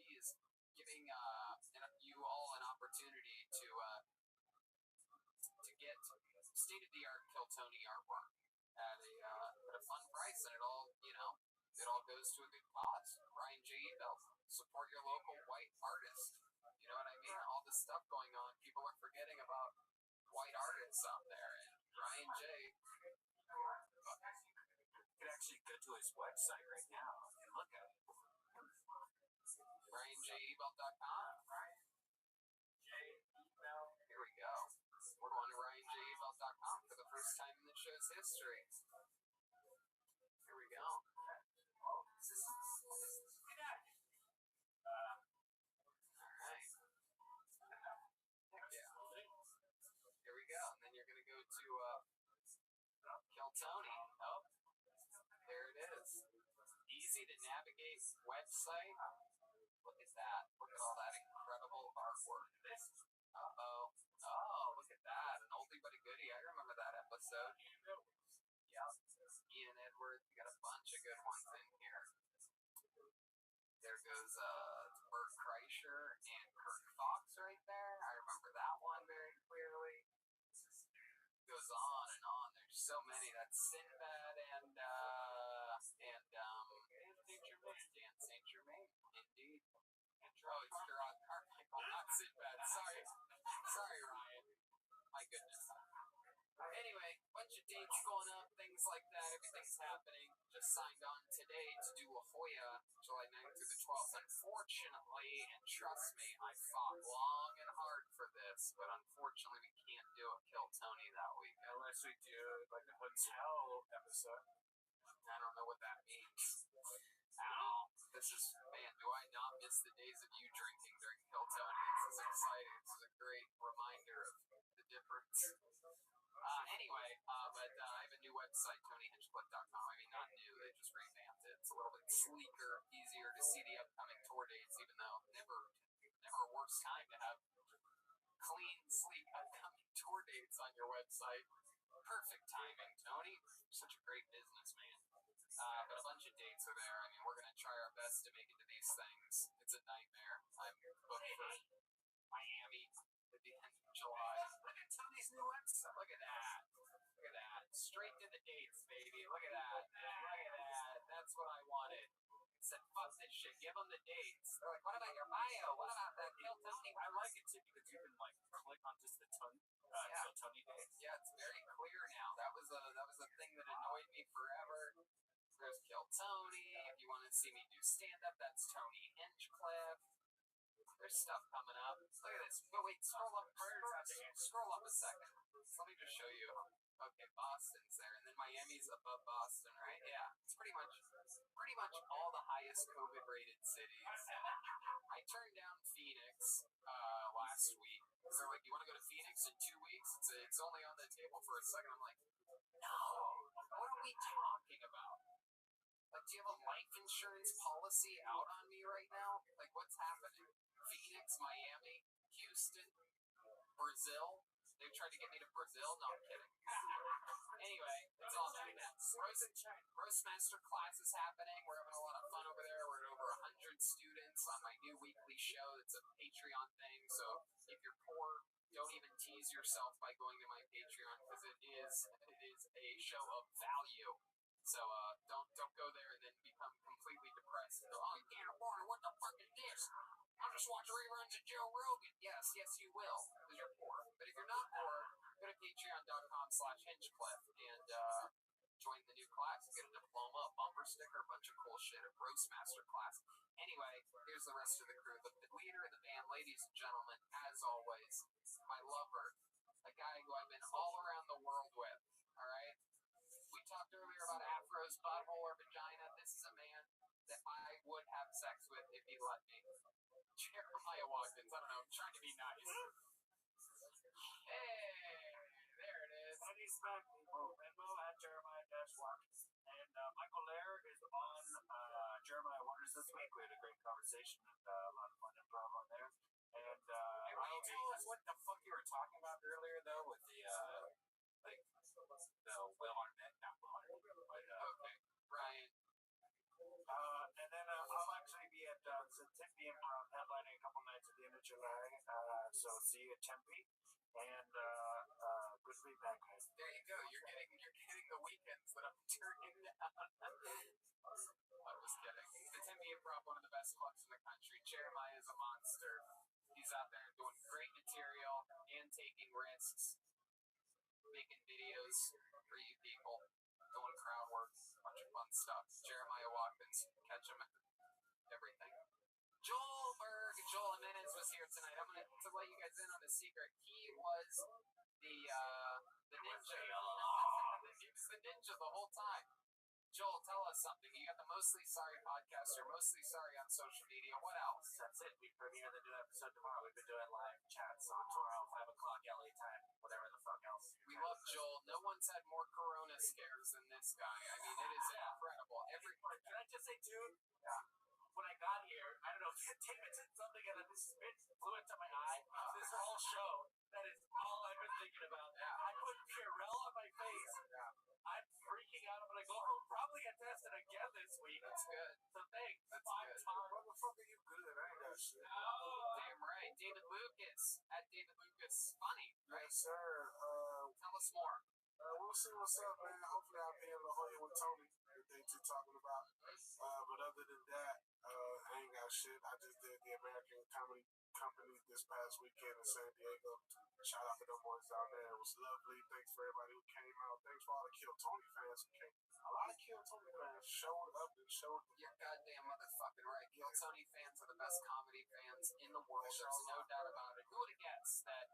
He is giving you all an opportunity to get state-of-the-art Kiltony artwork at a fun price, and it all goes to a good cause. Ryan J. Ebelt, support your local white artist. You know what I mean? All this stuff going on, people are forgetting about white artists out there, and Ryan J. You could actually go to his website right now and look at it. RyanJEbelt.com. Here we go. We're going to RyanJEbelt.com for the first time in the show's history. Here we go. Alright. Heck yeah. Here we go. And then you're going to go to Kiltony. Oh, there it is. Easy to navigate website. Look at that. Look at all that incredible artwork. Uh-oh. Oh, look at that. An oldie but a goodie. I remember that episode. Yep. Ian Edwards. We got a bunch of good ones in here. There goes Bert Kreischer and Kirk Fox right there. I remember that one very clearly. Goes on and on. There's so many. That's Sinbad and Dan St. Germain. Indeed. Oh, it's Gerard Carmichael, not Sinbad. Sorry, Ryan. My goodness. Anyway, bunch of dates going up, things like that. Everything's happening. Just signed on today to do La Jolla, July 9th through the 12th. Unfortunately, and trust me, I fought long and hard for this, but unfortunately, we can't do a Kiltony that week. Unless we do like a hotel episode. I don't know what that means. Ow. This is, man, do I not miss the days of you drinking during Kiltony? This is exciting. This is a great reminder of the difference. Anyway, but I have a new website, TonyHinchcliffe.com. I mean, not new, they just revamped it. It's a little bit sleeker, easier to see the upcoming tour dates, even though never a worse time to have clean, sleek, upcoming tour dates on your website. Perfect timing, Tony. Such a great businessman. But a bunch of dates are there. I mean, we're going to try our best to make it to these things. It's a nightmare. I'm booked for Miami at the end of July. Look at Tony's new website. Look at that. Look at that. Straight to the dates, baby. Look at that. Look at that. That's what I wanted. It said, fuck this shit. Give them the dates. They're like, what about your bio? What about the Kiltony? I like it too because you can like click on just the Kiltony dates. Yeah, it's very clear now. That was a thing that annoyed me forever. There's Kiltony. If you want to see me do stand-up, that's Tony Hinchcliffe. There's stuff coming up. Look at this. Oh, wait, scroll up a second. Let me just show you. Okay, Boston's there, and then Miami's above Boston, right? Yeah, it's pretty much all the highest COVID-rated cities. I turned down Phoenix last week. They're like, you want to go to Phoenix in 2 weeks? It's only on the table for a second. I'm like, no. What are we talking about? Like, do you have a life insurance policy out on me right now? Like, what's happening? Phoenix, Miami, Houston, Brazil? They tried to get me to Brazil? No, I'm kidding. Anyway, it's all Roast Master class is happening. We're having a lot of fun over there. We're at over 100 students on my new weekly show. It's a Patreon thing, so if you're poor, don't even tease yourself by going to my Patreon because it is a show of value. So don't go there and then become completely depressed. And go, oh, you can't afford it. What the fuck is this? I'll just watch reruns of Joe Rogan. Yes, you will, because you're poor. But if you're not poor, go to patreon.com/Hinchcliffe and join the new class. Get a diploma, a bumper sticker, a bunch of cool shit, a roast master class. Anyway, here's the rest of the crew. The leader of the band, ladies and gentlemen, as always, my lover, a guy who I've been all around the world with, all right? We talked earlier about Afro's butthole or vagina. This is a man that I would have sex with if he let me. Jeremiah Watkins. I don't know. I'm trying to be nice. Hey, there it is. Eddie Smack, Venmo at Jeremiah-Watkins. And Michael Lair is on Jeremiah Wonders this week. We had a great conversation and a lot of fun improv on there. And Hey, will you tell us what the fuck you were talking about earlier, though, with the Will Arnett, not Will Arnett, but okay. Ryan. And then I'll actually be at the Tempe Improv headlining a couple nights at the end of July. So see you at Tempe. And good feedback, guys. There you go. You're getting the weekends that I'm turning down. I'm just kidding. The Tempe Improv, one of the best clubs in the country. Jeremiah is a monster. He's out there doing great material and taking risks, making videos for you people, doing crowd work, a bunch of fun stuff. Jeremiah Watkins, catch him at everything. Joel Berg, Joel Jimenez was here tonight. I'm going to let you guys in on a secret. He was the ninja. He was the ninja the whole time. Joel, tell us something. You got the Mostly Sorry podcast. You're mostly sorry on social media. What else? That's it. We premiere the new episode tomorrow. We've been doing live chats on tomorrow, 5 o'clock LA time, whatever the fuck else. We love Joel. No one's had more Corona scares than this guy. I mean, it is incredible. Can I just say, dude? Yeah. When I got here, I don't know, David said something and this spit flew into my eye. This whole show, that is all I've been thinking about. I put Purell on my face. I'm freaking out. I'm going to go home, probably get tested again this week. That's good. So thanks. That's Five good. times. Motherfucker, you good. I ain't got shit. Damn right. David Lucas. At David Lucas. Funny, right? Yes, sir. Tell us more. We'll see what's up, man. Hopefully I'll be able to hold you with Tony, the things you're talking about. But other than that, I ain't got shit. I just did the American Comedy Company this past weekend in San Diego. Shout out to them boys down there. It was lovely. Thanks for everybody who came out. Thanks for all the Kill Tony fans who came. A lot of Kill Tony fans showed up and showed. You're goddamn motherfucking right. Kill Tony fans are the best comedy fans in the world. There's no doubt about it. Who would have guessed that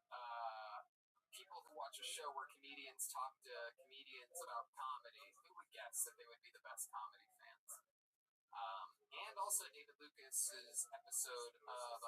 people who watch a show where comedians talk to comedians about comedy, who would guess that they would be the best comedy fans? And also David Lucas's episode of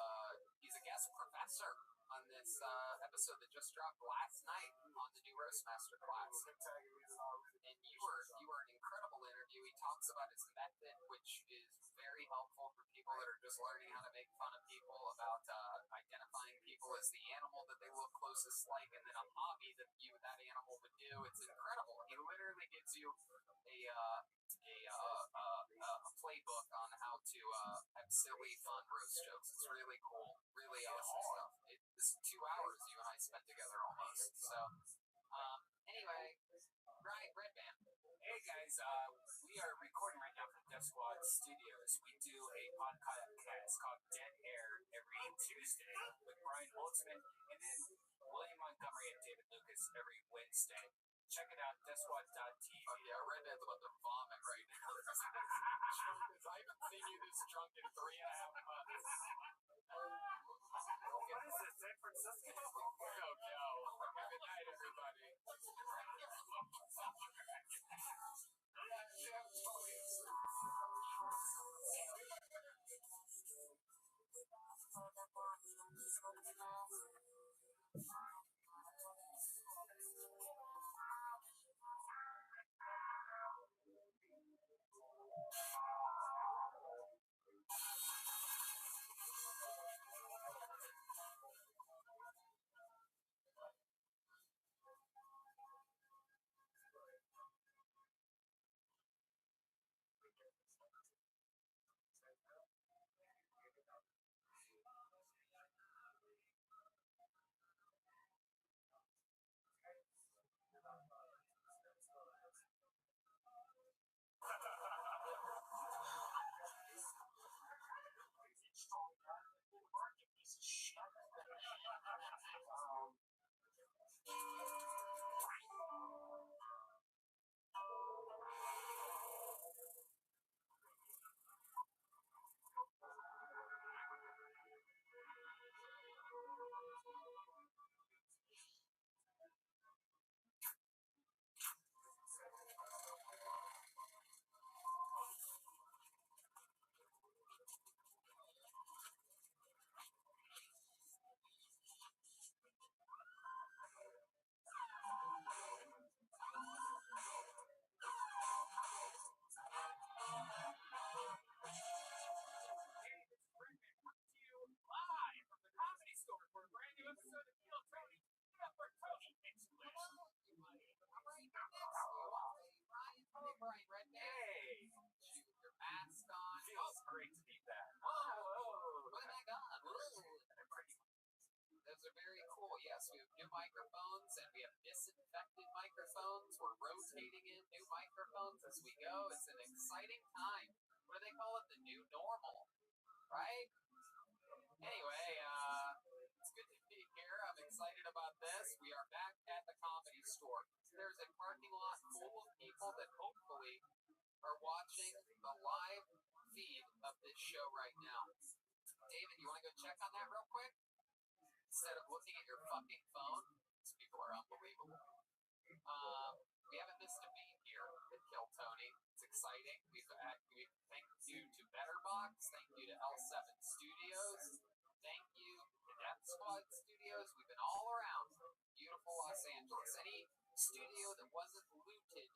he's a guest professor on this episode that just dropped last night on the new Roastmaster class. And you were an incredible interview. He talks about his method, which is very helpful for people that are just learning how to make fun of people, about identifying people as the animal that they look closest like, and then a hobby that that animal would do. It's incredible. He literally gives you a playbook on how to have silly, fun roast jokes. It's really cool, really awesome stuff. This 2 hours you and I spent together almost. So, anyway, Ryan Redband. Hey guys, we are recording right now from Death Squad Studios. We do a podcast called Dead Air every Tuesday with Brian Holtzman and then William Montgomery and David Lucas every Wednesday. Check it out, deathsquad.tv. Oh yeah, Redband's about to vomit right now. I haven't seen you this drunk in 3.5 months. What is this, San Francisco? Oh no. Good night, everybody. Brian Redband. Hey, are very cool. Yes, we have new microphones and we have disinfected microphones. We're rotating in new microphones as we go. It's an exciting time. What do they call it? The new normal, right? Anyway, it's good to be here. I'm excited about this. We are back at the Comedy Store. There's a parking lot full of people that hopefully are watching the live feed of this show right now. David, you want to go check on that real quick? Instead of looking at your fucking phone, these people are unbelievable. We haven't missed a beat here at Kill Tony. It's exciting. Thank you to Betterbox. Thank you to L7 Studios. Thank you to Death Squad Studios. We've been all around beautiful Los Angeles. Any studio that wasn't looted,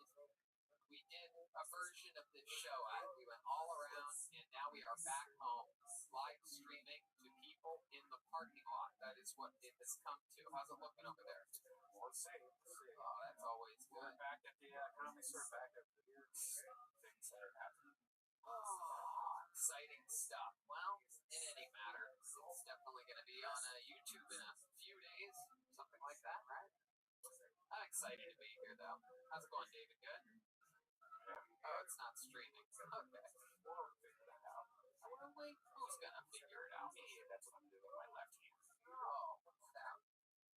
we did a version of this show at. We went all around, and now we are back home, live streaming to people in the parking lot. That is what it has come to. How's it looking over there? More safe. Oh, that's always good. We're back at the Comedy Store, back at the weird things that are happening. Oh, exciting stuff. Well, in any matter, it's definitely going to be on YouTube in a few days, something like that, right? I'm excited to be here, though. How's it going, David? Good? Oh, it's not streaming. Okay. We'll figure that out. Really? Who's going to figure it out? Me. That's what I'm doing with my left hand. Oh, that.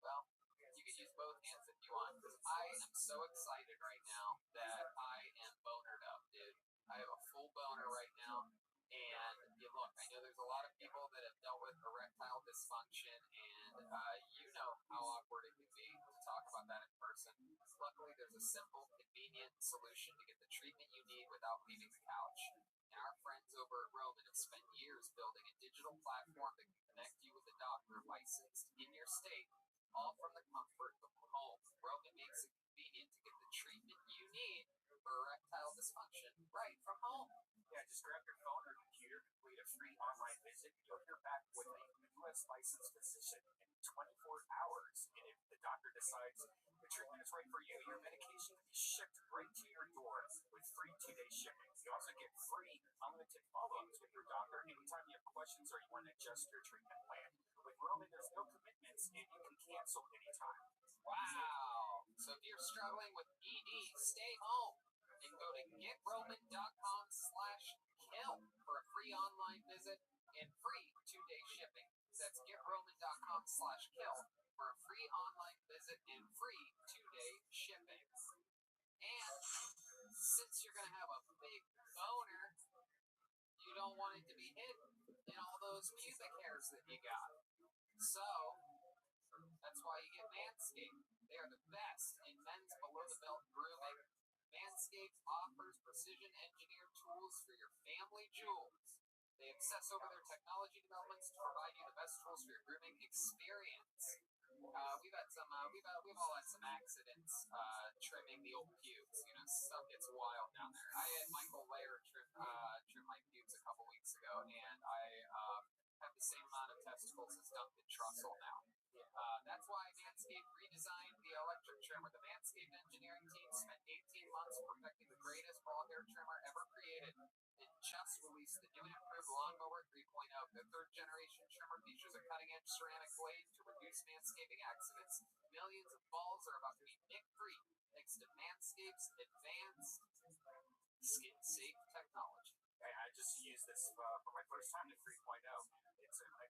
Well, you can use both hands if you want. I am so excited right now that I am bonered up, dude. I have a full boner right now. And look, I know there's a lot of people that have dealt with erectile dysfunction, and you know how awkward it can be to talk about that in person. Luckily, there's a simple, convenient solution to get the treatment you need without leaving the couch. And our friends over at Roman have spent years building a digital platform that can connect you with a doctor licensed in your state, all from the comfort of home. Roman makes it convenient to get the treatment you need for erectile dysfunction right from home. Yeah, just grab your phone or computer, complete a free online visit, and you'll hear back with a U.S. licensed physician in 24 hours. And if the doctor decides the treatment is right for you, your medication will be shipped right to your door with free 2-day shipping. You also get free unlimited follow-ups with your doctor anytime you have questions or you want to adjust your treatment plan. With Roman, there's no commitments, and you can cancel anytime. Wow. So if you're struggling with ED, stay home and go to getroman.com/kill for a free online visit and free 2-day shipping. That's getroman.com/kill for a free online visit and free 2-day shipping. And since you're going to have a big boner, you don't want it to be hidden in all those pubic hairs that you got. So that's why you get Manscaped. They are the best in men's below-the-belt grooming. Manscaped offers precision-engineered tools for your family jewels. They obsess over their technology developments to provide you the best tools for your grooming experience. We've all had some accidents trimming the old pubes. You know, stuff gets wild down there. I had Michael Lair trim my pubes a couple weeks ago, and I have the same amount of testicles as Duncan Trussell now. That's why Manscaped redesigned the electric trimmer. The Manscaped engineering team spent 18 months perfecting the greatest ball hair trimmer ever created. It just released the new and improved Lawnmower 3.0. The third-generation trimmer features a cutting-edge ceramic blade to reduce manscaping accidents. Millions of balls are about to be nick-free thanks to Manscaped's advanced skin-safe technology. Hey, I just used this for my first time to 3.0. I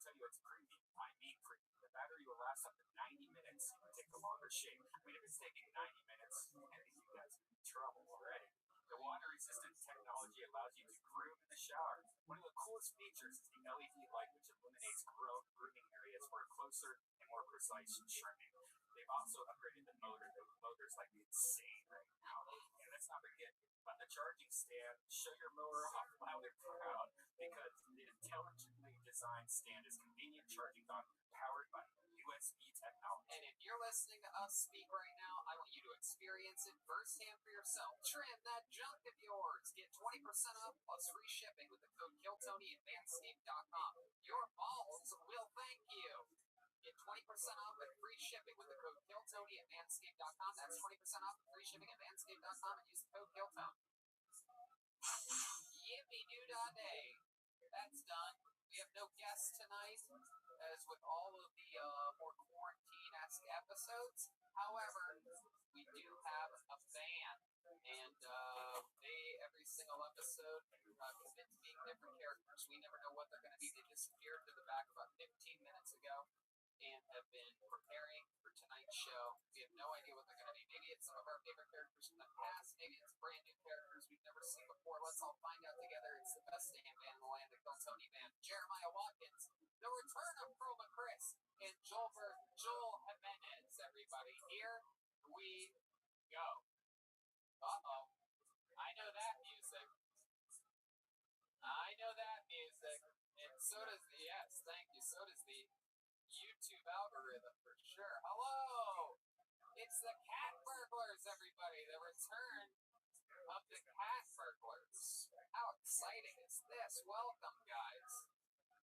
tell you, it's creepy. I mean creepy. The battery will last up to 90 minutes. You can take the longer shave. I mean, if it's taking 90 minutes, I think you guys are in trouble already. The water-resistant technology allows you to groom in the shower. One of the coolest features is the LED light, which illuminates grooming areas for a closer and more precise trimming. They've also upgraded the motor. The motor's like insane right now. And let's not forget about the charging stand. Show your mower off loud and proud because the intelligently designed stand is convenient charging dock powered by USB technology. And if you're listening to us speak right now, I want you to experience it firsthand for yourself. Trim that junk of yours. Get 20% off plus free shipping with the code KILLTONY at manscaped.com. Your balls will thank you. Get 20% off and free shipping with the code KILLTONY at manscaped.com. That's 20% off and free shipping at manscaped.com and use the code KILLTONY. Yippee-doo-dah-day. That's done. We have no guests tonight, as with all of the more favorite characters. We never know what they're going to be. They disappeared to the back about 15 minutes ago and have been preparing for tonight's show. We have no idea what they're going to be. Maybe it's some of our favorite characters from the past. Maybe it's brand new characters we've never seen before. Let's all find out together. It's the best damn band in the land, the Kill Tony Band. Jeremiah Watkins, the return of Chroma Chris, and Joel Jimenez. Everybody, here we go. Uh-oh. I know that music. And so does the, yes, thank you, so does the YouTube algorithm for sure. Hello! It's the Cat Burglars, everybody. The return of the Cat Burglars. How exciting is this? Welcome, guys.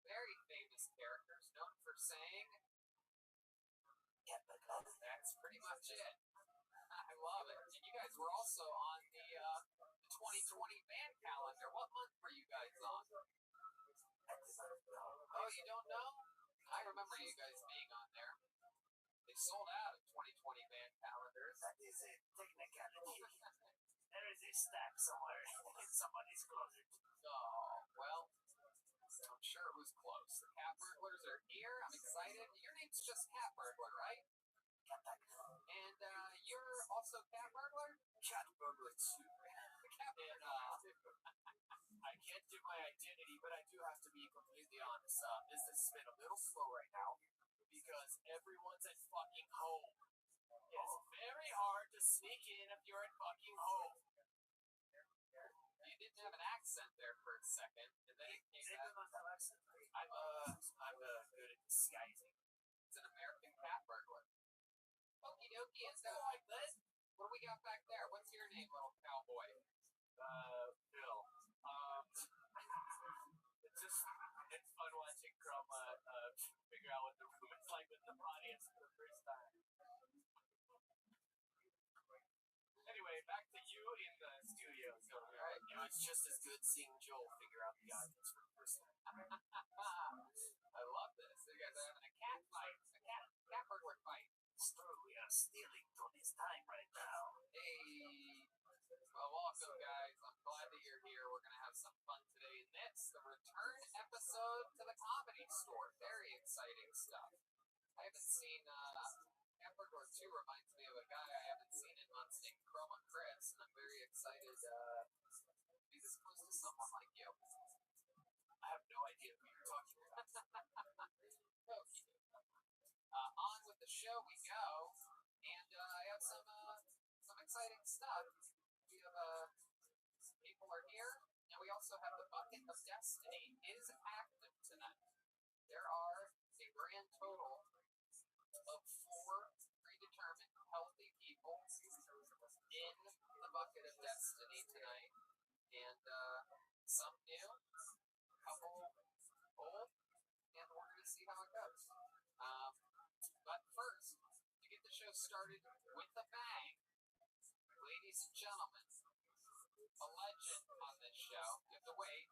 Very famous characters known for saying, that's pretty much it. I love it. And you guys were also on the 2020 band calendar. What month were you guys on? Oh, you don't know? I remember you guys being on there. They sold out of 2020 band calendars. That is a technicality. There is a stack somewhere in somebody's closet. Oh, well, I'm sure it was close. The Cat Burglars are here. I'm excited. Your name's just Cat Burglar, right? And you're also Cat Burglar? Cat burglar too. Cat Burglar. I can't do my identity, but I do have to be completely honest. Business has been a little slow right now because everyone's at fucking home. It's very hard to sneak in if you're at fucking home. You didn't have an accent there for a second, and then it came back. I'm good at disguising. It's an American Cat Burglar. Okie dokie, is that like this? What do we got back there? What's your name, little cowboy? Bill. It's fun watching Chroma figure out what the room is like with the audience for the first time. Anyway, back to you in the studio. So, it's just as good seeing Joel figure out the audience for the first time. I love this. You guys are having a cat fight. A cat burglar fight. It's true, we are stealing Tony's time right now. Hey. Well, welcome, guys. I'm glad that you're here. We're going to have some fun today. And it's the return episode to the Comedy Store. Very exciting stuff. I haven't seen, Cat Burglar 2 reminds me of a guy I haven't seen in months named Chroma Chris. And I'm very excited to be this close to someone like you. I have no idea who you're talking about. Okay. On with the show we go. And I have some exciting stuff. We have people are here, and we also have the Bucket of Destiny is active tonight. There are a grand total of 4 predetermined healthy people in the Bucket of Destiny tonight, and some new, a couple old, and we're going to see how it goes. But first, to get the show started with a bang, ladies and gentlemen, a legend on this show. You have to wait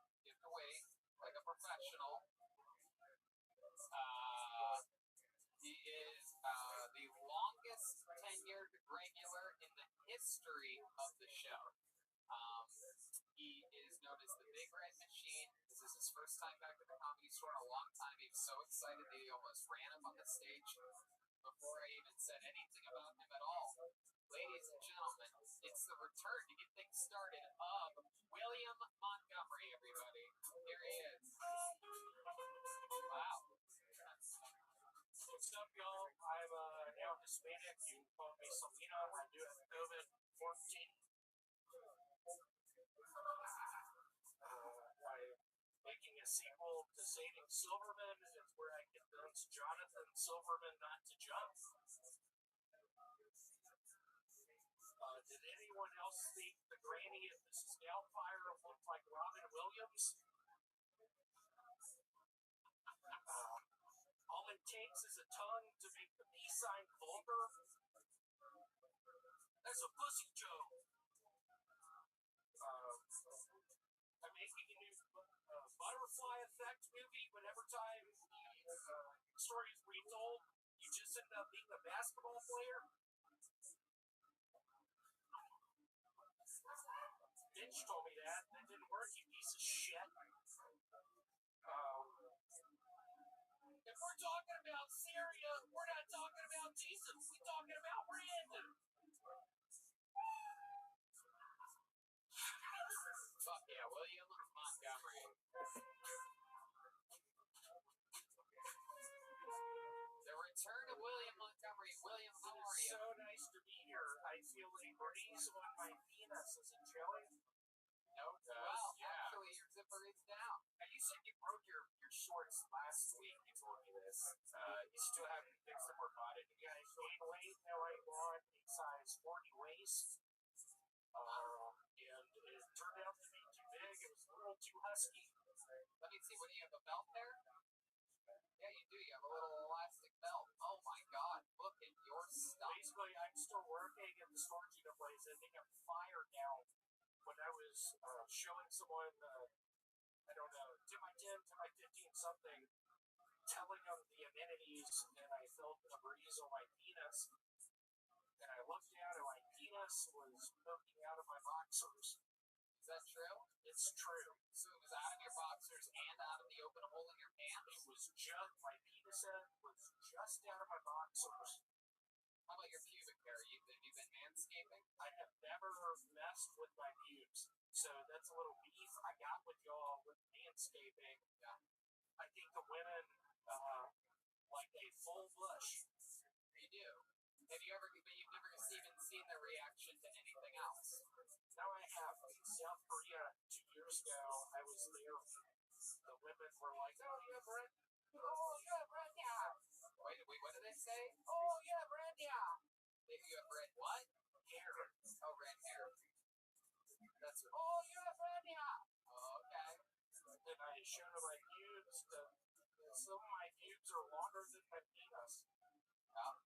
like a professional. He is the longest tenured regular in the history of the show. He is known as the Big Red Machine. This is his first time back at the Comedy Store in a long time. He was so excited that he almost ran up on the stage before I even said anything about him at all. Ladies and gentlemen, it's the return to get things started of William Montgomery, everybody. Here he is. Wow. What's up, y'all? I'm now Hispanic. You can call me Selena. I do have COVID-14. I'm making a sequel to Saving Silverman. It's where I convince Jonathan Silverman not to jump. Did anyone else think the granny at Mrs. Doubtfire looked like Robin Williams? All it takes is a tongue to make the peace sign vulgar. That's a pussy joke. I'm making a new butterfly effect movie. Whenever time the story is retold, you just end up being a basketball player. Ditch told me that. That didn't work, you piece of shit. If we're talking about Syria, we're not talking about Jesus. We're talking about Brandon. Fuck yeah, William Montgomery. The return of William Montgomery. William, how are you? So nice to be here. I feel a breeze on my penis. Is it chilly? No, well, actually, your zipper is down. Now, you said you broke your shorts last week. You told me this. You still haven't fixed them or bought it. You guys Gained weight. Now I bought a size 40 waist. And it turned out to be too big. It was a little too husky. Let me see. What do you have, a belt there? Yeah, you do. You have a little elastic belt. Oh my God! Look at your stuff. Basically, I'm still working at the storage unit place. I think I'm fired now. When I was showing someone, I don't know, to my 10, to my 15 something, telling them the amenities, and I felt a breeze on my penis. And I looked down, and my penis was poking out of my boxers. Is that true? It's true. So it was out of your boxers and out of the open hole in your pants? It was just, my penis head was just out of my boxers. How about your pubic hair? Have you been manscaping? I have never messed with my pubes, so that's a little beef I got with y'all with manscaping. Yeah. I think the women like a full bush. They do. Have you ever? But you've never even seen their reaction to anything else. Now I have. In South Korea 2 years ago, I was there. The women were like, "Oh, you have red. Oh, you have red hair." Wait, what did they say? Oh, you have red hair. You have red what? Hair. Oh, red hair. That's what. Oh, you have red hair. Oh, okay. And I showed them my pubes. Some of my pubes are longer than my penis. Oh.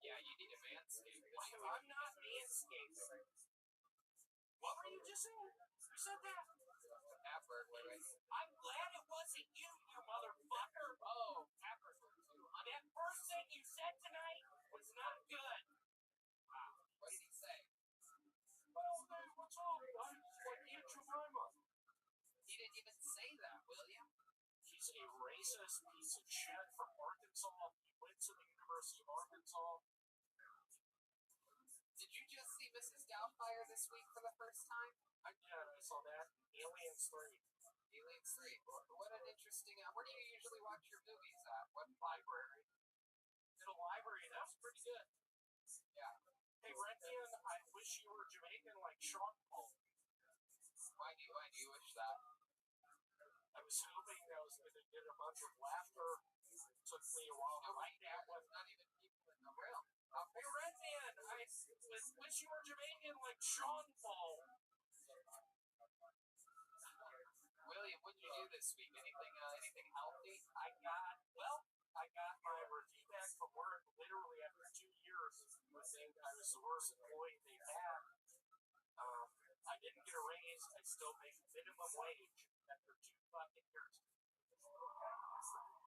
Yeah, you need a manscape. I'm not manscaping. What were you just saying? You said that. Effort, wait. I'm glad it wasn't you, you motherfucker. Oh, effort too. That first thing you said tonight was not good. Wow. What did he say? Well, man, what's wrong? I'm like Aunt Jemima. He didn't even say that, William. He's a racist piece of shit from Arkansas. He went to the University of Arkansas. Did you just see Mrs. Doubtfire this week for the first time? I saw that. Aliens 3. Aliens 3. What an interesting. Where do you usually watch your movies at? What library? In a library. That was pretty good. Yeah. Hey, Redman, I wish you were Jamaican like Sean Paul. Why do you wish that? I was hoping that was going to get a bunch of laughter. It took me a while to write that one. Not even people in the room. Hey, Redman, I wish you were Jamaican like Sean Paul. William, what did you do this week? Anything healthy? I got my review back from work literally after 2 years. I think I was the worst employee they've had. I didn't get a raise. I still make minimum wage after 2 fucking years.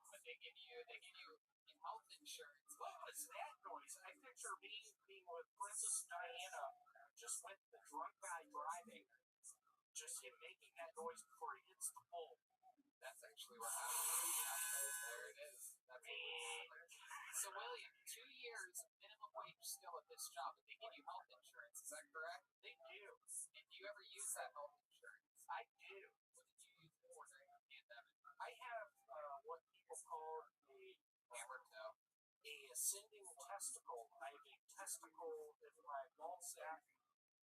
But they give you health insurance. What was that noise? I picture me being with Princess Diana, just with the drunk guy driving, just him making that noise before he hits the pole. That's actually what happened. Yeah, there it is. That's so, William, 2 years minimum wage still at this job, but they give you health insurance. Is that correct? They do. And do you ever use that health insurance? I do. What did you use it for during the pandemic? I have what people call Hammer toe. a ascending testicle. I have a testicle in my ball sack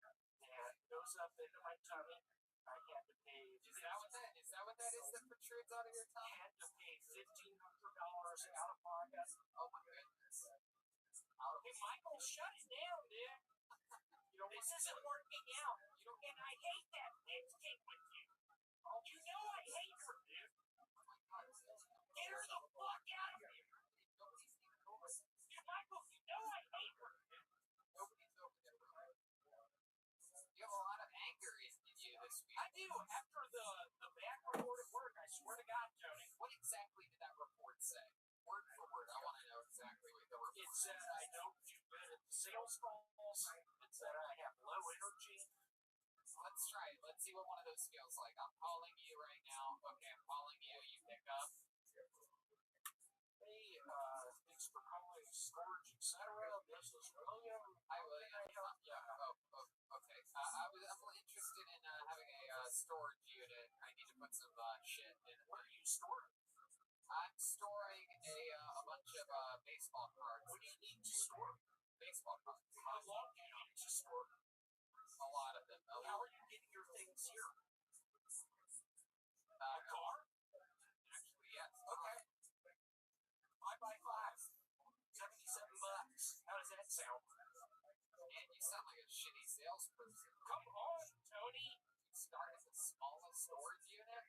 that goes up into my tummy. I had to pay. Is that what that is? That protrudes out of your tongue? I had to pay $1,500 out of pocket. Oh my goodness! Hey, Michael, shut it down, dude. This isn't working out. And I hate that mixtape with you. You know I hate her, dude. Get her the fuck out of here. Nobody's even over. Dude, Michael, you know I hate her, dude. Nobody's over there. You have a lot of anger in you this week. I do. After the bad report at work, I swear to God, Tony. What exactly did that report say? Word for word. I want to know exactly what the report It said I don't do good at the sales calls. It said I have low energy. Let's try it. Let's see what one of those feels like. I'm calling you right now. Okay, I'm calling you. You pick up. Hey, thanks for calling Storage, etc. This is William. Hi, William. Yeah. Okay. I'm interested in having a storage unit. I need to put some shit in it. What are you storing? I'm storing a bunch of baseball cards. What do you need to store? Baseball cards. How long do you need to store? A lot of them. How are you getting your things here? A car? Actually, yes. Okay. 5x5. $77. How does that sound? Man, you sound like a shitty salesperson. Come on, Tony. You started the smallest storage unit?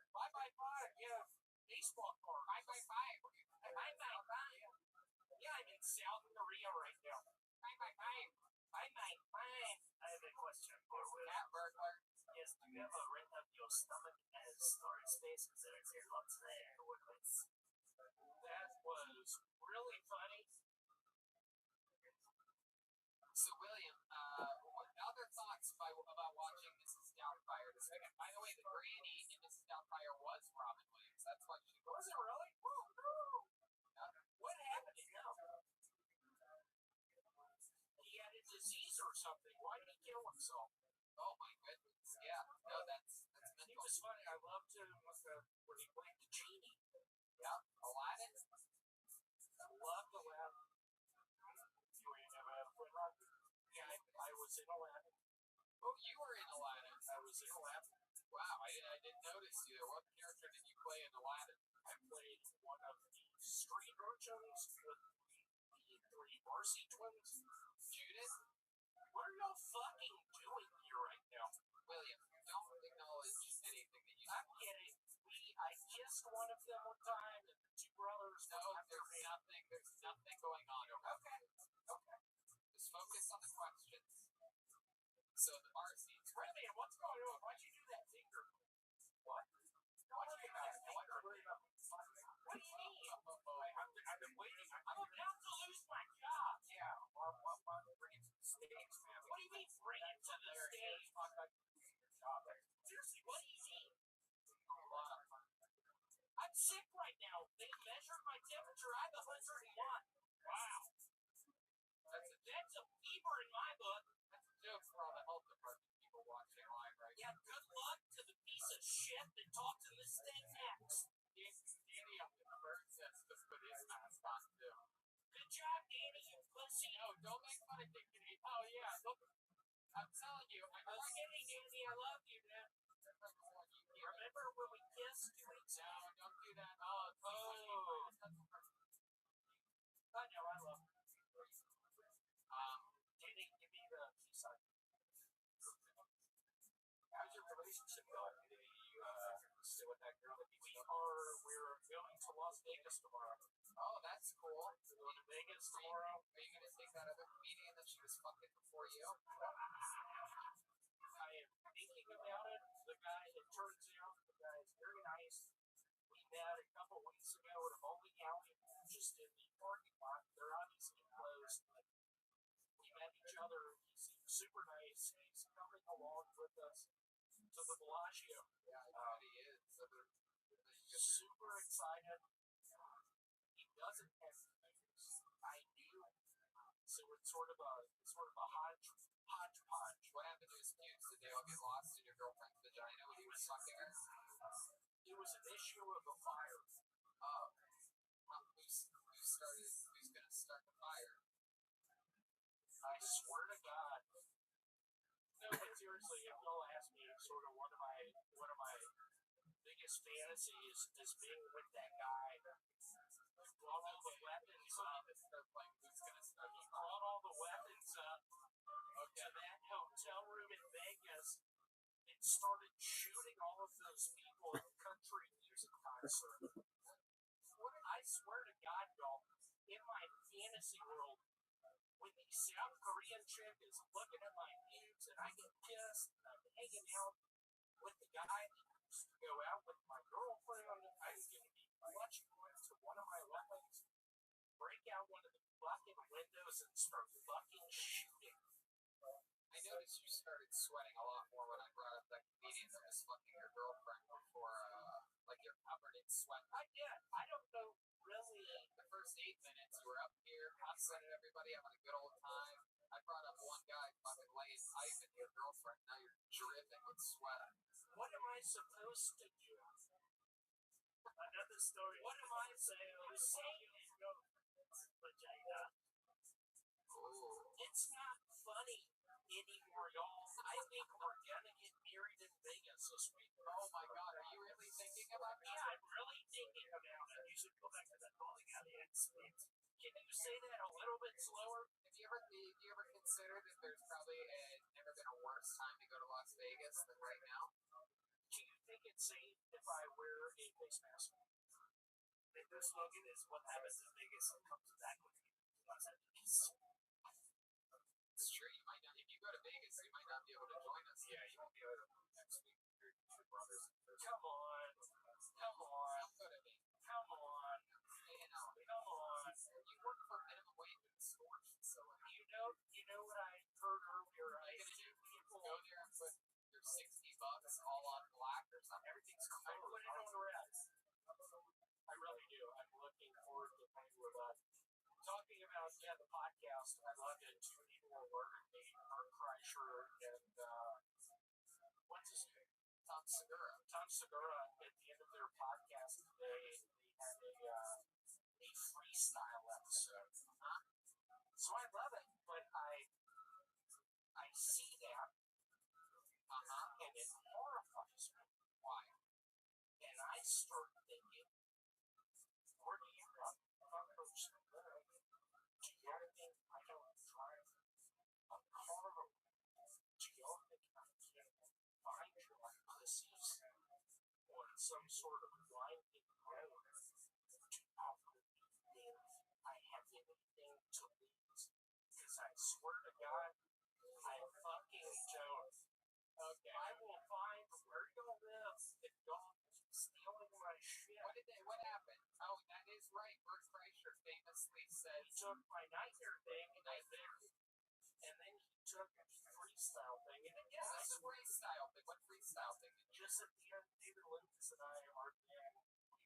5x5, yeah. Baseball card. 5x5. 5x5. Yeah, I'm in South Korea right now. 5x5. 5x5. I have a question for you. Cat burglar. Yes, do you ever rent up your stomach as storage space? Because there's lots there. That was really funny. So, William, what other thoughts about watching Mrs. Doubtfire this weekend? By the way, the granny in Mrs. Doubtfire was Robin Williams. That's what she Was it really? Oh, no. What happened to him? He had a disease or something. Why did he kill himself? Oh, my goodness. Yeah. No, that's He mental. was funny. I loved him when he played the genie. Yeah. Aladdin? I loved Aladdin. You ain't never had a friend like me? Yeah, I was in Aladdin. Oh, you were in Aladdin. I was in Aladdin. Wow, I didn't notice you there. What character did you play in Aladdin? I played one of the street urchins with the three Marcy twins. Judith? What are y'all fucking doing here right now? William, don't acknowledge anything that you I'm kidding. I kissed one of them one time, and the two brothers. No, there's nothing going on over there. Okay. Just focus on the questions. So the bar scenes. Really? What's going on? Why'd you do that finger? What? Why'd you do that finger? What do you mean? I've been waiting. I'm about to lose my job. Yeah. Well, bring it to the stage, man. What do you mean bring it to the stage? Seriously, what do you mean? I'm sick right now. They measured my temperature. I have 101. Wow. That's a fever in my book. That's a joke for all the health department people watching live right now. Yeah, good luck to the piece of shit that talks in this thing next. Danny up in the bird says to put his mask on too. Good job, Danny, you pussy. No, don't make fun of Dickity. Oh yeah, I'm telling you. I'm kidding, Danny. I love you, man. Remember when we kissed 2 weeks ago? No, don't do that. Oh. I know, I love you. Danny, give me the peace sign. How's your relationship going? You still with that girl? We're going to Las Vegas tomorrow. Oh, that's cool. We're going to Vegas tomorrow. Are you gonna take that other comedian that she was fucking before you? I am thinking about it. The guy, it turns out, the guy is very nice. We met a couple weeks ago at a bowling alley, just in the parking lot. They're obviously closed, but we met each other. He seems super nice. He's coming along with us to the Bellagio. Yeah, I bet he is. Super excited. He doesn't have moves. I do. So it's sort of a hodgepodge. What happened to his pubes? Did they all get lost in your girlfriend's vagina when he was fucking her? It was an issue of a fire. Oh. Who's gonna start the fire? I swear to God. No, but seriously, if y'all ask me, sort of one of my biggest fantasies is being with that guy who brought all the weapons up. He brought all the weapons up to that hotel room in Vegas and started shooting all of those people at the country music concert. I swear to God, y'all, in my fantasy world, when the South Korean chick is looking at my pubes and I get pissed and I'm hanging out with the guy that used to go out with my girlfriend, I'm going to be clutching onto one of my weapons, break out one of the fucking windows and start fucking shooting. I noticed you started sweating a lot more when I brought up that comedian that was fucking your girlfriend before, like you're covered in sweat. I don't know really. The first 8 minutes, you were up here, cussing at everybody, having a good old time. I brought up one guy fucking laying pipe at your girlfriend. Now you're dripping with sweat. What am I supposed to do? Another story. What am I saying? You say you go vagina. Ooh. It's not funny anymore, y'all. I think we're gonna get married in Vegas this week. Oh my god, are you really thinking about that? Yeah, I'm really thinking about it. You should go back to that bowling alley and sleep. Can you say that a little bit slower? Have you ever considered that there's probably never been a worse time to go to Las Vegas than right now? Do you think it's safe if I wear a face mask? If their slogan is what happens in Vegas comes back with you to Los Angeles. It's true, you might not, if you go to Vegas, you might not be able to join us. Yeah, you won't be able to Next week, your two brothers. Come on. Come go to me. Come on. You know, Come on. you work for minimum wage at a storage facility. You know what I heard earlier? Are you gonna do people go there and put your $60 all on black or something? Everything's I covered. put it on red. I really do. I'm looking forward to playing with that. Talking about the podcast, I loved it. Two people were learning me, Mark Kreischer and what's his name? Tom Segura. Tom Segura. At the end of their podcast today, they had a freestyle episode. So I love it, but I see that, and it horrifies me. Why? And I start thinking, where do you run? Coach, do y'all think I don't drive a car? Do y'all think I can't find your pussies on some sort of winding road to offer me if I have anything to lose? Because I swear to God, I fucking don't. Okay. I will find where y'all live if y'all keep stealing my shit. What happened? Oh, that is right. Bert Kreischer famously said He took my nightmare thing and then he took a freestyle thing. And again, what's the freestyle thing? What freestyle thing? Just at the end, David Lucas and I are in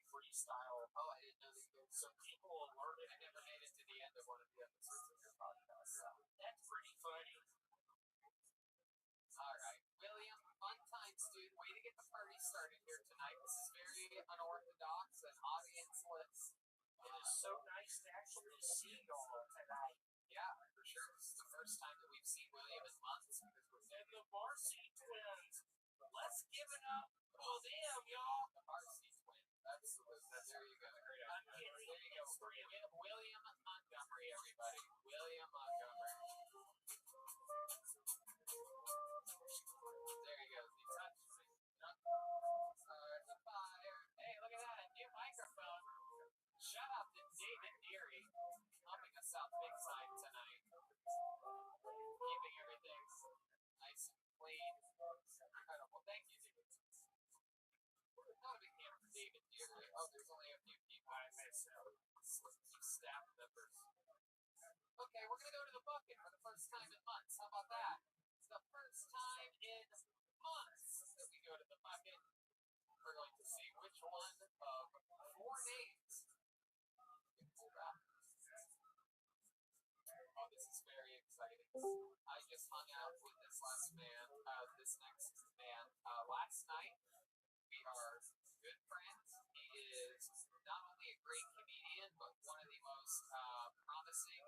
freestyle. Oh, I didn't know that you So people will learn it. I never made it to the end of one of the episodes of your podcast. So. That's pretty funny. Alright. William, fun times, dude. Way to get the party started here tonight. This is very unorthodox and audience-less. It is so nice to actually see y'all tonight. Yeah, for sure. This is the first time that we've seen William in months because we're And the Varsity Twins. Let's give it up for them, y'all. the Varsity Twins. Absolutely. There you go. I'm kidding. There you go. William Montgomery, everybody. William Montgomery. There he goes. He touched me. Start the fire. Hey, look at that. A new microphone. Shout out to David Deary helping us out big time tonight. Keeping everything nice and clean. Incredible. Thank you, David. Not a big fan for David Deary. Oh, there's only a few people. I miss staff members. Okay, we're going to go to the bucket for the first time in months. How about that? It's the first time in months that we go to the bucket. We're going to see which one of 4 names can pull out. Oh, this is very exciting. I just hung out with this next man, last night. We are good friends. He is not only a great comedian, but one of the most promising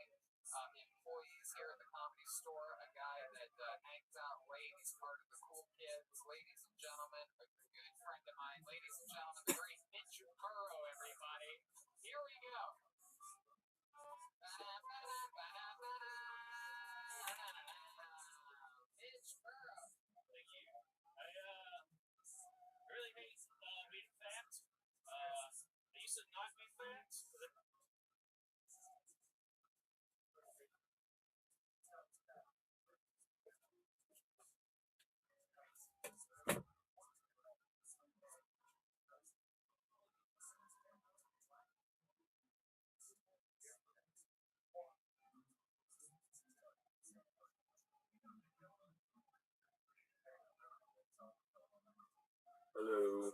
employees here at the Comedy Store. A guy that hangs out late. He's part of the cool kids. Ladies and gentlemen, a good friend of mine. Ladies and gentlemen, the great Mitch Burrow, everybody. Here we go. Mitch Burrow. Thank you. I really hate being fat. I used to not be fat. Hello.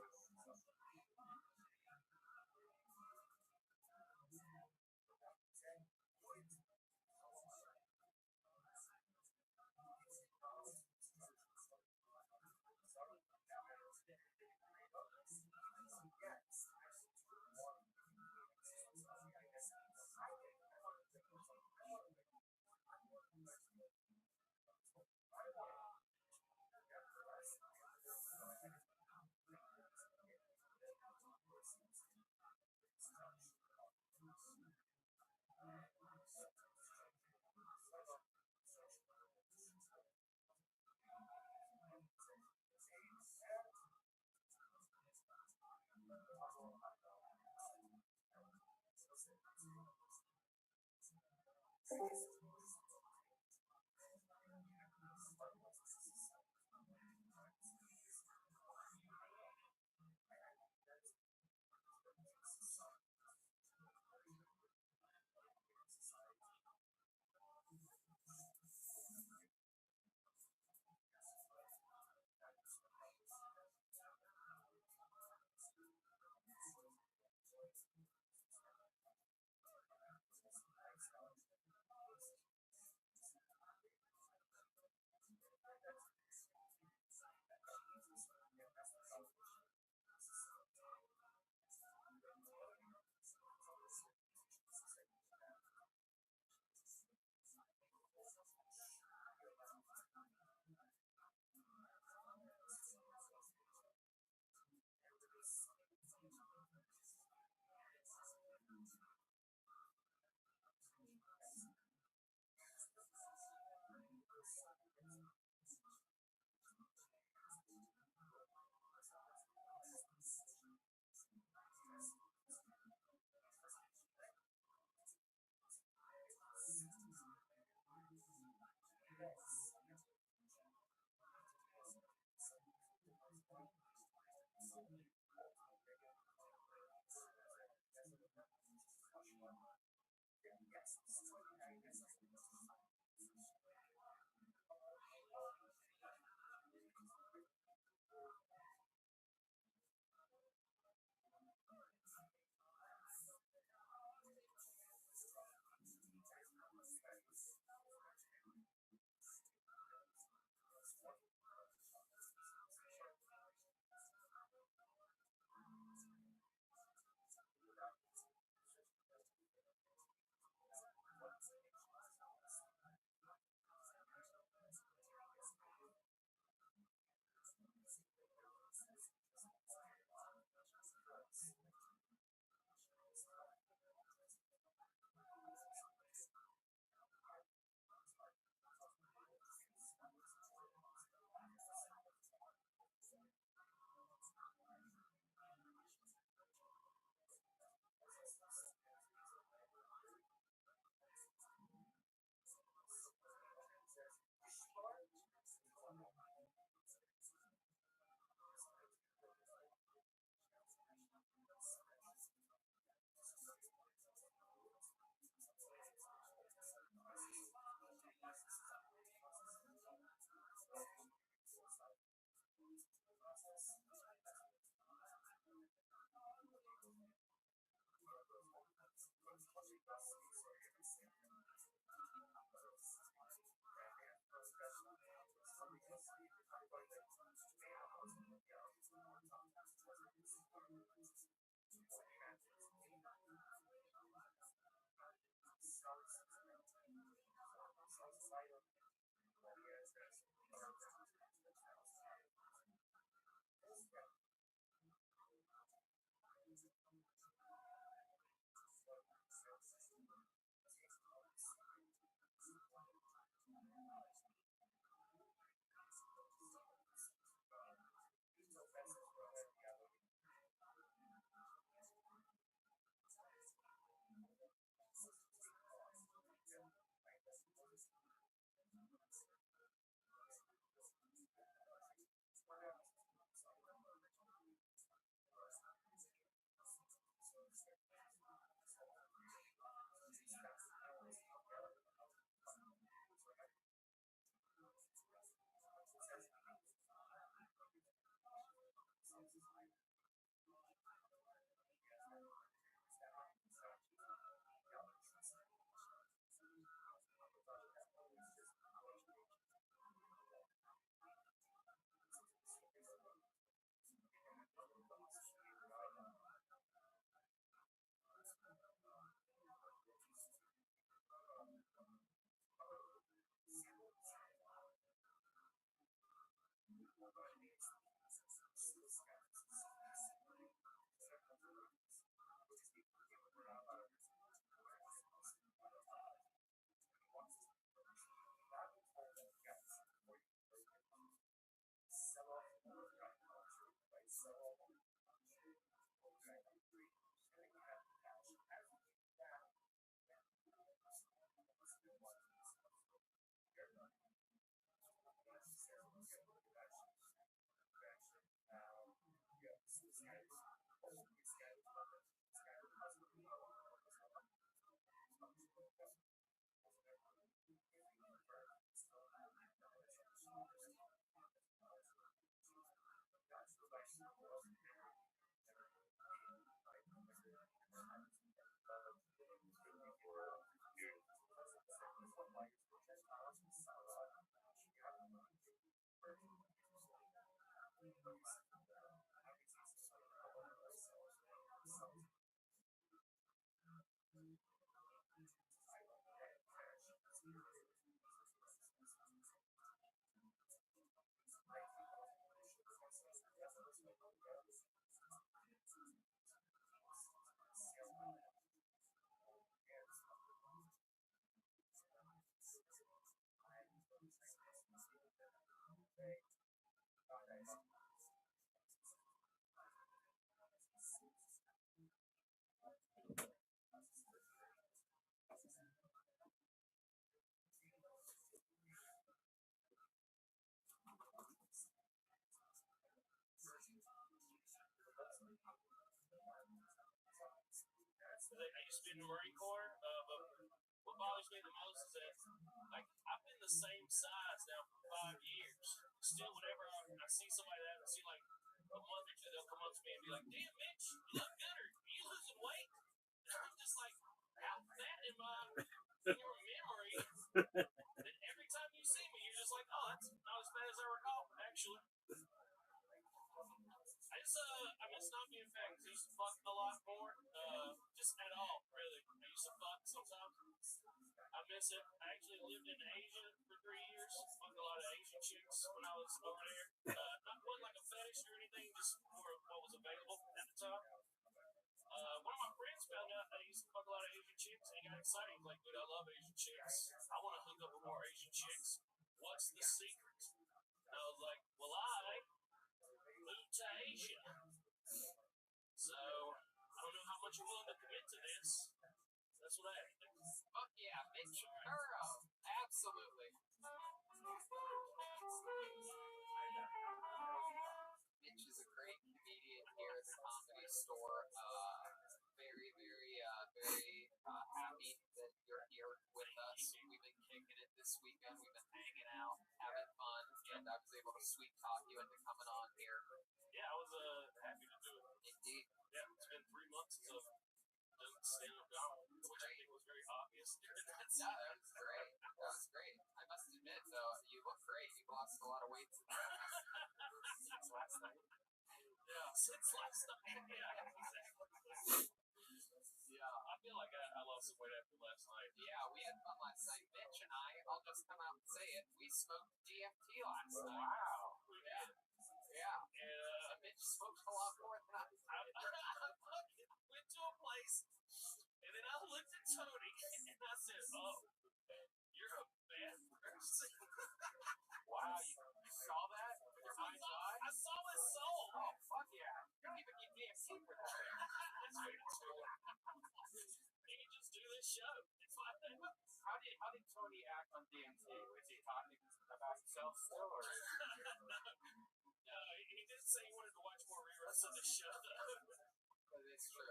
I used to be in the Marine Corps, but what bothers me the most is that like I've been the same size now for 5 years. Still, whenever I see somebody that I haven't seen like a month or two, they'll come up to me and be like, "Damn, Mitch, you look good. Are you losing weight?" And I'm just like, "How fat am I in your memory?" And every time you see me, you're just like, "Oh, that's not as bad as I recall." Actually, I miss not being fat because I used to fuck a lot more. Just at all, really. I used to fuck sometimes. I miss it. I actually lived in Asia for 3 years. Fucked a lot of Asian chicks when I was over there. Not one like a fetish or anything, just more of what was available at the time. One of my friends found out that I used to fuck a lot of Asian chicks and he got excited. He's like, "Dude, I love Asian chicks. I want to hook up with more Asian chicks. What's the secret?" And I was like, "Well, I moved to Asia. So I don't know how much you're willing to commit to this." That's what I have to do. Fuck yeah, Mitch Burrow. Absolutely. Mitch is a great comedian here at the Comedy Store. Very, very, very happy that you're here with us. We've been kicking it this weekend. We've been hanging out, having fun, and I was able to sweet talk you into coming on here. Yeah, I was happy to do it. Indeed. Yeah, it's been 3 months of stand-up comedy, which I think was very obvious. No, that was great. That was great. I must admit, though, you look great. You've lost a lot of weight since last night. Yeah, since last night. Yeah, exactly. Yeah, I feel like I lost some weight after last night. Yeah, we had fun last night. Mitch and I'll just come out and say it, we smoked DFT last night. Wow. Yeah. Yeah. And Mitch smoked a lot more than I went to a place, and then I looked at Tony, and I said, "Oh, you're a bad person." Wow, you saw that with your mind's eye? I saw his soul. Oh, fuck yeah. You don't even get DFT for that. That's very true. You can just do this show. It's fine. How did Tony act on DMT? Was he talking about himself still, or? No, he did say he wanted to watch more reruns of the show. But it's true.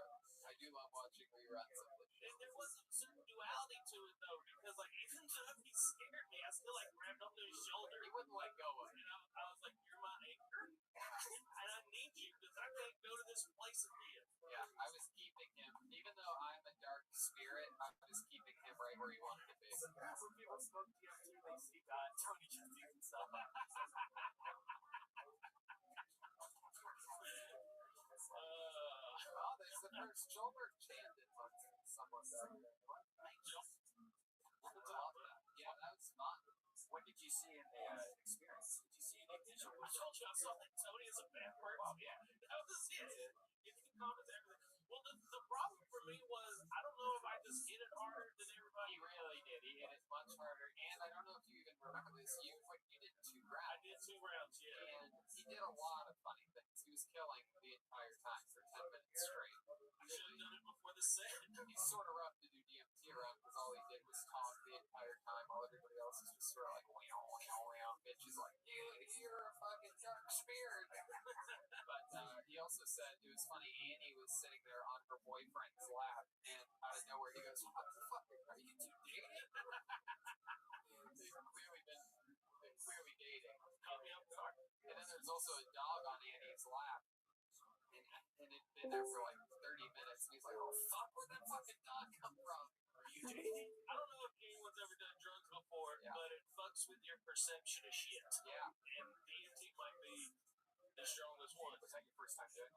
I do love watching reruns of the show. There was a certain duality to it, though, because like even though he scared me, I still like grabbed onto his shoulder. He wouldn't let go of it. And I was like, "You're my anchor, and I need you because I can't go to this place again." Yeah, I was keeping him, even though I'm a dark spirit, I was keeping him right where he wanted to be. When people smoke DMT, they see Tony just do himself. Oh, there's the first shoulder chanted on someone there. Angel. Yeah, that was fun. What did you see in the experience? Did you see anything I told you I saw that Tony is a bad person. Oh, yeah. That was it. If you comment everything. Well, the problem for me was, I don't know if I just hit it harder than everybody. He really did. He hit it much harder. And I don't know if you even remember this. You did 2 rounds. I did 2 rounds, yeah. And he did a lot of funny things. He was killing the entire time for 10 minutes straight. I should have done it before the set. He's sort of rough to do DMT around because all he did was talk the entire time while everybody else is just sort of like, wow, wow, wow. Mitch is like, you're a fucking dark spirit. But he also said, it was funny, Annie was sitting there on her boyfriend's lap, and out of nowhere he goes, what the fuck, are you two dating? They've clearly dating. And then there's also a dog on Annie's lap. And it'd been there for like 30 minutes. And he's like, oh fuck, where'd that fucking dog come from? Are you dating? I don't know if anyone's ever done drugs before, but it fucks with your perception of shit. Yeah. And DMT might be the strongest one. Was that your first time doing it?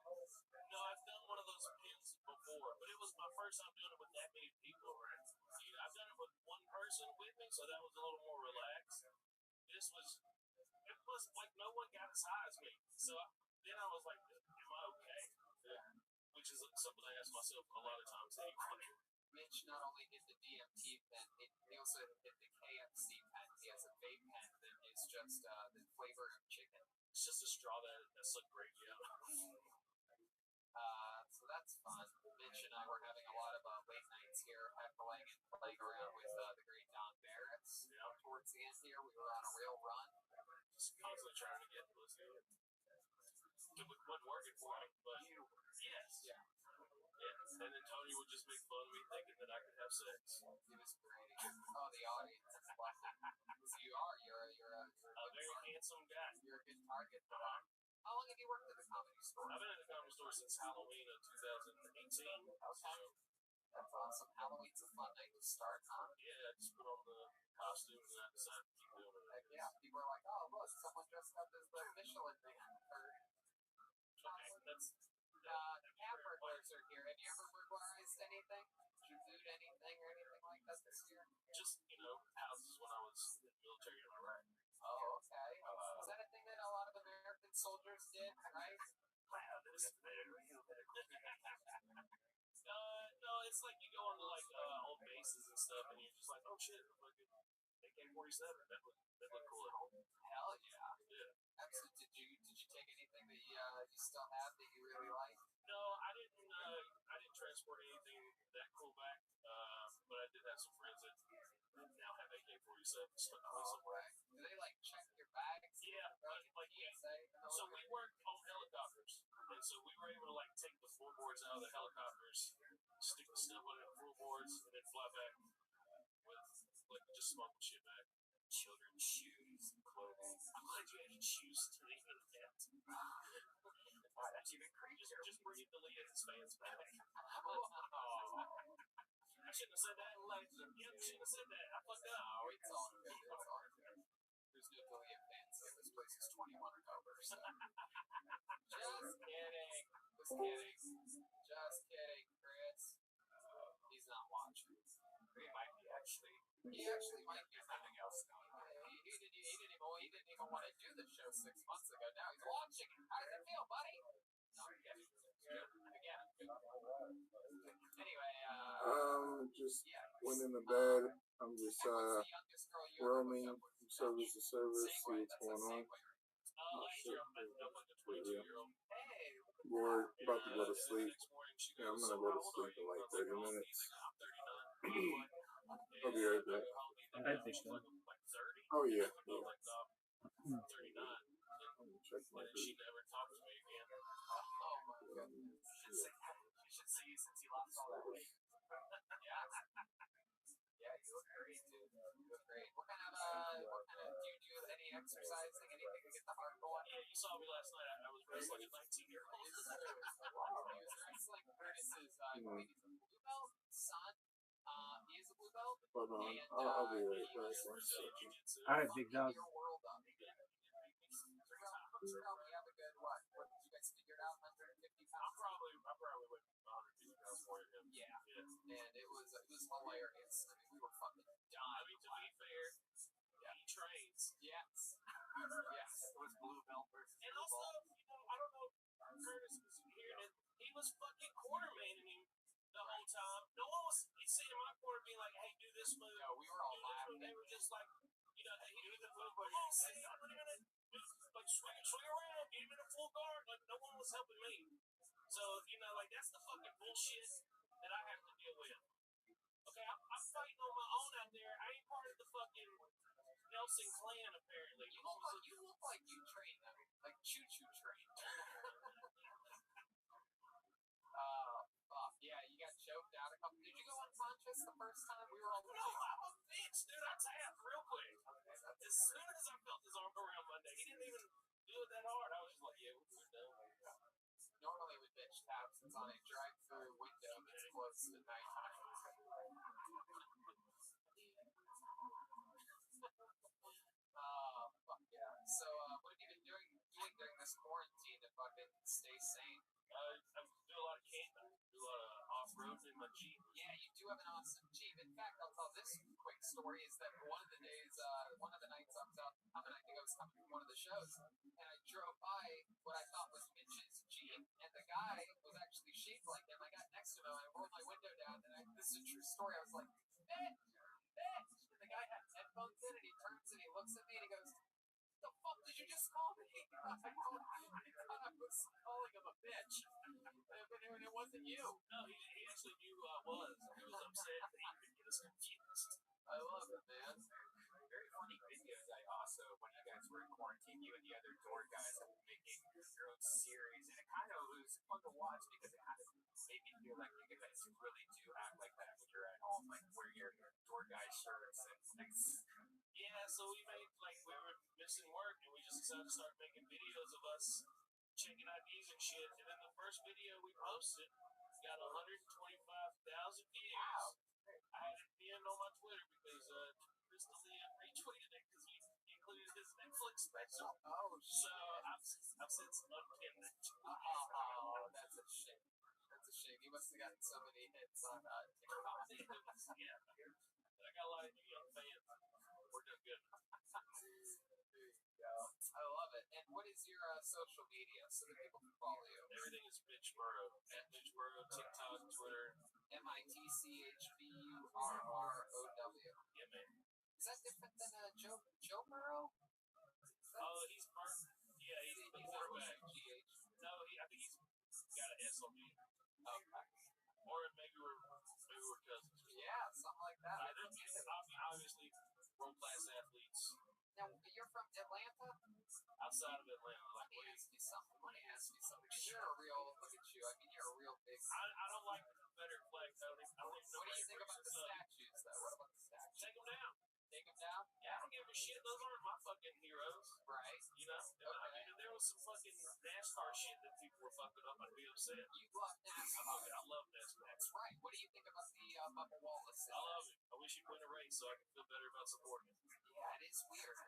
No, I've done one of those pins before, but it was my first time doing it with that many people around. You know, I've done it with one person with me, so that was a little more relaxed. It was like no one got as high as me. So then I was like, am I okay? Yeah. Which is something I ask myself a lot of times anyway. Mitch not only did the DMT pen, he also did the KFC pen. He has a vape pen that is just the flavor of chicken. It's just a straw that's like gravy out. So that's fun. Mitch and I were having a lot of late nights here, playing around with the great Don Barretts. Yeah. Towards the end here, we were on a real run. Just constantly trying to get pussy. It wasn't working for me, but yes. Yeah. And then Tony would just make fun of me thinking that I could have sex. It was great. Oh, the audience. You're a very handsome guy. You're a good target. How long have you worked at the Comedy Store? I've been at the Comedy Store since Halloween of 2018. Okay. That's awesome. Halloween's a fun night to start, huh? Yeah, I just put on the costume and I decided to keep doing it. Yeah, people are like, oh, look, someone dressed up as the Michelin Man. Okay, that's... Cat burglars are here. Have you ever burglarized anything? Did you loot anything or anything like that this year? Just, houses when I was in the military in Iraq. Oh, okay. Is that a thing that a lot of American soldiers did, right? Wow, this is very no, it's like you go on to like old bases and stuff, and you're just like, oh shit, fucking AK-47. That looked cool at home. Hell yeah. Yeah. Absolutely. Did you take anything that you still have that you really like? No, I didn't transport anything that cool back. But I did have some friends that now have AK-47 stuck away somewhere. Do they like check your bags? Yeah, like PSA? So we worked on helicopters, and so we were able to like take the floorboards out of the helicopters, stick the stuff on the floorboards, and then fly back with like just smoking shit back. Children's shoes and clothing. I'm glad you had shoes to leave in that. Wow, that's even crazier. Just bring it to Leah's fans back. I shouldn't have said that. Yep, shouldn't have said that. I fucked up. Oh, it's all good. It's all good. There's no William fans here. This place is 21 and over. So. Just kidding. Just kidding, Chris. He's not watching. He might be actually. He actually might be. Nothing else. He didn't even want to do the show 6 months ago. Now he's watching. How does it feel, buddy? No, again. Anyway, just went in the bed. I'm just roaming from service to service, see what's going on. Bored, about to go to sleep. Yeah, I'm gonna go to sleep in like 30 minutes. I'll be right back. I think so. Oh yeah. Check my she never talked to me again. Oh my goodness. You should see since you lost all that weight. Yeah, you look great, dude. You look great. What kind of do you do any exercising, anything to get the heart going? Yeah, you saw me last night. I was wrestling a 19-year-old. He was wrestling Curtis's, I believe he's a blue belt son. He is a blue belt. Hold on, I'll be right back. Alright, big dog. Your world up. You have a good what? What did you guys figure it out? 150 pounds. I probably went 150 pounds more than him. Yeah. And it was hilarious. I mean, we were fucking dying. I mean, to be fair, he trains. Yes. It was blue belt was fucking quartermaning him the whole time. No one was sitting in my corner being like, "Hey, do this move." No, we were all do this move. laughing. They were just like, he do the move, but like swing around, get him in a full guard. Like no one was helping me. So like that's the fucking bullshit that I have to deal with. Okay, I'm fighting on my own out there. I ain't part of the fucking Nelson clan apparently. You look like you trained them, like choo-choo trained. Fuck yeah, you got choked out a couple. Did you go unconscious the first time? We were all. No, I'm a bitch, dude. I tapped real quick. As soon as I felt his arm around my neck, he didn't even do it that hard. I was just like, yeah, we're done. Normally with bitch taps, it's on a drive-through window that's close to nighttime. Fuck yeah. So, what have you been doing during this quarantine to fucking stay sane? I do a lot of camping, do a lot of off-road in my Jeep. Yeah, you do have an awesome Jeep. In fact, I'll tell this quick story is that one of the nights I was out, I think I was coming from one of the shows, and I drove by what I thought was Mitch's Jeep, and the guy was actually shaped like him. I got next to him, and I rolled my window down, and this is a true story. I was like, bitch! And the guy had headphones in, and he turns and he looks at me, and he goes, the fuck did you just call me? I thought I was calling him a bitch. But it wasn't you. No, he actually knew who I was. He was upset that he could get us confused. I love it, man. Very funny videos. I also, when you guys were in quarantine, you and the other door guys have been making your own series, and it kind of was fun to watch because it kind of made me feel like you guys really do act like that when you're at home, like wear your door guy shirts and like. Yeah, so we made we were missing work, and we just decided to start making videos of us checking IDs and shit. And then the first video we posted got 125,000 views. Wow. I had it pinned on my Twitter because Crystal Lee retweeted it because he included his Netflix special. Oh, so I've since unpinned it. Oh, that's a shame. That's a shame. You must have gotten so many hits on TikTok. Yeah. But I got a lot of young fans. We're doing good. There you go. I love it. And what is your social media so that people can follow you? Everything is Mitch Burrow. At Mitch Burrow, TikTok, Twitter. MITCHBURROW. Yeah, man. Is that different than Joe Burrow? Oh, he's Burrow. Yeah, he's more back. GH. No, I think he's got an S on me. Okay. Or maybe we're cousins. Yeah, something like that. Obviously, world-class athletes. Now, you're from Atlanta? Outside of Atlanta. Let me ask you something. You're a real, look at you. I mean, you're a real big... I don't like the Confederate flag, Tony. What do you think about the statues, though? What about the statues? Take them down. Take them down? Yeah, I don't give a shit. Those aren't my fucking heroes. Right. Okay. I mean, if there was some fucking NASCAR shit that people were fucking up, I'd be upset. You love NASCAR. I love NASCAR. That's right. What do you think about the Bubba Wallace? I love it. I wish he'd win a race so I could feel better about supporting him. Yeah, it is weird.